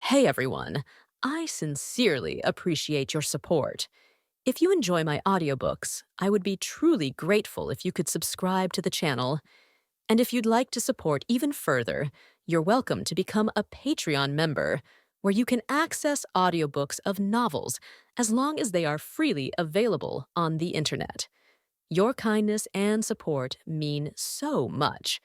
Hey everyone, I sincerely appreciate your support. If you enjoy my audiobooks, I would be truly grateful if you could subscribe to the channel. And if you'd like to support even further, you're welcome to become a Patreon member, where you can access audiobooks of novels as long as they are freely available on the internet. Your kindness and support mean so much.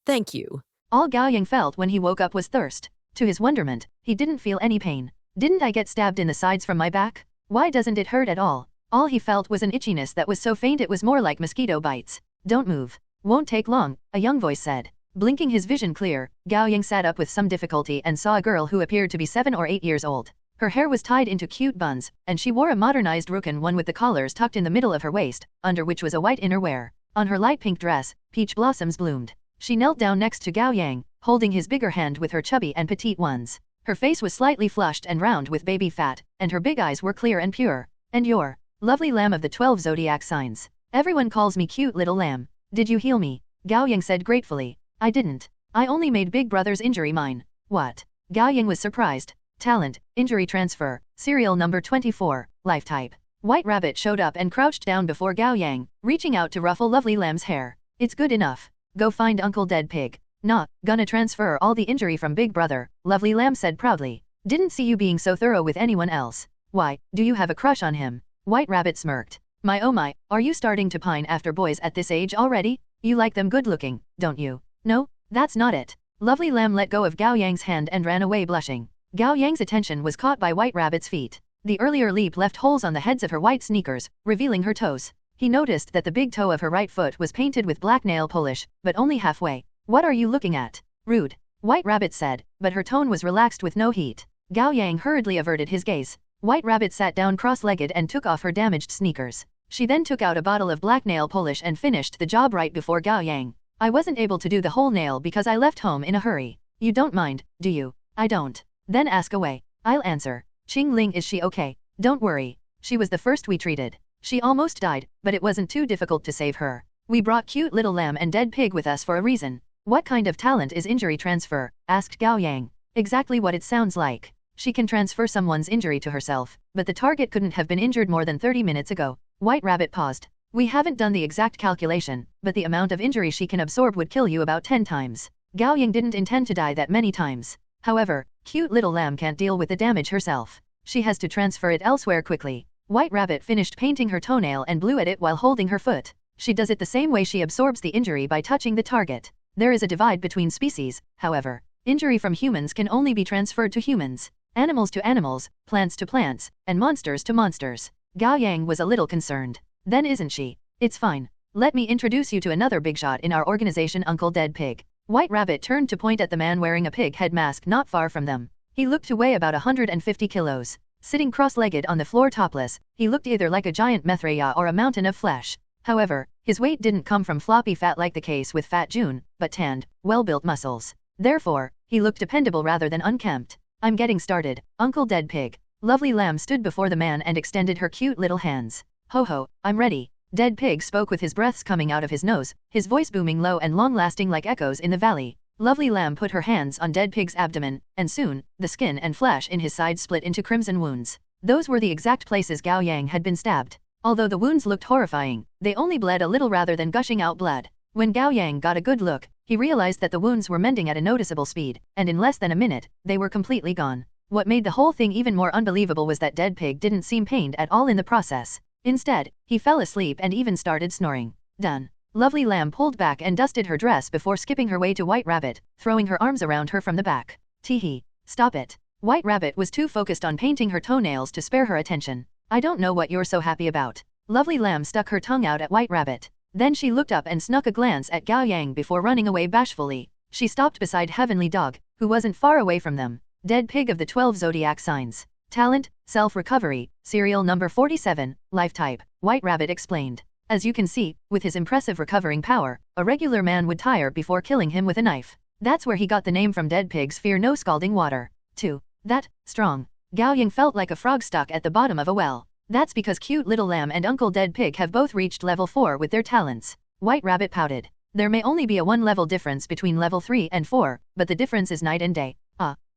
Thank you. All Gao Yang felt when he woke up was thirst. To his wonderment, he didn't feel any pain. Didn't I get stabbed in the sides from my back? Why doesn't it hurt at all? All he felt was an itchiness that was so faint it was more like mosquito bites. Don't move. Won't take long, a young voice said. Blinking his vision clear, Gao Yang sat up with some difficulty and saw a girl who appeared to be 7 or 8 years old. Her hair was tied into cute buns, and she wore a modernized rukun one with the collars tucked in the middle of her waist, under which was a white innerwear. On her light pink dress, peach blossoms bloomed. She knelt down next to Gao Yang, holding his bigger hand with her chubby and petite ones. Her face was slightly flushed and round with baby fat, and her big eyes were clear and pure. And you're lovely lamb of the 12 zodiac signs. Everyone calls me cute little lamb. Did you heal me? Gao Yang said gratefully. I didn't. I only made Big Brother's injury mine. What? Gao Yang was surprised. Talent, injury transfer, serial number 24, life type. White Rabbit showed up and crouched down before Gao Yang, reaching out to ruffle lovely lamb's hair. It's good enough. Go find Uncle Dead Pig. Nah, gonna transfer all the injury from Big Brother, lovely lamb said proudly. Didn't see you being so thorough with anyone else. Why, do you have a crush on him? White Rabbit smirked. My oh my, are you starting to pine after boys at this age already? You like them good looking, don't you? No, that's not it. Lovely lamb let go of Gao Yang's hand and ran away blushing. Gao Yang's attention was caught by White Rabbit's feet. The earlier leap left holes on the heads of her white sneakers, revealing her toes. He noticed that the big toe of her right foot was painted with black nail polish, but only halfway. What are you looking at? Rude. White Rabbit said, but her tone was relaxed with no heat. Gao Yang hurriedly averted his gaze. White Rabbit sat down cross-legged and took off her damaged sneakers. She then took out a bottle of black nail polish and finished the job right before Gao Yang. I wasn't able to do the whole nail because I left home in a hurry. You don't mind, do you? I don't. Then ask away. I'll answer. Qing Ling, is she okay? Don't worry. She was the first we treated. She almost died, but it wasn't too difficult to save her. We brought cute little lamb and dead pig with us for a reason. What kind of talent is injury transfer? Asked Gao Yang. Exactly what it sounds like. She can transfer someone's injury to herself, but the target couldn't have been injured more than 30 minutes ago. White Rabbit paused. We haven't done the exact calculation, but the amount of injury she can absorb would kill you about 10 times. Gao Yang didn't intend to die that many times. However, cute little lamb can't deal with the damage herself. She has to transfer it elsewhere quickly. White Rabbit finished painting her toenail and blew at it while holding her foot. She does it the same way she absorbs the injury by touching the target. There is a divide between species, however. Injury from humans can only be transferred to humans, animals to animals, plants to plants, and monsters to monsters. Gao Yang was a little concerned. Then isn't she? It's fine. Let me introduce you to another big shot in our organization, Uncle Dead Pig. White Rabbit turned to point at the man wearing a pig head mask not far from them. He looked to weigh about 150 kilos. Sitting cross-legged on the floor topless, he looked either like a giant Mithraea or a mountain of flesh. However, his weight didn't come from floppy fat like the case with Fat June, but tanned, well-built muscles. Therefore, he looked dependable rather than unkempt. I'm getting started, Uncle Dead Pig. Lovely lamb stood before the man and extended her cute little hands. Ho ho, I'm ready. Dead Pig spoke with his breaths coming out of his nose, his voice booming low and long-lasting like echoes in the valley. Lovely lamb put her hands on Dead Pig's abdomen, and soon, the skin and flesh in his side split into crimson wounds. Those were the exact places Gao Yang had been stabbed. Although the wounds looked horrifying, they only bled a little rather than gushing out blood. When Gao Yang got a good look, he realized that the wounds were mending at a noticeable speed, and in less than a minute, they were completely gone. What made the whole thing even more unbelievable was that Dead Pig didn't seem pained at all in the process. Instead, he fell asleep and even started snoring. Done. Lovely lamb pulled back and dusted her dress before skipping her way to White Rabbit, throwing her arms around her from the back. Teehee. Stop it. White Rabbit was too focused on painting her toenails to spare her attention. I don't know what you're so happy about. Lovely lamb stuck her tongue out at White Rabbit. Then she looked up and snuck a glance at Gao Yang before running away bashfully. She stopped beside Heavenly Dog, who wasn't far away from them. Dead Pig of the 12 zodiac signs. Talent, self-recovery, serial number 47, life type, White Rabbit explained. As you can see, with his impressive recovering power, a regular man would tire before killing him with a knife. That's where he got the name from. Dead Pigs fear no scalding water. 2. That, strong. Gao Yang felt like a frog stuck at the bottom of a well. That's because cute little lamb and Uncle Dead Pig have both reached level 4 with their talents. White Rabbit pouted. There may only be a 1 level difference between level 3 and 4, but the difference is night and day.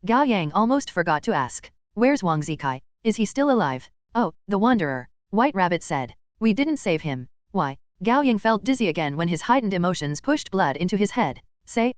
Gao Yang almost forgot to ask. Where's Wang Zikai? Is he still alive? Oh, the Wanderer. White Rabbit said. We didn't save him. Why? Gao Yang felt dizzy again when his heightened emotions pushed blood into his head. Say,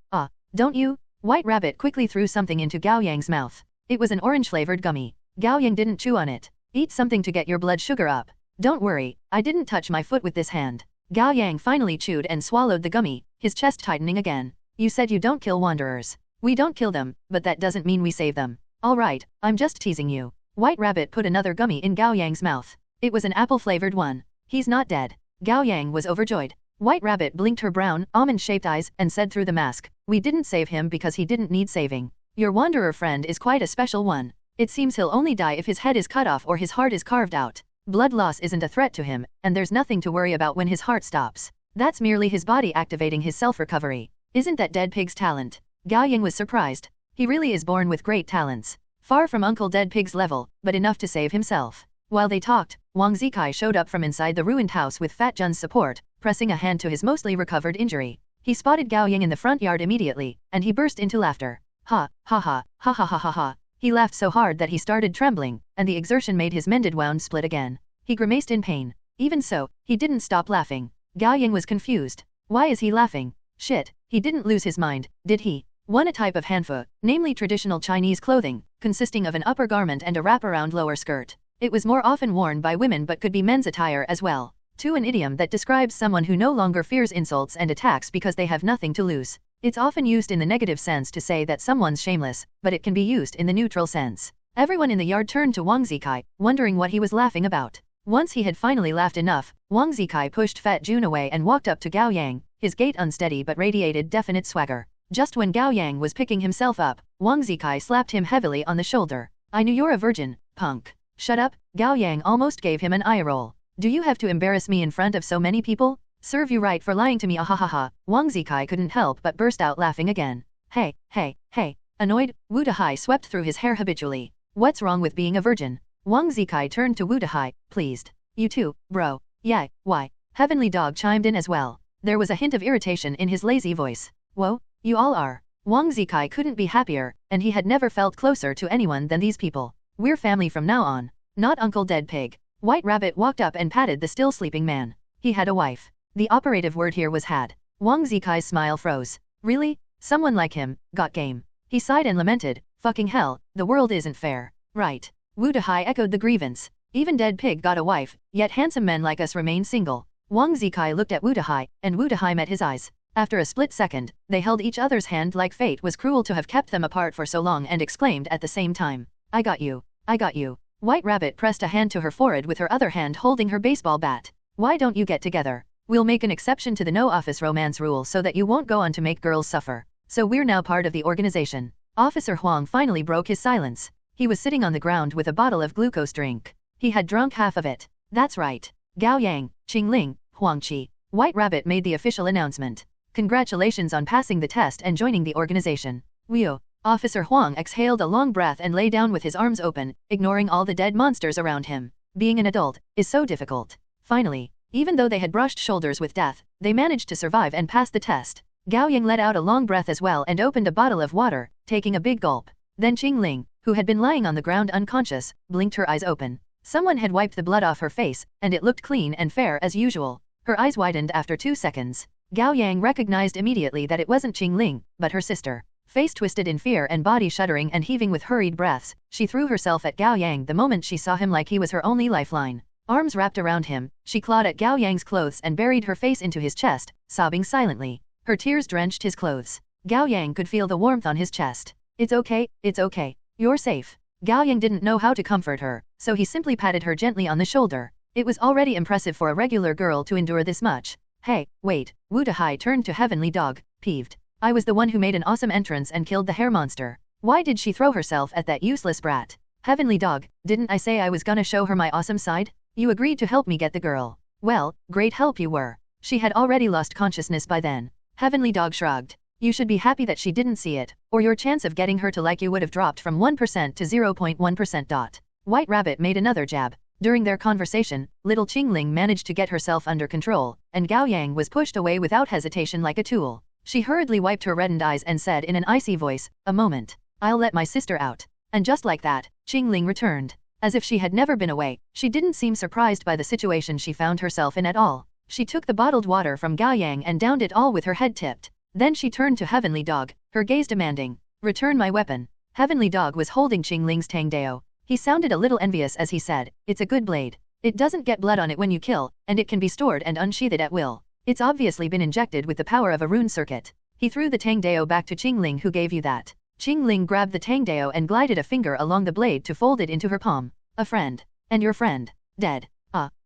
don't you? White Rabbit quickly threw something into Gao Yang's mouth. It was an orange-flavored gummy. Gao Yang didn't chew on it. Eat something to get your blood sugar up. Don't worry, I didn't touch my foot with this hand. Gao Yang finally chewed and swallowed the gummy, his chest tightening again. You said you don't kill wanderers. We don't kill them, but that doesn't mean we save them. Alright, I'm just teasing you. White Rabbit put another gummy in Gao Yang's mouth. It was an apple-flavored one. He's not dead. Gao Yang was overjoyed. White Rabbit blinked her brown, almond-shaped eyes and said through the mask, we didn't save him because he didn't need saving. Your wanderer friend is quite a special one. It seems he'll only die if his head is cut off or his heart is carved out. Blood loss isn't a threat to him, and there's nothing to worry about when his heart stops. That's merely his body activating his self-recovery. Isn't that Dead Pig's talent? Gao Yang was surprised. He really is born with great talents. Far from Uncle Dead Pig's level, but enough to save himself. While they talked, Wang Zikai showed up from inside the ruined house with Fat Jun's support, pressing a hand to his mostly recovered injury. He spotted Gao Yang in the front yard immediately, and he burst into laughter. Ha, ha ha, ha ha ha ha ha. He laughed so hard that he started trembling, and the exertion made his mended wound split again. He grimaced in pain. Even so, he didn't stop laughing. Gao Yang was confused. Why is he laughing? Shit, he didn't lose his mind, did he? One, a type of hanfu, namely traditional Chinese clothing, consisting of an upper garment and a wraparound lower skirt. It was more often worn by women but could be men's attire as well. 2, an idiom that describes someone who no longer fears insults and attacks because they have nothing to lose. It's often used in the negative sense to say that someone's shameless, but it can be used in the neutral sense. Everyone in the yard turned to Wang Zikai, wondering what he was laughing about. Once he had finally laughed enough, Wang Zikai pushed Fat Jun away and walked up to Gao Yang, his gait unsteady but radiated definite swagger. Just when Gao Yang was picking himself up, Wang Zikai slapped him heavily on the shoulder. I knew you're a virgin, punk. Shut up, Gao Yang almost gave him an eye roll. Do you have to embarrass me in front of so many people? Serve you right for lying to me, ahahaha. Wang Zikai couldn't help but burst out laughing again. Hey, hey, hey. Annoyed, Wu Dahai swept through his hair habitually. What's wrong with being a virgin? Wang Zikai turned to Wu Dahai, pleased. You too, bro. Yeah, why? Heavenly Dog chimed in as well. There was a hint of irritation in his lazy voice. Whoa, you all are. Wang Zikai couldn't be happier, and he had never felt closer to anyone than these people. We're family from now on. Not Uncle Dead Pig. White Rabbit walked up and patted the still sleeping man. He had a wife. The operative word here was had. Wang Zikai's smile froze. Really? Someone like him, got game. He sighed and lamented, fucking hell, the world isn't fair. Right. Wu Dahai echoed the grievance. Even Dead Pig got a wife, yet handsome men like us remain single. Wang Zikai looked at Wu Dahai, and Wu Dahai met his eyes. After a split second, they held each other's hand like fate was cruel to have kept them apart for so long and exclaimed at the same time. I got you. I got you. White Rabbit pressed a hand to her forehead with her other hand holding her baseball bat. Why don't you get together? We'll make an exception to the no office romance rule so that you won't go on to make girls suffer. So we're now part of the organization. Officer Huang finally broke his silence. He was sitting on the ground with a bottle of glucose drink. He had drunk half of it. That's right. Gao Yang, Qing Ling, Huang Qi. White Rabbit made the official announcement. Congratulations on passing the test and joining the organization. Whew. Officer Huang exhaled a long breath and lay down with his arms open, ignoring all the dead monsters around him. Being an adult is so difficult. Finally, even though they had brushed shoulders with death, they managed to survive and pass the test. Gao Yang let out a long breath as well and opened a bottle of water, taking a big gulp. Then Qing Ling, who had been lying on the ground unconscious, blinked her eyes open. Someone had wiped the blood off her face, and it looked clean and fair as usual. Her eyes widened after 2 seconds. Gao Yang recognized immediately that it wasn't Qing Ling, but her sister. Face twisted in fear and body shuddering and heaving with hurried breaths, she threw herself at Gao Yang the moment she saw him like he was her only lifeline. Arms wrapped around him, she clawed at Gao Yang's clothes and buried her face into his chest, sobbing silently. Her tears drenched his clothes. Gao Yang could feel the warmth on his chest. It's okay, you're safe. Gao Yang didn't know how to comfort her, so he simply patted her gently on the shoulder. It was already impressive for a regular girl to endure this much. Hey, wait, Wu Dahai turned to Heavenly Dog, peeved. I was the one who made an awesome entrance and killed the hair monster. Why did she throw herself at that useless brat? Heavenly Dog, didn't I say I was gonna show her my awesome side? You agreed to help me get the girl. Well, great help you were. She had already lost consciousness by then. Heavenly Dog shrugged. You should be happy that she didn't see it, or your chance of getting her to like you would have dropped from 1% to 0.1%. White Rabbit made another jab. During their conversation, little Qing Ling managed to get herself under control, and Gao Yang was pushed away without hesitation like a tool. She hurriedly wiped her reddened eyes and said in an icy voice, a moment. I'll let my sister out. And just like that, Qingling returned. As if she had never been away, she didn't seem surprised by the situation she found herself in at all. She took the bottled water from Gao Yang and downed it all with her head tipped. Then she turned to Heavenly Dog, her gaze demanding, "Return my weapon." Heavenly Dog was holding Qingling's Tangdao. He sounded a little envious as he said, "It's a good blade. It doesn't get blood on it when you kill, and it can be stored and unsheathed at will. It's obviously been injected with the power of a rune circuit." He threw the Tangdao back to Qingling. "Who gave you that?" Qingling grabbed the Tangdao and glided a finger along the blade to fold it into her palm. "A friend. And your friend? Dead."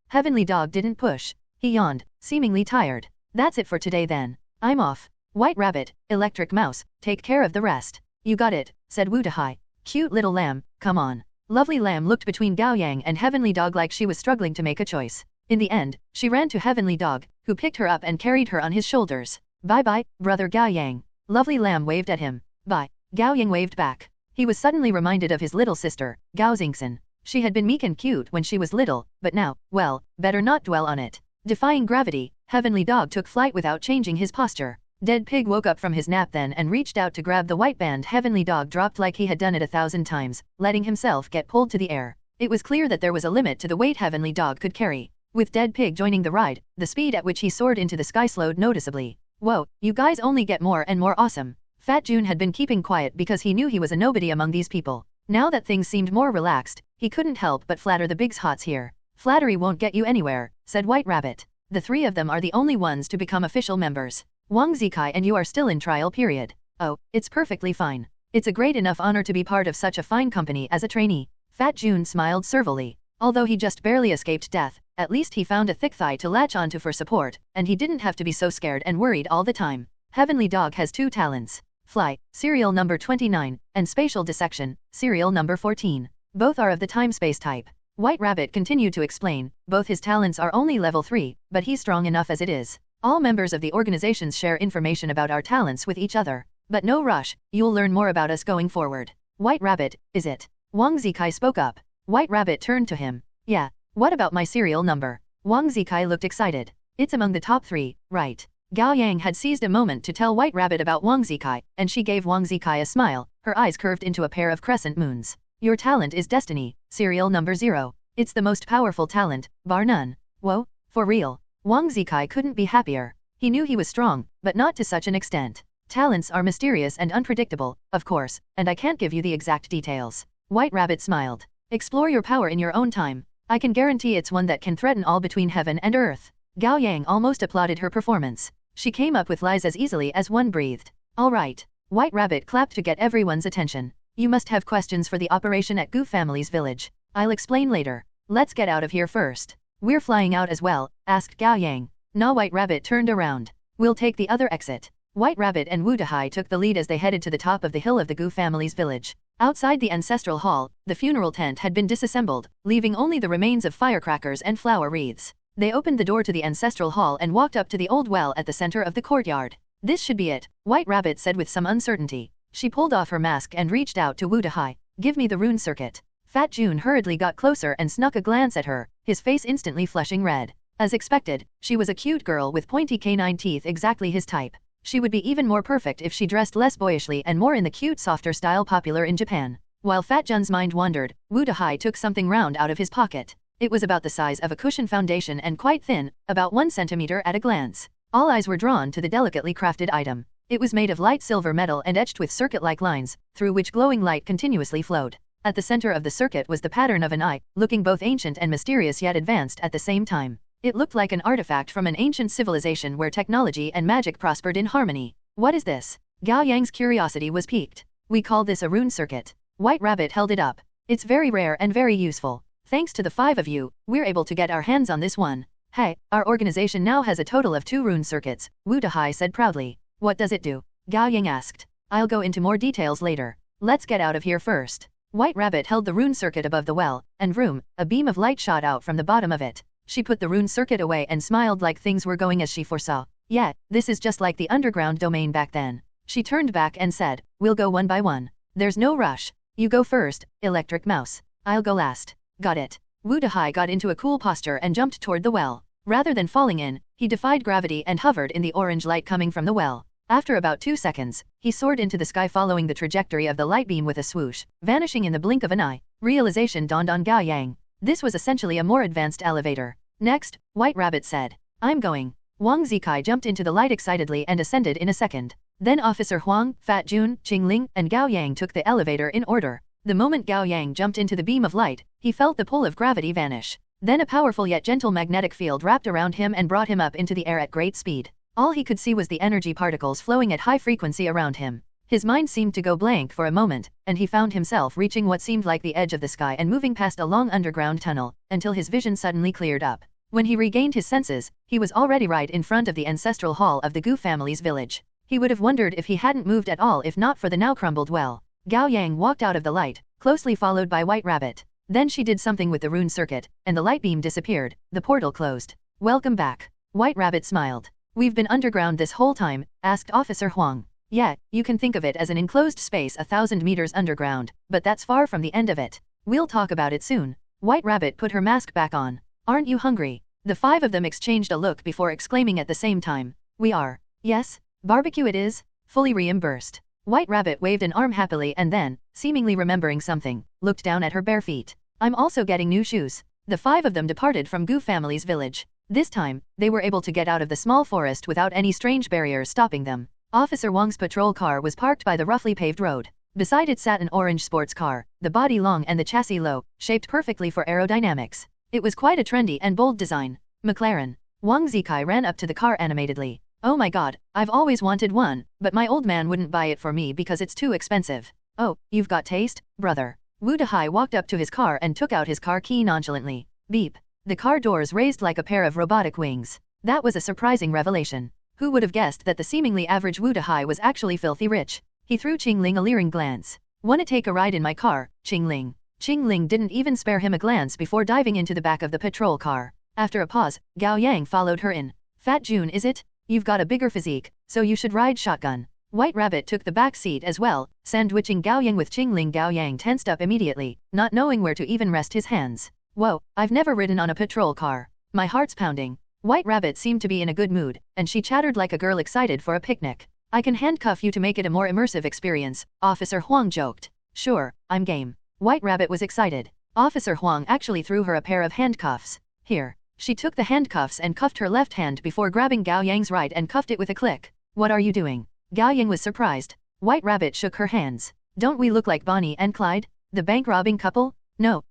Heavenly Dog didn't push. He yawned, seemingly tired. "That's it for today then. I'm off. White Rabbit, Electric Mouse, take care of the rest." "You got it," said Wu Dahai. "Cute little lamb, come on." Lovely Lamb looked between Gao Yang and Heavenly Dog like she was struggling to make a choice. In the end, she ran to Heavenly Dog, who picked her up and carried her on his shoulders. "Bye-bye, brother Gao Yang." Lovely Lamb waved at him. "Bye." Gao Yang waved back. He was suddenly reminded of his little sister, Gao Xingxin. She had been meek and cute when she was little, but now, well, better not dwell on it. Defying gravity, Heavenly Dog took flight without changing his posture. Dead Pig woke up from his nap then and reached out to grab the white band. Heavenly Dog dropped like he had done it 1,000 times, letting himself get pulled to the air. It was clear that there was a limit to the weight Heavenly Dog could carry. With Dead Pig joining the ride, the speed at which he soared into the sky slowed noticeably. "Whoa, you guys only get more and more awesome." Fat June had been keeping quiet because he knew he was a nobody among these people. Now that things seemed more relaxed, he couldn't help but flatter the big hots here. "Flattery won't get you anywhere," said White Rabbit. "The three of them are the only ones to become official members. Wang Zikai and you are still in trial period." "Oh, it's perfectly fine. It's a great enough honor to be part of such a fine company as a trainee." Fat June smiled servilely. Although he just barely escaped death, at least he found a thick thigh to latch onto for support, and he didn't have to be so scared and worried all the time. Heavenly Dog has 2 talents. Fly, serial number 29, and spatial dissection, serial number 14. Both are of the time-space type. White Rabbit continued to explain, both his talents are only level 3, but he's strong enough as it is. All members of the organizations share information about our talents with each other. But no rush, you'll learn more about us going forward. White Rabbit, is it? Wang Zikai spoke up. White Rabbit turned to him. "Yeah, what about my serial number?" Wang Zikai looked excited. "It's among the top 3, right?" Gao Yang had seized a moment to tell White Rabbit about Wang Zikai, and she gave Wang Zikai a smile, her eyes curved into a pair of crescent moons. "Your talent is destiny, serial number 0. It's the most powerful talent, bar none." "Whoa, for real?" Wang Zikai couldn't be happier. He knew he was strong, but not to such an extent. "Talents are mysterious and unpredictable, of course, and I can't give you the exact details." White Rabbit smiled. "Explore your power in your own time. I can guarantee it's one that can threaten all between heaven and earth." Gao Yang almost applauded her performance. She came up with lies as easily as one breathed. "All right." White Rabbit clapped to get everyone's attention. "You must have questions for the operation at Gu family's village. I'll explain later. Let's get out of here first." "We're flying out as well?" asked Gao Yang. "No." White Rabbit turned around. "We'll take the other exit." White Rabbit and Wu Dahai took the lead as they headed to the top of the hill of the Gu family's village. Outside the ancestral hall, the funeral tent had been disassembled, leaving only the remains of firecrackers and flower wreaths. They opened the door to the ancestral hall and walked up to the old well at the center of the courtyard. "This should be it," White Rabbit said with some uncertainty. She pulled off her mask and reached out to Wu Dahai. "Give me the rune circuit." Fat June hurriedly got closer and snuck a glance at her, his face instantly flushing red. As expected, she was a cute girl with pointy canine teeth, exactly his type. She would be even more perfect if she dressed less boyishly and more in the cute softer style popular in Japan. While Fat Jun's mind wandered, Wu Dahai took something round out of his pocket. It was about the size of a cushion foundation and quite thin, about 1 centimeter at a glance. All eyes were drawn to the delicately crafted item. It was made of light silver metal and etched with circuit-like lines, through which glowing light continuously flowed. At the center of the circuit was the pattern of an eye, looking both ancient and mysterious yet advanced at the same time. It looked like an artifact from an ancient civilization where technology and magic prospered in harmony. "What is this?" Gao Yang's curiosity was piqued. "We call this a rune circuit." White Rabbit held it up. "It's very rare and very useful. Thanks to the 5 of you, we're able to get our hands on this one." "Hey, our organization now has a total of 2 rune circuits," Wu Dahai said proudly. "What does it do?" Gao Yang asked. "I'll go into more details later. Let's get out of here first." White Rabbit held the rune circuit above the well, and vroom, a beam of light shot out from the bottom of it. She put the rune circuit away and smiled like things were going as she foresaw. "Yeah, this is just like the underground domain back then." She turned back and said, "We'll go one by one. There's no rush. You go first, Electric Mouse. I'll go last." "Got it." Wu Dahai got into a cool posture and jumped toward the well. Rather than falling in, he defied gravity and hovered in the orange light coming from the well. After about 2 seconds, he soared into the sky following the trajectory of the light beam with a swoosh, vanishing in the blink of an eye. Realization dawned on Gao Yang. This was essentially a more advanced elevator. Next, White Rabbit said, "I'm going." Wang Zikai jumped into the light excitedly and ascended in a second. Then Officer Huang, Fat Jun, Qing Ling, and Gao Yang took the elevator in order. The moment Gao Yang jumped into the beam of light, he felt the pull of gravity vanish. Then a powerful yet gentle magnetic field wrapped around him and brought him up into the air at great speed. All he could see was the energy particles flowing at high frequency around him. His mind seemed to go blank for a moment, and he found himself reaching what seemed like the edge of the sky and moving past a long underground tunnel, until his vision suddenly cleared up. When he regained his senses, he was already right in front of the ancestral hall of the Gu family's village. He would have wondered if he hadn't moved at all if not for the now crumbled well. Gao Yang walked out of the light, closely followed by White Rabbit. Then she did something with the rune circuit, and the light beam disappeared. The portal closed. "Welcome back." White Rabbit smiled. "We've been underground this whole time?" asked Officer Huang. "Yeah, you can think of it as an enclosed space 1,000 meters underground, but that's far from the end of it. We'll talk about it soon." White Rabbit put her mask back on. "Aren't you hungry?" The 5 of them exchanged a look before exclaiming at the same time. "We are." "Yes, barbecue it is," fully reimbursed. White Rabbit waved an arm happily and then, seemingly remembering something, looked down at her bare feet. "I'm also getting new shoes." The 5 of them departed from Gu family's village. This time, they were able to get out of the small forest without any strange barriers stopping them. Officer Wang's patrol car was parked by the roughly paved road. Beside it sat an orange sports car, the body long and the chassis low, shaped perfectly for aerodynamics. It was quite a trendy and bold design. McLaren. Wang Zikai ran up to the car animatedly. "Oh my god, I've always wanted one, but my old man wouldn't buy it for me because it's too expensive." "Oh, you've got taste, brother." Wu Dehai walked up to his car and took out his car key nonchalantly. Beep. The car doors raised like a pair of robotic wings. That was a surprising revelation. Who would have guessed that the seemingly average Wu Dehai was actually filthy rich? He threw Qing Ling a leering glance. "Wanna take a ride in my car, Qing Ling?" Qing Ling didn't even spare him a glance before diving into the back of the patrol car. After a pause, Gao Yang followed her in. "Fat Jun, is it? You've got a bigger physique, so you should ride shotgun." White Rabbit took the back seat as well, sandwiching Gao Yang with Qing Ling. Gao Yang tensed up immediately, not knowing where to even rest his hands. "Whoa, I've never ridden on a patrol car. My heart's pounding." White Rabbit seemed to be in a good mood, and she chattered like a girl excited for a picnic. "I can handcuff you to make it a more immersive experience," Officer Huang joked. "Sure, I'm game." White Rabbit was excited. Officer Huang actually threw her a pair of handcuffs. "Here." She took the handcuffs and cuffed her left hand before grabbing Gao Yang's right and cuffed it with a click. "What are you doing?" Gao Yang was surprised. White Rabbit shook her hands. "Don't we look like Bonnie and Clyde? The bank robbing couple?" No.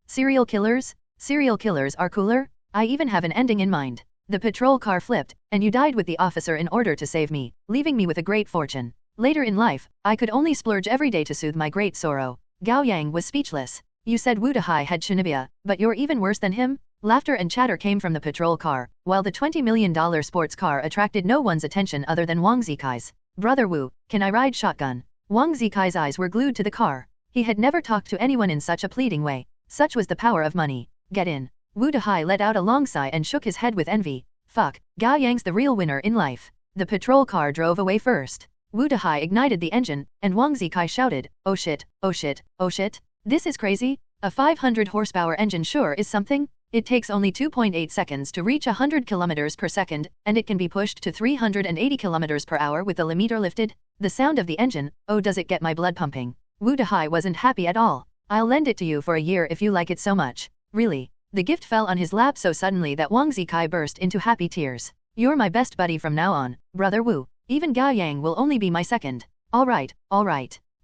Serial killers? Serial killers are cooler? I even have an ending in mind. The patrol car flipped, and you died with the officer in order to save me, leaving me with a great fortune. Later in life, I could only splurge every day to soothe my great sorrow." Gao Yang was speechless. "You said Wu Dehai had Shinobia, but you're even worse than him?" Laughter and chatter came from the patrol car, while the $20 million sports car attracted no one's attention other than Wang Zikai's. "Brother Wu, can I ride shotgun?" Wang Zikai's eyes were glued to the car. He had never talked to anyone in such a pleading way. Such was the power of money. "Get in." Wu Dehai let out a long sigh and shook his head with envy. "Fuck, Gao Yang's the real winner in life." The patrol car drove away first. Wu Dehai ignited the engine, and Wang Zikai shouted, "Oh shit, oh shit, oh shit. This is crazy. A 500 horsepower engine sure is something. It takes only 2.8 seconds to reach 100 kilometers per second, and it can be pushed to 380 kilometers per hour with the limiter lifted. The sound of the engine, oh does it get my blood pumping." Wu Dehai wasn't happy at all. "I'll lend it to you for a year if you like it so much." "Really?" The gift fell on his lap so suddenly that Wang Zikai burst into happy tears. "You're my best buddy from now on, brother Wu. Even Gao Yang will only be my second." All right.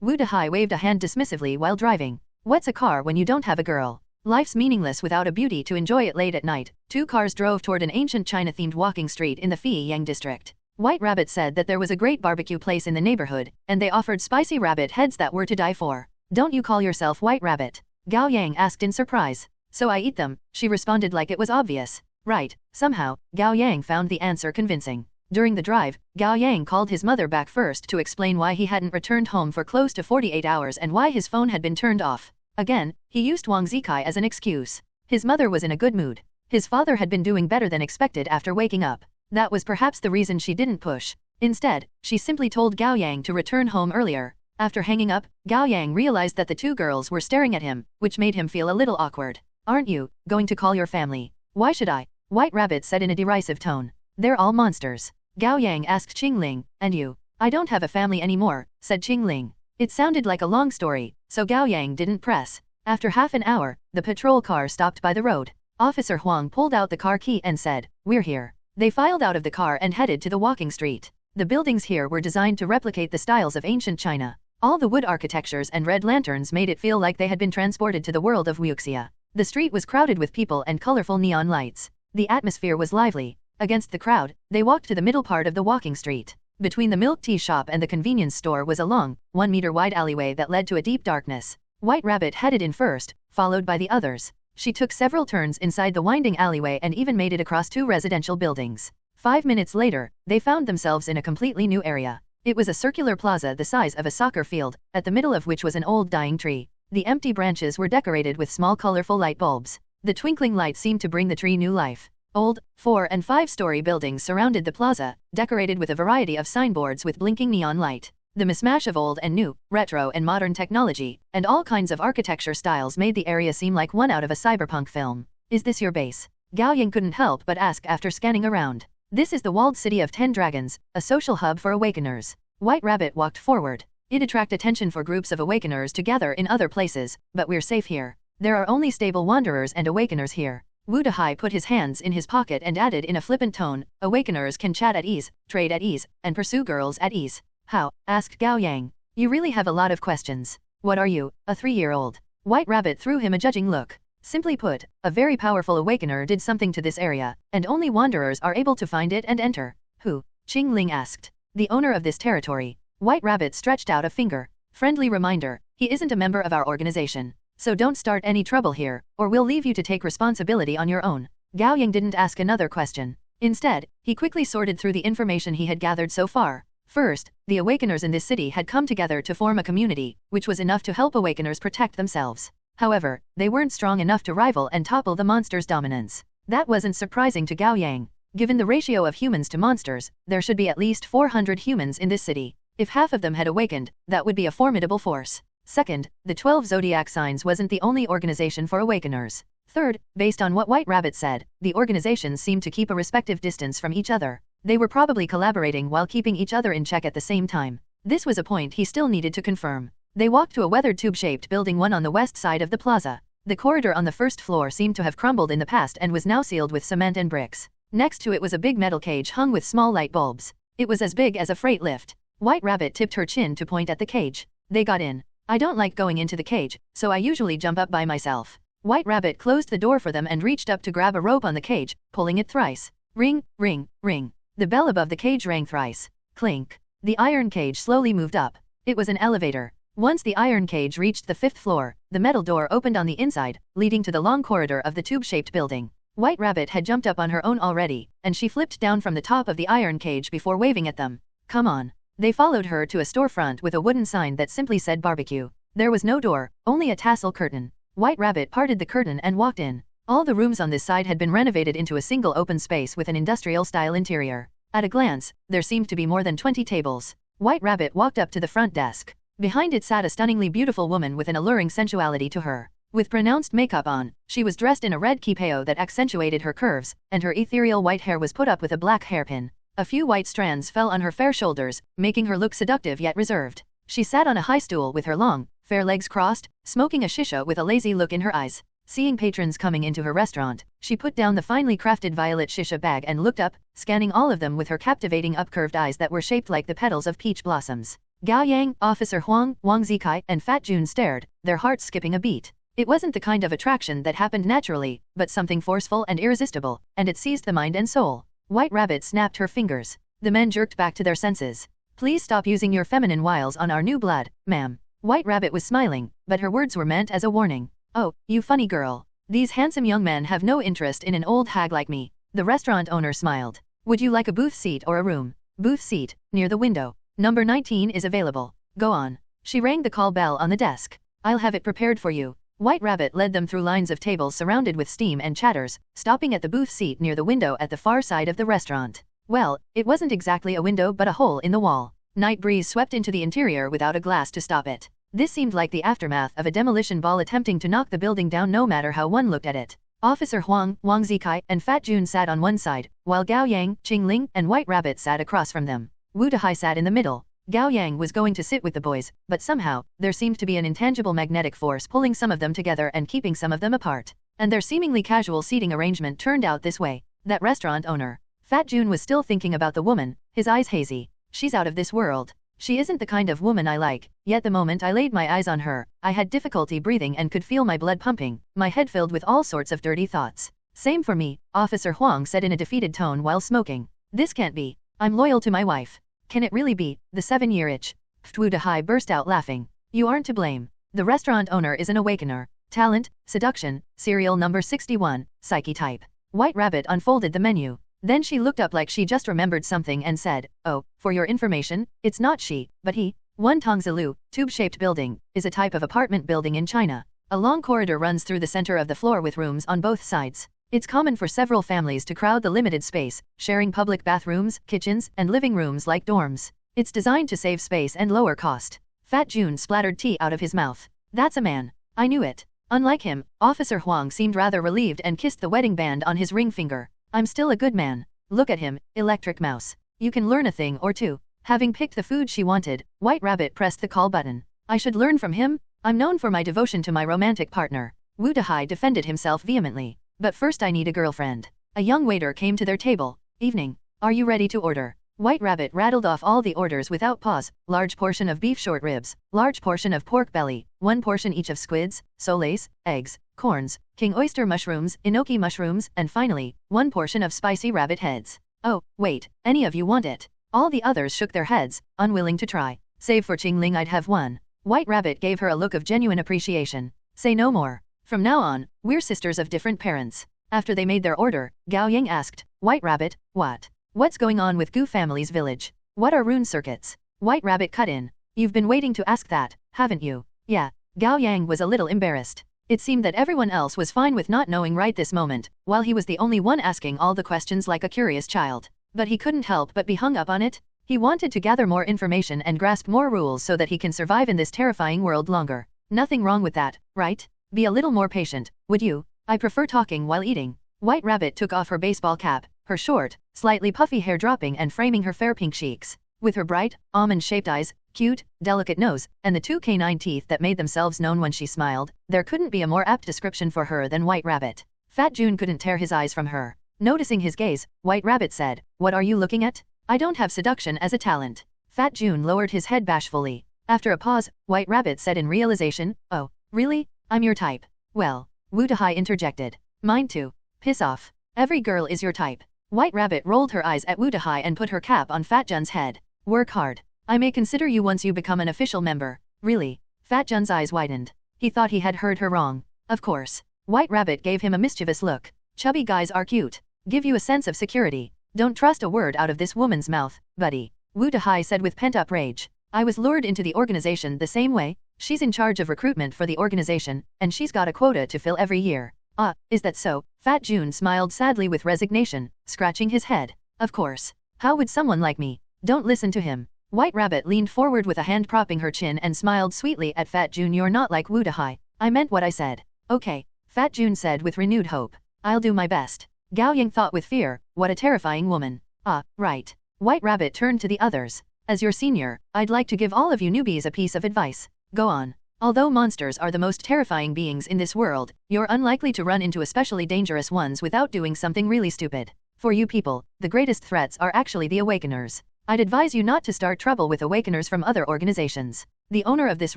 Wu Dehai waved a hand dismissively while driving. "What's a car when you don't have a girl? Life's meaningless without a beauty to enjoy it." Late at night, 2 cars drove toward an ancient China-themed walking street in the Fei Yang district. White Rabbit said that there was a great barbecue place in the neighborhood, and they offered spicy rabbit heads that were to die for. "Don't you call yourself White Rabbit?" Gao Yang asked in surprise. "So I eat them," she responded like it was obvious. Right. Somehow, Gao Yang found the answer convincing. During the drive, Gao Yang called his mother back first to explain why he hadn't returned home for close to 48 hours and why his phone had been turned off. Again, he used Wang Zikai as an excuse. His mother was in a good mood. His father had been doing better than expected after waking up. That was perhaps the reason she didn't push. Instead, she simply told Gao Yang to return home earlier. After hanging up, Gao Yang realized that the 2 girls were staring at him, which made him feel a little awkward. "Aren't you going to call your family?" "Why should I?" White Rabbit said in a derisive tone. "They're all monsters." Gao Yang asked Qingling, and you? I don't have a family anymore, said Qingling. It sounded like a long story, so Gao Yang didn't press. After half an hour, the patrol car stopped by the road. Officer Huang pulled out the car key and said, "We're here." They filed out of the car and headed to the walking street. The buildings here were designed to replicate the styles of ancient China. All the wood architectures and red lanterns made it feel like they had been transported to the world of Wuxia. The street was crowded with people and colorful neon lights. The atmosphere was lively. Against the crowd, they walked to the middle part of the walking street. Between the milk tea shop and the convenience store was a long, 1-meter-wide alleyway that led to a deep darkness. White Rabbit headed in first, followed by the others. She took several turns inside the winding alleyway and even made it across 2 residential buildings. 5 minutes later, they found themselves in a completely new area. It was a circular plaza the size of a soccer field, at the middle of which was an old dying tree. The empty branches were decorated with small colorful light bulbs. The twinkling light seemed to bring the tree new life. Old, 4- and 5-story buildings surrounded the plaza, decorated with a variety of signboards with blinking neon light. The mismatch of old and new, retro and modern technology, and all kinds of architecture styles made the area seem like one out of a cyberpunk film. "Is this your base?" Gao Yang couldn't help but ask after scanning around. "This is the walled city of 10 Dragons, a social hub for awakeners." White Rabbit walked forward. "It attracts attention for groups of awakeners to gather in other places, but we're safe here. There are only stable wanderers and awakeners here." Wu Dehai put his hands in his pocket and added in a flippant tone, "Awakeners can chat at ease, trade at ease, and pursue girls at ease." "How?" asked Gao Yang. "You really have a lot of questions. What are you, a 3-year-old? White Rabbit threw him a judging look. Simply put, a very powerful awakener did something to this area, and only wanderers are able to find it and enter. "Who?" Qingling asked. "The owner of this territory." White Rabbit stretched out a finger. "Friendly reminder, he isn't a member of our organization. So don't start any trouble here, or we'll leave you to take responsibility on your own." Gao Yang didn't ask another question. Instead, he quickly sorted through the information he had gathered so far. First, the awakeners in this city had come together to form a community, which was enough to help awakeners protect themselves. However, they weren't strong enough to rival and topple the monster's dominance. That wasn't surprising to Gao Yang. Given the ratio of humans to monsters, there should be at least 400 humans in this city. If half of them had awakened, that would be a formidable force. Second, the 12 zodiac signs wasn't the only organization for awakeners. Third, based on what White Rabbit said, the organizations seemed to keep a respective distance from each other. They were probably collaborating while keeping each other in check at the same time. This was a point he still needed to confirm. They walked to a weathered tube-shaped building one on the west side of the plaza. The corridor on the first floor seemed to have crumbled in the past and was now sealed with cement and bricks. Next to it was a big metal cage hung with small light bulbs. It was as big as a freight lift. White Rabbit tipped her chin to point at the cage. They got in. "I don't like going into the cage, so I usually jump up by myself." White Rabbit closed the door for them and reached up to grab a rope on the cage, pulling it thrice. Ring, ring, ring. The bell above the cage rang thrice. Clink. The iron cage slowly moved up. It was an elevator. Once the iron cage reached the 5th floor, the metal door opened on the inside, leading to the long corridor of the tube-shaped building. White Rabbit had jumped up on her own already, and she flipped down from the top of the iron cage before waving at them. "Come on." They followed her to a storefront with a wooden sign that simply said barbecue. There was no door, only a tassel curtain. White Rabbit parted the curtain and walked in. All the rooms on this side had been renovated into a single open space with an industrial-style interior. At a glance, there seemed to be more than 20 tables. White Rabbit walked up to the front desk. Behind it sat a stunningly beautiful woman with an alluring sensuality to her. With pronounced makeup on, she was dressed in a red kipao that accentuated her curves, and her ethereal white hair was put up with a black hairpin. A few white strands fell on her fair shoulders, making her look seductive yet reserved. She sat on a high stool with her long, fair legs crossed, smoking a shisha with a lazy look in her eyes. Seeing patrons coming into her restaurant, she put down the finely crafted violet shisha bag and looked up, scanning all of them with her captivating upcurved eyes that were shaped like the petals of peach blossoms. Gao Yang, Officer Huang, Wang Zikai, and Fat Jun stared, their hearts skipping a beat. It wasn't the kind of attraction that happened naturally, but something forceful and irresistible, and it seized the mind and soul. White Rabbit snapped her fingers. The men jerked back to their senses. "Please stop using your feminine wiles on our new blood, ma'am." White Rabbit was smiling, but her words were meant as a warning. "Oh, you funny girl. These handsome young men have no interest in an old hag like me." The restaurant owner smiled. "Would you like a booth seat or a room?" "Booth seat, near the window. Number 19 is available. Go on." She rang the call bell on the desk. "I'll have it prepared for you." White Rabbit led them through lines of tables surrounded with steam and chatters, stopping at the booth seat near the window at the far side of the restaurant. Well, it wasn't exactly a window but a hole in the wall. Night breeze swept into the interior without a glass to stop it. This seemed like the aftermath of a demolition ball attempting to knock the building down no matter how one looked at it. Officer Huang, Wang Zikai, and Fat Jun sat on one side, while Gao Yang, Qing Ling, and White Rabbit sat across from them. Wu Dahai sat in the middle. Gao Yang was going to sit with the boys, but somehow, there seemed to be an intangible magnetic force pulling some of them together and keeping some of them apart. And their seemingly casual seating arrangement turned out this way. That restaurant owner. Fat Jun was still thinking about the woman, his eyes hazy. She's out of this world. She isn't the kind of woman I like, yet the moment I laid my eyes on her, I had difficulty breathing and could feel my blood pumping, my head filled with all sorts of dirty thoughts. Same for me, Officer Huang said in a defeated tone while smoking. This can't be. I'm loyal to my wife. Can it really be? The 7-year itch. Wu Dahai burst out laughing. You aren't to blame. The restaurant owner is an awakener. Talent, seduction, serial number 61, psyche type. White Rabbit unfolded the menu. Then she looked up like she just remembered something and said, oh, for your information, it's not she, but he. One Tongzilu, tube-shaped building, is a type of apartment building in China. A long corridor runs through the center of the floor with rooms on both sides. It's common for several families to crowd the limited space, sharing public bathrooms, kitchens, and living rooms like dorms. It's designed to save space and lower cost. Fat Jun splattered tea out of his mouth. That's a man. I knew it. Unlike him, Officer Huang seemed rather relieved and kissed the wedding band on his ring finger. I'm still a good man. Look at him, electric mouse. You can learn a thing or two. Having picked the food she wanted, White Rabbit pressed the call button. I should learn from him? I'm known for my devotion to my romantic partner. Wu Dahai defended himself vehemently. But first I need a girlfriend. A young waiter came to their table. Evening. Are you ready to order? White Rabbit rattled off all the orders without pause. Large portion of beef short ribs, large portion of pork belly, 1 portion each of squids, soles, eggs, corns, king oyster mushrooms, enoki mushrooms, and finally, 1 portion of spicy rabbit heads. Oh, wait, any of you want it? All the others shook their heads, unwilling to try. Save for Qing Ling, I'd have one. White Rabbit gave her a look of genuine appreciation. Say no more. From now on, we're sisters of different parents. After they made their order, Gao Yang asked, White Rabbit, what? What's going on with Gu family's village? What are rune circuits? White Rabbit cut in. You've been waiting to ask that, haven't you? Yeah. Gao Yang was a little embarrassed. It seemed that everyone else was fine with not knowing right this moment, while he was the only one asking all the questions like a curious child. But he couldn't help but be hung up on it. He wanted to gather more information and grasp more rules so that he can survive in this terrifying world longer. Nothing wrong with that, right? Be a little more patient, would you? I prefer talking while eating. White Rabbit took off her baseball cap, her short, slightly puffy hair dropping and framing her fair pink cheeks. With her bright, almond-shaped eyes, cute, delicate nose, and the 2 canine teeth that made themselves known when she smiled, there couldn't be a more apt description for her than White Rabbit. Fat Jun couldn't tear his eyes from her. Noticing his gaze, White Rabbit said, What are you looking at? I don't have seduction as a talent. Fat Jun lowered his head bashfully. After a pause, White Rabbit said in realization, Oh, really? I'm your type. Well, Wu Dahai interjected. Mine too. Piss off. Every girl is your type. White Rabbit rolled her eyes at Wu Dahai and put her cap on Fat Jun's head. Work hard. I may consider you once you become an official member. Really? Fat Jun's eyes widened. He thought he had heard her wrong. Of course. White Rabbit gave him a mischievous look. Chubby guys are cute. Give you a sense of security. Don't trust a word out of this woman's mouth, buddy. Wu Dahai said with pent-up rage. I was lured into the organization the same way. She's in charge of recruitment for the organization, and she's got a quota to fill every year. Ah, is that so? Fat Jun smiled sadly with resignation, scratching his head. Of course. How would someone like me? Don't listen to him. White Rabbit leaned forward with a hand propping her chin and smiled sweetly at Fat Jun. You're not like Wu Dahai. I meant what I said. Okay, Fat Jun said with renewed hope. I'll do my best. Gao Yang thought with fear, what a terrifying woman. Ah, right. White Rabbit turned to the others. As your senior, I'd like to give all of you newbies a piece of advice. Go on. Although monsters are the most terrifying beings in this world, you're unlikely to run into especially dangerous ones without doing something really stupid. For you people, the greatest threats are actually the awakeners. I'd advise you not to start trouble with awakeners from other organizations. The owner of this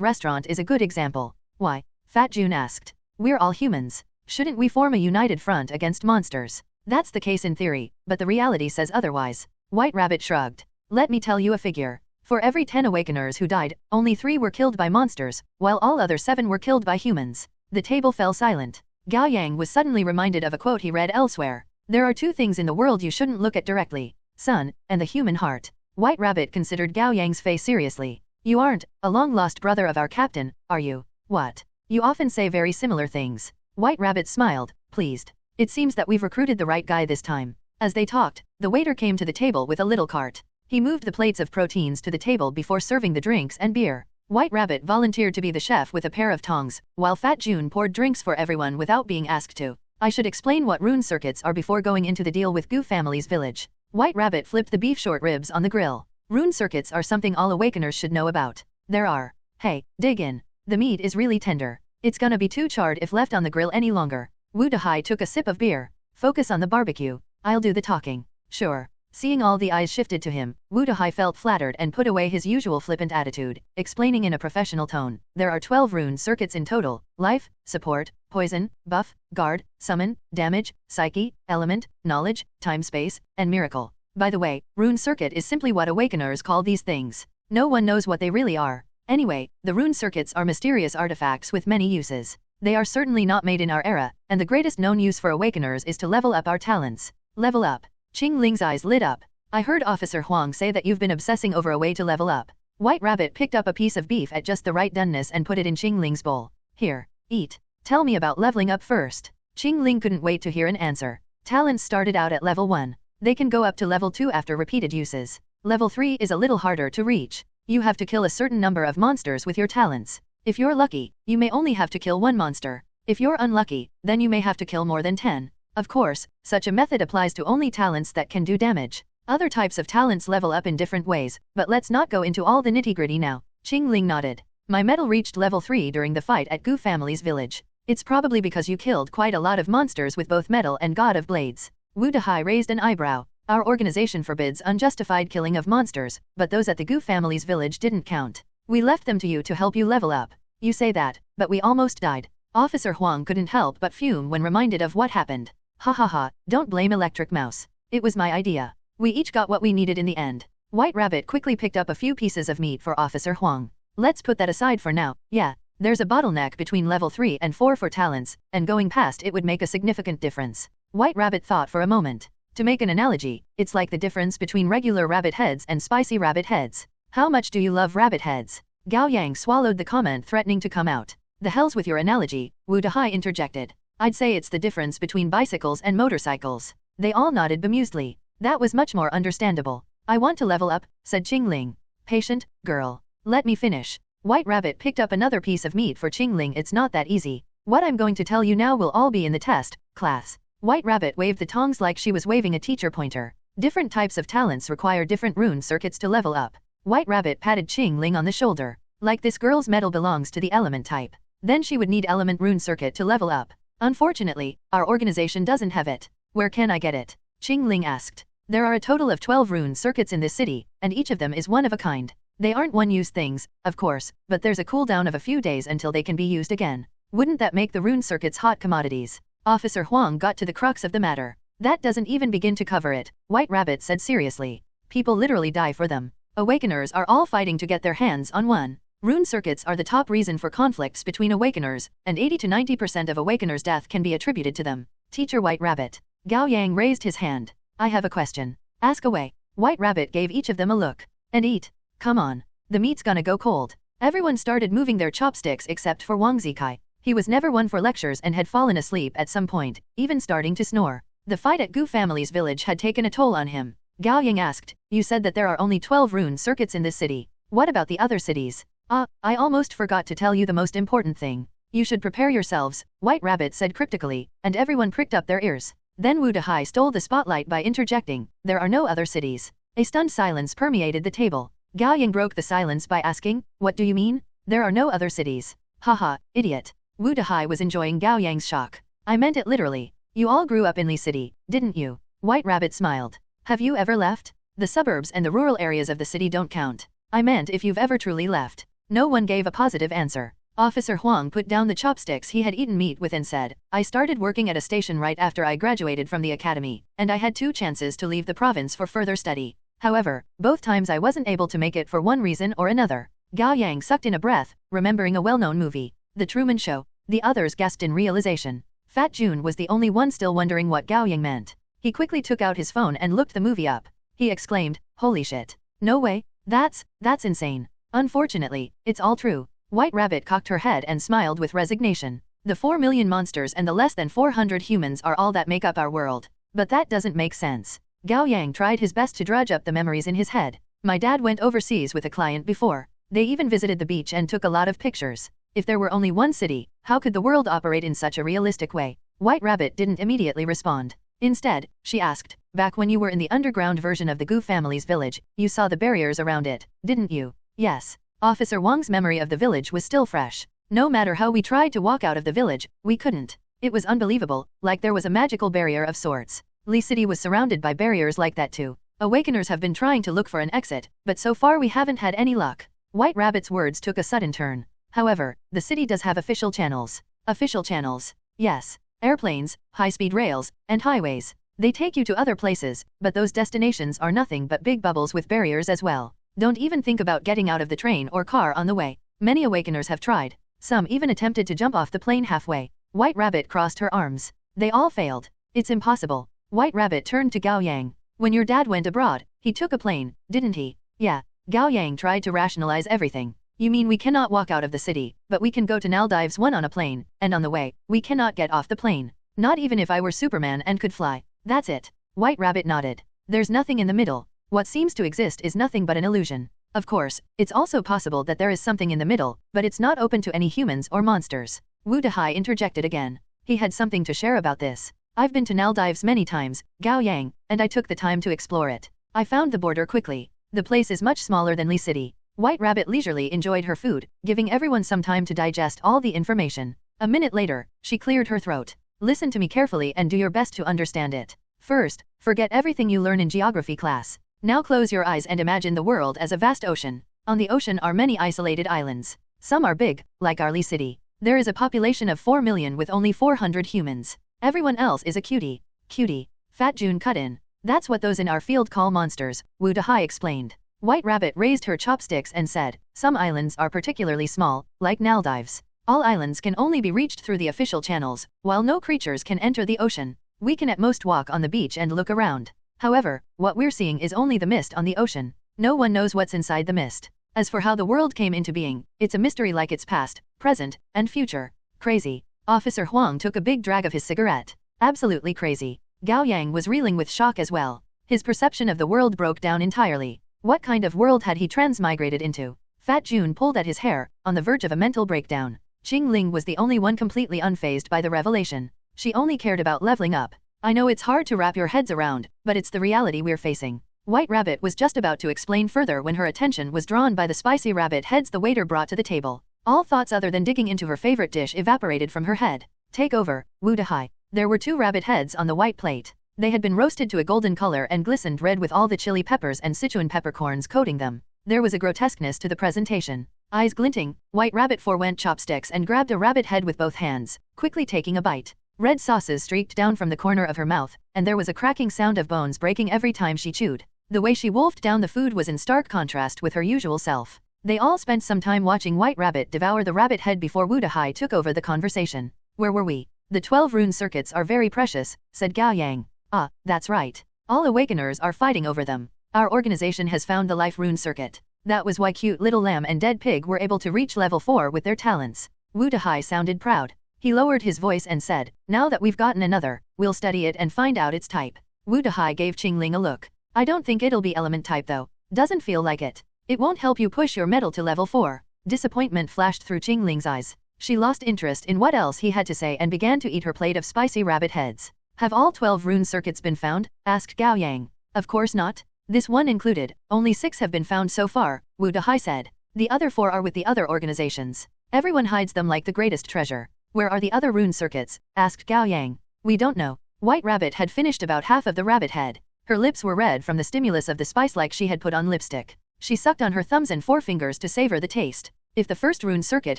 restaurant is a good example. Why? Fat Jun asked. We're all humans. Shouldn't we form a united front against monsters? That's the case in theory, but the reality says otherwise. White Rabbit shrugged. Let me tell you a figure. For every 10 awakeners who died, only 3 were killed by monsters, while all other 7 were killed by humans. The table fell silent. Gao Yang was suddenly reminded of a quote he read elsewhere. There are 2 things in the world you shouldn't look at directly. Sun, and the human heart. White Rabbit considered Gao Yang's face seriously. You aren't a long-lost brother of our captain, are you? What? You often say very similar things. White Rabbit smiled, pleased. It seems that we've recruited the right guy this time. As they talked, the waiter came to the table with a little cart. He moved the plates of proteins to the table before serving the drinks and beer. White Rabbit volunteered to be the chef with a pair of tongs, while Fat Jun poured drinks for everyone without being asked to. I should explain what rune circuits are before going into the deal with Goo family's village. White Rabbit flipped the beef short ribs on the grill. Rune circuits are something all awakeners should know about. There are. Hey, dig in. The meat is really tender. It's gonna be too charred if left on the grill any longer. Wu Dahai took a sip of beer. Focus on the barbecue. I'll do the talking. Sure. Seeing all the eyes shifted to him, Wu Dahai felt flattered and put away his usual flippant attitude, explaining in a professional tone. There are 12 rune circuits in total: life, support, poison, buff, guard, summon, damage, psyche, element, knowledge, time-space, and miracle. By the way, rune circuit is simply what awakeners call these things. No one knows what they really are. Anyway, the rune circuits are mysterious artifacts with many uses. They are certainly not made in our era, and the greatest known use for awakeners is to level up our talents. Level up. Qing Ling's eyes lit up. I heard Officer Huang say that you've been obsessing over a way to level up. White Rabbit picked up a piece of beef at just the right doneness and put it in Qing Ling's bowl. Here, eat. Tell me about leveling up first. Qing Ling couldn't wait to hear an answer. Talents started out at level 1. They can go up to level 2 after repeated uses. Level 3 is a little harder to reach. You have to kill a certain number of monsters with your talents. If you're lucky, you may only have to kill 1 monster. If you're unlucky, then you may have to kill more than 10. Of course, such a method applies to only talents that can do damage. Other types of talents level up in different ways, but let's not go into all the nitty-gritty now. Qing Ling nodded. My medal reached level 3 during the fight at Goo family's village. It's probably because you killed quite a lot of monsters with both metal and God of Blades. Wu Dahai raised an eyebrow. Our organization forbids unjustified killing of monsters, but those at the Goo family's village didn't count. We left them to you to help you level up. You say that, but we almost died. Officer Huang couldn't help but fume when reminded of what happened. Ha ha ha, don't blame Electric Mouse. It was my idea. We each got what we needed in the end. White Rabbit quickly picked up a few pieces of meat for Officer Huang. Let's put that aside for now. Yeah, there's a bottleneck between level 3 and 4 for talents, and going past it would make a significant difference. White Rabbit thought for a moment. To make an analogy, it's like the difference between regular rabbit heads and spicy rabbit heads. How much do you love rabbit heads? Gao Yang swallowed the comment threatening to come out. The hell's with your analogy, Wu Dahai interjected. I'd say it's the difference between bicycles and motorcycles. They all nodded bemusedly. That was much more understandable. I want to level up, said Qing Ling. Patient, girl. Let me finish. White Rabbit picked up another piece of meat for Qing Ling. It's not that easy. What I'm going to tell you now will all be in the test, class. White Rabbit waved the tongs like she was waving a teacher pointer. Different types of talents require different rune circuits to level up. White Rabbit patted Qing Ling on the shoulder. Like this girl's medal belongs to the element type. Then she would need element rune circuit to level up. Unfortunately, our organization doesn't have it. Where can I get it? Qing Ling asked. There are a total of 12 rune circuits in this city, and each of them is one of a kind. They aren't one-use things, of course, but there's a cooldown of a few days until they can be used again. Wouldn't that make the rune circuits hot commodities? Officer Huang got to the crux of the matter. That doesn't even begin to cover it, White Rabbit said seriously. People literally die for them. Awakeners are all fighting to get their hands on one. Rune circuits are the top reason for conflicts between awakeners, and 80 to 90% of awakeners' death can be attributed to them. Teacher White Rabbit. Gao Yang raised his hand. I have a question. Ask away. White Rabbit gave each of them a look. And eat. Come on. The meat's gonna go cold. Everyone started moving their chopsticks except for Wang Zikai. He was never one for lectures and had fallen asleep at some point, even starting to snore. The fight at Goo family's village had taken a toll on him. Gao Yang asked, you said that there are only 12 rune circuits in this city. What about the other cities? I almost forgot to tell you the most important thing. You should prepare yourselves, White Rabbit said cryptically, and everyone pricked up their ears. Then Wu Dahai stole the spotlight by interjecting, there are no other cities. A stunned silence permeated the table. Gao Yang broke the silence by asking, what do you mean? There are no other cities. Haha, idiot. Wu Dahai was enjoying Gao Yang's shock. I meant it literally. You all grew up in Li City, didn't you? White Rabbit smiled. Have you ever left? The suburbs and the rural areas of the city don't count. I meant if you've ever truly left. No one gave a positive answer. Officer Huang put down the chopsticks he had eaten meat with and said, I started working at a station right after I graduated from the academy, and I had 2 chances to leave the province for further study. However, both times I wasn't able to make it for one reason or another. Gao Yang sucked in a breath, remembering a well-known movie, The Truman Show. The others gasped in realization. Fat June was the only one still wondering what Gao Yang meant. He quickly took out his phone and looked the movie up. He exclaimed, holy shit. No way, that's insane. Unfortunately, it's all true. White Rabbit cocked her head and smiled with resignation. The 4 million monsters and the less than 400 humans are all that make up our world. But that doesn't make sense. Gao Yang tried his best to drudge up the memories in his head. My dad went overseas with a client before. They even visited the beach and took a lot of pictures. If there were only one city, how could the world operate in such a realistic way? White Rabbit didn't immediately respond. Instead, she asked, back when you were in the underground version of the Gao family's village, you saw the barriers around it, didn't you? Yes. Officer Wang's memory of the village was still fresh. No matter how we tried to walk out of the village, we couldn't. It was unbelievable, like there was a magical barrier of sorts. Li City was surrounded by barriers like that too. Awakeners have been trying to look for an exit, but so far we haven't had any luck. White Rabbit's words took a sudden turn. However, the city does have official channels. Official channels. Yes. Airplanes, high-speed rails, and highways. They take you to other places, but those destinations are nothing but big bubbles with barriers as well. Don't even think about getting out of the train or car on the way. Many Awakeners have tried. Some even attempted to jump off the plane halfway. White Rabbit crossed her arms. They all failed. It's impossible. White Rabbit turned to Gao Yang. When your dad went abroad, he took a plane, didn't he? Yeah. Gao Yang tried to rationalize everything. You mean we cannot walk out of the city, but we can go to Maldives one on a plane, and on the way, we cannot get off the plane. Not even if I were Superman and could fly. That's it. White Rabbit nodded. There's nothing in the middle. What seems to exist is nothing but an illusion. Of course, it's also possible that there is something in the middle, but it's not open to any humans or monsters. Wu Dehai interjected again. He had something to share about this. I've been to Maldives many times, Gao Yang, and I took the time to explore it. I found the border quickly. The place is much smaller than Li City. White Rabbit leisurely enjoyed her food, giving everyone some time to digest all the information. A minute later, she cleared her throat. Listen to me carefully and do your best to understand it. First, forget everything you learn in geography class. Now close your eyes and imagine the world as a vast ocean. On the ocean are many isolated islands. Some are big, like our Li City. There is a population of 4 million with only 400 humans. Everyone else is a cutie. Cutie. Fat June cut in. That's what those in our field call monsters, Wu Dehai explained. White Rabbit raised her chopsticks and said, some islands are particularly small, like Maldives. All islands can only be reached through the official channels, while no creatures can enter the ocean. We can at most walk on the beach and look around. However, what we're seeing is only the mist on the ocean. No one knows what's inside the mist. As for how the world came into being, it's a mystery like its past, present, and future. Crazy. Officer Huang took a big drag of his cigarette. Absolutely crazy. Gao Yang was reeling with shock as well. His perception of the world broke down entirely. What kind of world had he transmigrated into? Fat June pulled at his hair, on the verge of a mental breakdown. Qing Ling was the only one completely unfazed by the revelation. She only cared about leveling up. I know it's hard to wrap your heads around, but it's the reality we're facing. White Rabbit was just about to explain further when her attention was drawn by the spicy rabbit heads the waiter brought to the table. All thoughts other than digging into her favorite dish evaporated from her head. Take over, Wu Dehai. There were 2 rabbit heads on the white plate. They had been roasted to a golden color and glistened red with all the chili peppers and Sichuan peppercorns coating them. There was a grotesqueness to the presentation. Eyes glinting, White Rabbit forewent chopsticks and grabbed a rabbit head with both hands, quickly taking a bite. Red sauces streaked down from the corner of her mouth, and there was a cracking sound of bones breaking every time she chewed. The way she wolfed down the food was in stark contrast with her usual self. They all spent some time watching White Rabbit devour the rabbit head before Wu Dehai took over the conversation. Where were we? The 12 rune circuits are very precious, said Gao Yang. Ah, that's right. All Awakeners are fighting over them. Our organization has found the life rune circuit. That was why Cute Little Lamb and Dead Pig were able to reach level 4 with their talents. Wu Dehai sounded proud. He lowered his voice and said, now that we've gotten another, we'll study it and find out its type. Wu Dehai gave Qing Ling a look. I don't think it'll be element type though. Doesn't feel like it. It won't help you push your metal to level 4. Disappointment flashed through Qing Ling's eyes. She lost interest in what else he had to say and began to eat her plate of spicy rabbit heads. Have all 12 rune circuits been found? Asked Gao Yang. Of course not. This one included. Only 6 have been found so far, Wu Dehai said. The other 4 are with the other organizations. Everyone hides them like the greatest treasure. Where are the other rune circuits? Asked Gao Yang. We don't know. White Rabbit had finished about half of the rabbit head. Her lips were red from the stimulus of the spice like she had put on lipstick. She sucked on her thumbs and forefingers to savor the taste. If the first rune circuit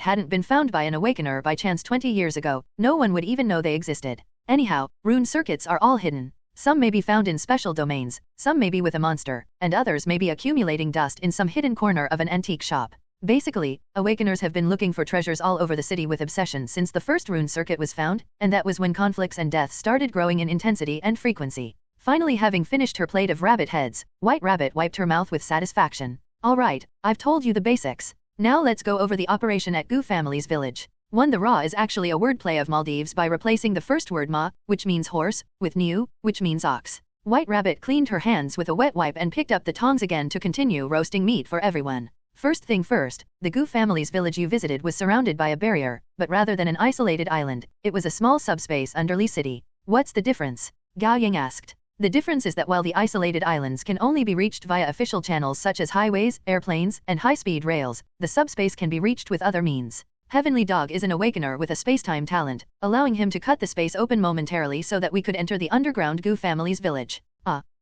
hadn't been found by an awakener by chance 20 years ago, no one would even know they existed. Anyhow, rune circuits are all hidden. Some may be found in special domains, some may be with a monster, and others may be accumulating dust in some hidden corner of an antique shop. Basically, awakeners have been looking for treasures all over the city with obsession since the first rune circuit was found, and that was when conflicts and deaths started growing in intensity and frequency. Finally, having finished her plate of rabbit heads, White Rabbit wiped her mouth with satisfaction. All right, I've told you the basics. Now let's go over the operation at Gao family's village. 1. The Ra is actually a wordplay of Maldives by replacing the first word ma, which means horse, with new, which means ox. White Rabbit cleaned her hands with a wet wipe and picked up the tongs again to continue roasting meat for everyone. First thing first, the Gu family's village you visited was surrounded by a barrier, but rather than an isolated island, it was a small subspace under Li City. What's the difference? Gao Yang asked. The difference is that while the isolated islands can only be reached via official channels such as highways, airplanes, and high-speed rails, the subspace can be reached with other means. Heavenly Dog is an awakener with a spacetime talent, allowing him to cut the space open momentarily so that we could enter the underground Gu family's village.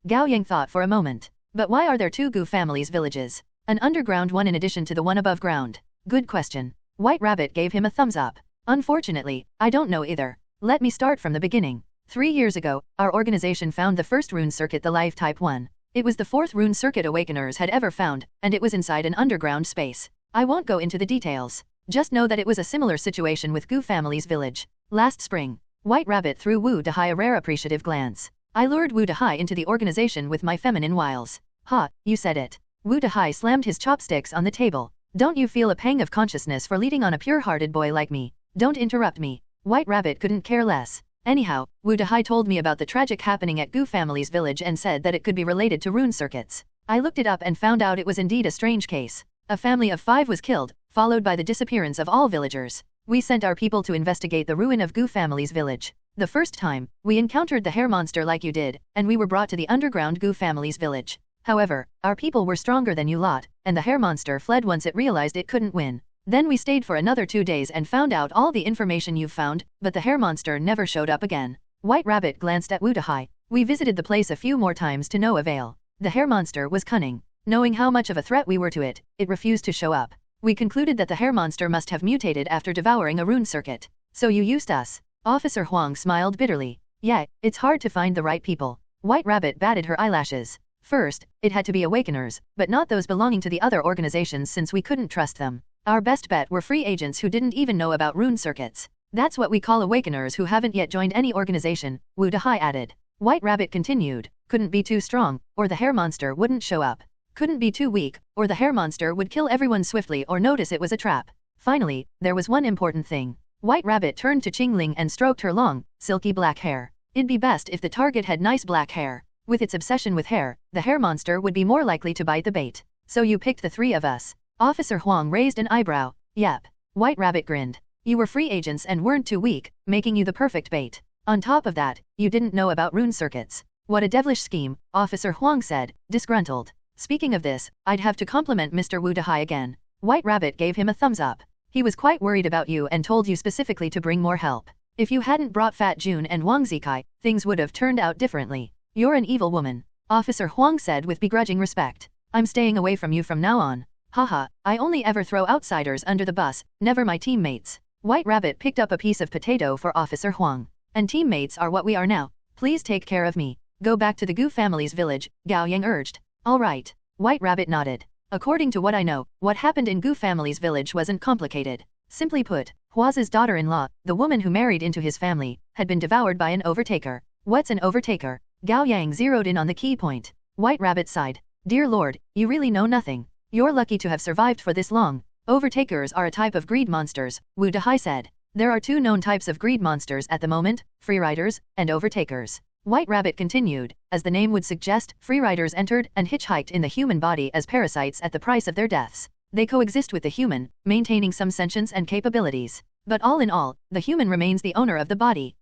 Gao Yang thought for a moment. But why are there two Gu family's villages? An underground one in addition to the one above ground? Good question. White Rabbit gave him a thumbs up. Unfortunately, I don't know either. Let me start from the beginning. 3 years ago, our organization found the first rune circuit, the Life Type 1. It was the fourth rune circuit Awakeners had ever found, and it was inside an underground space. I won't go into the details. Just know that it was a similar situation with Gu family's village. Last spring, White Rabbit threw Wu Dahai a rare appreciative glance. I lured Wu Dahai into the organization with my feminine wiles. Ha, you said it. Wu Dahai slammed his chopsticks on the table. Don't you feel a pang of consciousness for leading on a pure-hearted boy like me? Don't interrupt me. White Rabbit couldn't care less. Anyhow, Wu Dahai told me about the tragic happening at Gu family's village and said that it could be related to rune circuits. I looked it up and found out it was indeed a strange case. A family of 5 was killed, followed by the disappearance of all villagers. We sent our people to investigate the ruin of Gu family's village. The first time, we encountered the hair monster like you did, and we were brought to the underground Gu family's village. However, our people were stronger than you lot, and the hair monster fled once it realized it couldn't win. Then we stayed for another 2 days and found out all the information you've found, but the hair monster never showed up again. White Rabbit glanced at Wu Dahai. We visited the place a few more times to no avail. The hair monster was cunning. Knowing how much of a threat we were to it, it refused to show up. We concluded that the hair monster must have mutated after devouring a rune circuit. So you used us. Officer Huang smiled bitterly. Yeah, it's hard to find the right people. White Rabbit batted her eyelashes. First, it had to be Awakeners, but not those belonging to the other organizations since we couldn't trust them. Our best bet were free agents who didn't even know about rune circuits. That's what we call Awakeners who haven't yet joined any organization, Wu Dahai added. White Rabbit continued. Couldn't be too strong, or the hair monster wouldn't show up. Couldn't be too weak, or the hair monster would kill everyone swiftly or notice it was a trap. Finally, there was one important thing. White Rabbit turned to Qingling and stroked her long, silky black hair. It'd be best if the target had nice black hair. With its obsession with hair, the hair monster would be more likely to bite the bait. So you picked the 3 of us. Officer Huang raised an eyebrow. Yep. White Rabbit grinned. You were free agents and weren't too weak, making you the perfect bait. On top of that, you didn't know about rune circuits. What a devilish scheme, Officer Huang said, disgruntled. Speaking of this, I'd have to compliment Mr. Wu Dahai again. White Rabbit gave him a thumbs up. He was quite worried about you and told you specifically to bring more help. If you hadn't brought Fat Jun and Wang Zikai, things would have turned out differently. You're an evil woman, Officer Huang said with begrudging respect. I'm staying away from you from now on. Haha, I only ever throw outsiders under the bus, never my teammates. White Rabbit picked up a piece of potato for Officer Huang. And teammates are what we are now. Please take care of me. Go back to the Gu family's village, Gao Yang urged. All right. White Rabbit nodded. According to what I know, what happened in Gu family's village wasn't complicated. Simply put, Hua's daughter-in-law, the woman who married into his family, had been devoured by an overtaker. What's an overtaker? Gao Yang zeroed in on the key point. White Rabbit sighed. Dear Lord, you really know nothing. You're lucky to have survived for this long. Overtakers are a type of greed monsters, Wu Dahai said. There are 2 known types of greed monsters at the moment, freeriders and overtakers. White Rabbit continued. As the name would suggest, freeriders entered and hitchhiked in the human body as parasites at the price of their deaths. They coexist with the human, maintaining some sentience and capabilities. But all in all, the human remains the owner of the body.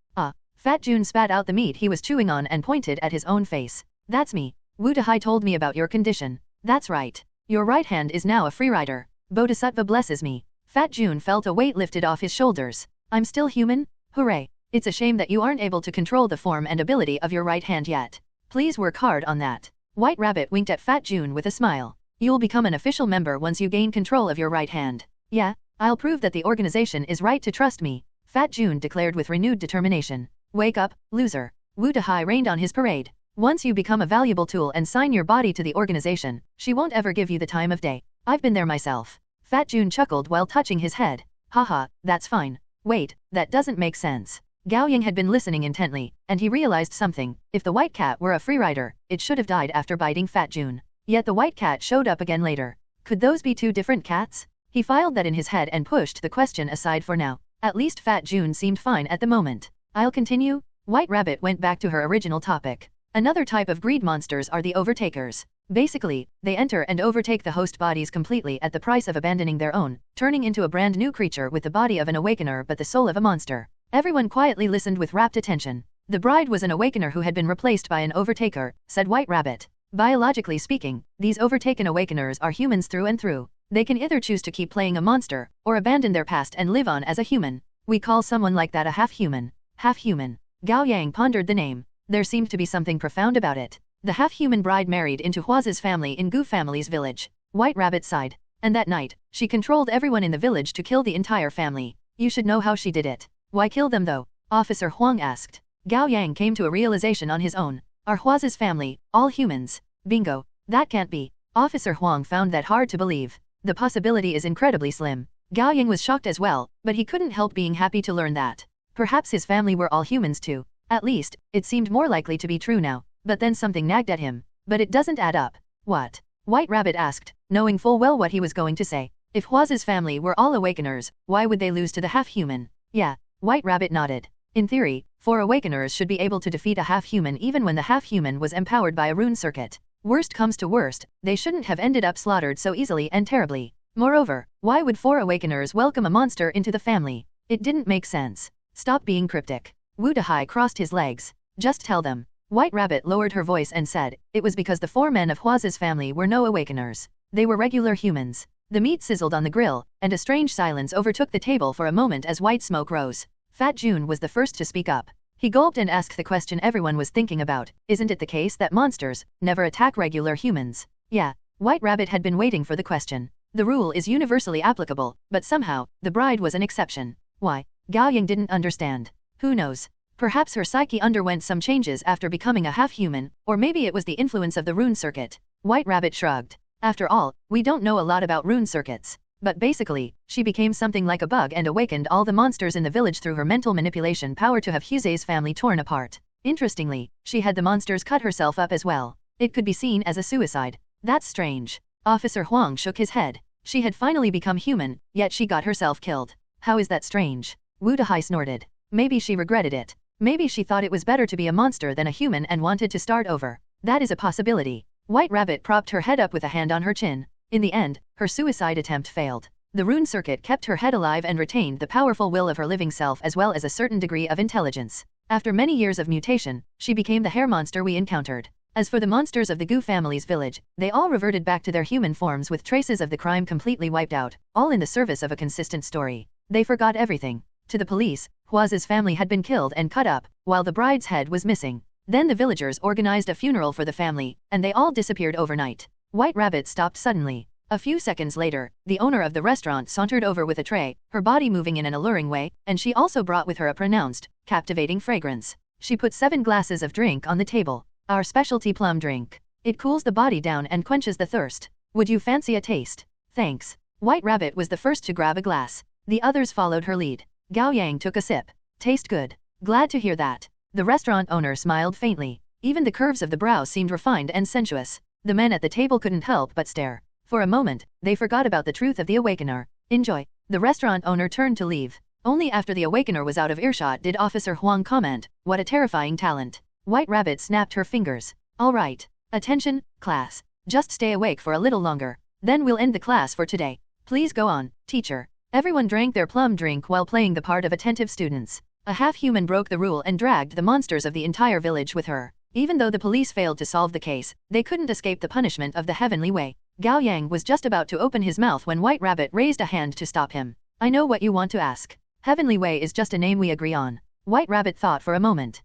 Fat Jun spat out the meat he was chewing on and pointed at his own face. That's me. Wu Dahai told me about your condition. That's right. Your right hand is now a freerider. Bodhisattva blesses me. Fat Jun felt a weight lifted off his shoulders. I'm still human? Hooray. It's a shame that you aren't able to control the form and ability of your right hand yet. Please work hard on that. White Rabbit winked at Fat Jun with a smile. You'll become an official member once you gain control of your right hand. Yeah, I'll prove that the organization is right to trust me, Fat Jun declared with renewed determination. Wake up, loser. Wu Dahai rained on his parade. Once you become a valuable tool and sign your body to the organization, she won't ever give you the time of day. I've been there myself. Fat Jun chuckled while touching his head. Haha, that's fine. Wait, that doesn't make sense. Gao Yang had been listening intently, and he realized something. If the white cat were a freerider, it should have died after biting Fat Jun. Yet the white cat showed up again later. Could those be 2 different cats? He filed that in his head and pushed the question aside for now. At least Fat Jun seemed fine at the moment. I'll continue. White Rabbit went back to her original topic. Another type of greed monsters are the overtakers. Basically, they enter and overtake the host bodies completely at the price of abandoning their own, turning into a brand new creature with the body of an awakener but the soul of a monster. Everyone quietly listened with rapt attention. The bride was an awakener who had been replaced by an overtaker, said White Rabbit. Biologically speaking, these overtaken awakeners are humans through and through. They can either choose to keep playing a monster, or abandon their past and live on as a human. We call someone like that a half-human. Half-human. Gao Yang pondered the name. There seemed to be something profound about it. The half-human bride married into Hua's family in Gu family's village. White Rabbit sighed. And that night, she controlled everyone in the village to kill the entire family. You should know how she did it. Why kill them though? Officer Huang asked. Gao Yang came to a realization on his own. Are Hua's family all humans? Bingo. That can't be. Officer Huang found that hard to believe. The possibility is incredibly slim. Gao Yang was shocked as well, but he couldn't help being happy to learn that. Perhaps his family were all humans too. At least, it seemed more likely to be true now. But then something nagged at him. But it doesn't add up. What? White Rabbit asked, knowing full well what he was going to say. If Hua's family were all awakeners, why would they lose to the half-human? Yeah. White Rabbit nodded. In theory, 4 awakeners should be able to defeat a half-human even when the half-human was empowered by a rune circuit. Worst comes to worst, they shouldn't have ended up slaughtered so easily and terribly. Moreover, why would 4 awakeners welcome a monster into the family? It didn't make sense. Stop being cryptic. Wu Dahai crossed his legs. Just tell them. White Rabbit lowered her voice and said, it was because the 4 men of Hua's family were no awakeners. They were regular humans. The meat sizzled on the grill, and a strange silence overtook the table for a moment as white smoke rose. Fat June was the first to speak up. He gulped and asked the question everyone was thinking about. Isn't it the case that monsters never attack regular humans? Yeah. White Rabbit had been waiting for the question. The rule is universally applicable, but somehow, the bride was an exception. Why? Gao Yang didn't understand. Who knows? Perhaps her psyche underwent some changes after becoming a half-human, or maybe it was the influence of the rune circuit. White Rabbit shrugged. After all, we don't know a lot about rune circuits. But basically, she became something like a bug and awakened all the monsters in the village through her mental manipulation power to have Huse's family torn apart. Interestingly, she had the monsters cut herself up as well. It could be seen as a suicide. That's strange. Officer Huang shook his head. She had finally become human, yet she got herself killed. How is that strange? Wu Dahai snorted. Maybe she regretted it. Maybe she thought it was better to be a monster than a human and wanted to start over. That is a possibility. White Rabbit propped her head up with a hand on her chin. In the end, her suicide attempt failed. The rune circuit kept her head alive and retained the powerful will of her living self as well as a certain degree of intelligence. After many years of mutation, she became the hair monster we encountered. As for the monsters of the Gu family's village, they all reverted back to their human forms with traces of the crime completely wiped out, all in the service of a consistent story. They forgot everything. To the police, Hua's family had been killed and cut up, while the bride's head was missing. Then the villagers organized a funeral for the family, and they all disappeared overnight. White Rabbit stopped suddenly. A few seconds later, the owner of the restaurant sauntered over with a tray, her body moving in an alluring way, and she also brought with her a pronounced, captivating fragrance. She put 7 glasses of drink on the table. Our specialty plum drink. It cools the body down and quenches the thirst. Would you fancy a taste? Thanks. White Rabbit was the first to grab a glass. The others followed her lead. Gao Yang took a sip. Taste good. Glad to hear that. The restaurant owner smiled faintly. Even the curves of the brow seemed refined and sensuous. The men at the table couldn't help but stare. For a moment, they forgot about the truth of the awakener. Enjoy. The restaurant owner turned to leave. Only after the awakener was out of earshot did Officer Huang comment, "What a terrifying talent." White Rabbit snapped her fingers. All right. Attention, class. Just stay awake for a little longer. Then we'll end the class for today. Please go on, teacher. Everyone drank their plum drink while playing the part of attentive students. A half-human broke the rule and dragged the monsters of the entire village with her. Even though the police failed to solve the case, they couldn't escape the punishment of the heavenly way. Gao Yang was just about to open his mouth when White Rabbit raised a hand to stop him. I know what you want to ask. Heavenly way is just a name we agree on. White Rabbit thought for a moment.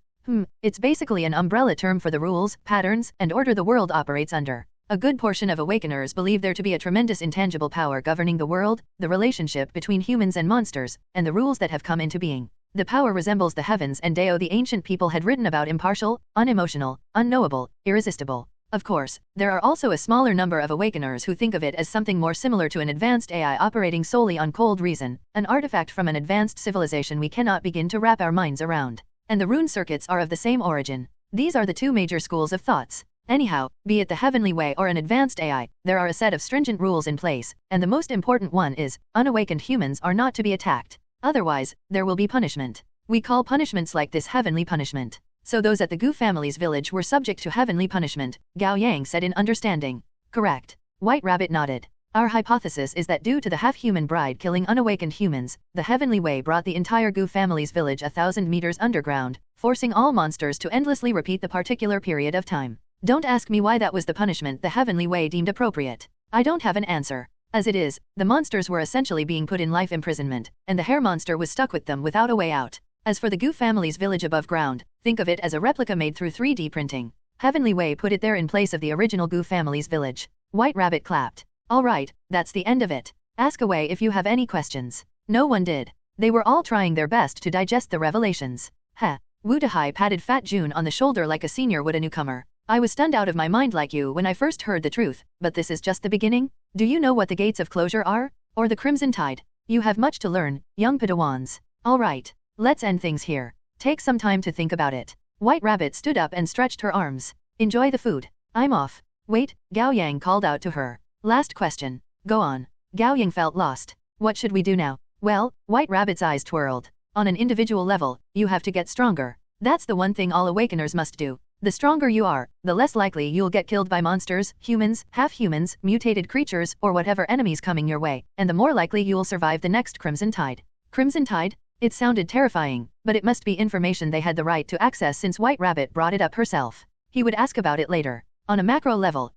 It's basically an umbrella term for the rules, patterns, and order the world operates under. A good portion of awakeners believe there to be a tremendous intangible power governing the world, the relationship between humans and monsters, and the rules that have come into being. The power resembles the heavens and Dao the ancient people had written about: impartial, unemotional, unknowable, irresistible. Of course, there are also a smaller number of awakeners who think of it as something more similar to an advanced AI operating solely on cold reason, an artifact from an advanced civilization we cannot begin to wrap our minds around. And the rune circuits are of the same origin. These are the 2 major schools of thoughts. Anyhow, be it the heavenly way or an advanced AI, there are a set of stringent rules in place, and the most important one is, unawakened humans are not to be attacked. Otherwise, there will be punishment. We call punishments like this heavenly punishment. So those at the Gu family's village were subject to heavenly punishment, Gao Yang said in understanding. Correct. White Rabbit nodded. Our hypothesis is that due to the half-human bride killing unawakened humans, the heavenly way brought the entire Gu family's village 1,000 meters underground, forcing all monsters to endlessly repeat the particular period of time. Don't ask me why that was the punishment the heavenly way deemed appropriate. I don't have an answer. As it is, the monsters were essentially being put in life imprisonment, and the hair monster was stuck with them without a way out. As for the Gu family's village above ground, think of it as a replica made through 3D printing. Heavenly Way put it there in place of the original Gu family's village. White Rabbit clapped. Alright, that's the end of it. Ask away if you have any questions. No one did. They were all trying their best to digest the revelations. Heh. Wu Dahai patted Fat June on the shoulder like a senior would a newcomer. I was stunned out of my mind like you when I first heard the truth, but this is just the beginning? Do you know what the gates of closure are? Or the Crimson Tide? You have much to learn, young Padawans. Alright, let's end things here. Take some time to think about it. White Rabbit stood up and stretched her arms. Enjoy the food. I'm off. Wait, Gao Yang called out to her. Last question. Go on. Gao Yang felt lost. What should we do now? Well, White Rabbit's eyes twirled. On an individual level, you have to get stronger. That's the one thing all awakeners must do. The stronger you are, the less likely you'll get killed by monsters, humans, half-humans, mutated creatures, or whatever enemies coming your way, and the more likely you'll survive the next Crimson Tide. Crimson Tide? It sounded terrifying, but it must be information they had the right to access since White Rabbit brought it up herself. He would ask about it later. On a macro level,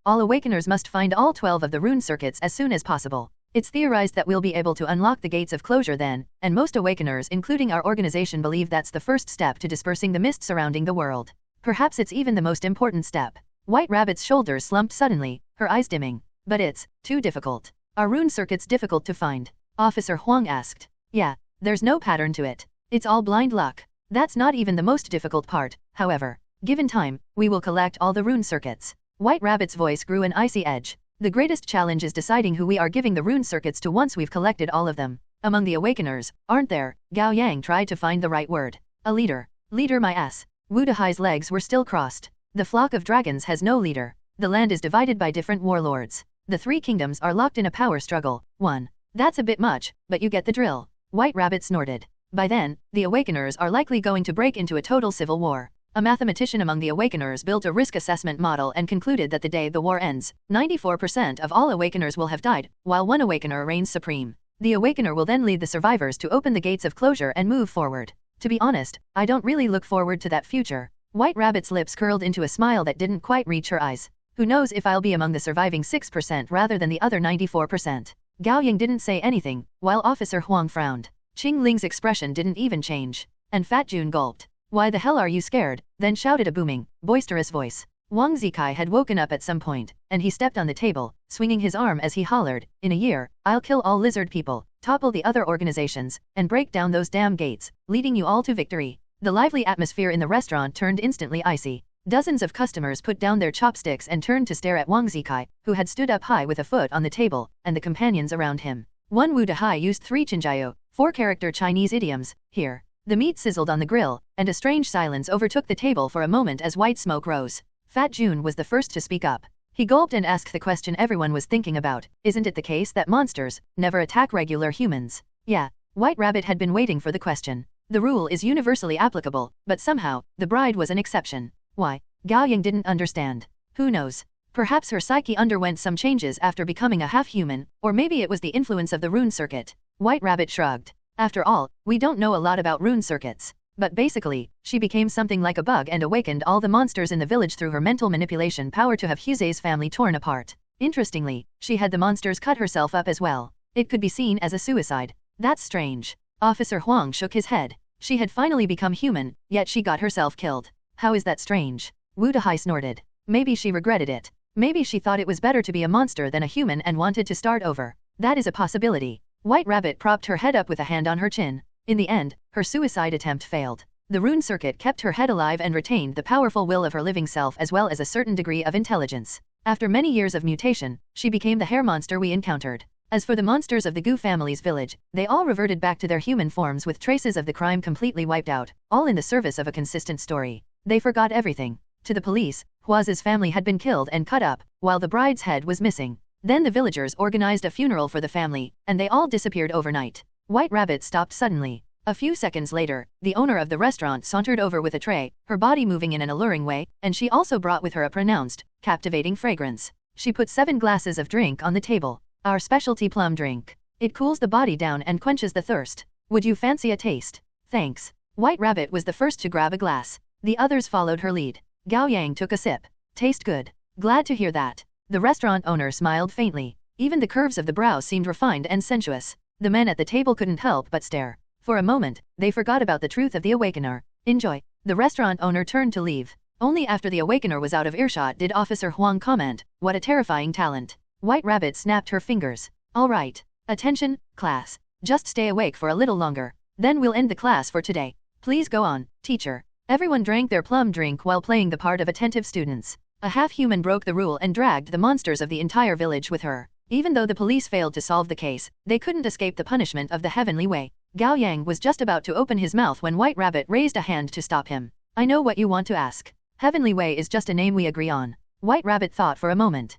all awakeners must find all 12 of the rune circuits as soon as possible. It's theorized that we'll be able to unlock the gates of closure then, and most awakeners including our organization believe that's the first step to dispersing the mist surrounding the world. Perhaps it's even the most important step. White Rabbit's shoulders slumped suddenly, her eyes dimming. But it's too difficult. Are rune circuits difficult to find? Officer Huang asked. Yeah, there's no pattern to it. It's all blind luck. That's not even the most difficult part, however. Given time, we will collect all the rune circuits. White Rabbit's voice grew an icy edge. The greatest challenge is deciding who we are giving the rune circuits to once we've collected all of them. Among the awakeners, aren't there? Gao Yang tried to find the right word. A leader. Leader my ass. Wu Dahai's legs were still crossed. The flock of dragons has no leader. The land is divided by different warlords. The three kingdoms are locked in a power struggle. 1. That's a bit much, but you get the drill. White Rabbit snorted. By then, the awakeners are likely going to break into a total civil war. A mathematician among the awakeners built a risk assessment model and concluded that the day the war ends, 94% of all awakeners will have died, while one awakener reigns supreme. The awakener will then lead the survivors to open the gates of closure and move forward. To be honest, I don't really look forward to that future. White Rabbit's lips curled into a smile that didn't quite reach her eyes. Who knows if I'll be among the surviving 6% rather than the other 94%. Gao Yang didn't say anything, while Officer Huang frowned. Qing Ling's expression didn't even change. And Fat June gulped. Why the hell are you scared? Then shouted a booming, boisterous voice. Wang Zikai had woken up at some point, and he stepped on the table, swinging his arm as he hollered, in a year, I'll kill all lizard people, topple the other organizations, and break down those damn gates, leading you all to victory. The lively atmosphere in the restaurant turned instantly icy. Dozens of customers put down their chopsticks and turned to stare at Wang Zikai, who had stood up high with a foot on the table, and the companions around him. One Wu Dahai used 3 Chinjiao, 4-character Chinese idioms, here. The meat sizzled on the grill, and a strange silence overtook the table for a moment as white smoke rose. Fat June was the first to speak up. He gulped and asked the question everyone was thinking about. Isn't it the case that monsters never attack regular humans? Yeah. White Rabbit had been waiting for the question. The rule is universally applicable, but somehow, the bride was an exception. Why? Gao Yang didn't understand. Who knows? Perhaps her psyche underwent some changes after becoming a half-human, or maybe it was the influence of the rune circuit. White Rabbit shrugged. After all, we don't know a lot about rune circuits. But basically, she became something like a bug and awakened all the monsters in the village through her mental manipulation power to have Huse's family torn apart. Interestingly, she had the monsters cut herself up as well. It could be seen as a suicide. That's strange. Officer Huang shook his head. She had finally become human, yet she got herself killed. How is that strange? Wu Dahai snorted. Maybe she regretted it. Maybe she thought it was better to be a monster than a human and wanted to start over. That is a possibility. White Rabbit propped her head up with a hand on her chin. In the end, her suicide attempt failed. The rune circuit kept her head alive and retained the powerful will of her living self as well as a certain degree of intelligence. After many years of mutation, she became the hair monster we encountered. As for the monsters of the Gu family's village, they all reverted back to their human forms with traces of the crime completely wiped out, all in the service of a consistent story. They forgot everything. To the police, Hua's family had been killed and cut up, while the bride's head was missing. Then the villagers organized a funeral for the family, and they all disappeared overnight. White Rabbit stopped suddenly. A few seconds later, the owner of the restaurant sauntered over with a tray, her body moving in an alluring way, and she also brought with her a pronounced, captivating fragrance. She put 7 glasses of drink on the table. Our specialty plum drink. It cools the body down and quenches the thirst. Would you fancy a taste? Thanks. White Rabbit was the first to grab a glass. The others followed her lead. Gao Yang took a sip. Taste good. Glad to hear that. The restaurant owner smiled faintly. Even the curves of the brow seemed refined and sensuous. The men at the table couldn't help but stare. For a moment, they forgot about the truth of the awakener. Enjoy. The restaurant owner turned to leave. Only after the awakener was out of earshot did Officer Huang comment, "What a terrifying talent." White Rabbit snapped her fingers. "All right. Attention, class. Just stay awake for a little longer. Then we'll end the class for today. Please go on, teacher." Everyone drank their plum drink while playing the part of attentive students. A half-human broke the rule and dragged the monsters of the entire village with her. Even though the police failed to solve the case, they couldn't escape the punishment of the heavenly way. Gao Yang was just about to open his mouth when White Rabbit raised a hand to stop him. "I know what you want to ask. Heavenly way is just a name we agree on." White Rabbit thought for a moment.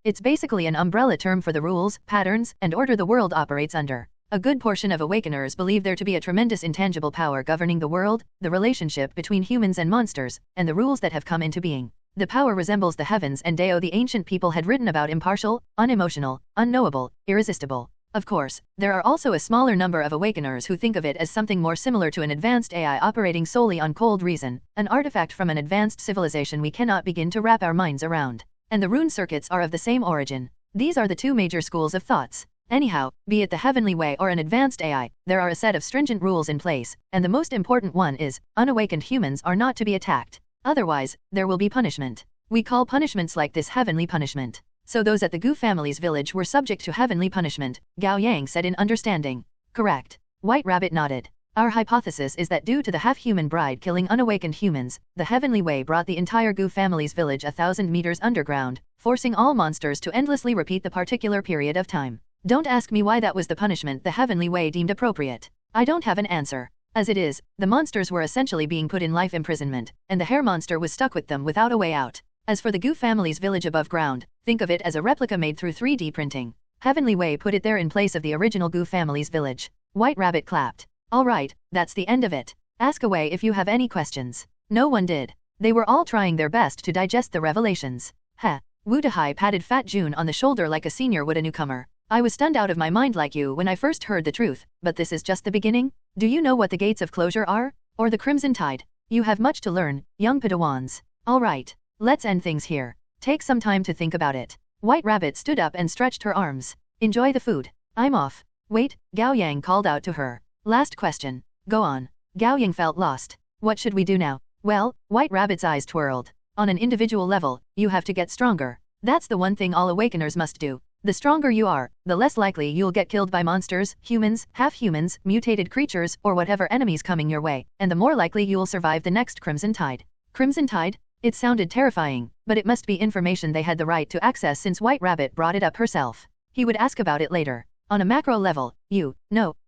It's basically an umbrella term for the rules, patterns, and order the world operates under. A good portion of awakeners believe there to be a tremendous intangible power governing the world, the relationship between humans and monsters, and the rules that have come into being. The power resembles the heavens and Dao the ancient people had written about: impartial, unemotional, unknowable, irresistible. Of course, there are also a smaller number of awakeners who think of it as something more similar to an advanced AI operating solely on cold reason, an artifact from an advanced civilization we cannot begin to wrap our minds around. And the rune circuits are of the same origin. These are the two major schools of thoughts. Anyhow, be it the heavenly way or an advanced AI, there are a set of stringent rules in place, and the most important one is, unawakened humans are not to be attacked. Otherwise, there will be punishment. We call punishments like this heavenly punishment. So those at the Gu family's village were subject to heavenly punishment, Gao Yang said in understanding. Correct. White Rabbit nodded. Our hypothesis is that due to the half-human bride killing unawakened humans, the heavenly way brought the entire Gu family's village 1,000 meters underground, forcing all monsters to endlessly repeat the particular period of time. Don't ask me why that was the punishment the heavenly way deemed appropriate. I don't have an answer. As it is, the monsters were essentially being put in life imprisonment, and the hair monster was stuck with them without a way out. As for the Gu family's village above ground, think of it as a replica made through 3D printing. Heavenly way put it there in place of the original Gu family's village. White Rabbit clapped. All right, that's the end of it. Ask away if you have any questions. No one did. They were all trying their best to digest the revelations. Heh. Wu Dehai patted Fat June on the shoulder like a senior would a newcomer. I was stunned out of my mind like you when I first heard the truth, but this is just the beginning? Do you know what the gates of closure are? Or the Crimson Tide? You have much to learn, young Padawans. All right, let's end things here. Take some time to think about it. White Rabbit stood up and stretched her arms. Enjoy the food. I'm off. Wait, Gao Yang called out to her. Last question. Go on. Gao Yang felt lost. What should we do now? Well, White Rabbit's eyes twirled. On an individual level, you have to get stronger. That's the one thing all awakeners must do. The stronger you are, the less likely you'll get killed by monsters, humans, half-humans, mutated creatures, or whatever enemies coming your way, and the more likely you'll survive the next Crimson Tide. Crimson Tide? It sounded terrifying, but it must be information they had the right to access since White Rabbit brought it up herself. He would ask about it later. On a macro level,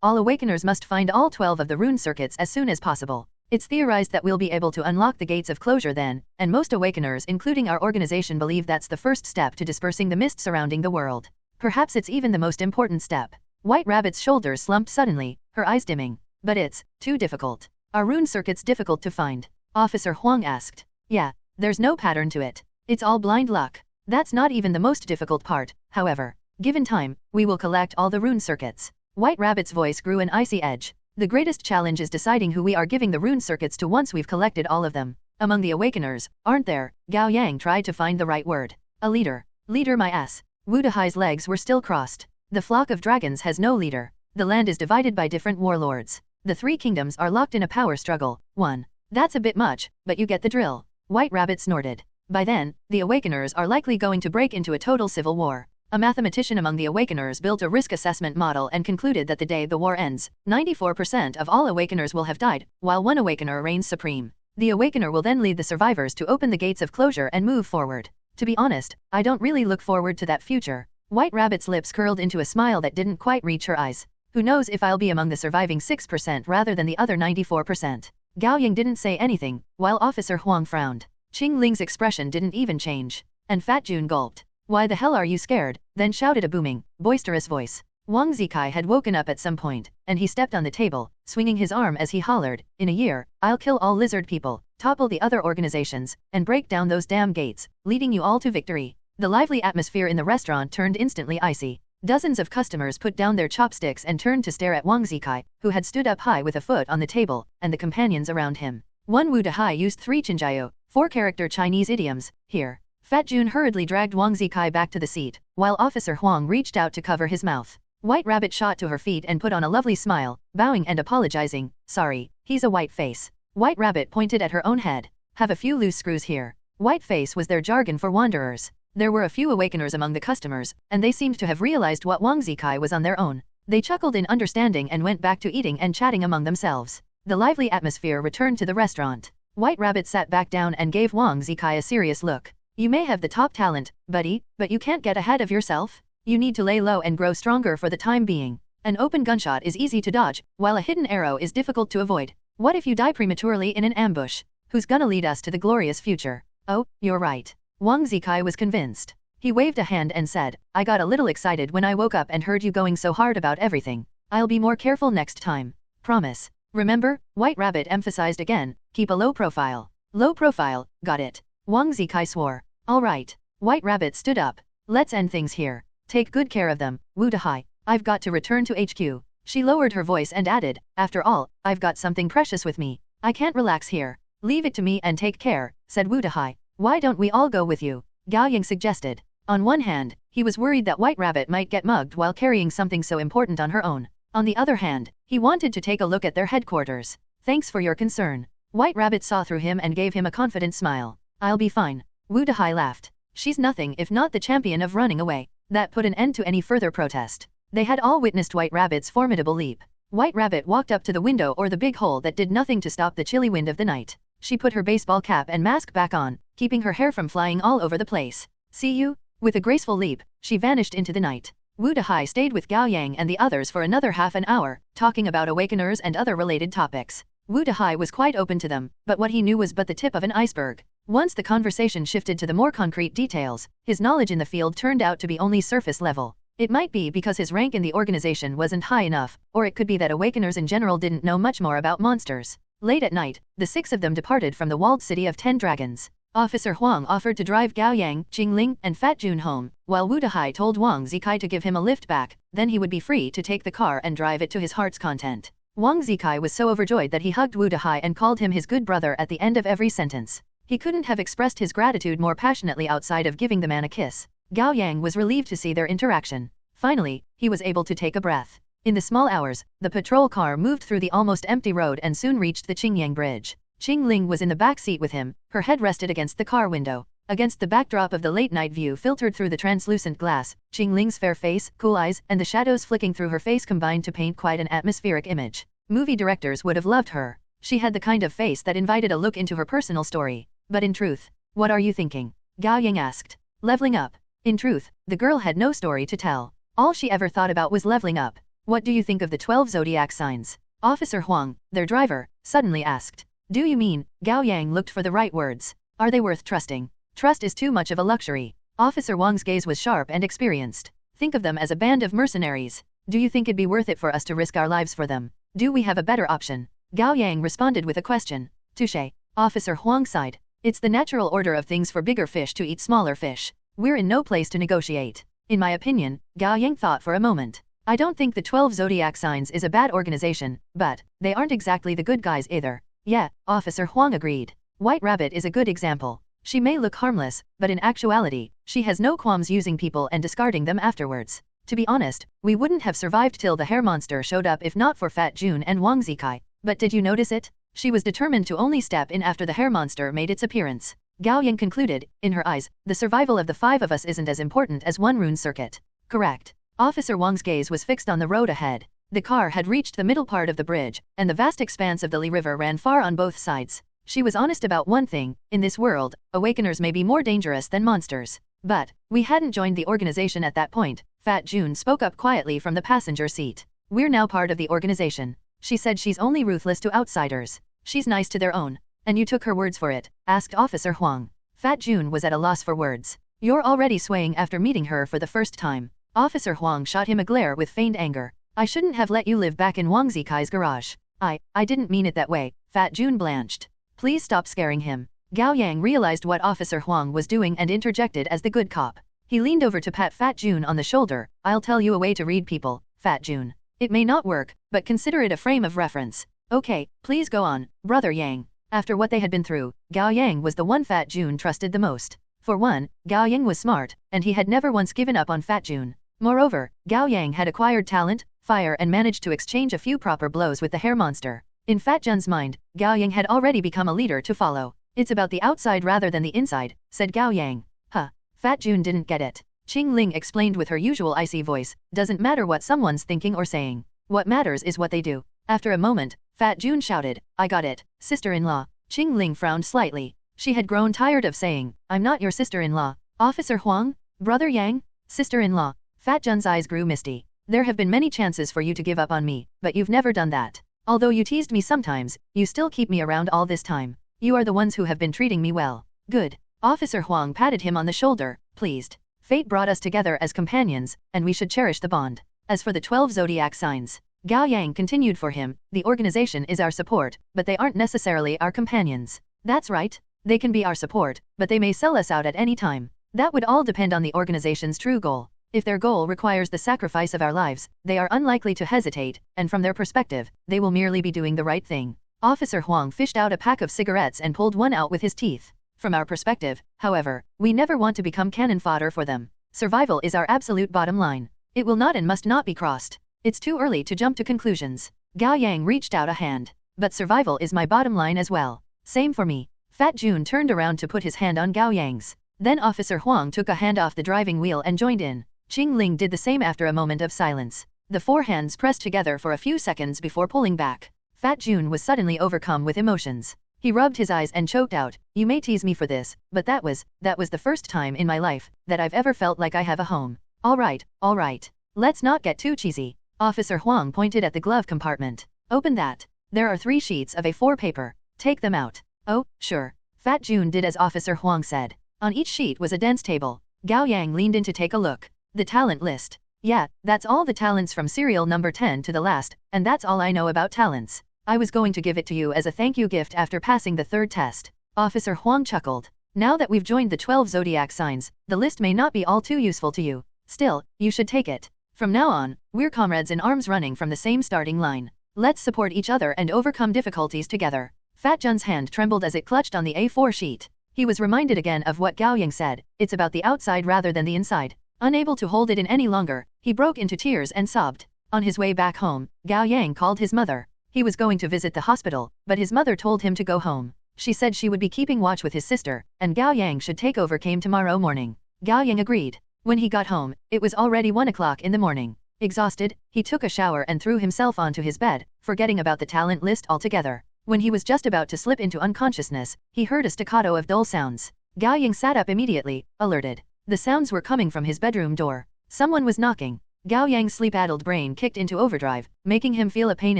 all awakeners must find all 12 of the rune circuits as soon as possible. It's theorized that we'll be able to unlock the gates of closure then, and most awakeners including our organization believe that's the first step to dispersing the mist surrounding the world. Perhaps it's even the most important step. White Rabbit's shoulders slumped suddenly, her eyes dimming. But it's too difficult. Are rune circuits difficult to find? Officer Huang asked. Yeah, there's no pattern to it. It's all blind luck. That's not even the most difficult part, however. Given time, we will collect all the rune circuits. White Rabbit's voice grew an icy edge. The greatest challenge is deciding who we are giving the rune circuits to once we've collected all of them. Among the awakeners, aren't there? Gao Yang tried to find the right word. A leader. Leader my ass. Wu Dehai's legs were still crossed. The flock of dragons has no leader. The land is divided by different warlords. The 3 kingdoms are locked in a power struggle. 1. That's a bit much, but you get the drill. White Rabbit snorted. By then, the awakeners are likely going to break into a total civil war. A mathematician among the awakeners built a risk assessment model and concluded that the day the war ends, 94% of all awakeners will have died, while one awakener reigns supreme. The awakener will then lead the survivors to open the gates of closure and move forward. To be honest, I don't really look forward to that future. White Rabbit's lips curled into a smile that didn't quite reach her eyes. Who knows if I'll be among the surviving 6% rather than the other 94%. Gao Yang didn't say anything, while Officer Huang frowned. Qing Ling's expression didn't even change. And Fat June gulped. Why the hell are you scared? Then shouted a booming, boisterous voice. Wang Zikai had woken up at some point, and he stepped on the table, swinging his arm as he hollered, "In a year, I'll kill all lizard people, topple the other organizations, and break down those damn gates, leading you all to victory." The lively atmosphere in the restaurant turned instantly icy. Dozens of customers put down their chopsticks and turned to stare at Wang Zikai, who had stood up high with a foot on the table, and the companions around him. One Wu Dahai used 3 Chinjiao, 4-character Chinese idioms, here. Fat Jun hurriedly dragged Wang Zikai back to the seat, while Officer Huang reached out to cover his mouth. White Rabbit shot to her feet and put on a lovely smile, bowing and apologizing. "Sorry, he's a white face." White Rabbit pointed at her own head. "Have a few loose screws here." White face was their jargon for wanderers. There were a few awakeners among the customers, and they seemed to have realized what Wang Zikai was on their own. They chuckled in understanding and went back to eating and chatting among themselves. The lively atmosphere returned to the restaurant. White Rabbit sat back down and gave Wang Zikai a serious look. "You may have the top talent, buddy, but you can't get ahead of yourself. You need to lay low and grow stronger for the time being. An open gunshot is easy to dodge, while a hidden arrow is difficult to avoid. What if you die prematurely in an ambush? Who's gonna lead us to the glorious future?" "Oh, you're right." Wang Zikai was convinced. He waved a hand and said, "I got a little excited when I woke up and heard you going so hard about everything. I'll be more careful next time. Promise." "Remember," White Rabbit emphasized again, "keep a low profile." "Low profile, got it." Wang Zikai swore. "All right." White Rabbit stood up. "Let's end things here. Take good care of them, Wu Dahai. I've got to return to HQ." She lowered her voice and added, "After all, I've got something precious with me. I can't relax here." "Leave it to me and take care," said Wu Dahai. "Why don't we all go with you?" Gao Yang suggested. On one hand, he was worried that White Rabbit might get mugged while carrying something so important on her own. On the other hand, he wanted to take a look at their headquarters. "Thanks for your concern." White Rabbit saw through him and gave him a confident smile. "I'll be fine." Wu Dahai laughed. "She's nothing if not the champion of running away." That put an end to any further protest. They had all witnessed White Rabbit's formidable leap. White Rabbit walked up to the window or the big hole that did nothing to stop the chilly wind of the night. She put her baseball cap and mask back on, keeping her hair from flying all over the place. "See you?" With a graceful leap, she vanished into the night. Wu Dahai stayed with Gao Yang and the others for another half an hour, talking about awakeners and other related topics. Wu Dahai was quite open to them, but what he knew was but the tip of an iceberg. Once the conversation shifted to the more concrete details, his knowledge in the field turned out to be only surface level. It might be because his rank in the organization wasn't high enough, or it could be that awakeners in general didn't know much more about monsters. Late at night, the 6 of them departed from the walled city of 10 Dragons. Officer Huang offered to drive Gao Yang, Jingling, and Fat Jun home, while Wu Dahai told Wang Zikai to give him a lift back, then he would be free to take the car and drive it to his heart's content. Wang Zikai was so overjoyed that he hugged Wu Dahai and called him his good brother at the end of every sentence. He couldn't have expressed his gratitude more passionately outside of giving the man a kiss. Gao Yang was relieved to see their interaction. Finally, he was able to take a breath. In the small hours, the patrol car moved through the almost empty road and soon reached the Qingyang Bridge. Qing Ling was in the back seat with him, her head rested against the car window. Against the backdrop of the late-night view filtered through the translucent glass, Qing Ling's fair face, cool eyes, and the shadows flicking through her face combined to paint quite an atmospheric image. Movie directors would have loved her. She had the kind of face that invited a look into her personal story. But in truth, what are you thinking? Gao Yang asked. Leveling up. In truth, the girl had no story to tell. All she ever thought about was leveling up. What do you think of the 12 zodiac signs? Officer Huang, their driver, suddenly asked. Do you mean? Gao Yang looked for the right words. Are they worth trusting? Trust is too much of a luxury. Officer Wang's gaze was sharp and experienced. Think of them as a band of mercenaries. Do you think it'd be worth it for us to risk our lives for them? Do we have a better option? Gao Yang responded with a question. Touché. Officer Huang sighed. It's the natural order of things for bigger fish to eat smaller fish. We're in no place to negotiate. In my opinion, Gao Yang thought for a moment. I don't think the 12 zodiac signs is a bad organization, but they aren't exactly the good guys either. Yeah, Officer Huang agreed. White Rabbit is a good example. She may look harmless, but in actuality, she has no qualms using people and discarding them afterwards. To be honest, we wouldn't have survived till the hair monster showed up if not for Fat Jun and Wang Zikai. But did you notice it? She was determined to only step in after the hair monster made its appearance. Gao Yang concluded, in her eyes, the survival of the 5 of us isn't as important as one rune circuit. Correct. Officer Wang's gaze was fixed on the road ahead. The car had reached the middle part of the bridge, and the vast expanse of the Li River ran far on both sides. She was honest about one thing, in this world, awakeners may be more dangerous than monsters. But, we hadn't joined the organization at that point, Fat Jun spoke up quietly from the passenger seat. We're now part of the organization. She said she's only ruthless to outsiders. She's nice to their own. And you took her words for it, asked Officer Huang. Fat Jun was at a loss for words. You're already swaying after meeting her for the first time. Officer Huang shot him a glare with feigned anger. I shouldn't have let you live back in Wang Zikai's garage. I didn't mean it that way. Fat Jun blanched. Please stop scaring him. Gao Yang realized what Officer Huang was doing and interjected as the good cop. He leaned over to pat Fat Jun on the shoulder. I'll tell you a way to read people, Fat Jun. It may not work, but consider it a frame of reference. Okay, please go on, Brother Yang. After what they had been through, Gao Yang was the one Fat Jun trusted the most. For one, Gao Yang was smart, and he had never once given up on Fat Jun. Moreover, Gao Yang had acquired talent, fire and managed to exchange a few proper blows with the hair monster. In Fat Jun's mind, Gao Yang had already become a leader to follow. It's about the outside rather than the inside, said Gao Yang. Huh. Fat Jun didn't get it. Qing Ling explained with her usual icy voice, doesn't matter what someone's thinking or saying. What matters is what they do. After a moment, Fat Jun shouted, I got it, sister-in-law. Qing Ling frowned slightly. She had grown tired of saying, I'm not your sister-in-law. Officer Huang? Brother Yang? Sister-in-law. Fat Jun's eyes grew misty. There have been many chances for you to give up on me, but you've never done that. Although you teased me sometimes, you still keep me around all this time. You are the ones who have been treating me well. Good. Officer Huang patted him on the shoulder, pleased. Fate brought us together as companions, and we should cherish the bond. As for the 12 zodiac signs, Gao Yang continued for him, the organization is our support, but they aren't necessarily our companions. That's right. They can be our support, but they may sell us out at any time. That would all depend on the organization's true goal. If their goal requires the sacrifice of our lives, they are unlikely to hesitate, and from their perspective, they will merely be doing the right thing. Officer Huang fished out a pack of cigarettes and pulled one out with his teeth. From our perspective, however, we never want to become cannon fodder for them. Survival is our absolute bottom line. It will not and must not be crossed. It's too early to jump to conclusions. Gao Yang reached out a hand. But survival is my bottom line as well. Same for me. Fat Jun turned around to put his hand on Gao Yang's. Then Officer Huang took a hand off the driving wheel and joined in. Qing Ling did the same after a moment of silence. The four hands pressed together for a few seconds before pulling back. Fat Jun was suddenly overcome with emotions. He rubbed his eyes and choked out, you may tease me for this, but that was the first time in my life that I've ever felt like I have a home. All right. Let's not get too cheesy. Officer Huang pointed at the glove compartment. Open that. There are 3 sheets of A4 paper. Take them out. Oh, sure. Fat Jun did as Officer Huang said. On each sheet was a dense table. Gao Yang leaned in to take a look. The talent list. Yeah, that's all the talents from serial number 10 to the last, and that's all I know about talents. I was going to give it to you as a thank you gift after passing the 3rd test. Officer Huang chuckled. Now that we've joined the 12 zodiac signs, the list may not be all too useful to you. Still, you should take it. From now on, we're comrades in arms running from the same starting line. Let's support each other and overcome difficulties together. Fat Jun's hand trembled as it clutched on the A4 sheet. He was reminded again of what Gao Yang said, it's about the outside rather than the inside. Unable to hold it in any longer, he broke into tears and sobbed. On his way back home, Gao Yang called his mother. He was going to visit the hospital, but his mother told him to go home. She said she would be keeping watch with his sister, and Gao Yang should take over came tomorrow morning. Gao Yang agreed. When he got home, it was already 1 o'clock in the morning. Exhausted, he took a shower and threw himself onto his bed, forgetting about the talent list altogether. When he was just about to slip into unconsciousness, he heard a staccato of dull sounds. Gao Yang sat up immediately, alerted. The sounds were coming from his bedroom door. Someone was knocking. Gao Yang's sleep-addled brain kicked into overdrive, making him feel a pain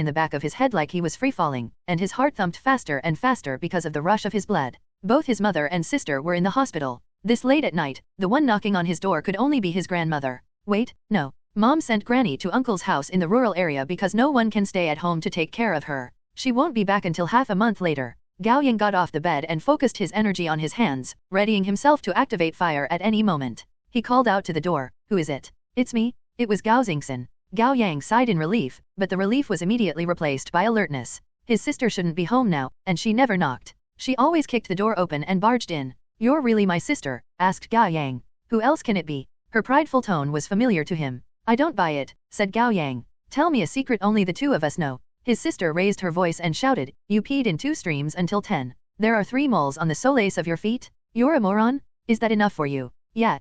in the back of his head like he was free-falling, and his heart thumped faster and faster because of the rush of his blood. Both his mother and sister were in the hospital. This late at night, the one knocking on his door could only be his grandmother. Wait, no. Mom sent Granny to Uncle's house in the rural area because no one can stay at home to take care of her. She won't be back until half a month later. Gao Yang got off the bed and focused his energy on his hands, readying himself to activate fire at any moment. He called out to the door, who is it? It's me. It was Gao Xingxin. Gao Yang sighed in relief, but the relief was immediately replaced by alertness. His sister shouldn't be home now, and she never knocked. She always kicked the door open and barged in. You're really my sister? Asked Gao Yang. Who else can it be? Her prideful tone was familiar to him. I don't buy it, said Gao Yang. Tell me a secret only the two of us know. His sister raised her voice and shouted, you peed in 2 streams until 10. There are 3 moles on the soles of your feet? You're a moron? Is that enough for you? Yeah.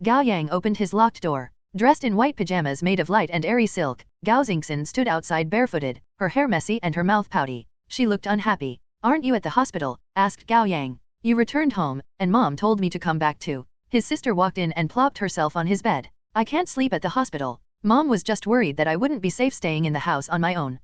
Gao Yang opened his locked door. Dressed in white pajamas made of light and airy silk, Gao Xingxin stood outside barefooted, her hair messy and her mouth pouty. She looked unhappy. Aren't you at the hospital? Asked Gao Yang. You returned home, and Mom told me to come back too. His sister walked in and plopped herself on his bed. I can't sleep at the hospital. Mom was just worried that I wouldn't be safe staying in the house on my own.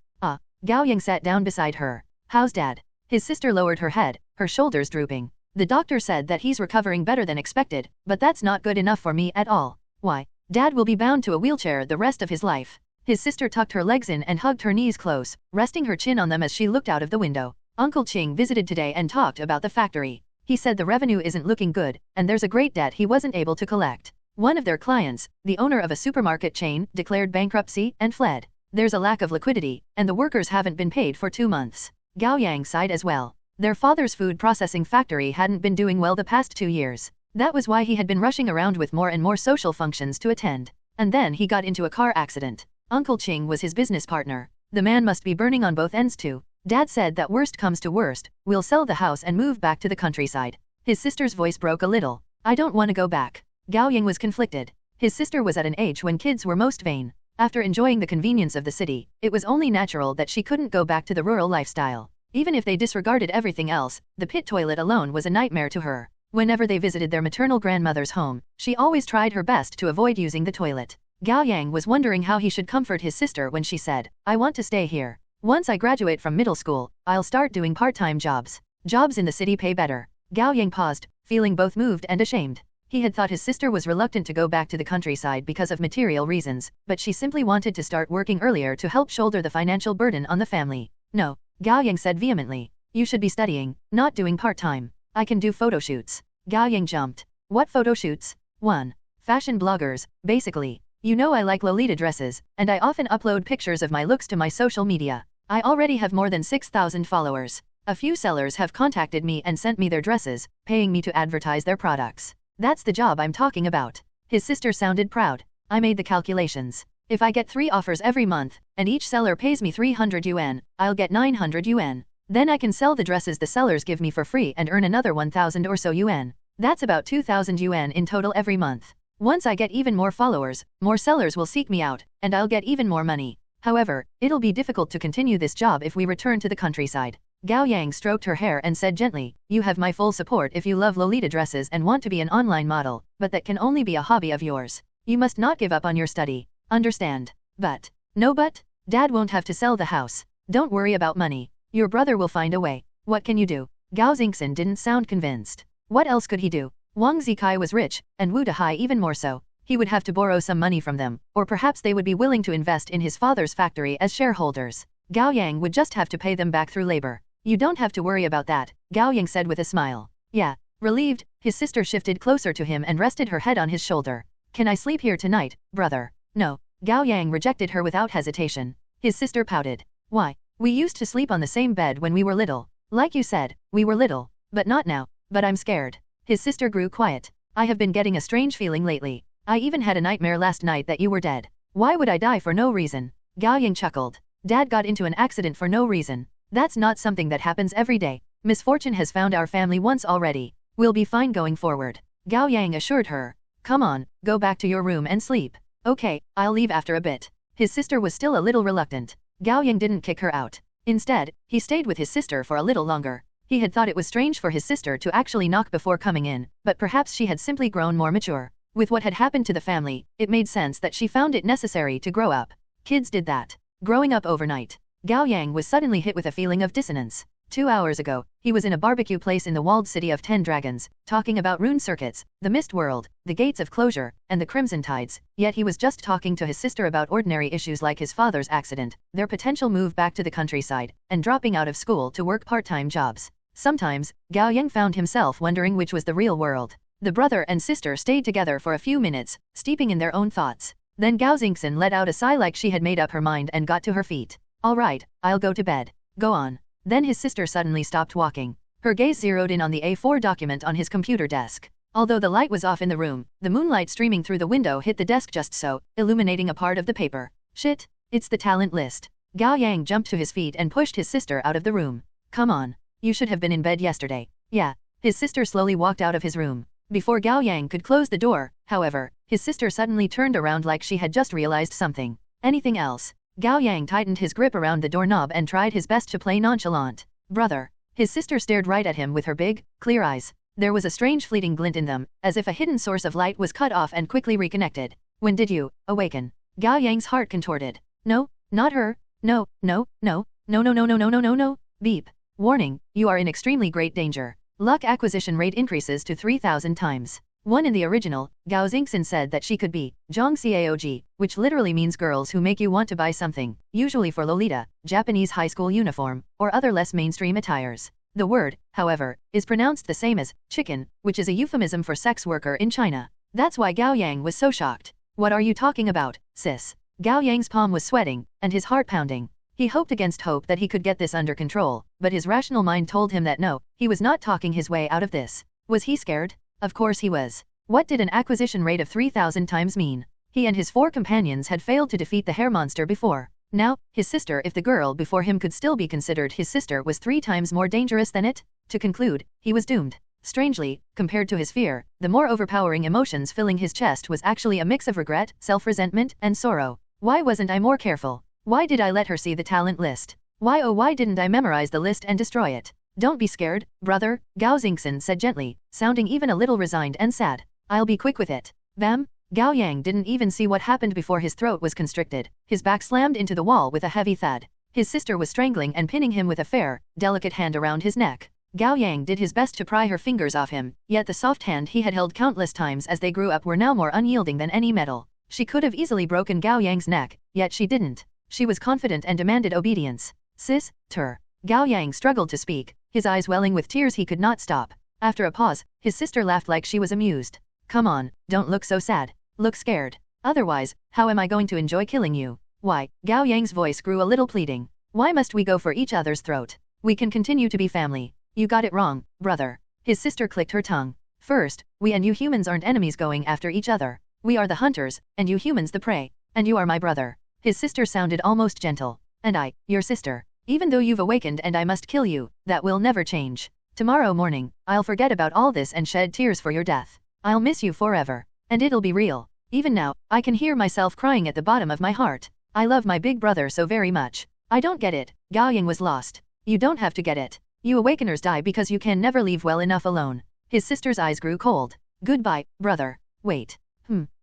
Gao Yang sat down beside her. How's Dad? His sister lowered her head, her shoulders drooping. The doctor said that he's recovering better than expected, but that's not good enough for me at all. Why? Dad will be bound to a wheelchair the rest of his life. His sister tucked her legs in and hugged her knees close, resting her chin on them as she looked out of the window. Uncle Qing visited today and talked about the factory. He said the revenue isn't looking good, and there's a great debt he wasn't able to collect. One of their clients, the owner of a supermarket chain, declared bankruptcy and fled. There's a lack of liquidity, and the workers haven't been paid for 2 months. Gao Yang sighed as well. Their father's food processing factory hadn't been doing well the past 2 years. That was why he had been rushing around with more and more social functions to attend. And then he got into a car accident. Uncle Qing was his business partner. The man must be burning on both ends too. Dad said that worst comes to worst, we'll sell the house and move back to the countryside. His sister's voice broke a little. I don't want to go back. Gao Yang was conflicted. His sister was at an age when kids were most vain. After enjoying the convenience of the city, it was only natural that she couldn't go back to the rural lifestyle. Even if they disregarded everything else, the pit toilet alone was a nightmare to her. Whenever they visited their maternal grandmother's home, she always tried her best to avoid using the toilet. Gao Yang was wondering how he should comfort his sister when she said, I want to stay here. Once I graduate from middle school, I'll start doing part-time jobs. Jobs in the city pay better. Gao Yang paused, feeling both moved and ashamed. He had thought his sister was reluctant to go back to the countryside because of material reasons, but she simply wanted to start working earlier to help shoulder the financial burden on the family. No, Gao Yang said vehemently. You should be studying, not doing part-time. I can do photo shoots. Gao Yang jumped. What photo shoots? 1. Fashion bloggers, basically. You know I like Lolita dresses, and I often upload pictures of my looks to my social media. I already have more than 6,000 followers. A few sellers have contacted me and sent me their dresses, paying me to advertise their products. That's the job I'm talking about. His sister sounded proud. I made the calculations. If I get 3 offers every month, and each seller pays me 300 yuan, I'll get 900 yuan. Then I can sell the dresses the sellers give me for free and earn another 1,000 or so yuan. That's about 2,000 yuan in total every month. Once I get even more followers, more sellers will seek me out, and I'll get even more money. However, it'll be difficult to continue this job if we return to the countryside. Gao Yang stroked her hair and said gently, you have my full support if you love Lolita dresses and want to be an online model, but that can only be a hobby of yours. You must not give up on your study. Understand? But. No but? Dad won't have to sell the house. Don't worry about money. Your brother will find a way. What can you do? Gao Xingxin didn't sound convinced. What else could he do? Wang Zikai was rich, and Wu Dehai even more so. He would have to borrow some money from them, or perhaps they would be willing to invest in his father's factory as shareholders. Gao Yang would just have to pay them back through labor. You don't have to worry about that, Gao Yang said with a smile. Yeah. Relieved, his sister shifted closer to him and rested her head on his shoulder. Can I sleep here tonight, brother? No. Gao Yang rejected her without hesitation. His sister pouted. Why? We used to sleep on the same bed when we were little. Like you said, we were little. But not now. But I'm scared. His sister grew quiet. I have been getting a strange feeling lately. I even had a nightmare last night that you were dead. Why would I die for no reason? Gao Yang chuckled. Dad got into an accident for no reason. That's not something that happens every day. Misfortune has found our family once already. We'll be fine going forward. Gao Yang assured her. Come on, go back to your room and sleep. Okay, I'll leave after a bit. His sister was still a little reluctant. Gao Yang didn't kick her out. Instead, he stayed with his sister for a little longer. He had thought it was strange for his sister to actually knock before coming in, but perhaps she had simply grown more mature. With what had happened to the family, it made sense that she found it necessary to grow up. Kids did that. Growing up overnight. Gao Yang was suddenly hit with a feeling of dissonance. 2 hours ago, he was in a barbecue place in the walled city of 10 Dragons, talking about rune circuits, the mist world, the gates of closure, and the crimson tides, yet he was just talking to his sister about ordinary issues like his father's accident, their potential move back to the countryside, and dropping out of school to work part-time jobs. Sometimes, Gao Yang found himself wondering which was the real world. The brother and sister stayed together for a few minutes, steeping in their own thoughts. Then Gao Xingxin let out a sigh like she had made up her mind and got to her feet. All right, I'll go to bed. Go on. Then his sister suddenly stopped walking. Her gaze zeroed in on the A4 document on his computer desk. Although the light was off in the room, the moonlight streaming through the window hit the desk just so, illuminating a part of the paper. Shit, it's the talent list. Gao Yang jumped to his feet and pushed his sister out of the room. Come on. You should have been in bed yesterday. Yeah. His sister slowly walked out of his room. Before Gao Yang could close the door, however, his sister suddenly turned around like she had just realized something. Anything else? Gao Yang tightened his grip around the doorknob and tried his best to play nonchalant. Brother. His sister stared right at him with her big, clear eyes. There was a strange fleeting glint in them, as if a hidden source of light was cut off and quickly reconnected. When did you awaken? Gao Yang's heart contorted. No, not her. No, no, no, no, no, no, no, no, no, no, no. Beep. Warning, you are in extremely great danger. Luck acquisition rate increases to 3,000 times. One in the original, Gao Xingxin said that she could be Zhang Caog, which literally means girls who make you want to buy something, usually for Lolita, Japanese high school uniform, or other less mainstream attires. The word, however, is pronounced the same as chicken, which is a euphemism for sex worker in China. That's why Gao Yang was so shocked. What are you talking about, sis? Gao Yang's palm was sweating, and his heart pounding. He hoped against hope that he could get this under control, but his rational mind told him that no, he was not talking his way out of this. Was he scared? Of course he was. What did an acquisition rate of 3,000 times mean? He and his 4 companions had failed to defeat the hair monster before. Now, his sister, if the girl before him could still be considered his sister, was 3 times more dangerous than it? To conclude, he was doomed. Strangely, compared to his fear, the more overpowering emotions filling his chest was actually a mix of regret, self-resentment, and sorrow. Why wasn't I more careful? Why did I let her see the talent list? Why oh why didn't I memorize the list and destroy it? Don't be scared, brother, Gao Xingxin said gently, sounding even a little resigned and sad. I'll be quick with it. Bam! Gao Yang didn't even see what happened before his throat was constricted. His back slammed into the wall with a heavy thud. His sister was strangling and pinning him with a fair, delicate hand around his neck. Gao Yang did his best to pry her fingers off him, yet the soft hand he had held countless times as they grew up were now more unyielding than any metal. She could have easily broken Gao Yang's neck, yet she didn't. She was confident and demanded obedience. Sis-ter. Gao Yang struggled to speak, his eyes welling with tears he could not stop. After a pause, his sister laughed like she was amused. Come on, don't look so sad. Look scared. Otherwise, how am I going to enjoy killing you? Why? Gao Yang's voice grew a little pleading. Why must we go for each other's throat? We can continue to be family. You got it wrong, brother. His sister clicked her tongue. First, we and you humans aren't enemies going after each other. We are the hunters, and you humans the prey. And you are my brother. His sister sounded almost gentle. And I, your sister. Even though you've awakened and I must kill you, that will never change. Tomorrow morning, I'll forget about all this and shed tears for your death. I'll miss you forever. And it'll be real. Even now, I can hear myself crying at the bottom of my heart. I love my big brother so very much. I don't get it. Gao Yang was lost. You don't have to get it. You awakeners die because you can never leave well enough alone. His sister's eyes grew cold. Goodbye, brother. Wait.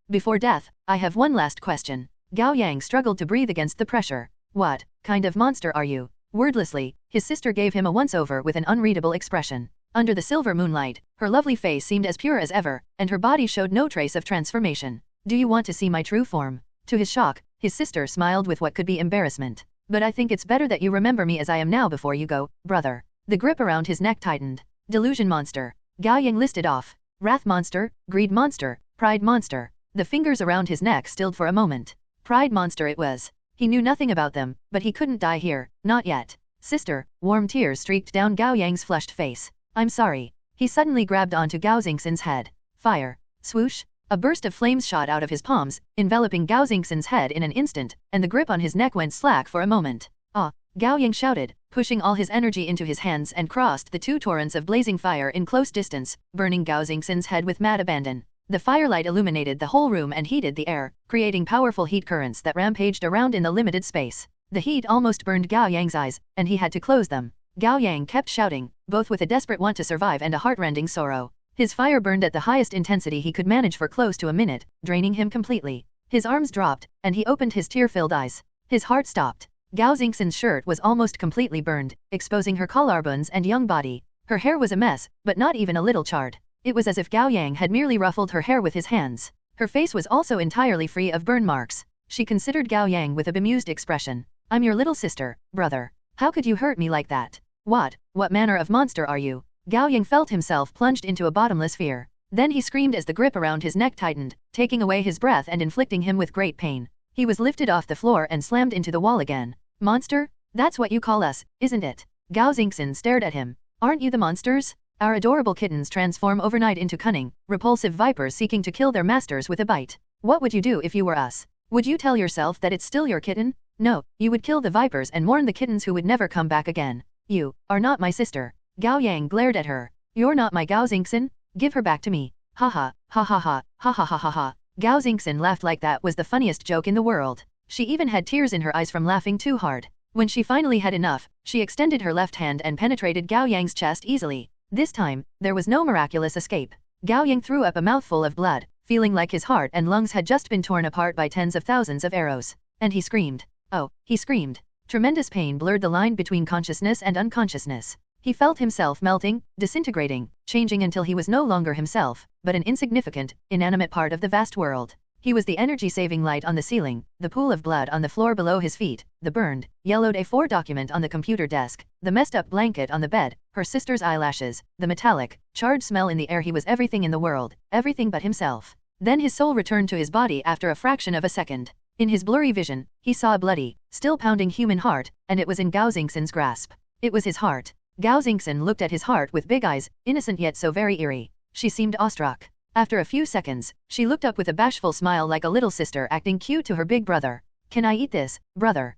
Before death, I have one last question. Gao Yang struggled to breathe against the pressure. What kind of monster are you? Wordlessly, his sister gave him a once-over with an unreadable expression. Under the silver moonlight, her lovely face seemed as pure as ever, and her body showed no trace of transformation. Do you want to see my true form? To his shock, his sister smiled with what could be embarrassment. But I think it's better that you remember me as I am now before you go, brother. The grip around his neck tightened. Delusion monster. Gao Yang listed off. Wrath monster, greed monster, pride monster. The fingers around his neck stilled for a moment. Pride monster it was. He knew nothing about them, but he couldn't die here, not yet. Sister, warm tears streaked down Gao Yang's flushed face. I'm sorry. He suddenly grabbed onto Gao Xingxin's head. Fire. Swoosh. A burst of flames shot out of his palms, enveloping Gao Xingxin's head in an instant, and the grip on his neck went slack for a moment. Ah! Gao Yang shouted, pushing all his energy into his hands and crossed the 2 torrents of blazing fire in close distance, burning Gao Xingxin's head with mad abandon. The firelight illuminated the whole room and heated the air, creating powerful heat currents that rampaged around in the limited space. The heat almost burned Gao Yang's eyes, and he had to close them. Gao Yang kept shouting, both with a desperate want to survive and a heart-rending sorrow. His fire burned at the highest intensity he could manage for close to a minute, draining him completely. His arms dropped, and he opened his tear-filled eyes. His heart stopped. Gao Xingxin's shirt was almost completely burned, exposing her collarbones and young body. Her hair was a mess, but not even a little charred. It was as if Gao Yang had merely ruffled her hair with his hands. Her face was also entirely free of burn marks. She considered Gao Yang with a bemused expression. I'm your little sister, brother. How could you hurt me like that? What manner of monster are you? Gao Yang felt himself plunged into a bottomless fear. Then he screamed as the grip around his neck tightened, taking away his breath and inflicting him with great pain. He was lifted off the floor and slammed into the wall again. Monster? That's what you call us, isn't it? Gao Xingxin stared at him. Aren't you the monsters? Our adorable kittens transform overnight into cunning, repulsive vipers seeking to kill their masters with a bite. What would you do if you were us? Would you tell yourself that it's still your kitten? No, you would kill the vipers and mourn the kittens who would never come back again. You are not my sister. Gao Yang glared at her. You're not my Gao Xingxin? Give her back to me. Ha ha, ha ha ha, ha ha ha ha ha. Gao Xingxin laughed like that was the funniest joke in the world. She even had tears in her eyes from laughing too hard. When she finally had enough, she extended her left hand and penetrated Gao Yang's chest easily. This time, there was no miraculous escape. Gao Yang threw up a mouthful of blood, feeling like his heart and lungs had just been torn apart by tens of thousands of arrows. And he screamed. Oh, he screamed. Tremendous pain blurred the line between consciousness and unconsciousness. He felt himself melting, disintegrating, changing until he was no longer himself, but an insignificant, inanimate part of the vast world. He was the energy-saving light on the ceiling, the pool of blood on the floor below his feet, the burned, yellowed A4 document on the computer desk, the messed-up blanket on the bed, her sister's eyelashes, the metallic, charred smell in the air. He was everything in the world, everything but himself. Then his soul returned to his body after a fraction of a second. In his blurry vision, he saw a bloody, still pounding human heart, and it was in Gao Yang's grasp. It was his heart. Gao Yang looked at his heart with big eyes, innocent yet so very eerie. She seemed awestruck. After a few seconds, she looked up with a bashful smile like a little sister acting cute to her big brother. "Can I eat this, brother?"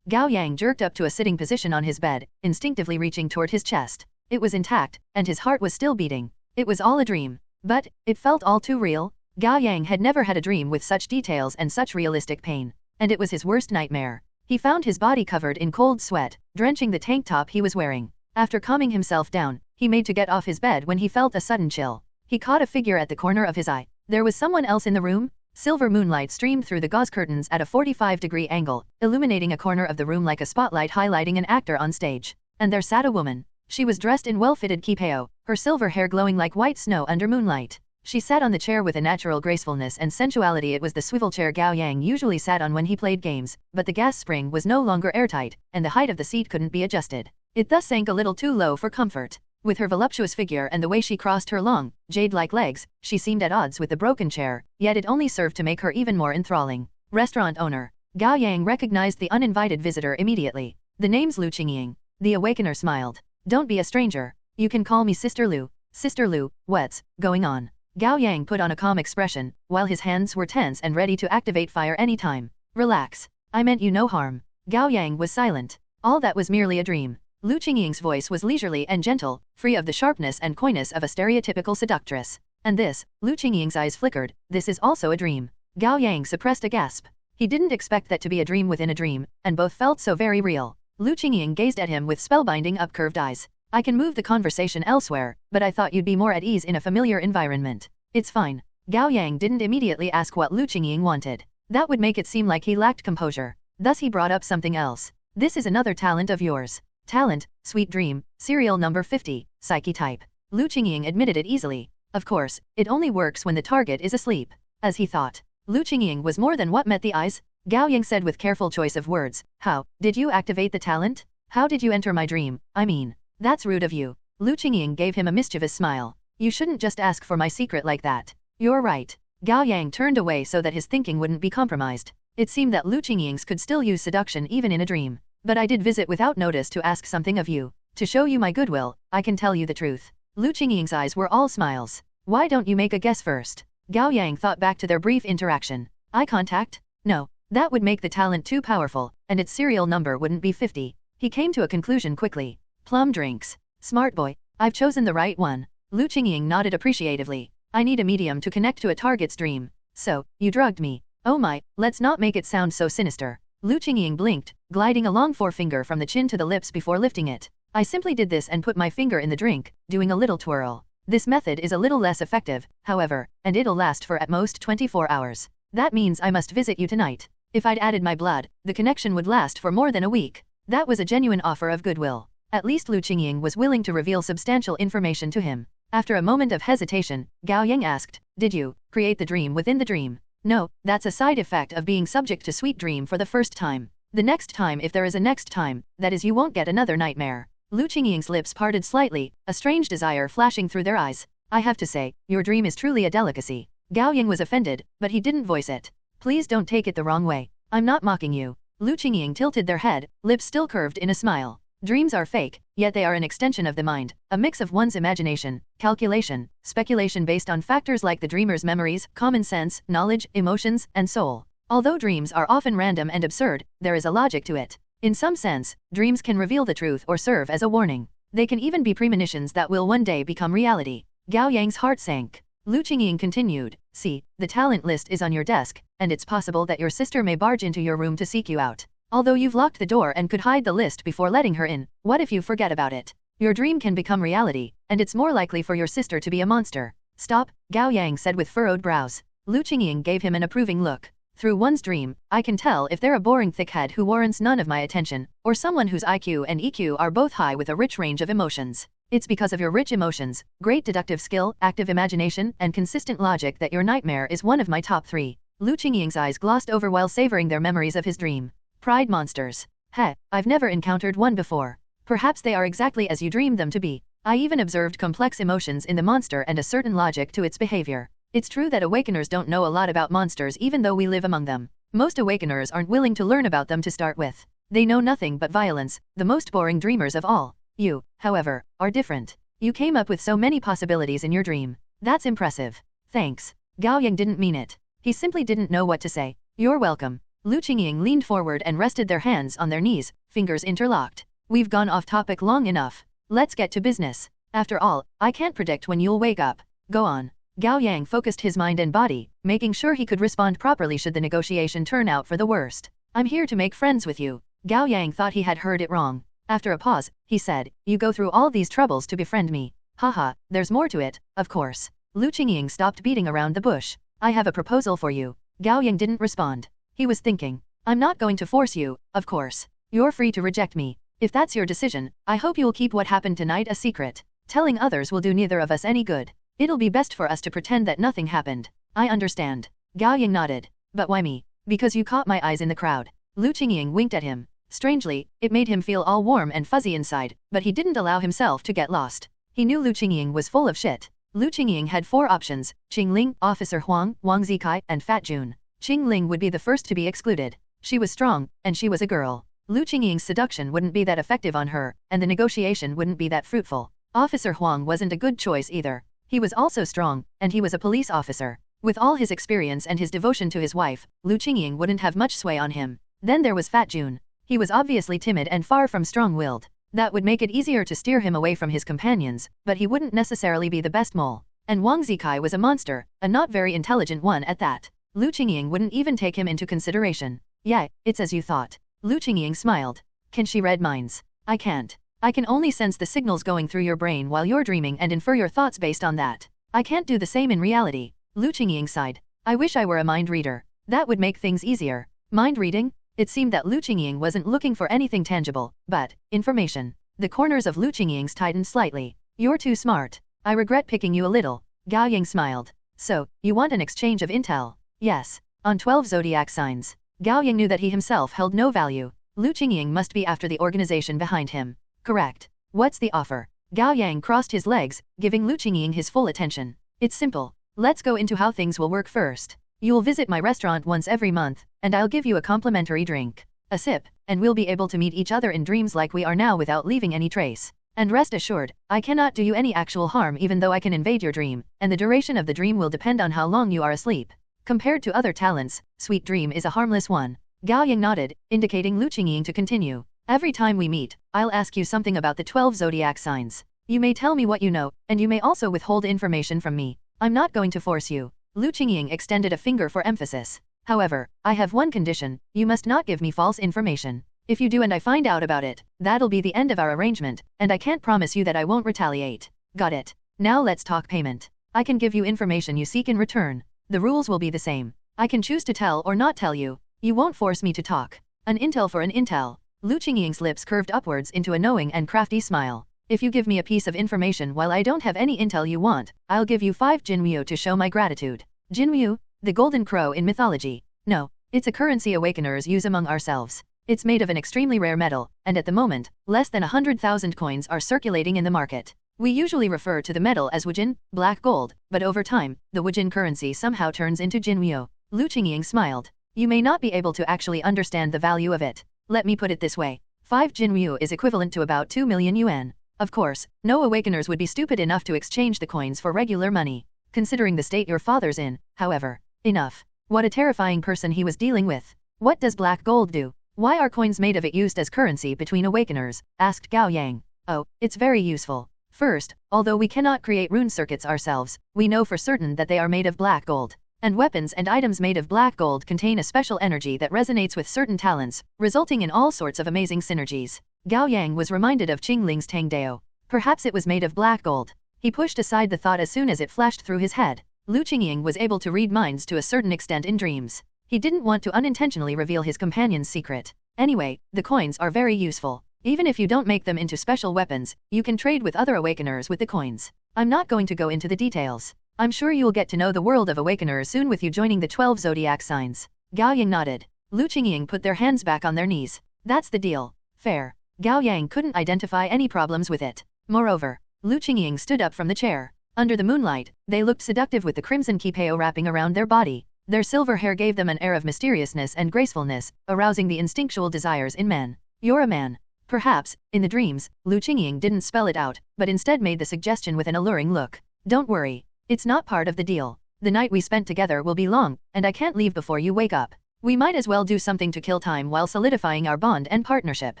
Gao Yang jerked up to a sitting position on his bed, instinctively reaching toward his chest. It was intact, and his heart was still beating. It was all a dream. But, it felt all too real. Gao Yang had never had a dream with such details and such realistic pain. And it was his worst nightmare. He found his body covered in cold sweat, drenching the tank top he was wearing. After calming himself down, he made to get off his bed when he felt a sudden chill. He caught a figure at the corner of his eye. There was someone else in the room? Silver moonlight streamed through the gauze curtains at a 45-degree angle, illuminating a corner of the room like a spotlight highlighting an actor on stage. And there sat a woman. She was dressed in well-fitted kipao, her silver hair glowing like white snow under moonlight. She sat on the chair with a natural gracefulness and sensuality. It was the swivel chair Gao Yang usually sat on when he played games, but the gas spring was no longer airtight, and the height of the seat couldn't be adjusted. It thus sank a little too low for comfort. With her voluptuous figure and the way she crossed her long, jade-like legs, she seemed at odds with the broken chair, yet it only served to make her even more enthralling. Restaurant owner. Gao Yang recognized the uninvited visitor immediately. The name's Lu Qingying. The awakener smiled. "Don't be a stranger. You can call me Sister Lu." "Sister Lu, what's going on?" Gao Yang put on a calm expression, while his hands were tense and ready to activate fire any time. "Relax. I meant you no harm." Gao Yang was silent. All that was merely a dream. Lu Qingying's voice was leisurely and gentle, free of the sharpness and coyness of a stereotypical seductress. "And this," Lu Qingying's eyes flickered, "this is also a dream." Gao Yang suppressed a gasp. He didn't expect that to be a dream within a dream, and both felt so very real. Lu Qingying gazed at him with spellbinding upcurved eyes. "I can move the conversation elsewhere, but I thought you'd be more at ease in a familiar environment." "It's fine." Gao Yang didn't immediately ask what Lu Qingying wanted. That would make it seem like he lacked composure. Thus he brought up something else. "This is another talent of yours." "Talent, sweet dream, serial number 50, psyche type." Lu Qingying admitted it easily. Of course, it only works when the target is asleep. As he thought. Lu Qingying was more than what met the eyes. Gao Yang said with careful choice of words. "How did you activate the talent? How did you enter my dream? I mean, that's rude of you." Lu Qingying gave him a mischievous smile. "You shouldn't just ask for my secret like that." "You're right." Gao Yang turned away so that his thinking wouldn't be compromised. It seemed that Lu Qingying's could still use seduction even in a dream. "But I did visit without notice to ask something of you. To show you my goodwill, I can tell you the truth." Lu Qingying's eyes were all smiles. "Why don't you make a guess first?" Gao Yang thought back to their brief interaction. "Eye contact? No. That would make the talent too powerful, and its serial number wouldn't be 50. He came to a conclusion quickly. "Plum drinks. Smart boy. I've chosen the right one." Lu Qingying nodded appreciatively. "I need a medium to connect to a target's dream. So, you drugged me. Oh my, let's not make it sound so sinister." Lu Qingying blinked, gliding a long forefinger from the chin to the lips before lifting it. "I simply did this and put my finger in the drink, doing a little twirl. This method is a little less effective, however, and it'll last for at most 24 hours. That means I must visit you tonight. If I'd added my blood, the connection would last for more than a week." That was a genuine offer of goodwill. At least Lu Qingying was willing to reveal substantial information to him. After a moment of hesitation, Gao Yang asked, "Did you create the dream within the dream?" "No, that's a side effect of being subject to sweet dream for the first time. The next time, if there is a next time, that is, you won't get another nightmare." Lu Qingying's lips parted slightly, a strange desire flashing through their eyes. "I have to say, your dream is truly a delicacy." Gao Yang was offended, but he didn't voice it. "Please don't take it the wrong way. I'm not mocking you." Lu Qingying tilted their head, lips still curved in a smile. "Dreams are fake, yet they are an extension of the mind, a mix of one's imagination, calculation, speculation based on factors like the dreamer's memories, common sense, knowledge, emotions, and soul. Although dreams are often random and absurd, there is a logic to it. In some sense, dreams can reveal the truth or serve as a warning. They can even be premonitions that will one day become reality." Gao Yang's heart sank. Lu Qingying continued, "See, the talent list is on your desk, and it's possible that your sister may barge into your room to seek you out. Although you've locked the door and could hide the list before letting her in, what if you forget about it? Your dream can become reality, and it's more likely for your sister to be a monster." "Stop," Gao Yang said with furrowed brows. Lu Qingying gave him an approving look. "Through one's dream, I can tell if they're a boring thickhead who warrants none of my attention, or someone whose IQ and EQ are both high with a rich range of emotions. It's because of your rich emotions, great deductive skill, active imagination, and consistent logic that your nightmare is one of my top 3. Lu Qingying's eyes glossed over while savoring their memories of his dream. Pride monsters. Heh, I've never encountered one before. Perhaps they are exactly as you dreamed them to be. I even observed complex emotions in the monster and a certain logic to its behavior. It's true that awakeners don't know a lot about monsters even though we live among them. Most awakeners aren't willing to learn about them to start with. They know nothing but violence, the most boring dreamers of all. You, however, are different. You came up with so many possibilities in your dream. That's impressive. Thanks. Gao Yang didn't mean it. He simply didn't know what to say. You're welcome. Lu Qingying leaned forward and rested their hands on their knees, fingers interlocked. We've gone off topic long enough. Let's get to business. After all, I can't predict when you'll wake up. Go on. Gao Yang focused his mind and body, making sure he could respond properly should the negotiation turn out for the worst. I'm here to make friends with you. Gao Yang thought he had heard it wrong. After a pause, he said, you go through all these troubles to befriend me. Haha, there's more to it, of course. Lu Qingying stopped beating around the bush. I have a proposal for you. Gao Yang didn't respond. He was thinking. I'm not going to force you, of course. You're free to reject me. If that's your decision, I hope you'll keep what happened tonight a secret. Telling others will do neither of us any good. It'll be best for us to pretend that nothing happened. I understand. Gao Yang nodded. But why me? Because you caught my eyes in the crowd. Lu Qingying winked at him. Strangely, it made him feel all warm and fuzzy inside, but he didn't allow himself to get lost. He knew Lu Qingying was full of shit. Lu Qingying had 4 options: Qingling, Officer Huang, Wang Zikai, and Fat Jun. Qingling would be the first to be excluded. She was strong, and she was a girl. Lu Qingying's seduction wouldn't be that effective on her, and the negotiation wouldn't be that fruitful. Officer Huang wasn't a good choice either. He was also strong, and he was a police officer. With all his experience and his devotion to his wife, Lu Qingying wouldn't have much sway on him. Then there was Fat Jun. He was obviously timid and far from strong-willed. That would make it easier to steer him away from his companions, but he wouldn't necessarily be the best mole. And Wang Zikai was a monster, a not very intelligent one at that. Lu Qingying wouldn't even take him into consideration. Yeah, it's as you thought. Lu Qingying smiled. Can she read minds? I can't. I can only sense the signals going through your brain while you're dreaming and infer your thoughts based on that. I can't do the same in reality. Lu Qingying sighed. I wish I were a mind reader. That would make things easier. Mind reading? It seemed that Lu Qingying wasn't looking for anything tangible, but information. The corners of Lu Qingying's tightened slightly. You're too smart. I regret picking you a little. Gao Yang smiled. So, you want an exchange of intel? Yes. On 12 zodiac signs. Gao Yang knew that he himself held no value. Lu Qingying must be after the organization behind him. Correct. What's the offer? Gao Yang crossed his legs, giving Lu Qingying his full attention. It's simple. Let's go into how things will work first. You'll visit my restaurant once every month, and I'll give you a complimentary drink. A sip, and we'll be able to meet each other in dreams like we are now without leaving any trace. And rest assured, I cannot do you any actual harm even though I can invade your dream, and the duration of the dream will depend on how long you are asleep. Compared to other talents, Sweet Dream is a harmless one. Gao Yang nodded, indicating Lu Qingying to continue. Every time we meet, I'll ask you something about the 12 zodiac signs. You may tell me what you know, and you may also withhold information from me. I'm not going to force you. Lu Qingying extended a finger for emphasis. However, I have one condition: you must not give me false information. If you do and I find out about it, that'll be the end of our arrangement, and I can't promise you that I won't retaliate. Got it. Now let's talk payment. I can give you information you seek in return. The rules will be the same. I can choose to tell or not tell you. You won't force me to talk. An intel for an intel. Lu Qingying's lips curved upwards into a knowing and crafty smile. If you give me a piece of information while I don't have any intel you want, I'll give you 5 Jinryu to show my gratitude. Jinryu? The golden crow in mythology. No, it's a currency awakeners use among ourselves. It's made of an extremely rare metal, and at the moment, less than 100,000 coins are circulating in the market. We usually refer to the metal as wujin, black gold, but over time, the wujin currency somehow turns into jinryu. Lu Qingying smiled. You may not be able to actually understand the value of it. Let me put it this way. 5 jinryu is equivalent to about 2 million yuan. Of course, no awakeners would be stupid enough to exchange the coins for regular money. Considering the state your father's in, however. Enough. What a terrifying person he was dealing with. What does black gold do? Why are coins made of it used as currency between awakeners? Asked Gao Yang. Oh, it's very useful. First, although we cannot create rune circuits ourselves, we know for certain that they are made of black gold. And weapons and items made of black gold contain a special energy that resonates with certain talents, resulting in all sorts of amazing synergies. Gao Yang was reminded of Qingling's Tangdao. Perhaps it was made of black gold. He pushed aside the thought as soon as it flashed through his head. Lu Qingying was able to read minds to a certain extent in dreams. He didn't want to unintentionally reveal his companion's secret. Anyway, the coins are very useful. Even if you don't make them into special weapons, you can trade with other awakeners with the coins. I'm not going to go into the details. I'm sure you'll get to know the world of awakeners soon with you joining the 12 zodiac signs. Gao Yang nodded. Lu Qingying put their hands back on their knees. That's the deal. Fair. Gao Yang couldn't identify any problems with it. Moreover, Lu Qingying stood up from the chair. Under the moonlight, they looked seductive with the crimson kipao wrapping around their body. Their silver hair gave them an air of mysteriousness and gracefulness, arousing the instinctual desires in men. You're a man. Perhaps, in the dreams, Lu Qingying didn't spell it out, but instead made the suggestion with an alluring look. Don't worry. It's not part of the deal. The night we spent together will be long, and I can't leave before you wake up. We might as well do something to kill time while solidifying our bond and partnership.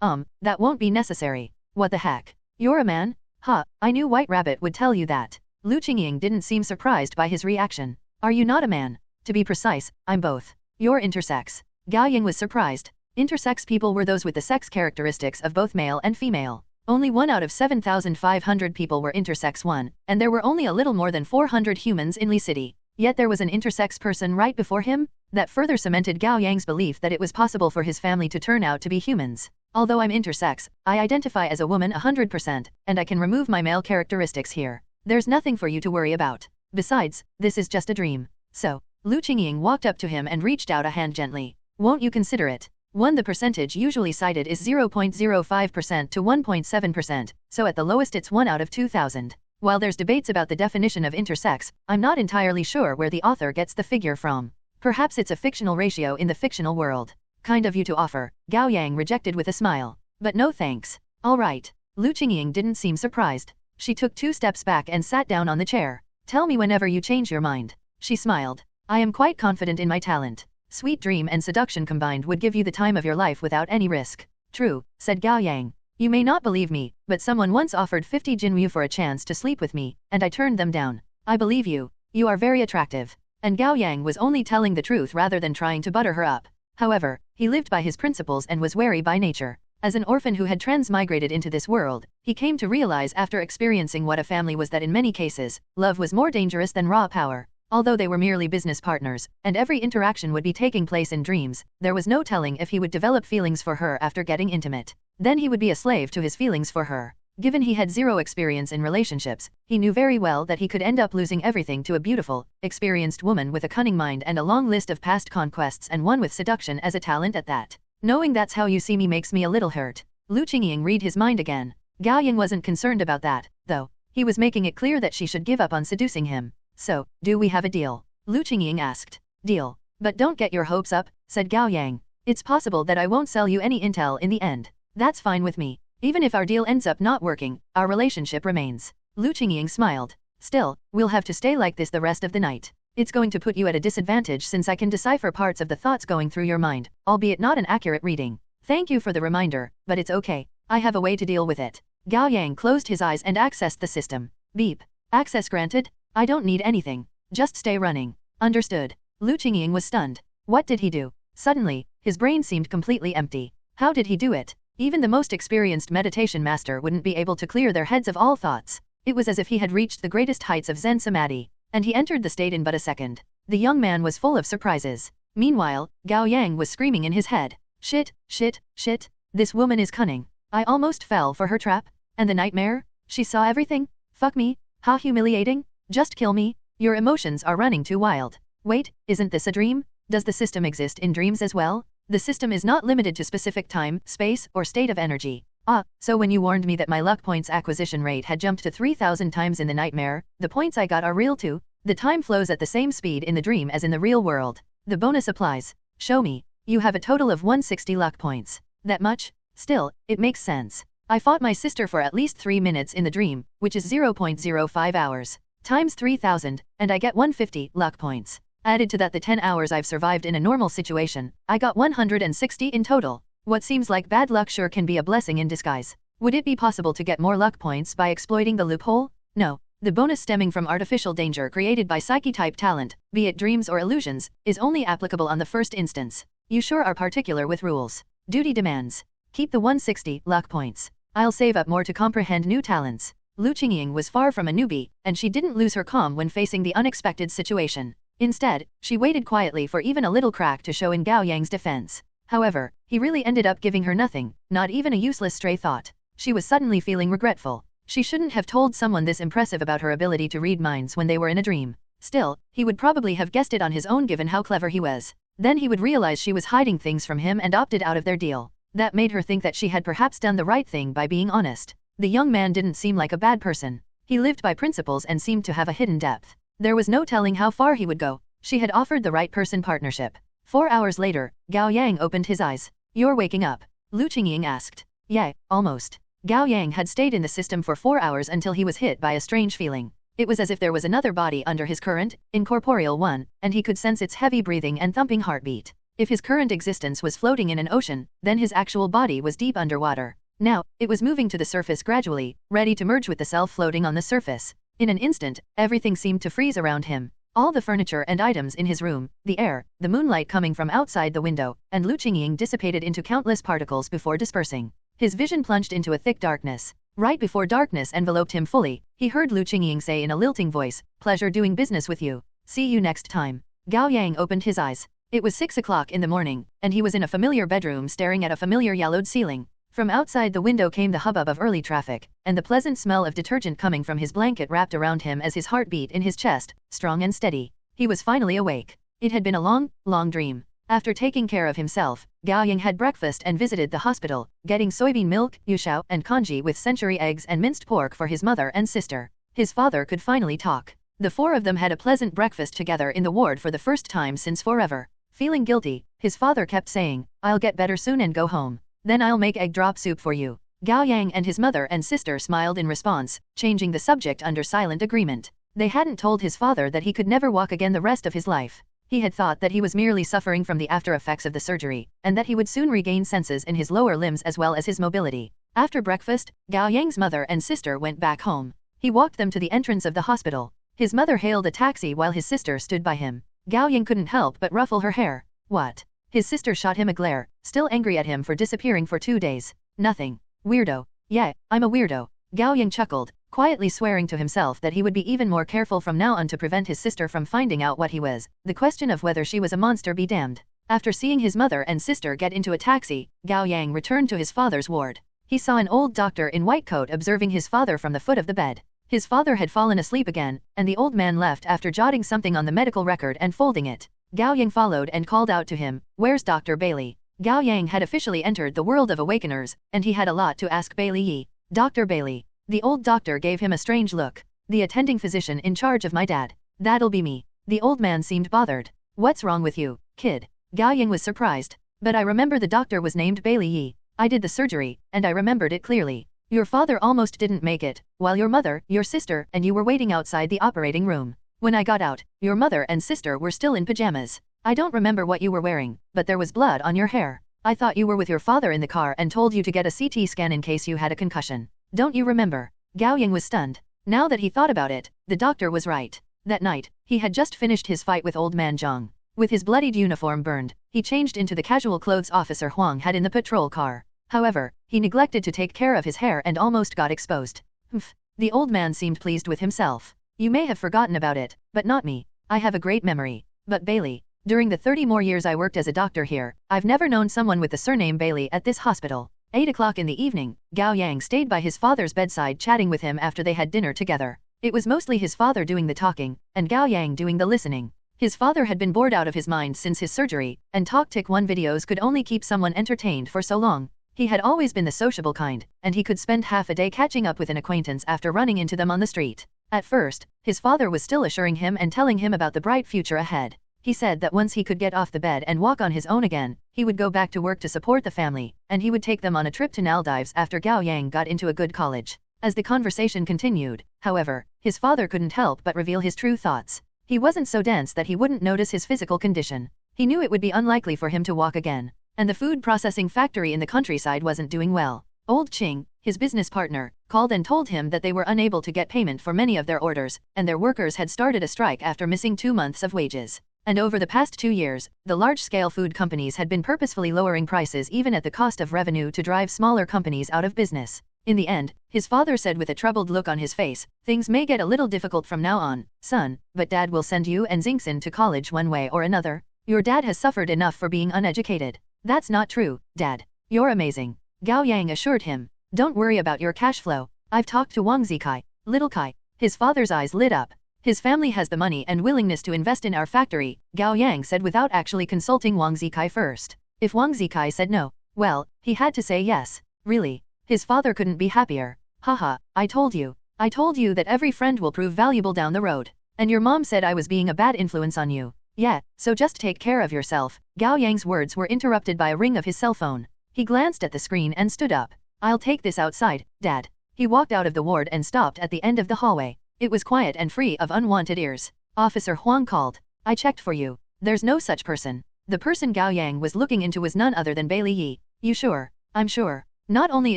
That won't be necessary. What the heck? You're a man? Huh, I knew White Rabbit would tell you that. Lu Qingying didn't seem surprised by his reaction. Are you not a man? To be precise, I'm both. You're intersex. Gao Yang was surprised. Intersex people were those with the sex characteristics of both male and female. Only 1 out of 7,500 people were intersex 1, and there were only a little more than 400 humans in Li City. Yet there was an intersex person right before him? That further cemented Gao Yang's belief that it was possible for his family to turn out to be humans. Although I'm intersex, I identify as a woman 100%, and I can remove my male characteristics here. There's nothing for you to worry about. Besides, this is just a dream. So, Lu Qingying walked up to him and reached out a hand gently. Won't you consider it? 1. The percentage usually cited is 0.05% to 1.7%, so at the lowest it's 1 out of 2,000. While there's debates about the definition of intersex, I'm not entirely sure where the author gets the figure from. Perhaps it's a fictional ratio in the fictional world. Kind of you to offer, Gao Yang rejected with a smile. But no thanks. All right. Lu Qingying didn't seem surprised. She took 2 steps back and sat down on the chair. Tell me whenever you change your mind. She smiled. I am quite confident in my talent. Sweet dream and seduction combined would give you the time of your life without any risk. True, said Gao Yang. You may not believe me, but someone once offered 50 Jinyu for a chance to sleep with me, and I turned them down. I believe you. You are very attractive. And Gao Yang was only telling the truth rather than trying to butter her up. However, he lived by his principles and was wary by nature. As an orphan who had transmigrated into this world, he came to realize after experiencing what a family was that in many cases, love was more dangerous than raw power. Although they were merely business partners, and every interaction would be taking place in dreams, there was no telling if he would develop feelings for her after getting intimate. Then he would be a slave to his feelings for her. Given he had 0 experience in relationships, he knew very well that he could end up losing everything to a beautiful, experienced woman with a cunning mind and a long list of past conquests and one with seduction as a talent at that. Knowing that's how you see me makes me a little hurt. Lu Qingying read his mind again. Gao Yang wasn't concerned about that, though. He was making it clear that she should give up on seducing him. So, do we have a deal? Lu Qingying asked. Deal. But don't get your hopes up, said Gao Yang. It's possible that I won't sell you any intel in the end. That's fine with me. Even if our deal ends up not working, our relationship remains. Lu Qingying smiled. Still, we'll have to stay like this the rest of the night. It's going to put you at a disadvantage since I can decipher parts of the thoughts going through your mind, albeit not an accurate reading. Thank you for the reminder, but it's okay. I have a way to deal with it. Gao Yang closed his eyes and accessed the system. Beep. Access granted? I don't need anything. Just stay running. Understood. Lu Qingying was stunned. What did he do? Suddenly, his brain seemed completely empty. How did he do it? Even the most experienced meditation master wouldn't be able to clear their heads of all thoughts. It was as if he had reached the greatest heights of Zen Samadhi, and he entered the state in but a second. The young man was full of surprises. Meanwhile, Gao Yang was screaming in his head. Shit, shit, shit. This woman is cunning. I almost fell for her trap. And the nightmare? She saw everything? Fuck me. How humiliating. Just kill me. Your emotions are running too wild. Wait, isn't this a dream? Does the system exist in dreams as well? The system is not limited to specific time, space, or state of energy. Ah, so when you warned me that my luck points acquisition rate had jumped to 3,000 times in the nightmare, the points I got are real too? The time flows at the same speed in the dream as in the real world. The bonus applies. Show me. You have a total of 160 luck points. That much? Still, it makes sense. I fought my sister for at least 3 minutes in the dream, which is 0.05 hours. Times 3,000, and I get 150 luck points. Added to that the 10 hours I've survived in a normal situation, I got 160 in total. What seems like bad luck sure can be a blessing in disguise. Would it be possible to get more luck points by exploiting the loophole? No. The bonus stemming from artificial danger created by psyche-type talent, be it dreams or illusions, is only applicable on the first instance. You sure are particular with rules. Duty demands. Keep the 160 luck points. I'll save up more to comprehend new talents. Lu Qingying was far from a newbie, and she didn't lose her calm when facing the unexpected situation. Instead, she waited quietly for even a little crack to show in Gao Yang's defense. However, He really ended up giving her nothing, not even a useless stray thought. She was suddenly feeling regretful. She shouldn't have told someone this impressive about her ability to read minds when they were in a dream. Still, he would probably have guessed it on his own given how clever he was. Then he would realize she was hiding things from him and opted out of their deal. That made her think that she had perhaps done the right thing by being honest. The young man didn't seem like a bad person. He lived by principles and seemed to have a hidden depth. There was no telling how far he would go. She had offered the right person partnership. 4 hours later, Gao Yang opened his eyes. "You're waking up?" Lu Qingying asked. "Yeah, almost." Gao Yang had stayed in the system for 4 hours until he was hit by a strange feeling. It was as if there was another body under his current, incorporeal one, and he could sense its heavy breathing and thumping heartbeat. If his current existence was floating in an ocean, then his actual body was deep underwater. Now, it was moving to the surface gradually, ready to merge with the self floating on the surface. In an instant, everything seemed to freeze around him. All the furniture and items in his room, the air, the moonlight coming from outside the window, and Lu Qingying dissipated into countless particles before dispersing. His vision plunged into a thick darkness. Right before darkness enveloped him fully, he heard Lu Qingying say in a lilting voice, "Pleasure doing business with you. See you next time." Gao Yang opened his eyes. It was 6 o'clock in the morning, and he was in a familiar bedroom staring at a familiar yellowed ceiling. From outside the window came the hubbub of early traffic, and the pleasant smell of detergent coming from his blanket wrapped around him as his heart beat in his chest, strong and steady. He was finally awake. It had been a long, long dream. After taking care of himself, Gao Yang had breakfast and visited the hospital, getting soybean milk, yushao, and congee with century eggs and minced pork for his mother and sister. His father could finally talk. The four of them had a pleasant breakfast together in the ward for the first time since forever. Feeling guilty, his father kept saying, "I'll get better soon and go home. Then I'll make egg drop soup for you." Gao Yang and his mother and sister smiled in response, changing the subject under silent agreement. They hadn't told his father that he could never walk again the rest of his life. He had thought that he was merely suffering from the after effects of the surgery, and that he would soon regain senses in his lower limbs as well as his mobility. After breakfast, Gao Yang's mother and sister went back home. He walked them to the entrance of the hospital. His mother hailed a taxi while his sister stood by him. Gao Yang couldn't help but ruffle her hair. "What?" His sister shot him a glare, still angry at him for disappearing for 2 days. "Nothing. Weirdo." "Yeah, I'm a weirdo." Gao Yang chuckled, quietly swearing to himself that he would be even more careful from now on to prevent his sister from finding out what he was. The question of whether she was a monster be damned. After seeing his mother and sister get into a taxi, Gao Yang returned to his father's ward. He saw an old doctor in white coat observing his father from the foot of the bed. His father had fallen asleep again, and the old man left after jotting something on the medical record and folding it. Gao Yang followed and called out to him, "Where's Dr. Bailey?" Gao Yang had officially entered the world of awakeners, and he had a lot to ask Bailey Yi. "Dr. Bailey." The old doctor gave him a strange look. "The attending physician in charge of my dad. That'll be me." The old man seemed bothered. "What's wrong with you, kid?" Gao Yang was surprised. "But I remember the doctor was named Bailey Yi. I did the surgery, and I remembered it clearly. Your father almost didn't make it, while your mother, your sister, and you were waiting outside the operating room. When I got out, your mother and sister were still in pajamas. I don't remember what you were wearing, but there was blood on your hair. I thought you were with your father in the car and told you to get a CT scan in case you had a concussion. Don't you remember?" Gao Yang was stunned. Now that he thought about it, the doctor was right. That night, he had just finished his fight with old man Zhang. With his bloodied uniform burned, he changed into the casual clothes officer Huang had in the patrol car. However, he neglected to take care of his hair and almost got exposed. "Humph." The old man seemed pleased with himself. "You may have forgotten about it, but not me. I have a great memory. But Bailey, during the 30 more years I worked as a doctor here, I've never known someone with the surname Bailey at this hospital." 8 o'clock in the evening, Gao Yang stayed by his father's bedside chatting with him after they had dinner together. It was mostly his father doing the talking, and Gao Yang doing the listening. His father had been bored out of his mind since his surgery, and Talk Tick 1 videos could only keep someone entertained for so long. He had always been the sociable kind, and he could spend half a day catching up with an acquaintance after running into them on the street. At first, his father was still assuring him and telling him about the bright future ahead. He said that once he could get off the bed and walk on his own again, he would go back to work to support the family, and he would take them on a trip to Maldives after Gao Yang got into a good college. As the conversation continued, however, his father couldn't help but reveal his true thoughts. He wasn't so dense that he wouldn't notice his physical condition. He knew it would be unlikely for him to walk again. And the food processing factory in the countryside wasn't doing well. Old Qing, his business partner, called and told him that they were unable to get payment for many of their orders, and their workers had started a strike after missing 2 months of wages. And over the past 2 years, the large-scale food companies had been purposefully lowering prices even at the cost of revenue to drive smaller companies out of business. In the end, his father said with a troubled look on his face, "Things may get a little difficult from now on, son, but Dad will send you and Xingxin to college one way or another. Your dad has suffered enough for being uneducated. That's not true, Dad. You're amazing. Gao Yang assured him. Don't worry about your cash flow. I've talked to Wang Zikai. Little Kai. His father's eyes lit up. His family has the money and willingness to invest in our factory, Gao Yang said without actually consulting Wang Zikai first. If Wang Zikai said no, well, he had to say yes. Really. His father couldn't be happier. Haha, I told you. I told you that every friend will prove valuable down the road. And your mom said I was being a bad influence on you. Yeah, so just take care of yourself. Gao Yang's words were interrupted by a ring of his cell phone. He glanced at the screen and stood up. I'll take this outside, Dad. He walked out of the ward and stopped at the end of the hallway. It was quiet and free of unwanted ears. Officer Huang called. I checked for you. There's no such person. The person Gao Yang was looking into was none other than Bailey Yi. You sure? I'm sure. Not only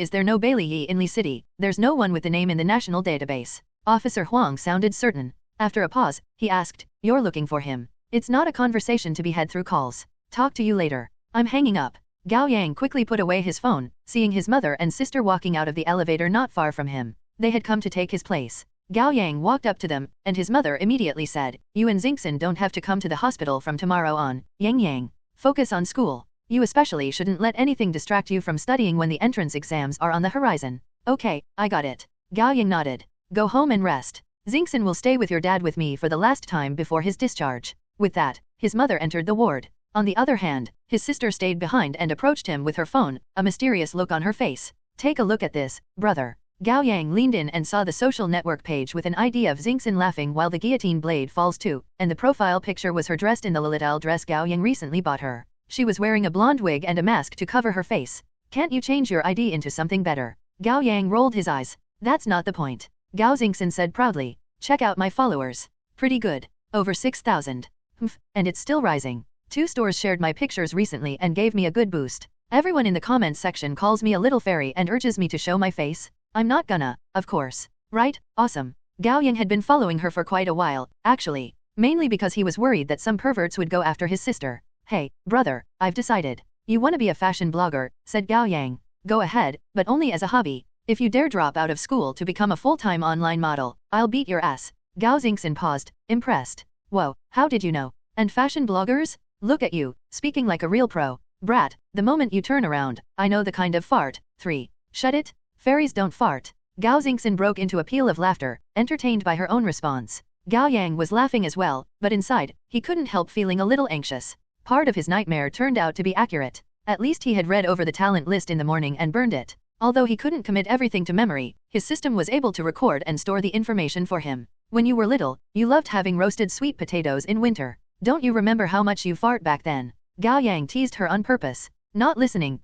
is there no Bailey Yi in Li City, there's no one with the name in the national database. Officer Huang sounded certain. After a pause, he asked, You're looking for him. It's not a conversation to be had through calls. Talk to you later. I'm hanging up. Gao Yang quickly put away his phone, seeing his mother and sister walking out of the elevator not far from him. They had come to take his place. Gao Yang walked up to them, and his mother immediately said, You and Xingxin don't have to come to the hospital from tomorrow on. Yang. Focus on school. You especially shouldn't let anything distract you from studying when the entrance exams are on the horizon. Okay, I got it. Gao Yang nodded. Go home and rest. Xingxin will stay with your dad with me for the last time before his discharge. With that, his mother entered the ward. On the other hand, his sister stayed behind and approached him with her phone, a mysterious look on her face. Take a look at this, brother. Gao Yang leaned in and saw the social network page with an ID of Xingxin laughing while the guillotine blade falls too, and the profile picture was her dressed in the Lilithal dress Gao Yang recently bought her. She was wearing a blonde wig and a mask to cover her face. Can't you change your ID into something better? Gao Yang rolled his eyes. That's not the point. Gao Xingxin said proudly. Check out my followers. Pretty good. Over 6,000. And it's still rising. 2 stores shared my pictures recently and gave me a good boost. Everyone in the comments section calls me a little fairy and urges me to show my face. I'm not gonna, of course. Right? Awesome. Gao Yang had been following her for quite a while, actually. Mainly because he was worried that some perverts would go after his sister. Hey, brother, I've decided. You want to be a fashion blogger, said Gao Yang. Go ahead, but only as a hobby. If you dare drop out of school to become a full-time online model, I'll beat your ass. Gao Xingxin paused, impressed. Whoa, how did you know? And fashion bloggers? Look at you, speaking like a real pro. Brat, the moment you turn around, I know the kind of fart. 3. Shut it? Fairies don't fart. Gao Xingxin broke into a peal of laughter, entertained by her own response. Gao Yang was laughing as well, but inside, he couldn't help feeling a little anxious. Part of his nightmare turned out to be accurate. At least he had read over the talent list in the morning and burned it. Although he couldn't commit everything to memory, his system was able to record and store the information for him. When you were little, you loved having roasted sweet potatoes in winter. Don't you remember how much you fart back then? Gao Yang teased her on purpose. Not listening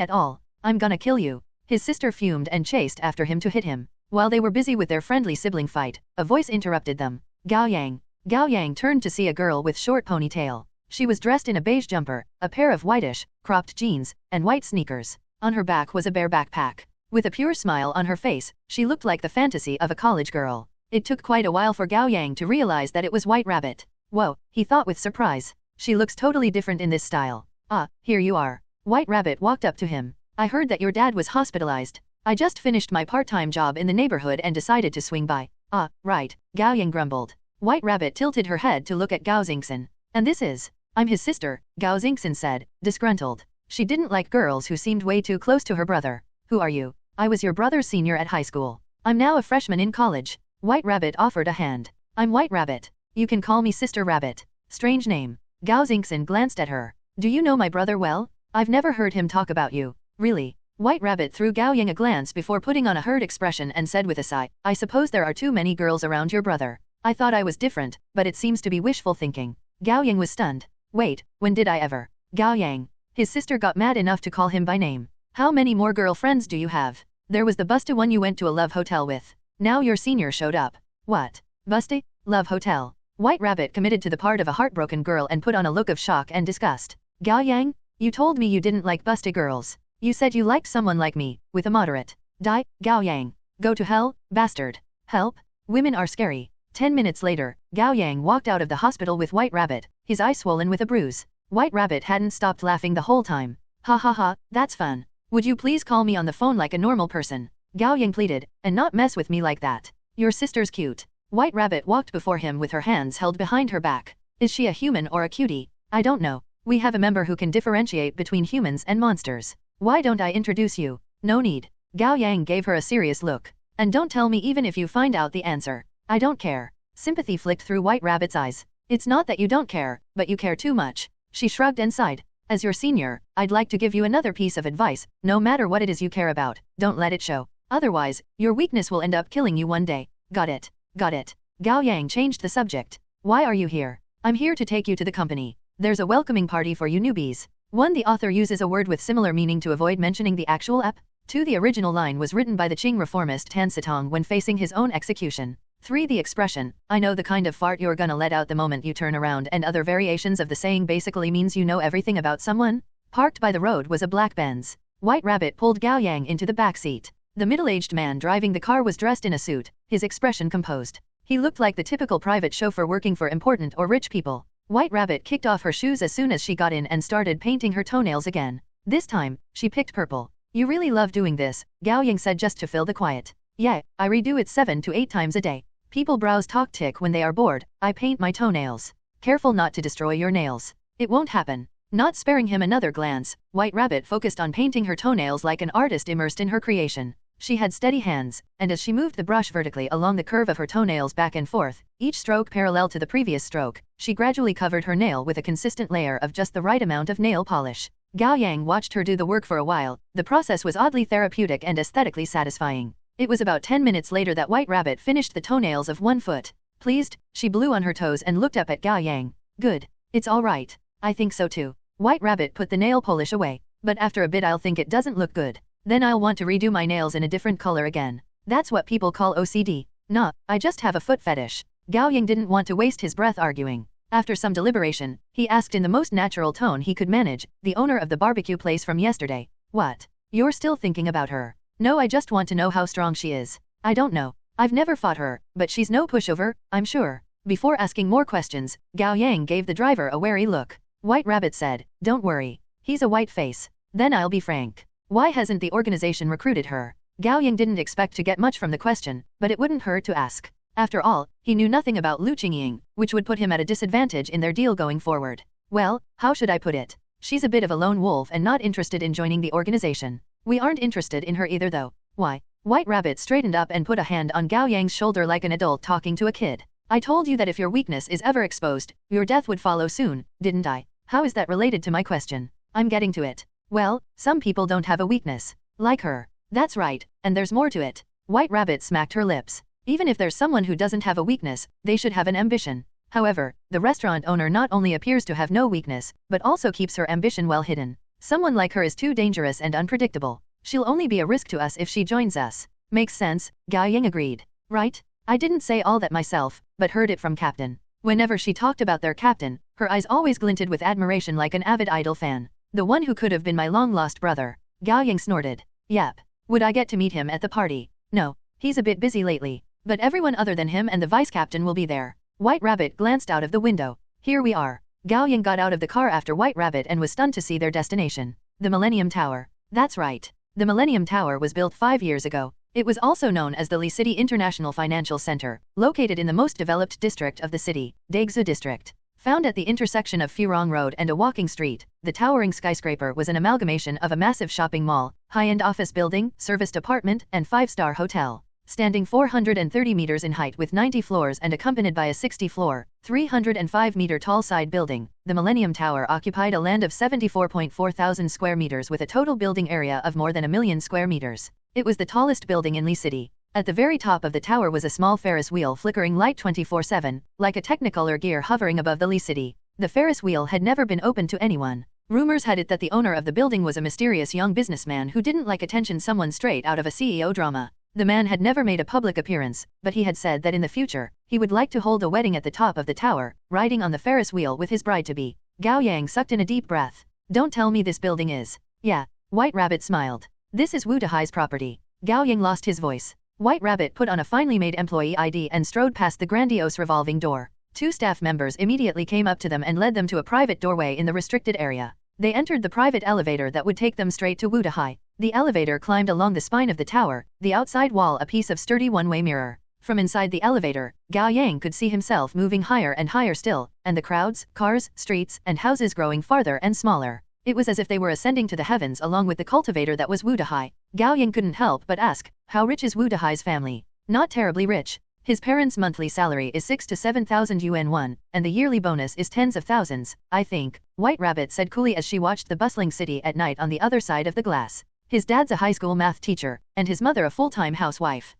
at all. I'm gonna kill you. His sister fumed and chased after him to hit him. While they were busy with their friendly sibling fight, a voice interrupted them. Gao Yang. Gao Yang turned to see a girl with short ponytail. She was dressed in a beige jumper, a pair of whitish, cropped jeans, and white sneakers. On her back was a bare backpack. With a pure smile on her face, she looked like the fantasy of a college girl. It took quite a while for Gao Yang to realize that it was White Rabbit. Whoa, he thought with surprise. She looks totally different in this style. Ah, here you are. White Rabbit walked up to him. I heard that your dad was hospitalized. I just finished my part-time job in the neighborhood and decided to swing by. Ah, right, Gao Yang grumbled. White Rabbit tilted her head to look at Gao Xingxin. And this is? I'm his sister, Gao Xingxin said, disgruntled. She didn't like girls who seemed way too close to her brother. Who are you? I was your brother's senior at high school. I'm now a freshman in college. White Rabbit offered a hand. I'm White Rabbit. You can call me Sister Rabbit. Strange name. Gao Xingxin glanced at her. Do you know my brother well? I've never heard him talk about you. Really? White Rabbit threw Gao Yang a glance before putting on a hurt expression and said with a sigh, I suppose there are too many girls around your brother. I thought I was different, but it seems to be wishful thinking. Gao Yang was stunned. Wait, when did I ever? Gao Yang. His sister got mad enough to call him by name. How many more girlfriends do you have? There was the Busta one you went to a love hotel with. Now your senior showed up. What? Busta? Love hotel. White Rabbit committed to the part of a heartbroken girl and put on a look of shock and disgust. Gao Yang? You told me you didn't like Busta girls. You said you liked someone like me, with a moderate. Gao Yang. Go to hell, bastard. Help? Women are scary. 10 minutes later, Gao Yang walked out of the hospital with White Rabbit, his eye swollen with a bruise. White Rabbit hadn't stopped laughing the whole time. Ha ha ha, that's fun. Would you please call me on the phone like a normal person? Gao Yang pleaded, and not mess with me like that. Your sister's cute. White Rabbit walked before him with her hands held behind her back. Is she a human or a cutie? I don't know. We have a member who can differentiate between humans and monsters. Why don't I introduce you? No need. Gao Yang gave her a serious look. And don't tell me even if you find out the answer. I don't care. Sympathy flicked through White Rabbit's eyes. It's not that you don't care, but you care too much. She shrugged and sighed. As your senior, I'd like to give you another piece of advice. No matter what it is you care about, don't let it show. Otherwise, your weakness will end up killing you one day. Got it. Got it. Gao Yang changed the subject. Why are you here? I'm here to take you to the company. There's a welcoming party for you newbies. 1. The author uses a word with similar meaning to avoid mentioning the actual ep. 2. The original line was written by the Qing reformist Tan Sitong when facing his own execution. 3. The expression, I know the kind of fart you're gonna let out the moment you turn around, and other variations of the saying basically means you know everything about someone. Parked by the road was a black Benz. White Rabbit pulled Gao Yang into the back seat. The middle-aged man driving the car was dressed in a suit, his expression composed. He looked like the typical private chauffeur working for important or rich people. White Rabbit kicked off her shoes as soon as she got in and started painting her toenails again. This time, she picked purple. You really love doing this, Gao Yang said just to fill the quiet. Yeah, I redo it 7 to 8 times a day. People browse TalkTick when they are bored. I paint my toenails. Careful not to destroy your nails. It won't happen. Not sparing him another glance, White Rabbit focused on painting her toenails like an artist immersed in her creation. She had steady hands, and as she moved the brush vertically along the curve of her toenails back and forth, each stroke parallel to the previous stroke, she gradually covered her nail with a consistent layer of just the right amount of nail polish. Gao Yang watched her do the work for a while. The process was oddly therapeutic and aesthetically satisfying. It was about 10 minutes later that White Rabbit finished the toenails of 1 foot. Pleased, she blew on her toes and looked up at Gao Yang. Good. It's all right. I think so too. White Rabbit put the nail polish away. But after a bit I'll think it doesn't look good. Then I'll want to redo my nails in a different color again. That's what people call OCD. Nah, I just have a foot fetish. Gao Yang didn't want to waste his breath arguing. After some deliberation, he asked in the most natural tone he could manage, the owner of the barbecue place from yesterday. What? You're still thinking about her? No, I just want to know how strong she is. I don't know. I've never fought her, but she's no pushover, I'm sure. Before asking more questions, Gao Yang gave the driver a wary look. White Rabbit said, don't worry. He's a white face. Then I'll be frank. Why hasn't the organization recruited her? Gao Yang didn't expect to get much from the question, but it wouldn't hurt to ask. After all, he knew nothing about Lu Qingying, which would put him at a disadvantage in their deal going forward. Well, how should I put it? She's a bit of a lone wolf and not interested in joining the organization. We aren't interested in her either though. Why? White Rabbit straightened up and put a hand on Gao Yang's shoulder like an adult talking to a kid. I told you that if your weakness is ever exposed, your death would follow soon, didn't I? How is that related to my question? I'm getting to it. Well, some people don't have a weakness. Like her. That's right, and there's more to it. White Rabbit smacked her lips. Even if there's someone who doesn't have a weakness, they should have an ambition. However, the restaurant owner not only appears to have no weakness, but also keeps her ambition well hidden. Someone like her is too dangerous and unpredictable. She'll only be a risk to us if she joins us. Makes sense, Gao Yang agreed. Right? I didn't say all that myself, but heard it from Captain. Whenever she talked about their captain, her eyes always glinted with admiration like an avid Idol fan. The one who could have been my long-lost brother. Gao Yang snorted. Yep. Would I get to meet him at the party? No. He's a bit busy lately. But everyone other than him and the vice-captain will be there. White Rabbit glanced out of the window. Here we are. Gao Yang got out of the car after White Rabbit and was stunned to see their destination. The Millennium Tower. That's right. The Millennium Tower was built 5 years ago. It was also known as the Li City International Financial Center, located in the most developed district of the city, Daegsu District. Found at the intersection of Furong Road and a walking street, the towering skyscraper was an amalgamation of a massive shopping mall, high-end office building, serviced apartment, and 5-star hotel. Standing 430 meters in height with 90 floors and accompanied by a 60-floor, 305-meter-tall side building, the Millennium Tower occupied a land of 74.4 thousand square meters with a total building area of more than 1 million square meters. It was the tallest building in Li City. At the very top of the tower was a small Ferris wheel flickering light 24/7, like a Technicolor gear hovering above the Li City. The Ferris wheel had never been opened to anyone. Rumors had it that the owner of the building was a mysterious young businessman who didn't like attention, someone straight out of a CEO drama. The man had never made a public appearance, but he had said that in the future, he would like to hold a wedding at the top of the tower, riding on the Ferris wheel with his bride-to-be. Gao Yang sucked in a deep breath. Don't tell me this building is. Yeah. White Rabbit smiled. This is Wu Dahai's property. Gao Yang lost his voice. White Rabbit put on a finely made employee ID and strode past the grandiose revolving door. 2 staff members immediately came up to them and led them to a private doorway in the restricted area. They entered the private elevator that would take them straight to Wu Dahai. The elevator climbed along the spine of the tower, the outside wall a piece of sturdy one-way mirror. From inside the elevator, Gao Yang could see himself moving higher and higher still, and the crowds, cars, streets, and houses growing farther and smaller. It was as if they were ascending to the heavens along with the cultivator that was Wu Dehai. Gao Yang couldn't help but ask, how rich is Wu Dehai's family? Not terribly rich. His parents' monthly salary is 6 to 7,000 yuan won, and the yearly bonus is tens of thousands, I think, White Rabbit said coolly as she watched the bustling city at night on the other side of the glass. His dad's a high school math teacher, and his mother a full-time housewife.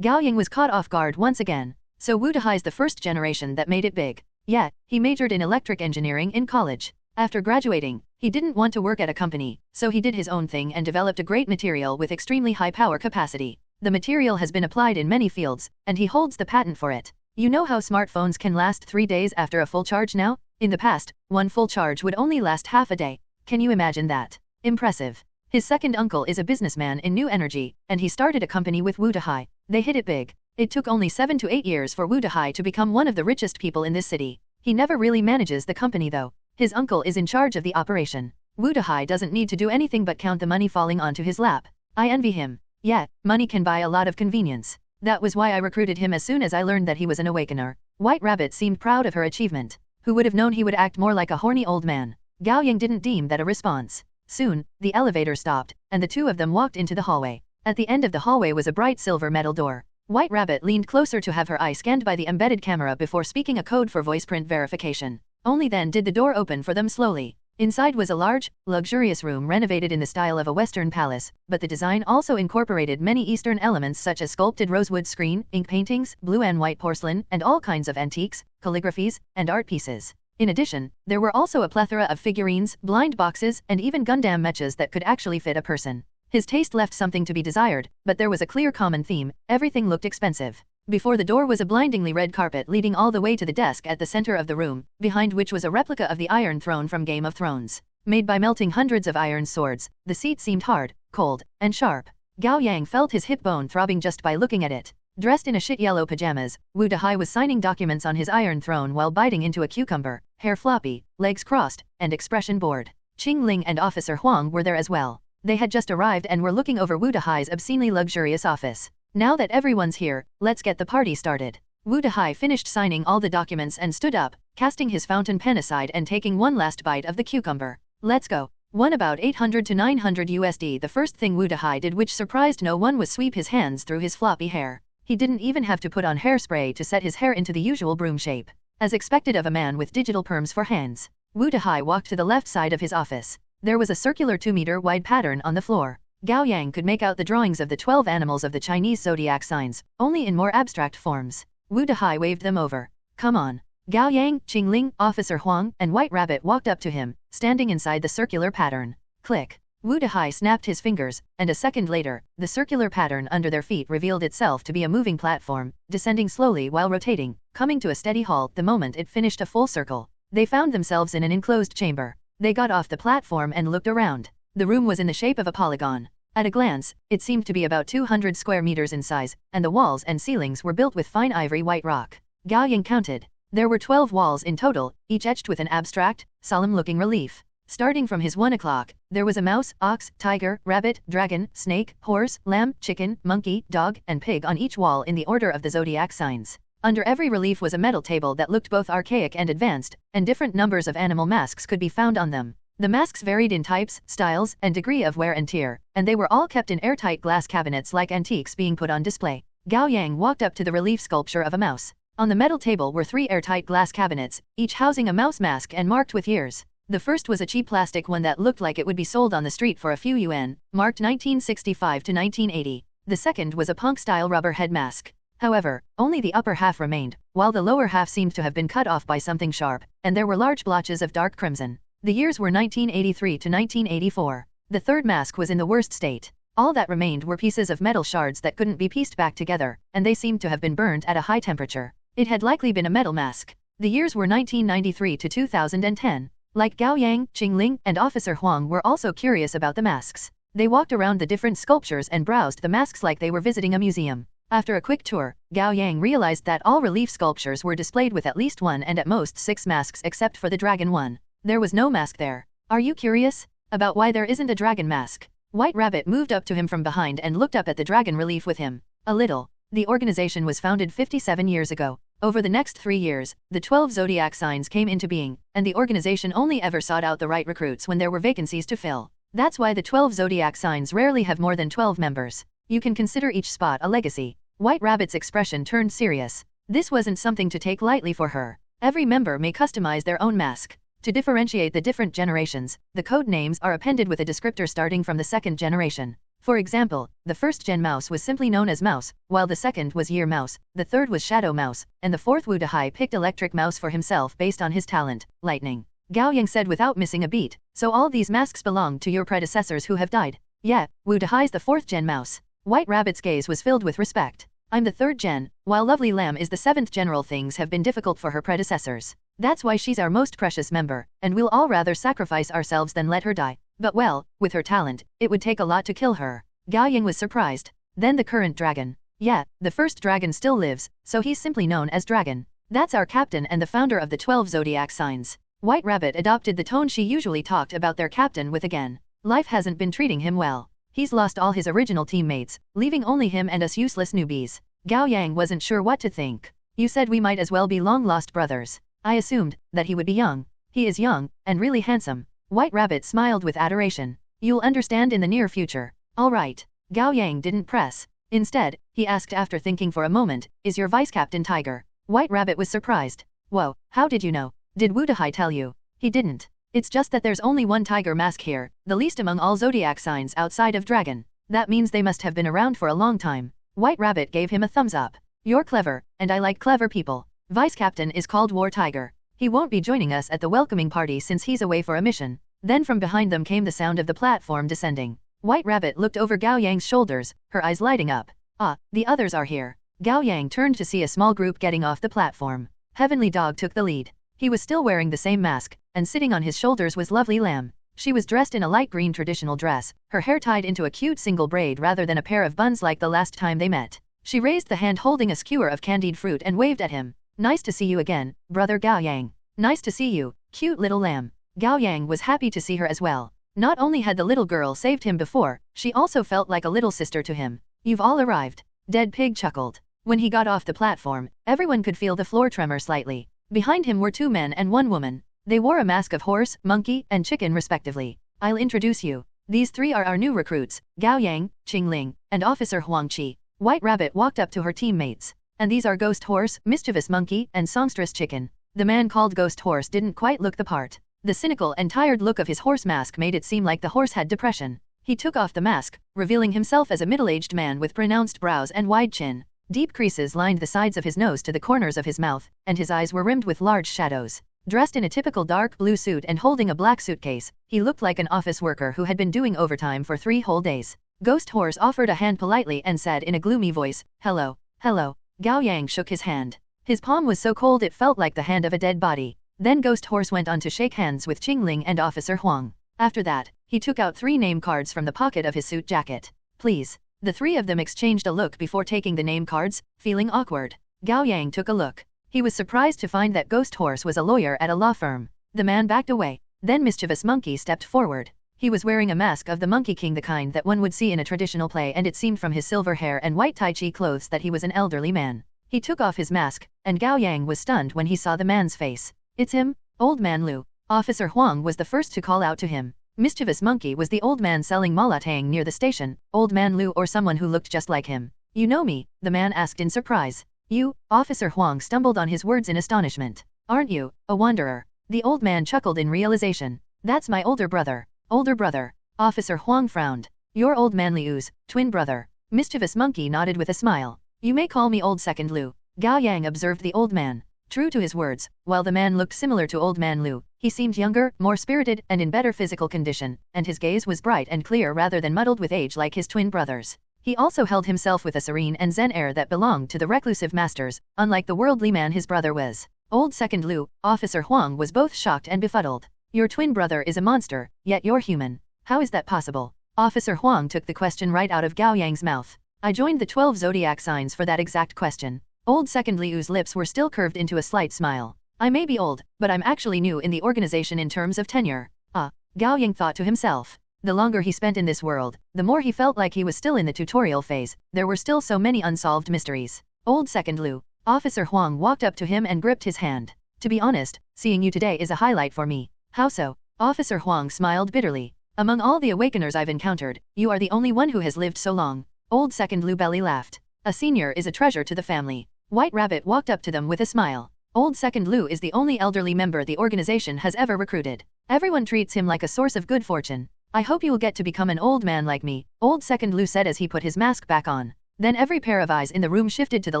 Gao Yang was caught off guard once again. So Wu Dehai's the first generation that made it big. Yeah, he majored in electric engineering in college. After graduating, he didn't want to work at a company, so he did his own thing and developed a great material with extremely high power capacity. The material has been applied in many fields, and he holds the patent for it. You know how smartphones can last 3 days after a full charge now? In the past, one full charge would only last half a day. Can you imagine that? Impressive. His second uncle is a businessman in new energy, and he started a company with Wu Dehai. They hit it big. It took only 7 to 8 years for Wu Dehai to become one of the richest people in this city. He never really manages the company though. His uncle is in charge of the operation. Wu Dehai doesn't need to do anything but count the money falling onto his lap. I envy him. Yeah, money can buy a lot of convenience. That was why I recruited him as soon as I learned that he was an awakener. White Rabbit seemed proud of her achievement. Who would have known he would act more like a horny old man? Gao Yang didn't deem that a response. Soon, the elevator stopped, and the two of them walked into the hallway. At the end of the hallway was a bright silver metal door. White Rabbit leaned closer to have her eye scanned by the embedded camera before speaking a code for voice print verification. Only then did the door open for them slowly. Inside was a large, luxurious room renovated in the style of a Western palace, but the design also incorporated many Eastern elements such as sculpted rosewood screen, ink paintings, blue and white porcelain, and all kinds of antiques, calligraphies, and art pieces. In addition, there were also a plethora of figurines, blind boxes, and even Gundam mechas that could actually fit a person. His taste left something to be desired, but there was a clear common theme: everything looked expensive. Before the door was a blindingly red carpet leading all the way to the desk at the center of the room, behind which was a replica of the Iron Throne from Game of Thrones. Made by melting hundreds of iron swords, the seat seemed hard, cold, and sharp. Gao Yang felt his hip bone throbbing just by looking at it. Dressed in a shit yellow pajamas, Wu Dehai was signing documents on his Iron Throne while biting into a cucumber, hair floppy, legs crossed, and expression bored. Qing Ling and Officer Huang were there as well. They had just arrived and were looking over Wu Dehai's obscenely luxurious office. Now that everyone's here, let's get the party started. Wu Dehai finished signing all the documents and stood up, casting his fountain pen aside and taking one last bite of the cucumber. Let's go. Won about 800 to 900 USD. The first thing Wu Dehai did, which surprised no one, was sweep his hands through his floppy hair. He didn't even have to put on hairspray to set his hair into the usual broom shape. As expected of a man with digital perms for hands, Wu Dehai walked to the left side of his office. There was a circular 2-meter wide pattern on the floor. Gao Yang could make out the drawings of the 12 animals of the Chinese zodiac signs, only in more abstract forms. Wu Dehai waved them over. Come on. Gao Yang, Qing Ling, Officer Huang, and White Rabbit walked up to him, standing inside the circular pattern. Click. Wu Dehai snapped his fingers, and a second later, the circular pattern under their feet revealed itself to be a moving platform, descending slowly while rotating, coming to a steady halt the moment it finished a full circle. They found themselves in an enclosed chamber. They got off the platform and looked around. The room was in the shape of a polygon. At a glance, it seemed to be about 200 square meters in size, and the walls and ceilings were built with fine ivory white rock. Gao Yang counted. There were 12 walls in total, each etched with an abstract, solemn-looking relief. Starting from his 1 o'clock, there was a mouse, ox, tiger, rabbit, dragon, snake, horse, lamb, chicken, monkey, dog, and pig on each wall in the order of the zodiac signs. Under every relief was a metal table that looked both archaic and advanced, and different numbers of animal masks could be found on them. The masks varied in types, styles, and degree of wear and tear, and they were all kept in airtight glass cabinets like antiques being put on display. Gao Yang walked up to the relief sculpture of a mouse. On the metal table were 3 airtight glass cabinets, each housing a mouse mask and marked with years. The first was a cheap plastic one that looked like it would be sold on the street for a few yuan, marked 1965 to 1980. The second was a punk-style rubber head mask. However, only the upper half remained, while the lower half seemed to have been cut off by something sharp, and there were large blotches of dark crimson. The years were 1983 to 1984. The third mask was in the worst state. All that remained were pieces of metal shards that couldn't be pieced back together, and they seemed to have been burned at a high temperature. It had likely been a metal mask. The years were 1993 to 2010. Like Gao Yang, Qing Ling, and Officer Huang were also curious about the masks. They walked around the different sculptures and browsed the masks like they were visiting a museum. After a quick tour, Gao Yang realized that all relief sculptures were displayed with at least 1 and at most 6 masks except for the dragon one. There was no mask there. Are you curious about why there isn't a dragon mask? White Rabbit moved up to him from behind and looked up at the dragon relief with him. A little. The organization was founded 57 years ago. Over the next 3 years, the 12 zodiac signs came into being, and the organization only ever sought out the right recruits when there were vacancies to fill. That's why the 12 zodiac signs rarely have more than 12 members. You can consider each spot a legacy. White Rabbit's expression turned serious. This wasn't something to take lightly for her. Every member may customize their own mask. To differentiate the different generations, the code names are appended with a descriptor starting from the second generation. For example, the first gen mouse was simply known as Mouse, while the second was Year Mouse, the third was Shadow Mouse, and the fourth Wu Dahai picked Electric Mouse for himself based on his talent, Lightning. Gao Yang said without missing a beat, so all these masks belong to your predecessors who have died. Yeah, Wu Dahai's the 4th gen mouse. White Rabbit's gaze was filled with respect. I'm the 3rd gen, while Lovely Lamb is the 7th general. Things have been difficult for her predecessors. That's why she's our most precious member, and we'll all rather sacrifice ourselves than let her die. But well, with her talent, it would take a lot to kill her. Gao Yang was surprised. Then the current dragon. Yeah, the first dragon still lives, so he's simply known as Dragon. That's our captain and the founder of the 12 zodiac signs. White Rabbit adopted the tone she usually talked about their captain with again. Life hasn't been treating him well. He's lost all his original teammates, leaving only him and us useless newbies. Gao Yang wasn't sure what to think. You said we might as well be long-lost brothers. I assumed that he would be young. He is young, and really handsome. White Rabbit smiled with adoration. You'll understand in the near future. All right. Gao Yang didn't press. Instead, he asked after thinking for a moment, is your vice captain Tiger? White Rabbit was surprised. Whoa, how did you know? Did Wu Dahai tell you? He didn't. It's just that there's only one tiger mask here, the least among all zodiac signs outside of dragon. That means they must have been around for a long time. White Rabbit gave him a thumbs up. You're clever, and I like clever people. Vice Captain is called War Tiger. He won't be joining us at the welcoming party since he's away for a mission. Then from behind them came the sound of the platform descending. White Rabbit looked over Gao Yang's shoulders, her eyes lighting up. Ah, the others are here. Gao Yang turned to see a small group getting off the platform. Heavenly Dog took the lead. He was still wearing the same mask, and sitting on his shoulders was Lovely Lamb. She was dressed in a light green traditional dress, her hair tied into a cute single braid rather than a pair of buns like the last time they met. She raised the hand holding a skewer of candied fruit and waved at him. Nice to see you again, brother Gao Yang. Nice to see you, cute little lamb. Gao Yang was happy to see her as well. Not only had the little girl saved him before, she also felt like a little sister to him. You've all arrived. Dead Pig chuckled. When he got off the platform, everyone could feel the floor tremor slightly. Behind him were 2 men and 1 woman. They wore a mask of horse, monkey, and chicken respectively. I'll introduce you. These 3 are our new recruits, Gao Yang, Qing Ling, and Officer Huang Qi. White Rabbit walked up to her teammates. And these are Ghost Horse, Mischievous Monkey, and Songstress Chicken. The man called Ghost Horse didn't quite look the part. The cynical and tired look of his horse mask made it seem like the horse had depression. He took off the mask, revealing himself as a middle-aged man with pronounced brows and wide chin. Deep creases lined the sides of his nose to the corners of his mouth, and his eyes were rimmed with large shadows. Dressed in a typical dark blue suit and holding a black suitcase, he looked like an office worker who had been doing overtime for 3 whole days. Ghost Horse offered a hand politely and said in a gloomy voice, "Hello, hello." Gao Yang shook his hand. His palm was so cold it felt like the hand of a dead body. Then Ghost Horse went on to shake hands with Qing Ling and Officer Huang. After that, he took out 3 name cards from the pocket of his suit jacket. Please. The 3 of them exchanged a look before taking the name cards, feeling awkward. Gao Yang took a look. He was surprised to find that Ghost Horse was a lawyer at a law firm. The man backed away. Then Mischievous Monkey stepped forward. He was wearing a mask of the Monkey King, the kind that one would see in a traditional play, and it seemed from his silver hair and white Tai Chi clothes that he was an elderly man. He took off his mask, and Gao Yang was stunned when he saw the man's face. It's him, Old Man Lu. Officer Huang was the first to call out to him. Mischievous Monkey was the old man selling malatang near the station, Old Man Lu or someone who looked just like him. You know me? The man asked in surprise. You? Officer Huang stumbled on his words in astonishment. Aren't you, a wanderer? The old man chuckled in realization. That's my older brother. Older brother. Officer Huang frowned. You're Old Man Liu's twin brother. Mischievous Monkey nodded with a smile. You may call me Old Second Lu. Gao Yang observed the old man. True to his words, while the man looked similar to Old Man Lu, he seemed younger, more spirited, and in better physical condition, and his gaze was bright and clear rather than muddled with age like his twin brothers. He also held himself with a serene and zen air that belonged to the reclusive masters, unlike the worldly man his brother was. Old Second Lu, Officer Huang was both shocked and befuddled. Your twin brother is a monster, yet you're human. How is that possible? Officer Huang took the question right out of Gao Yang's mouth. I joined the 12 zodiac signs for that exact question. Old Second Liu's lips were still curved into a slight smile. I may be old, but I'm actually new in the organization in terms of tenure. Ah, Gao Yang thought to himself. The longer he spent in this world, the more he felt like he was still in the tutorial phase. There were still so many unsolved mysteries. Old Second Lu. Officer Huang walked up to him and gripped his hand. To be honest, seeing you today is a highlight for me. How so? Officer Huang smiled bitterly. Among all the awakeners I've encountered, you are the only one who has lived so long. Old Second Lu belly laughed. A senior is a treasure to the family. White Rabbit walked up to them with a smile. Old Second Lu is the only elderly member the organization has ever recruited. Everyone treats him like a source of good fortune. I hope you will get to become an old man like me, Old Second Lu said as he put his mask back on. Then every pair of eyes in the room shifted to the